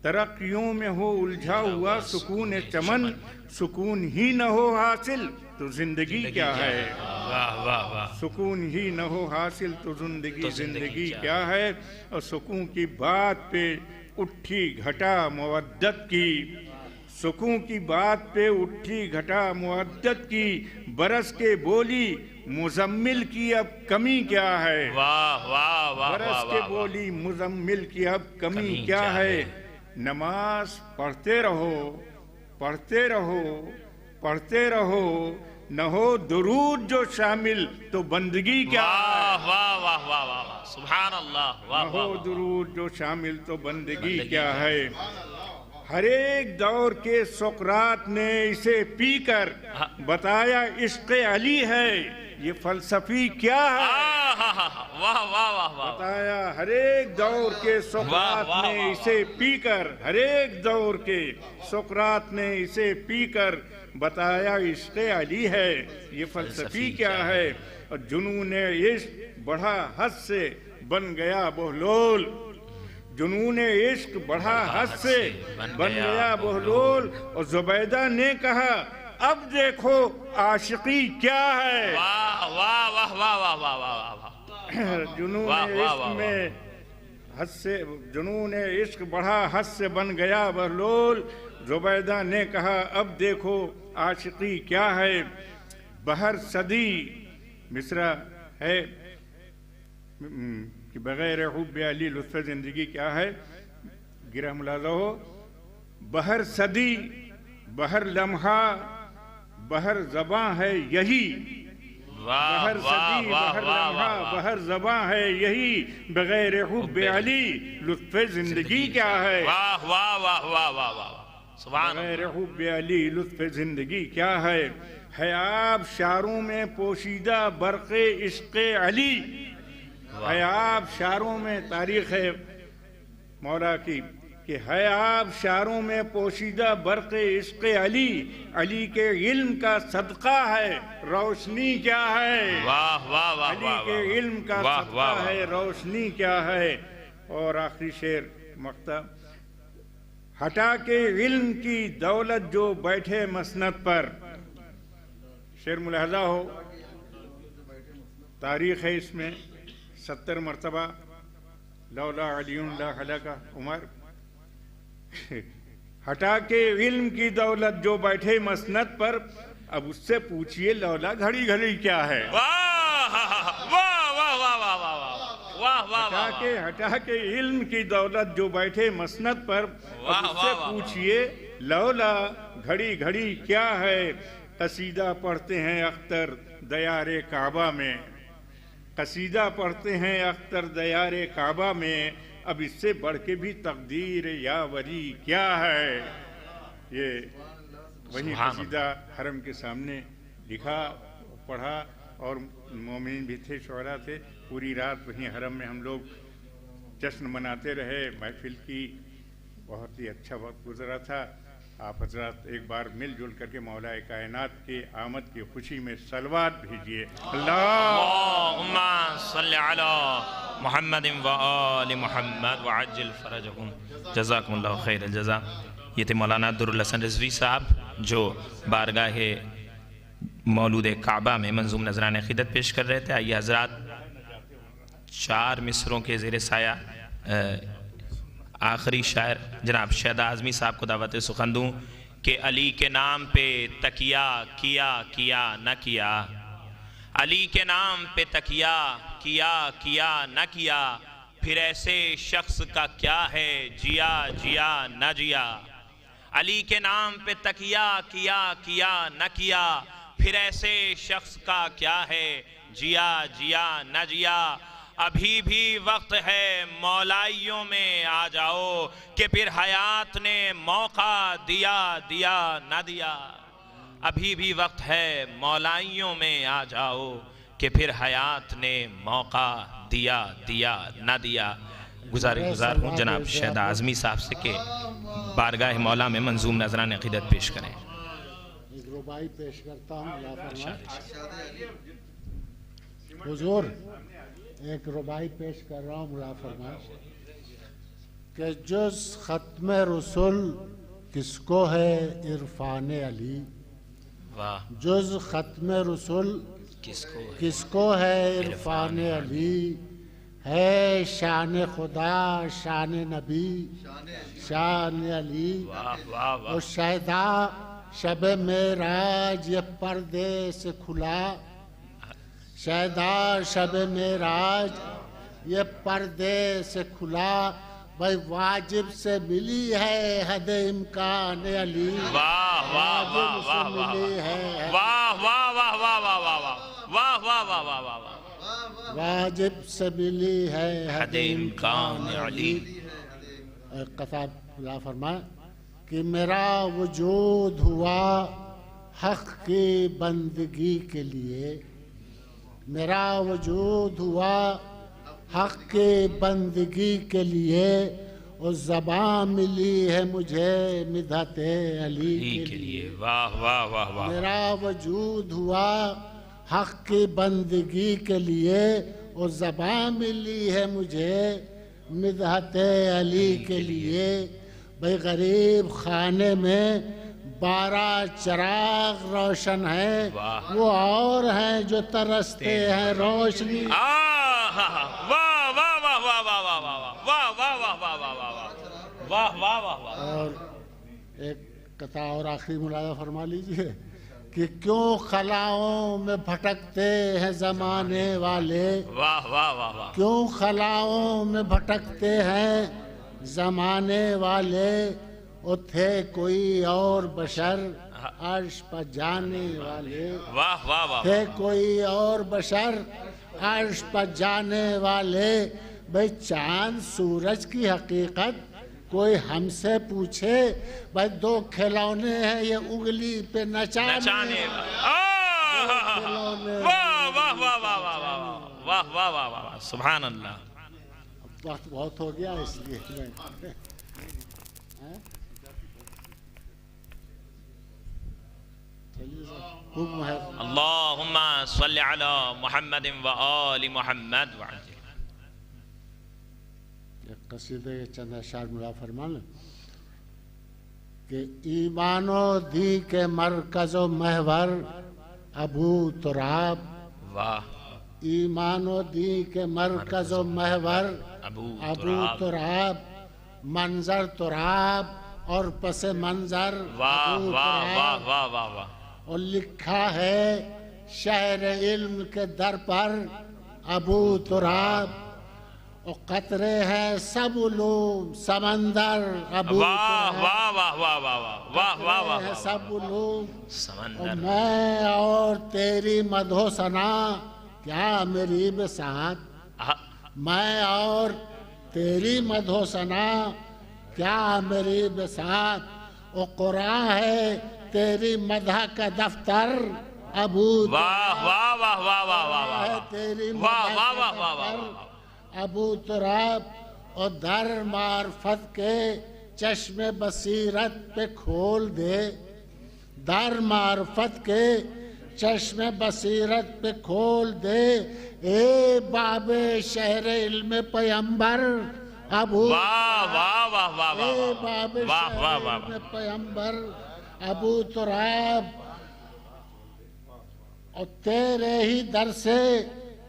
तरक्कियों में हो उलझा हुआ सुकून चमन, सुकून ही न हो हासिल तो जिंदगी क्या है। वाह वाह वाह। सुकून ही न हो हासिल तो जिंदगी क्या है। और सुकून की बात पे उठी घटा मुवद्दत की, सुकून की बात पे उठी घटा मुवद्दत की, बरस के बोली मुजम्मिल की अब कमी क्या है। वाह वाह वाह। बरस के बोली मुजम्मिल की अब कमी क्या है। नमाज पढ़ते रहो पढ़ते रहो पढ़ते रहो, न हो दुरूद जो शामिल तो बंदगी क्या है। वाह वाह वाह वाह वाह, सुभान अल्लाह। वाह न हो दुरूद जो शामिल तो बंदगी क्या है। हर एक दौर के सुकरात ने इसे पीकर बताया इश्क़ अली है, ये फलसफी क्या है। वाह वाह वाह। बताया हर एक दौर के सुकरात ने इसे पीकर, हर एक दौर के सुकरात ने इसे पीकर बताया इश्क़ अली है, ये फलसफी क्या है। और जुनून इश्क बढ़ा हद से बन गया बहलोल, जुनून इश्क बढ़ा हद से बन गया बहलोल। और जुबैदा ने कहा अब देखो आशिकी क्या है। वाह वाह वाह वाह वाह वाह वाह वाह। जुनून इश्क में हद से, जुनून इश्क बढ़ा हद से बन गया बहलोल। जुबैदा ने कहा अब देखो आशिकी क्या है। बहर सदी मिसरा है कि बगैर हुब्बे अली लुत्फ़ ज़िंदगी क्या है। गिरह मुलाज़ा हो। बहर सदी बहर लम्हा बहर ज़बां है यही, बहर सदी बहर लम्हा बहर ज़बां है यही, बगैर हुब्बे अली लुत्फ़ ज़िंदगी क्या है। वाह वाह वाह वाह वाह वाह। बगैर हुब्बे अली लुत्फ़ ज़िंदगी क्या है। आप शारों में पोशीदा बरक़े इश्क़ अली, है आप शारों में तारीख़ है मौला की कि है आप शारों में पोशीदा बरक़े इश्क़ अली, अली के इल्म का सदका है रोशनी क्या है। वाह वाह वाह। अली के इल्म का सदका है रोशनी क्या है। और आखिरी शेर मक्ता। हटा के इल्म की दौलत जो बैठे मसनद पर, शेर मुलाहजा हो। तारीख़ है इसमें 70 मरतबा लौला अलियुन ला खलका उमर। हटा के इल्म की दौलत जो बैठे मसनद पर, अब उससे पूछिए लौला घड़ी घड़ी क्या है। वाह वाह वाह वाह वाह वाह वाह वाह हटा के इल्म की दौलत जो बैठे मसनद पर, उससे पूछिए लौला घड़ी घड़ी क्या है। कसीदा पढ़ते हैं अख्तर दयारे काबा में, कसीदा पढ़ते हैं अख्तर दयारे काबा में, अब इससे बढ़ के भी तकदीर या वरी क्या है। ये वही कसीदा हरम के सामने लिखा, पढ़ा, और मोमिन भी थे, शुअरा थे। पूरी रात वहीं हरम में हम लोग जश्न मनाते रहे। महफिल की बहुत ही अच्छा वक्त गुजरा था। आप हजरात एक बार मिलजुल करके मौलाए कायनात के आमद की खुशी में सलवात भेजिए। अल्लाहुम्मा सल्ली अला मुहम्मद व आलि मुहम्मद व अज्जिल फरजहुम। जज़ाकुमुल्लाहु खैरल जज़ा। ये थे मौलाना अब्दुल हसन रिजवी साहब जो बारगाह मौलूद काबा में मंजूम नजरान अक़ीदत पेश कर रहे थे। आइए हजरात 4 मिसरों के ज़ेर साया आखिरी शायर जनाब शहदा आज़मी साहब को दावत सुखन दूँ कि अली के नाम पे तकिया किया किया न किया, अली के नाम पे तकिया किया किया न किया, फिर ऐसे शख्स का क्या है जिया जिया न जिया। अली के नाम पे तकिया किया किया न किया, फिर ऐसे शख्स का क्या है जिया जिया न जिया। अभी भी वक्त है मौलाइयों में आ जाओ कि फिर हयात ने मौका दिया दिया न दिया। अभी भी वक्त है मौलाइयों में आ जाओ कि फिर हयात ने मौका दिया दिया न दिया। गुजार हूँ जनाब शहदा आज़मी साहब से कि बारगाह मौला में मंजूम नजरान अक़ीदत पेश करें। रुबाई पेश करता हूँ हुजूर, एक रुबाई पेश कर रहा हूँ मुला फरमाए कि जुज़ ख़त्म रसूल किसको है इरफान अली। जुज़ ख़त्म रसूल किसको है इरफान अली। है शान खुदा शान नबी शान अली। और शायदा शब मेराज ये पर्दे से खुला, शायदा शब मेराज ये पर्दे से खुला, भाई वाजिब से मिली है हद इम्कान अली। वाह वाह वाह वाह वाह वाह वाह वाह वाह वाह वाह वाह वाह वाह वाह वाजिब से मिली है हद इम्कान अली। कथा फरमाए कि मेरा वजूद हुआ हक की बंदगी के लिए, मेरा वजूद हुआ हक की बंदगी के लिए, और ज़बान मिली है मुझे मिदहते अली के लिए। वाह वाह वाह वाह। मेरा वजूद हुआ हक की बंदगी के लिए, और ज़बान मिली है मुझे मिदहते अली के लिए। भाई गरीब खाने में 12 चिराग रोशन है, वो और हैं जो तरसते हैं रोशनी। वाह वाह वाह वाह वाह वाह वाह वाह वाह वाह वाह वाह वाह। और एक कथा और आखिरी मुलाजा फरमा लीजिए कि क्यों खलाओं में भटकते हैं जमाने वाले। वाह वाह वाह वाह। क्यों खलाओं में भटकते हैं जमाने वाले, और थे कोई और बशर अर्श पर जाने वाले। वाह वाह वाह। थे कोई और बशर अर्श पर जाने वाले। भाई चांद सूरज की हकीकत कोई हमसे पूछे, भाई 2 खिलौने हैं ये उंगली पे नचाने। वाह वाह वाह वाह वाह वाह वाह वाह वाह। सुभान अल्लाह। वक्त बहुत हो गया इसलिए अल्लाहुम्मा सल्ली अला मुहम्मद व आलि मुहम्मद व अज्जिल। कसीदे चंद अशआर मुला फरमान कि ईमानो दी के मरकज़ो महवर अबू तुराब। वाह। ईमानो दी के मरकज़ो महवर अबू तुराब, मंजर तुराब और पस मंजर। वाह वाह वाह वाह वाह वाह। और लिखा है शहर इल्म के दर पर अबू तुराब, और कतरे हैं सब उलूम समंदर अबू वाह वाह वाह वाह वाह वाह वाह वाह है सब उलूम समंदर। और मैं और तेरी मधो सना क्या मेरी बसात, मैं और तेरी मधो सना क्या मेरी बसात, और कुरान है तेरी मदह का दफ्तर अबू वाह वाह वाह वाह वाह वाह वाह तेरी वाह वाह वाह वाह वाह अबू तुराब, और दर मार्फत के चश्मे बसीरत पे खोल दे, दर मार्फत के चश्मे बसीरत पे खोल दे, ए बाबे शहर इल्म पैगंबर अबू वाह वाह वाह वाह ए बाबे वाह वाह वाह शहर इल्म पैगंबर अबू तुराब, और तेरे ही दर से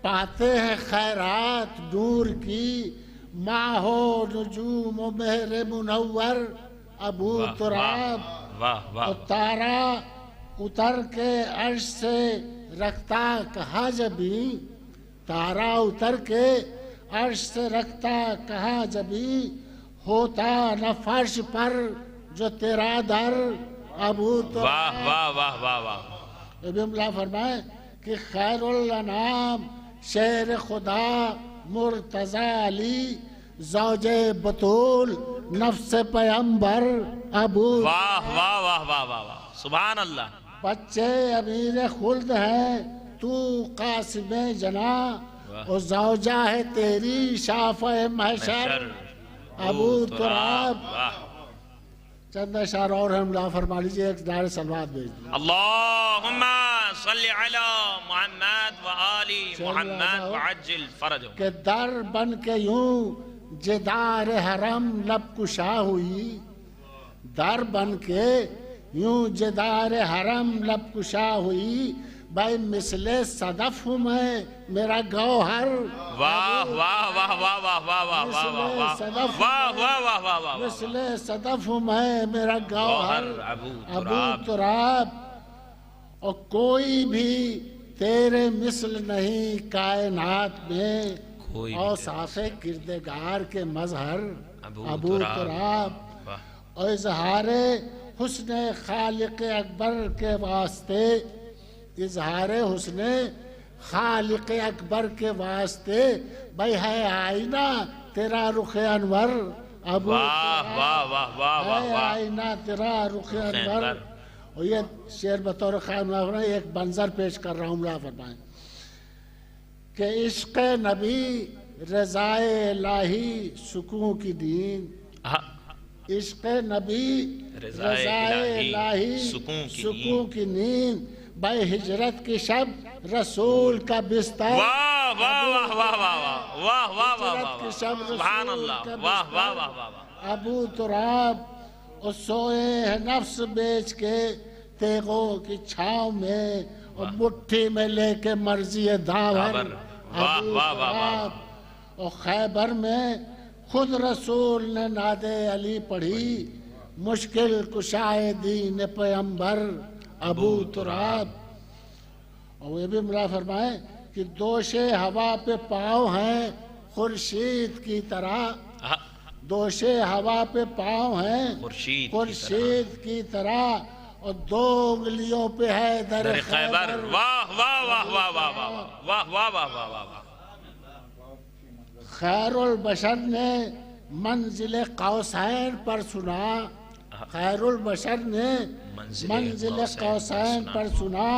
पाते हैं खैरात नूर की, माहो नुजूम और मेहर मुनव्वर अबू तुराब, वाह वाह और तारा उतर के अर्श से रखता कहा जबी, तारा उतर के अर्श से रखता कहा जबी, होता न फर्श पर जो तेरा दर अबू तुराब। वाह वाह वाह वाह वाह। इब्न फरमाए कि खैरुल अनाम शेर खुदा मुर्तजा अली ज़ौजे बतूल नफ्स पैगंबर अबू, वाह वाह वाह वाह वाह वाह सुभान अल्लाह। बच्चे अमीर खुल्द है तू कासिम जना, और ज़ौजा है तेरी शाफ़े महशर अबू तुराब। चंद अशार और हम ला फरमा लीजिए, एक नारे सलवात भेज दीजिए। अल्लाहुम्मा सल्ली अला मुहम्मद व आली मुहम्मद व अज्जिल फरजो। के दर बन के यूं जिदार हरम लब कुशा हुई, दर बन के यूं जिदार हरम लब कुशा हुई, भाई मिसले सदफ हूँ मैं मेरा गौहर। वाह वाह वाह वाह वाह वाह वाह वाह वाह वाह वाह वाह वाह वाह वाह। मिसले सदफ हूँ मैं मेरा गौहर अबू तुराब, और कोई भी तेरे मिसल नहीं कायनात में, और साफे किरदेगार के मजहर अबू तुराब, और इजहारे हुस्न खालिक अकबर के वास्ते, इजहारे हुस्न खालिक अकबर के वास्ते, भाई है आईना तेरा रुख अनवर अबू वाह वाह वाह वाह वाह वाह। आईना तेरा रुख अनवर। और ये शेर बतौर खान एक मंजर पेश कर रहा हूँ, फरमाए कि इश्क नबी रज़ाए इलाही सुकून की नींद, इश्क नबी रज़ाए इलाही सुकून की नींद, भाई हिजरत की शब रसूल का बिस्तर। वाह वाह वाह वाह वाह वाह वाह वाह हिजरत की शब सुभान रसूल अल्लाह। का वाह वाह बिस्तर। वाह वाह। अबू तुराब, और सोए है नफ्स बेच के तेगों की छाव में, और मुट्ठी में लेके मर्जी दावर वाह वाह वाह। और खैबर में खुद रसूल ने नादे अली पढ़ी, मुश्किल कुशाए दीन पैगंबर अबू तुराब। और ये भी मुला फरमाए कि दोषे हवा पे पाँव हैं खुर्शीद की तरह, दोषे हवा पे पाँव हैं खुर्शीद की तरह, और दो उंगलियों पे है दर खैबर। वाह वाह वाह वाह वाह वाह वाह वाह वाह वाह वाह। खैरुल बशर ने मंजिल कौसैन पर सुना, खैरुल बशर ने मंजिल कौसैन पर सुना,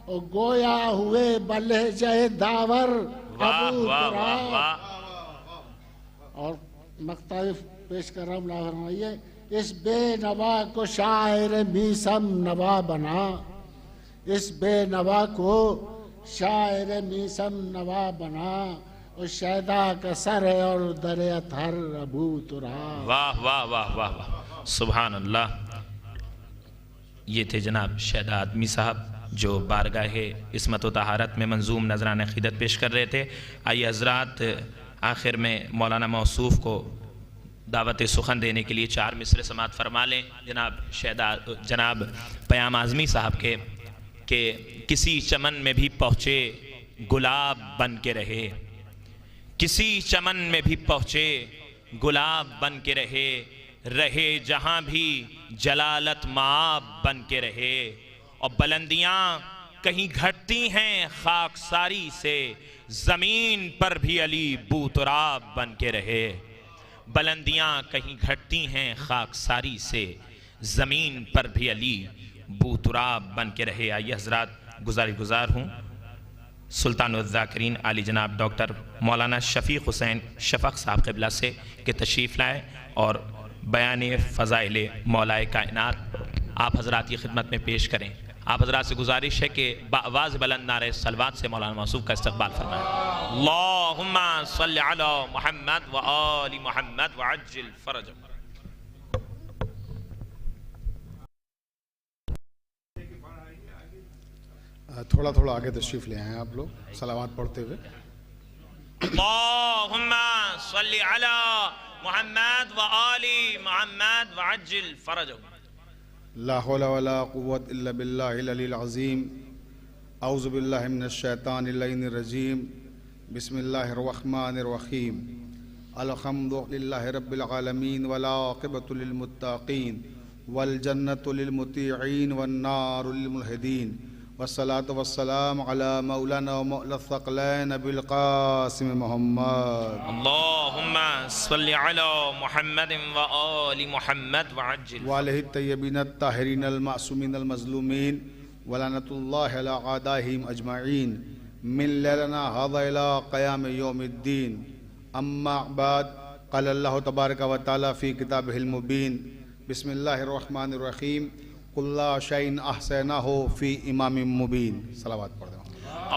और गोया हुए बलहजे दावर अबू तुराब। और मक्ता पेश कर रहा हूँ, फरमाइए इस बेनवा को शायर मीसम नवा बना, इस बेनवा को शायर मीसम नवा बना, और शैदा का सर है और दरे अथर अबू तुराब। वाह वाह वाह वाह वाह सुभान अल्लाह। ये थे जनाब शैदा आदमी साहब जो बारगाह इस्मत व तहारत में मंजूम नजरान अक़ीदत पेश कर रहे थे। आइए हजरात आखिर में मौलाना मौसूफ को दावत सुखन देने के लिए 4 मिसरे समात फरमा लें जनाब पयाम आज़मी साहब के किसी चमन में भी पहुँचे गुलाब बन के रहे, किसी चमन में भी पहुँचे गुलाब बन के रहे, रहे जहाँ भी जलालत माब बन के रहे। और बुलंदियाँ कहीं घटती हैं खाकसारी से, ज़मीन पर भी अली बूतराब बन के रहे। बुलंदियाँ कहीं घटती हैं खाकसारी से, ज़मीन पर भी अली बूतराब बन के रहे। आइए हज़रात, गुज़ार हूँ सुल्तानुज़्ज़ाकिरीन आली जनाब डॉक्टर मौलाना शफ़ीक़ हुसैन शफ़क़ साहब क़िबला से कि तशरीफ़ लाए और बयान फ़ज़ाइल मौलाए कायनात आप हज़रात की खिदमत में पेश करें। आप हज़रात से गुजारिश है कि बावाज़ बुलंद नारे सलवात से मौलाना मौसूफ़ का इस्तक़बाल फरमाएं। अल्लाहुम्मा सल्लि अला मुहम्मद व आलि मुहम्मद व अज्जिल फ़रजहुम। थोड़ा थोड़ा आगे तशरीफ़ ले आए आप लोग सलावत पढ़ते हुए। अल्लाहुम्मा सल्लि अला मुहम्मद व आलि मुहम्मद व अज्जिल फ़रजहुम। ला हौला वला कुव्वत इल्ला बिल्लाहिल अलील अज़ीम। औज़ु बिल्लाहि मिनश शैतानिर रजीम। बिस्मिल्लाहिर रहमानिर रहीम। अल्हम्दुलिल्लाहि रब्बिल आलमीन वल आक़िबतु लिल मुत्तक़ीन वल जन्नतु लिल मुतीईन वन नारु लिल मुल्हिदीन वस्सलातु वस्सलाम अला मौलाना व मौला थक़लैन अबिल क़ासिम मुहम्मद। अल्लाहुम्मा सल्लि अला मुहम्मदिन व आलि मुहम्मद व अज्जिल व अलैहि तय्यबीन अत्ताहिरीन अल मासूमीन अल मज़लूमीन व लानतुल्लाहि अला आदाहिम अजमईन मिन लैलना हाज़ा इला क़याम यौमिद्दीन। अम्मा बाद क़ाल अल्लाहु तबारक व तआला फ़ी किताबिहिल मुबीन। बिस्मिल्लाहिर रहमानिर रहीम। कुल्ला शैइन अहसैनाहु फ़ी इमामिम मुबीन। सलावत पढ़ दो।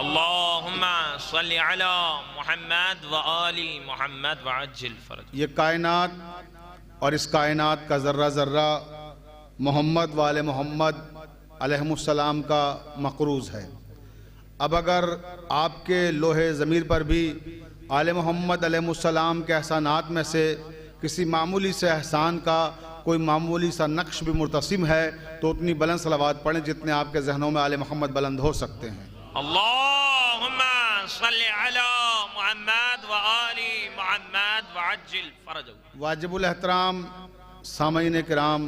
अल्लाहुम्मा सल्लि अला मुहम्मद व आलि मुहम्मद व अज्जिल फ़रज। ये कायनात और इस कायनात का ज़र्रा ज़र्रा मोहम्मद वाले मोहम्मद अलैहिस्सलाम का मक़रूज़ है। अब अगर आपके लोहे ज़मीर पर भी आले मोहम्मद अलैहिस्सलाम के एहसानात में से किसी मामूली से एहसान का कोई मामूली सा नक्श भी मुर्तसिम है तो उतनी बुलंद सलावत पढ़ें जितने आपके जहनों में आले मोहम्मद बुलंद हो सकते हैं। अल्लाहुम्मा सल्लि अला मुहम्मद व आलि मुहम्मद व अज्जिल फ़रजहुम। वाजिबुल एहतराम सामईन किराम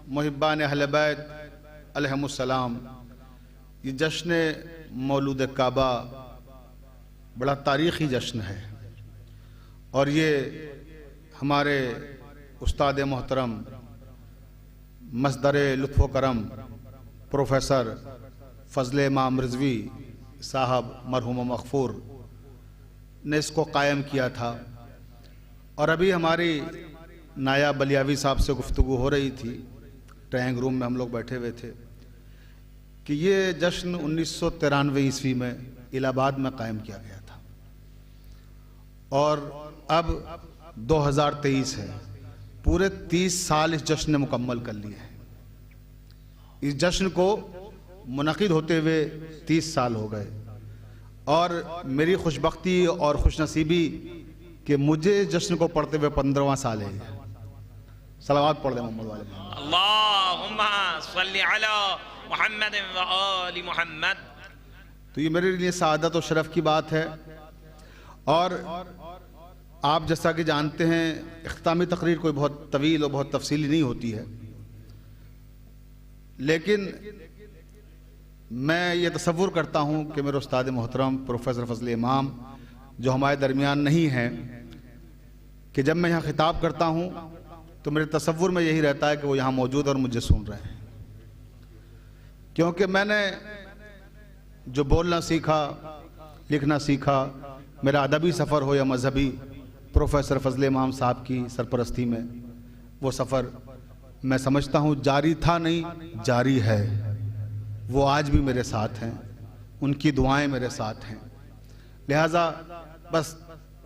मुहिब्बान अहले बैत अलैहिमुस्सलाम, ये जश्न मौलूद काबा बड़ा तारीख़ी जश्न है और ये हमारे उस्ताद मोहतरम मसदर लुत्फ़ो करम प्रोफेसर फ़ज़ल इमाम रिज़वी साहब मरहूम मग़फ़ूर ने इसको कायम किया था। और अभी हमारी नायाब बलियावी साहब से गुफ्तगू हो रही थी, ड्राइंग रूम में हम लोग बैठे हुए थे, कि ये जश्न 1993 ईस्वी में इलाहाबाद में कायम किया गया था और अब 2023 है। पूरे 30 साल इस जश्न ने मुकम्मल कर लिए हैं। इस जश्न को मुनक़िद होते हुए 30 साल हो गए और मेरी खुशबख्ती और खुशनसीबी कि मुझे जश्न को पढ़ते हुए 15वां साल है। सलावत पढ़ दें मोहम्मद वाले। अल्लाहुम्मा सल्लि अला मुहम्मद व आलि मुहम्मद। तो ये मेरे लिए सादत और शरफ की बात है। और आप जैसा कि जानते हैं इख्तितामी तकरीर कोई बहुत तवील और बहुत तफसीली नहीं होती है, लेकिन मैं ये तसव्वुर करता हूँ कि मेरे उस्ताद मोहतरम प्रोफेसर फ़ज़ल इमाम जो हमारे दरमियान नहीं हैं, कि जब मैं यहाँ ख़िताब करता हूँ तो मेरे तसव्वुर में यही रहता है कि वो यहाँ मौजूद और मुझे सुन रहे हैं, क्योंकि मैंने जो बोलना सीखा, लिखना सीखा, मेरा अदबी सफ़र हो या मजहबी, प्रोफेसर फ़ज़ल इमाम साहब की सरपरस्ती में वो सफ़र मैं समझता हूँ जारी था नहीं जारी है। वो आज भी मेरे साथ हैं, उनकी दुआएं मेरे साथ हैं। लिहाजा बस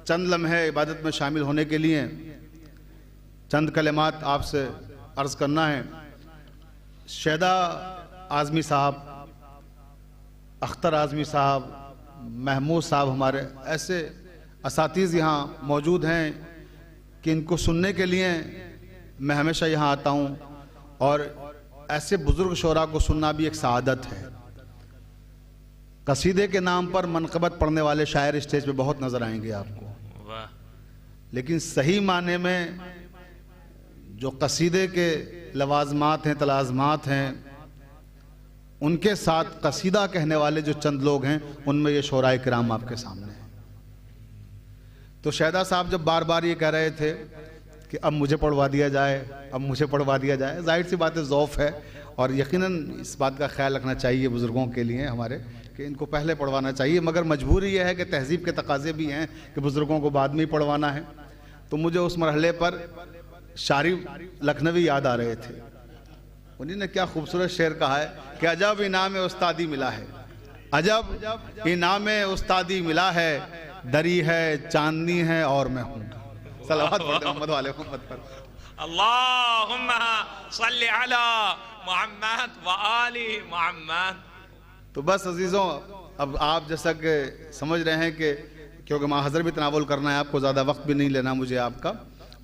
चंद लम्हे इबादत में शामिल होने के लिए चंद कलिमात आपसे अर्ज़ करना है। शहदा आज़मी साहब, अख्तर आज़मी साहब, महमूद साहब, हमारे ऐसे असातीज़ यहाँ मौजूद हैं कि इनको सुनने के लिए मैं हमेशा यहाँ आता हूँ और ऐसे बुज़ुर्ग शोरा को सुनना भी एक सआदत है। कसीदे के नाम पर मनक़बत पढ़ने वाले शायर स्टेज पे बहुत नज़र आएंगे आपको। लेकिन सही माने में जो कसीदे के लवाजमात हैं, तलाजमात हैं, उनके साथ कसीदा कहने वाले जो चंद लोग हैं, उनमें ये शोराए किराम आपके सामने हैं। तो शहदा साहब जब बार बार ये कह रहे थे कि अब मुझे पढ़वा दिया जाए, अब मुझे पढ़वा दिया जाए, जाहिर सी बात है ज़ौफ़ है और यकीनन इस बात का ख्याल रखना चाहिए बुज़ुर्गों के लिए हमारे कि इनको पहले पढ़वाना चाहिए, मगर मजबूरी यह है कि तहज़ीब के तकाज़े भी हैं कि बुज़ुर्गों को बाद में ही पढ़वाना है। तो मुझे उस मरहले पर शारी लखनवी याद आ रहे थे। उन्हीं ने क्या खूबसूरत शेर कहा है कि अजब इनाम उस्तादी मिला है, अजब इनाम उस्तादी मिला है, दरी है चांदनी है और मैं हूँ। सलावत मोहम्मद वाले मोहम्मद पर। अल्लाहुम्मा सल्ली अला मुहम्मद व आलि मुहम्मद। तो बस अजीज़ों, अब आप जैसा कि समझ रहे हैं कि क्योंकि महाज़र भी तनावुल करना है, आपको ज़्यादा वक्त भी नहीं लेना मुझे आपका,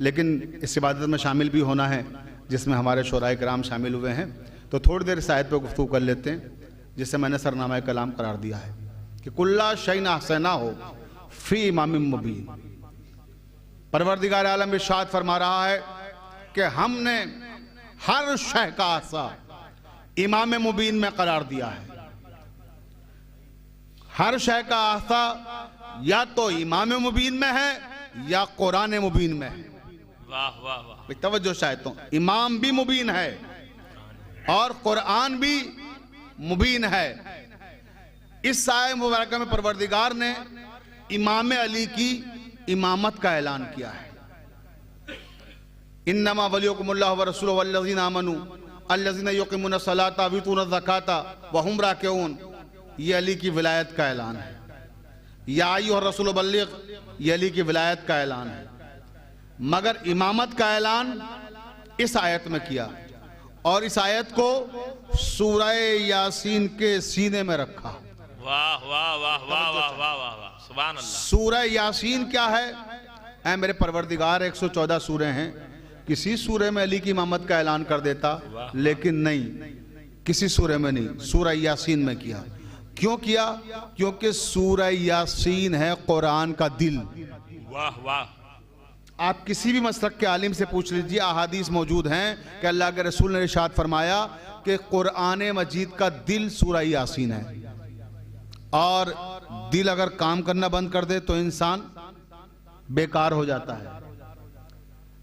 लेकिन इस इबादत में शामिल भी होना है जिसमें हमारे शोराए किराम शामिल हुए हैं। तो थोड़ी देर इस आयत पर गुफ्तगू कर लेते हैं जिसे मैंने सरनामा कलाम करार दिया है कि कुल्ला शैन अहसना हो फी इमाम मुबीन। परवरदिगार आलम इरशाद फरमा रहा है कि हमने हर शय का आसा इमाम मुबीन में करार दिया है। हर शय का आसा या तो इमाम मुबीन में है या कुरान मुबीन में है। वाह वाह वाह, तवज्जो चाहता हूं, इमाम भी मुबीन है और कुरान भी मुबीन है। इस आयत मुबारक में परवरदिगार ने इमाम अली की इमामत का ऐलान किया है। इन्नमा वलियुकुमुल्लाहु व रसूलुहु वल्लज़ीना आमनू अल्लज़ीना युक़ीमूना सलाता व यूतूना ज़काता व हुम राकिऊन। ये अली की विलायत का ऐलान है। या अय्युहर रसूल बल्लिग़, ये अली की विलायत का ऐलान है। मगर इमामत का ऐलान इस आयत में किया और इस आयत को सूरह यासीन के सीने में रखा। वाह वाह वाह वाह वाह वाह वाह वाह, सुभान अल्लाह। सूरह यासीन क्या है? ऐ मेरे परवरदिगार 114 सूरह हैं, किसी सूरह में अली की इमामत का ऐलान कर देता, लेकिन नहीं, किसी सूरह में नहीं, सूरह यासीन में किया। क्यों किया? क्योंकि सूरह यासीन है कुरान का दिल। वाह वाह। आप किसी भी मसलक के आलिम से पूछ लीजिए, अहादीस मौजूद हैं कि अल्लाह के रसूल ने इरशाद फरमाया कि कुरान मजीद का दिल सूरह यासीन है, और दिल अगर काम करना बंद कर दे तो इंसान बेकार हो जाता है,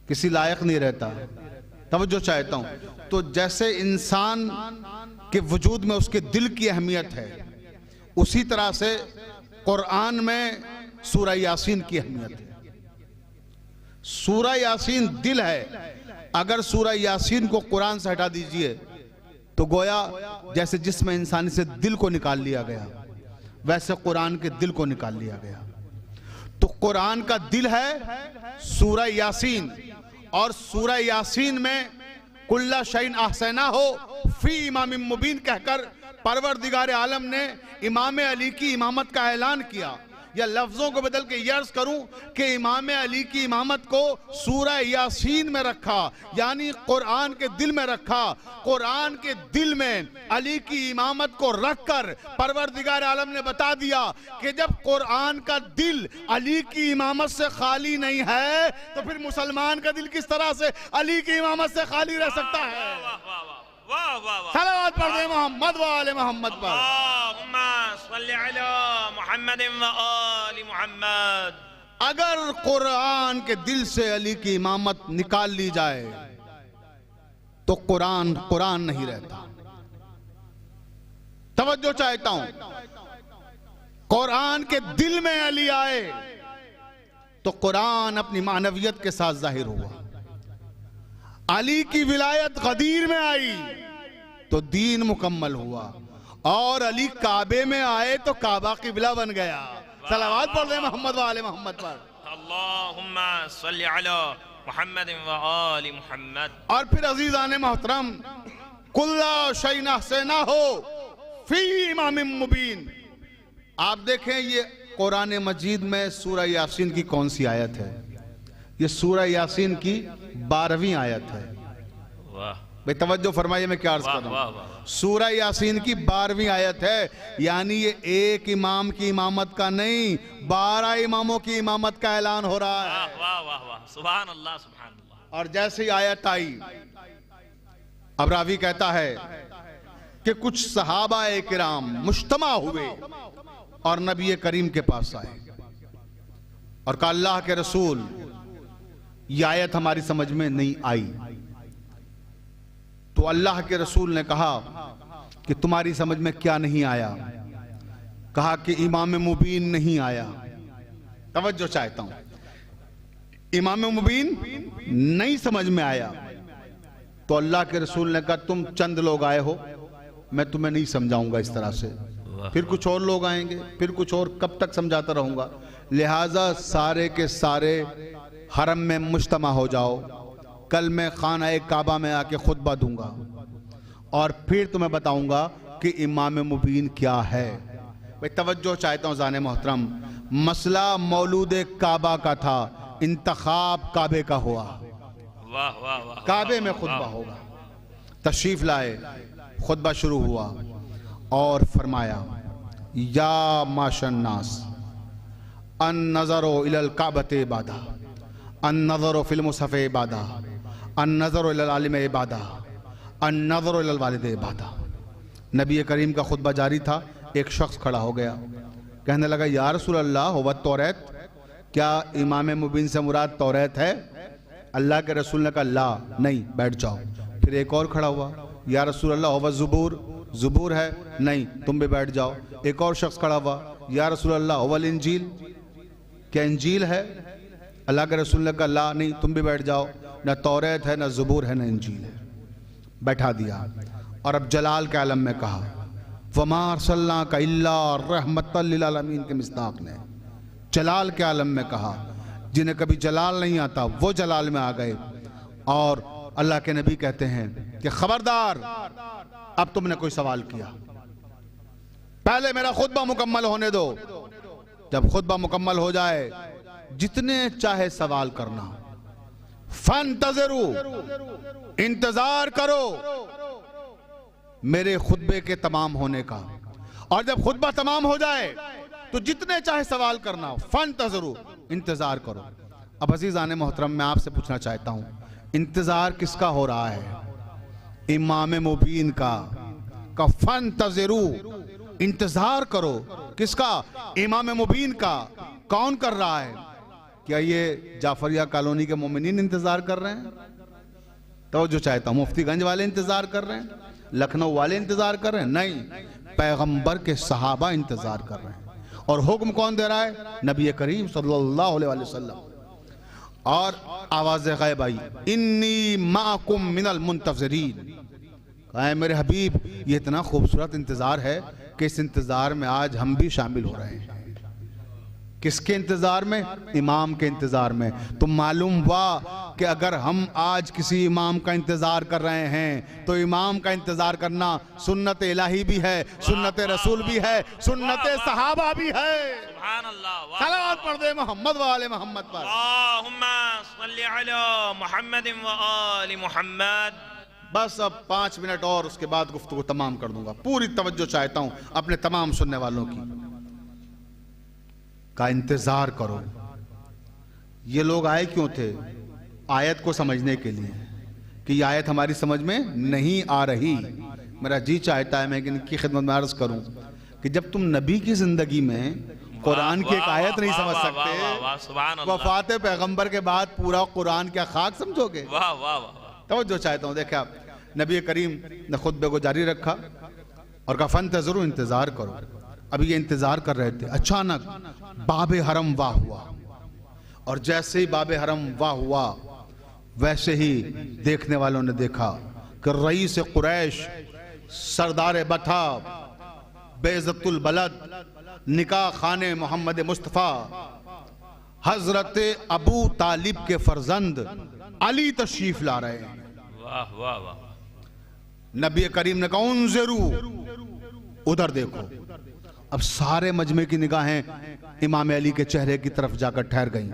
किसी लायक नहीं रहता। तवज्जो चाहता हूं। तो जैसे इंसान के वजूद में उसके दिल की अहमियत है, उसी तरह से कुरान में सूरह यासीन की अहमियत है। सूरह यासीन दिल है। अगर सूरह यासीन को कुरान से हटा दीजिए तो गोया जैसे जिस्म इंसानी से दिल को निकाल लिया गया, वैसे कुरान के दिल को निकाल लिया गया। तो कुरान का दिल है सूरह यासीन, और सूरह यासीन में कुल्ला शैन अहसना हो फी इमाम मुबीन कहकर परवरदिगार आलम ने इमाम अली की इमामत का ऐलान किया। या लफ्जों को बदल के ये अर्ज करूं कि इमाम अली की इमामत को सूरह यासीन में रखा, यानी कुरान के दिल में रखा। कुरान के दिल में अली की इमामत को रखकर परवरदिगार आलम ने बता दिया कि जब कुरान का दिल अली की इमामत से खाली नहीं है तो फिर मुसलमान का दिल किस तरह से अली की इमामत से खाली रह सकता है। सलावत पढ़ दे मोहम्मद वाले मोहम्मद पर। अगर कुरान के दिल से अली की इमामत निकाल ली जाए तो कुरान कुरान नहीं रहता। तवज्जो चाहता हूं, कुरान के दिल में अली आए तो कुरान अपनी मानवियत के साथ जाहिर हुआ। अली की विलायत गदीर में आई तो दीन मुकम्मल हुआ, और अली काबे में आए तो काबा किबला बन गया। सलावत पढ़ दे मोहम्मद वाले मोहम्मद पर। अल्लाहुम्मा सल्ली अला मुहम्मद व आलि मुहम्मद। और फिर अजीजान मोहतरम, कुल्ला शैन अहसना हो फी इमाम मुबीन। आप देखें ये कुरान मजीद में सूरह यासीन की कौन सी आयत है? ये सूरह यासीन की 12वीं आयत है। वाह भाई तवज्जो फरमाइए, मैं क्या अर्ज कर रहा हूं। सूरह यासीन की 12वीं आयत है, यानी ये एक इमाम की इमामत का नहीं, 12 इमामों की इमामत का ऐलान हो रहा है। वाह वाह वाह, सुभान अल्लाह सुभान अल्लाह। और जैसे ही आयत आई, अब रावी कहता है कि कुछ सहाबाए किराम मुज्तमा हुए और नबी करीम के पास आए और कहा, अल्लाह के रसूल, यह आयत हमारी समझ में नहीं आई। तो अल्लाह के रसूल ने कहा कि तुम्हारी समझ में क्या नहीं आया? कहा कि इमाम मुबीन नहीं आया। तवज्जो चाहता हूं, इमाम मुबीन नहीं समझ में आया। तो अल्लाह के रसूल ने कहा, तुम चंद लोग आए हो, मैं तुम्हें नहीं समझाऊंगा इस तरह से, फिर कुछ और लोग आएंगे, फिर कुछ और, कब तक समझाता रहूंगा? लिहाजा सारे के सारे हरम में मुज्तमा हो जाओ, कल मैं खाना काबा में आके खुतबा दूंगा और फिर तुम्हें बताऊंगा कि इमाम मुबीन क्या है। भाई तवज्जो चाहता हूं जाने मोहतरम, मसला मौलूद काबा का था, इंतखाब काबे का हुआ। वाह वाह वाह, काबे में खुतबा होगा। तशरीफ लाए, खुतबा शुरू हुआ और फरमाया, या माशन्नास अन नज़रो इलल काबते इबादा, अन नज़रो फिल मुसफ़ इबादा, अन नज़रो इलल आलिम इबादा, अन नज़रो इलल वालिद इबादा। नबी करीम का खुतबा जारी था, एक शख्स खड़ा हो गया, कहने लगा, या रसूल अल्लाह हुवा तौरात, क्या इमाम मुबीन से मुराद तौरात है? अल्लाह के रसूल ने कहा, ला, नहीं, बैठ जाओ। फिर एक और खड़ा हुआ, या रसूल अल्लाह हुवा ज़ुबूर, ज़ुबूर है? नहीं, तुम भी बैठ जाओ। एक और शख्स खड़ा हुआ, या रसूल अल्लाह हुवल इंजील, क्या इंजील है? अल्लाह के रसूल ने कहा, ला, नहीं, तुम भी बैठ जाओ, न तौरात है, न ज़ुबूर है, न इंजील है। बैठा दिया। और अब जलाल के आलम में कहा, वमा अरसलनाका इल्ला रहमतल लिल आलमीन के मिस्दाक ने जलाल के आलम में कहा, जिन्हें कभी जलाल नहीं आता वो जलाल में आ गए। और अल्लाह के नबी कहते हैं कि खबरदार, अब तुमने कोई सवाल किया, पहले मेरा खुतबा मुकम्मल होने दो, जब खुतबा मुकम्मल हो जाए जितने चाहे सवाल करना। फंतज़िरू, इंतजार करो मेरे खुतबे के तमाम होने का, और जब खुतबा तमाम हो जाए तो जितने चाहे सवाल करना। फंतज़िरू, इंतजार करो। अब अज़ीज़ाने मोहतरम, मैं आपसे पूछना चाहता हूं, इंतजार किसका हो रहा है? इमाम मुबीन का। फंतज़िरू, इंतजार करो, किसका? इमाम मुबीन का। कौन कर रहा है? क्या ये जाफरिया कॉलोनी के मोमिनीन इंतजार कर रहे हैं? तो जो चाहता हूं, मुफ्तीगंज वाले इंतजार कर रहे हैं, लखनऊ वाले इंतजार कर रहे हैं? नहीं, पैगंबर के सहाबा इंतजार कर रहे हैं। और हुक्म कौन दे रहा है? नबी करीम सल्लल्लाहु अलैहि वसल्लम। और आवाज गैब आई, इन्नी माकुम मिनल मुंतज़िरीन। कहा, मेरे हबीब, ये इतना खूबसूरत इंतजार है कि इस इंतजार में आज हम भी शामिल हो रहे हैं। किसके इंतजार में? इमाम के इंतजार में। तो मालूम हुआ कि अगर हम आज किसी इमाम का इंतजार कर रहे हैं तो इमाम का इंतजार करना सुन्नत इलाही भी है, सुन्नत रसूल भी है, सुन्नत सहाबा भी है। सुभान अल्लाह। सलावत पढ़ दे मोहम्मद व आले मोहम्मद पर। अल्लाहुम्मा सल्ली अला मुहम्मद व आले मुहम्मद। बस अब 5 मिनट और, उसके बाद गुफ्तगू तमाम कर दूंगा। पूरी तवज्जो चाहता हूं अपने तमाम सुनने वालों की। का इंतजार करो। ये लोग आए क्यों थे? आयत को समझने के लिए कि ये आयत हमारी समझ में नहीं आ रही। मेरा जी चाहता है मैं इनकी खिदमत में अर्ज करूं कि जब तुम नबी की जिंदगी में कुरान की एक आयत नहीं समझ सकते, वफात पैगंबर के बाद पूरा कुरान क्या खाक समझोगे? वाह वाह वाह। तो जो चाहता हूं, देखा नबी करीम ने खुतबे को जारी रखा और कहा, फंतज़िरू, इंतजार करो। अभी ये इंतजार कर रहे थे, अचानक बाबे हरम वाह हुआ। और जैसे ही बाबे हरम वाह हुआ, वैसे ही देखने वालों ने देखा कि रईस कुरैश, सरदार बथा, बेइज्जतुल बलद, निकाह खाने मोहम्मद मुस्तफ़ा, हजरत अबू तालिब के फर्जंद अली तशरीफ ला रहे हैं। वाह वाह वाह। नबी करीम ने कहा, उन्ज़िरू, उधर देखो। अब सारे मजमे की निगाहें इमाम अली के चेहरे की तरफ जाकर ठहर गईं।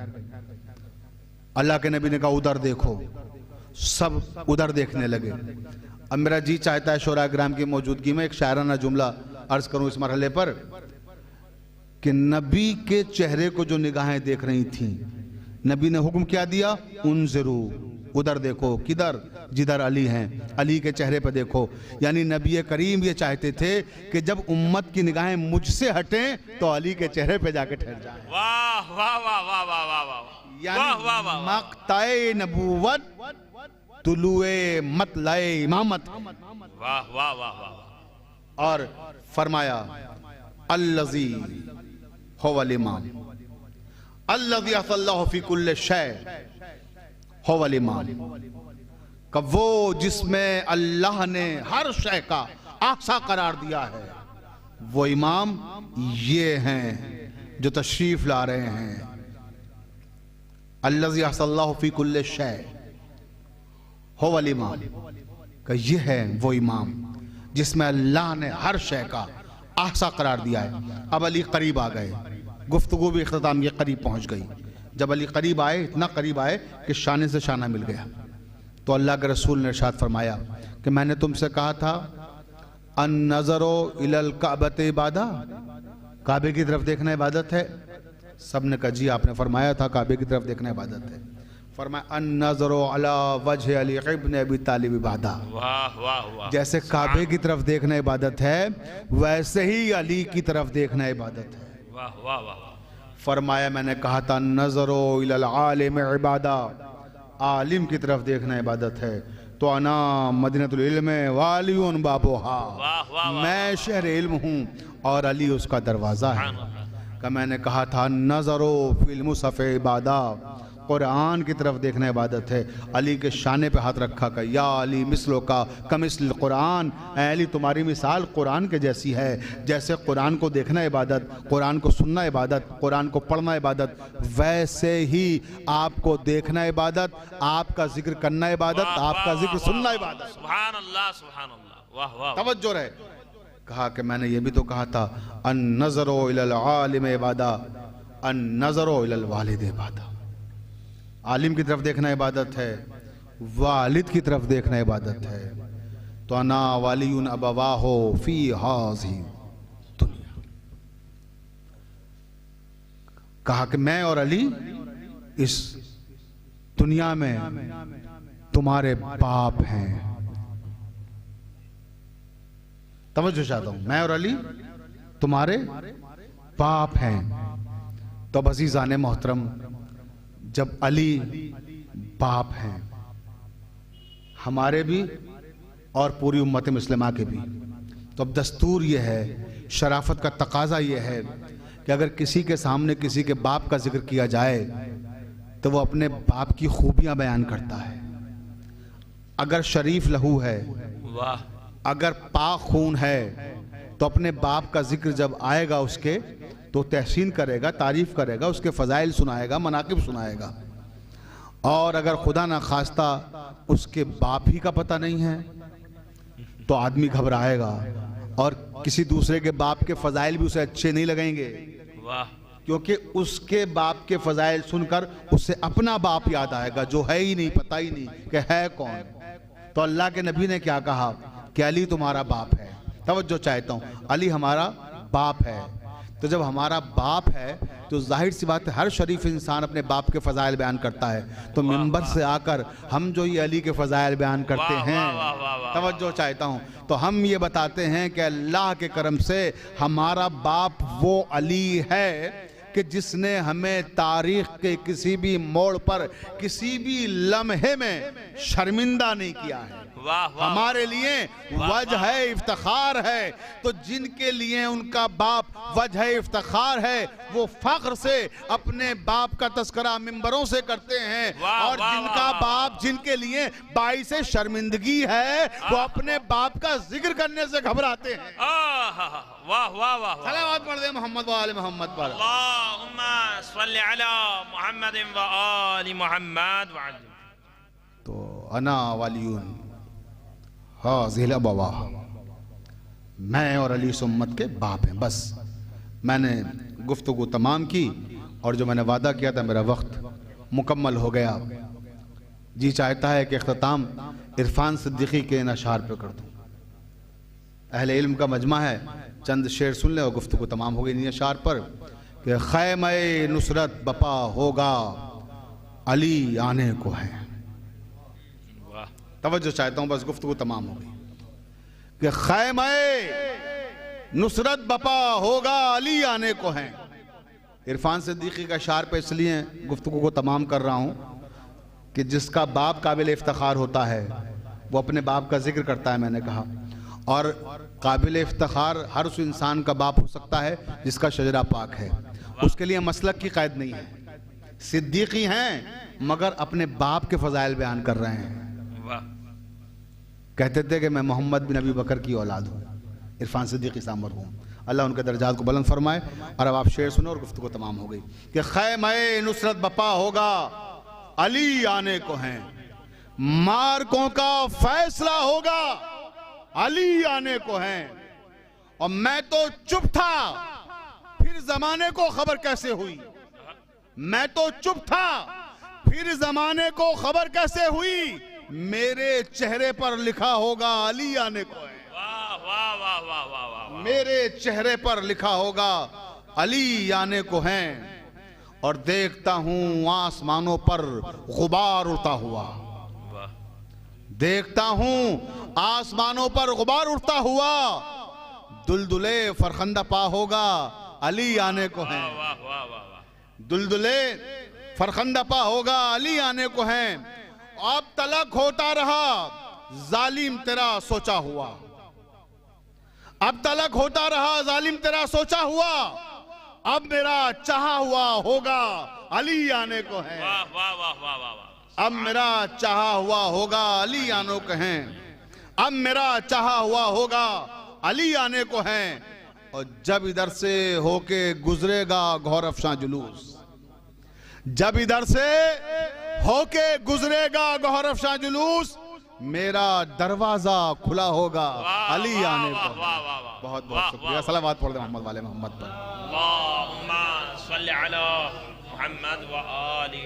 अल्लाह के नबी ने कहा, उधर देखो। सब उधर देखने लगे। अब मेरा जी चाहता है शोरा ग्राम की मौजूदगी में एक शायराना जुमला अर्ज करूं इस मरहले पर कि नबी के चेहरे को जो निगाहें देख रही थीं, नबी ने हुक्म क्या दिया, उनज़िरू, उधर देखो, किधर, जिधर अली हैं, अली के चेहरे पर देखो। यानी नबी करीम ये चाहते थे कि जब उम्मत की निगाहें मुझसे हटें तो अली के चेहरे पे जाके ठहर जाएं। वाह वाह वाह वाह वाह वाह वाह, यानी मक़ताए नबूवत तुलुए मतलाए इमामत। वाह वाह वाह वाह। और फरमाया अल्लज़ी हुवल इमाम, अल्लज़ी असल्लहु फी कुल्लि शै हुवल इमाम, का वो जिसमें अल्लाह ने हर शय का आसा करार दिया है, वो इमाम ये हैं जो तशरीफ ला रहे हैं। अल्लज़ी असल्लहु फी कुल्लि शै हुवल इमाम, का ये है वो इमाम जिसमें अल्लाह ने हर शय का आसा करार दिया है। अब अली करीब आ गए, गुफ्तगू भी इख्तिताम के करीब पहुंच गई। जब अली करीब आए, इतना करीब आए कि शाने से शाना मिल गया, तो अल्लाह के रसूल ने इरशाद फरमाया कि मैंने तुमसे कहा था अन नज़रो इलल काबत इबादा, काबे की तरफ देखना इबादत है। सबने कहा जी आपने फरमाया था काबे की तरफ देखना इबादत है। फरमाया अन नज़रो अला वजह अली इब्न अबी तालिब इबादा, वाह वाह वाह। जैसे काबे की तरफ देखना इबादत है वैसे ही अली की तरफ देखना इबादत है। वाह वाह वाह। फरमाया मैंने कहा था नज़रो इलल आलिम इबादा, आलिम की तरफ देखना इबादत है। तो अना मदीनतुल इल्म वालियुन बाबुहा, मैं शहर इल्म हूँ और अली उसका दरवाज़ा है। का मैंने कहा था नज़रो फिल मुसफ़ इबादा, कुरान की तरफ देखना इबादत है। अली के शाने पे हाथ रखा का या अली मिसलो का कमिसल कुरान, अली तुम्हारी मिसाल कुरान के जैसी है। जैसे कुरान को देखना इबादत, कुरान को सुनना इबादत, कुरान को पढ़ना इबादत, वैसे ही आपको देखना इबादत, आपका जिक्र करना इबादत, आपका जिक्र सुनना इबादत। सुभान अल्लाह सुभान अल्लाह, वाह वाह। तवज्जो रहे। कहा कि मैंने ये भी तो कहा था अन नज़रो इलल आलिम इबादा, अन नज़रो इलल वालिद इबादा, आलिम की तरफ देखना इबादत है, वालिद की तरफ देखना इबादत है। तो अना वालियुन अबवाहो फी हाज़ी दुनिया, कहा कि मैं और अली इस दुनिया में तुम्हारे बाप हैं। तवज्जो चाहता हूं, मैं और अली तुम्हारे बाप हैं। तो अज़ीज़ान मोहतरम, जब अली बाप हैं हमारे भी और पूरी उम्मत मुस्लिमा के भी, तो अब दस्तूर ये है, शराफत का तकाजा ये है कि अगर किसी के सामने किसी के बाप का जिक्र किया जाए तो वो अपने बाप की खूबियां बयान करता है। अगर शरीफ लहू है, वाह, अगर पाक खून है, तो अपने बाप का जिक्र जब आएगा उसके तो तहसीन करेगा, तारीफ करेगा, उसके फ़ज़ाइल सुनाएगा, मनाकिब सुनाएगा। और अगर खुदा ना खास्ता उसके बाप ही का पता नहीं है तो आदमी घबराएगा और किसी दूसरे के बाप के फ़ज़ाइल भी उसे अच्छे नहीं लगेंगे। वाह, क्योंकि उसके बाप के फ़ज़ाइल सुनकर उससे अपना बाप याद आएगा जो है ही नहीं, पता ही नहीं कि है कौन। तो अल्लाह के नबी ने क्या कहा कि अली तुम्हारा बाप है। तवज्जो चाहता हूँ, अली हमारा बाप है। तो जब हमारा बाप है तो जाहिर सी बात है हर शरीफ इंसान अपने बाप के फ़ज़ाइल बयान करता है। तो मिंबर से आकर हम जो ये अली के फ़ज़ाइल बयान करते हैं, तवज्जो चाहता हूँ, तो हम ये बताते हैं कि अल्लाह के करम से हमारा बाप वो अली है कि जिसने हमें तारीख़ के किसी भी मोड़ पर, किसी भी लम्हे में शर्मिंदा नहीं किया है। हमारे लिए वजह इफ्तिखार है। तो जिनके लिए उनका बाप वजह इफ्तिखार है वो फख्र से अपने बाप का तस्करा मिंबरों से करते हैं, और जिनका बाप, जिनके लिए बाइस शर्मिंदगी है, वो अपने बाप का जिक्र करने से घबराते हैं। वाह वाह वाह, सलावत पढ़ दे मोहम्मद व आले मोहम्मद पर। अल्लाहुम्मा सल्लि अला मुहम्मद व आलि मुहम्मद। तो अना वालियुन हाज़िल अबवा, मैं और अली उम्मत के बाप हैं। बस मैंने गुफ्तगू तमाम की और जो मैंने वादा किया था मेरा वक्त मुकम्मल हो गया। जी चाहता है कि इख्तिताम इरफान सिद्दीकी के इन अशार पर कर दूं। अहले इल्म का मजमा है, चंद शेर सुन ले और गुफ्तगू तमाम हो गई इन अशार पर कि खैमे नुसरत बपा होगा अली आने को है। तवज्जो चाहता हूं, बस गुफ्तगू तमाम हो गई कि खैमे नुसरत बपा होगा अली आने को है। इरफान सिद्दीकी का अशार पे इसलिए गुफ्तगू को तमाम कर रहा हूं कि जिसका बाप काबिल इफ्तिखार होता है वो अपने बाप का जिक्र करता है, मैंने कहा, और काबिल इफ्तिखार हर उस इंसान का बाप हो सकता है जिसका शजरा पाक है, उसके लिए मसलक की कैद नहीं है। सिद्दीकी हैं मगर अपने बाप के फजाइल बयान कर रहे हैं। कहते थे कि मैं मोहम्मद बिन अबी बकर की औलाद हूँ, इरफान सिद्दीकी साहब मरहूम, अल्लाह उनके दर्जात को बुलंद फरमाए। और अब आप शेर सुनो और गुफ्तगू तमाम हो गई कि खैमे नुसरत बपा होगा अली आने को हैं, मार्कों का फैसला होगा अली आने को हैं। और मैं तो चुप था, फिर जमाने को खबर कैसे हुई, मैं तो चुप था, फिर जमाने को खबर कैसे हुई, मेरे चेहरे पर लिखा होगा अली आने को है। वाह वाह वाह वाह वाह, मेरे चेहरे पर लिखा होगा अली आने को हैं। और देखता हूं आसमानों पर गुबार उड़ता हुआ, देखता हूं आसमानों पर गुबार उड़ता हुआ, दुलदुले फरखंदा पा होगा अली आने को हैं। दुलदुले फरखंदा पा होगा अली आने को हैं। अब तलक होता रहा जालिम तेरा सोचा हुआ, अब तलक होता रहा जालिम तेरा सोचा हुआ, अब मेरा चाहा हुआ होगा अली आने को है। वाह वाह वाह वाह वाह, अब मेरा चाहा हुआ होगा अली आने को है, अब मेरा चाहा हुआ होगा अली आने को है। और जब इधर से होके गुजरेगा घौर अफशां जुलूस, जब इधर से होके गुजरेगा गौहर अफशां जुलूस, मेरा दरवाजा खुला होगा अली आने को। बहुत बहुत शुक्रिया। सलावत पढ़ दे मोहम्मद वाले मोहम्मद पर। अल्लाहुम्मा सल्ली अला मुहम्मद व आलि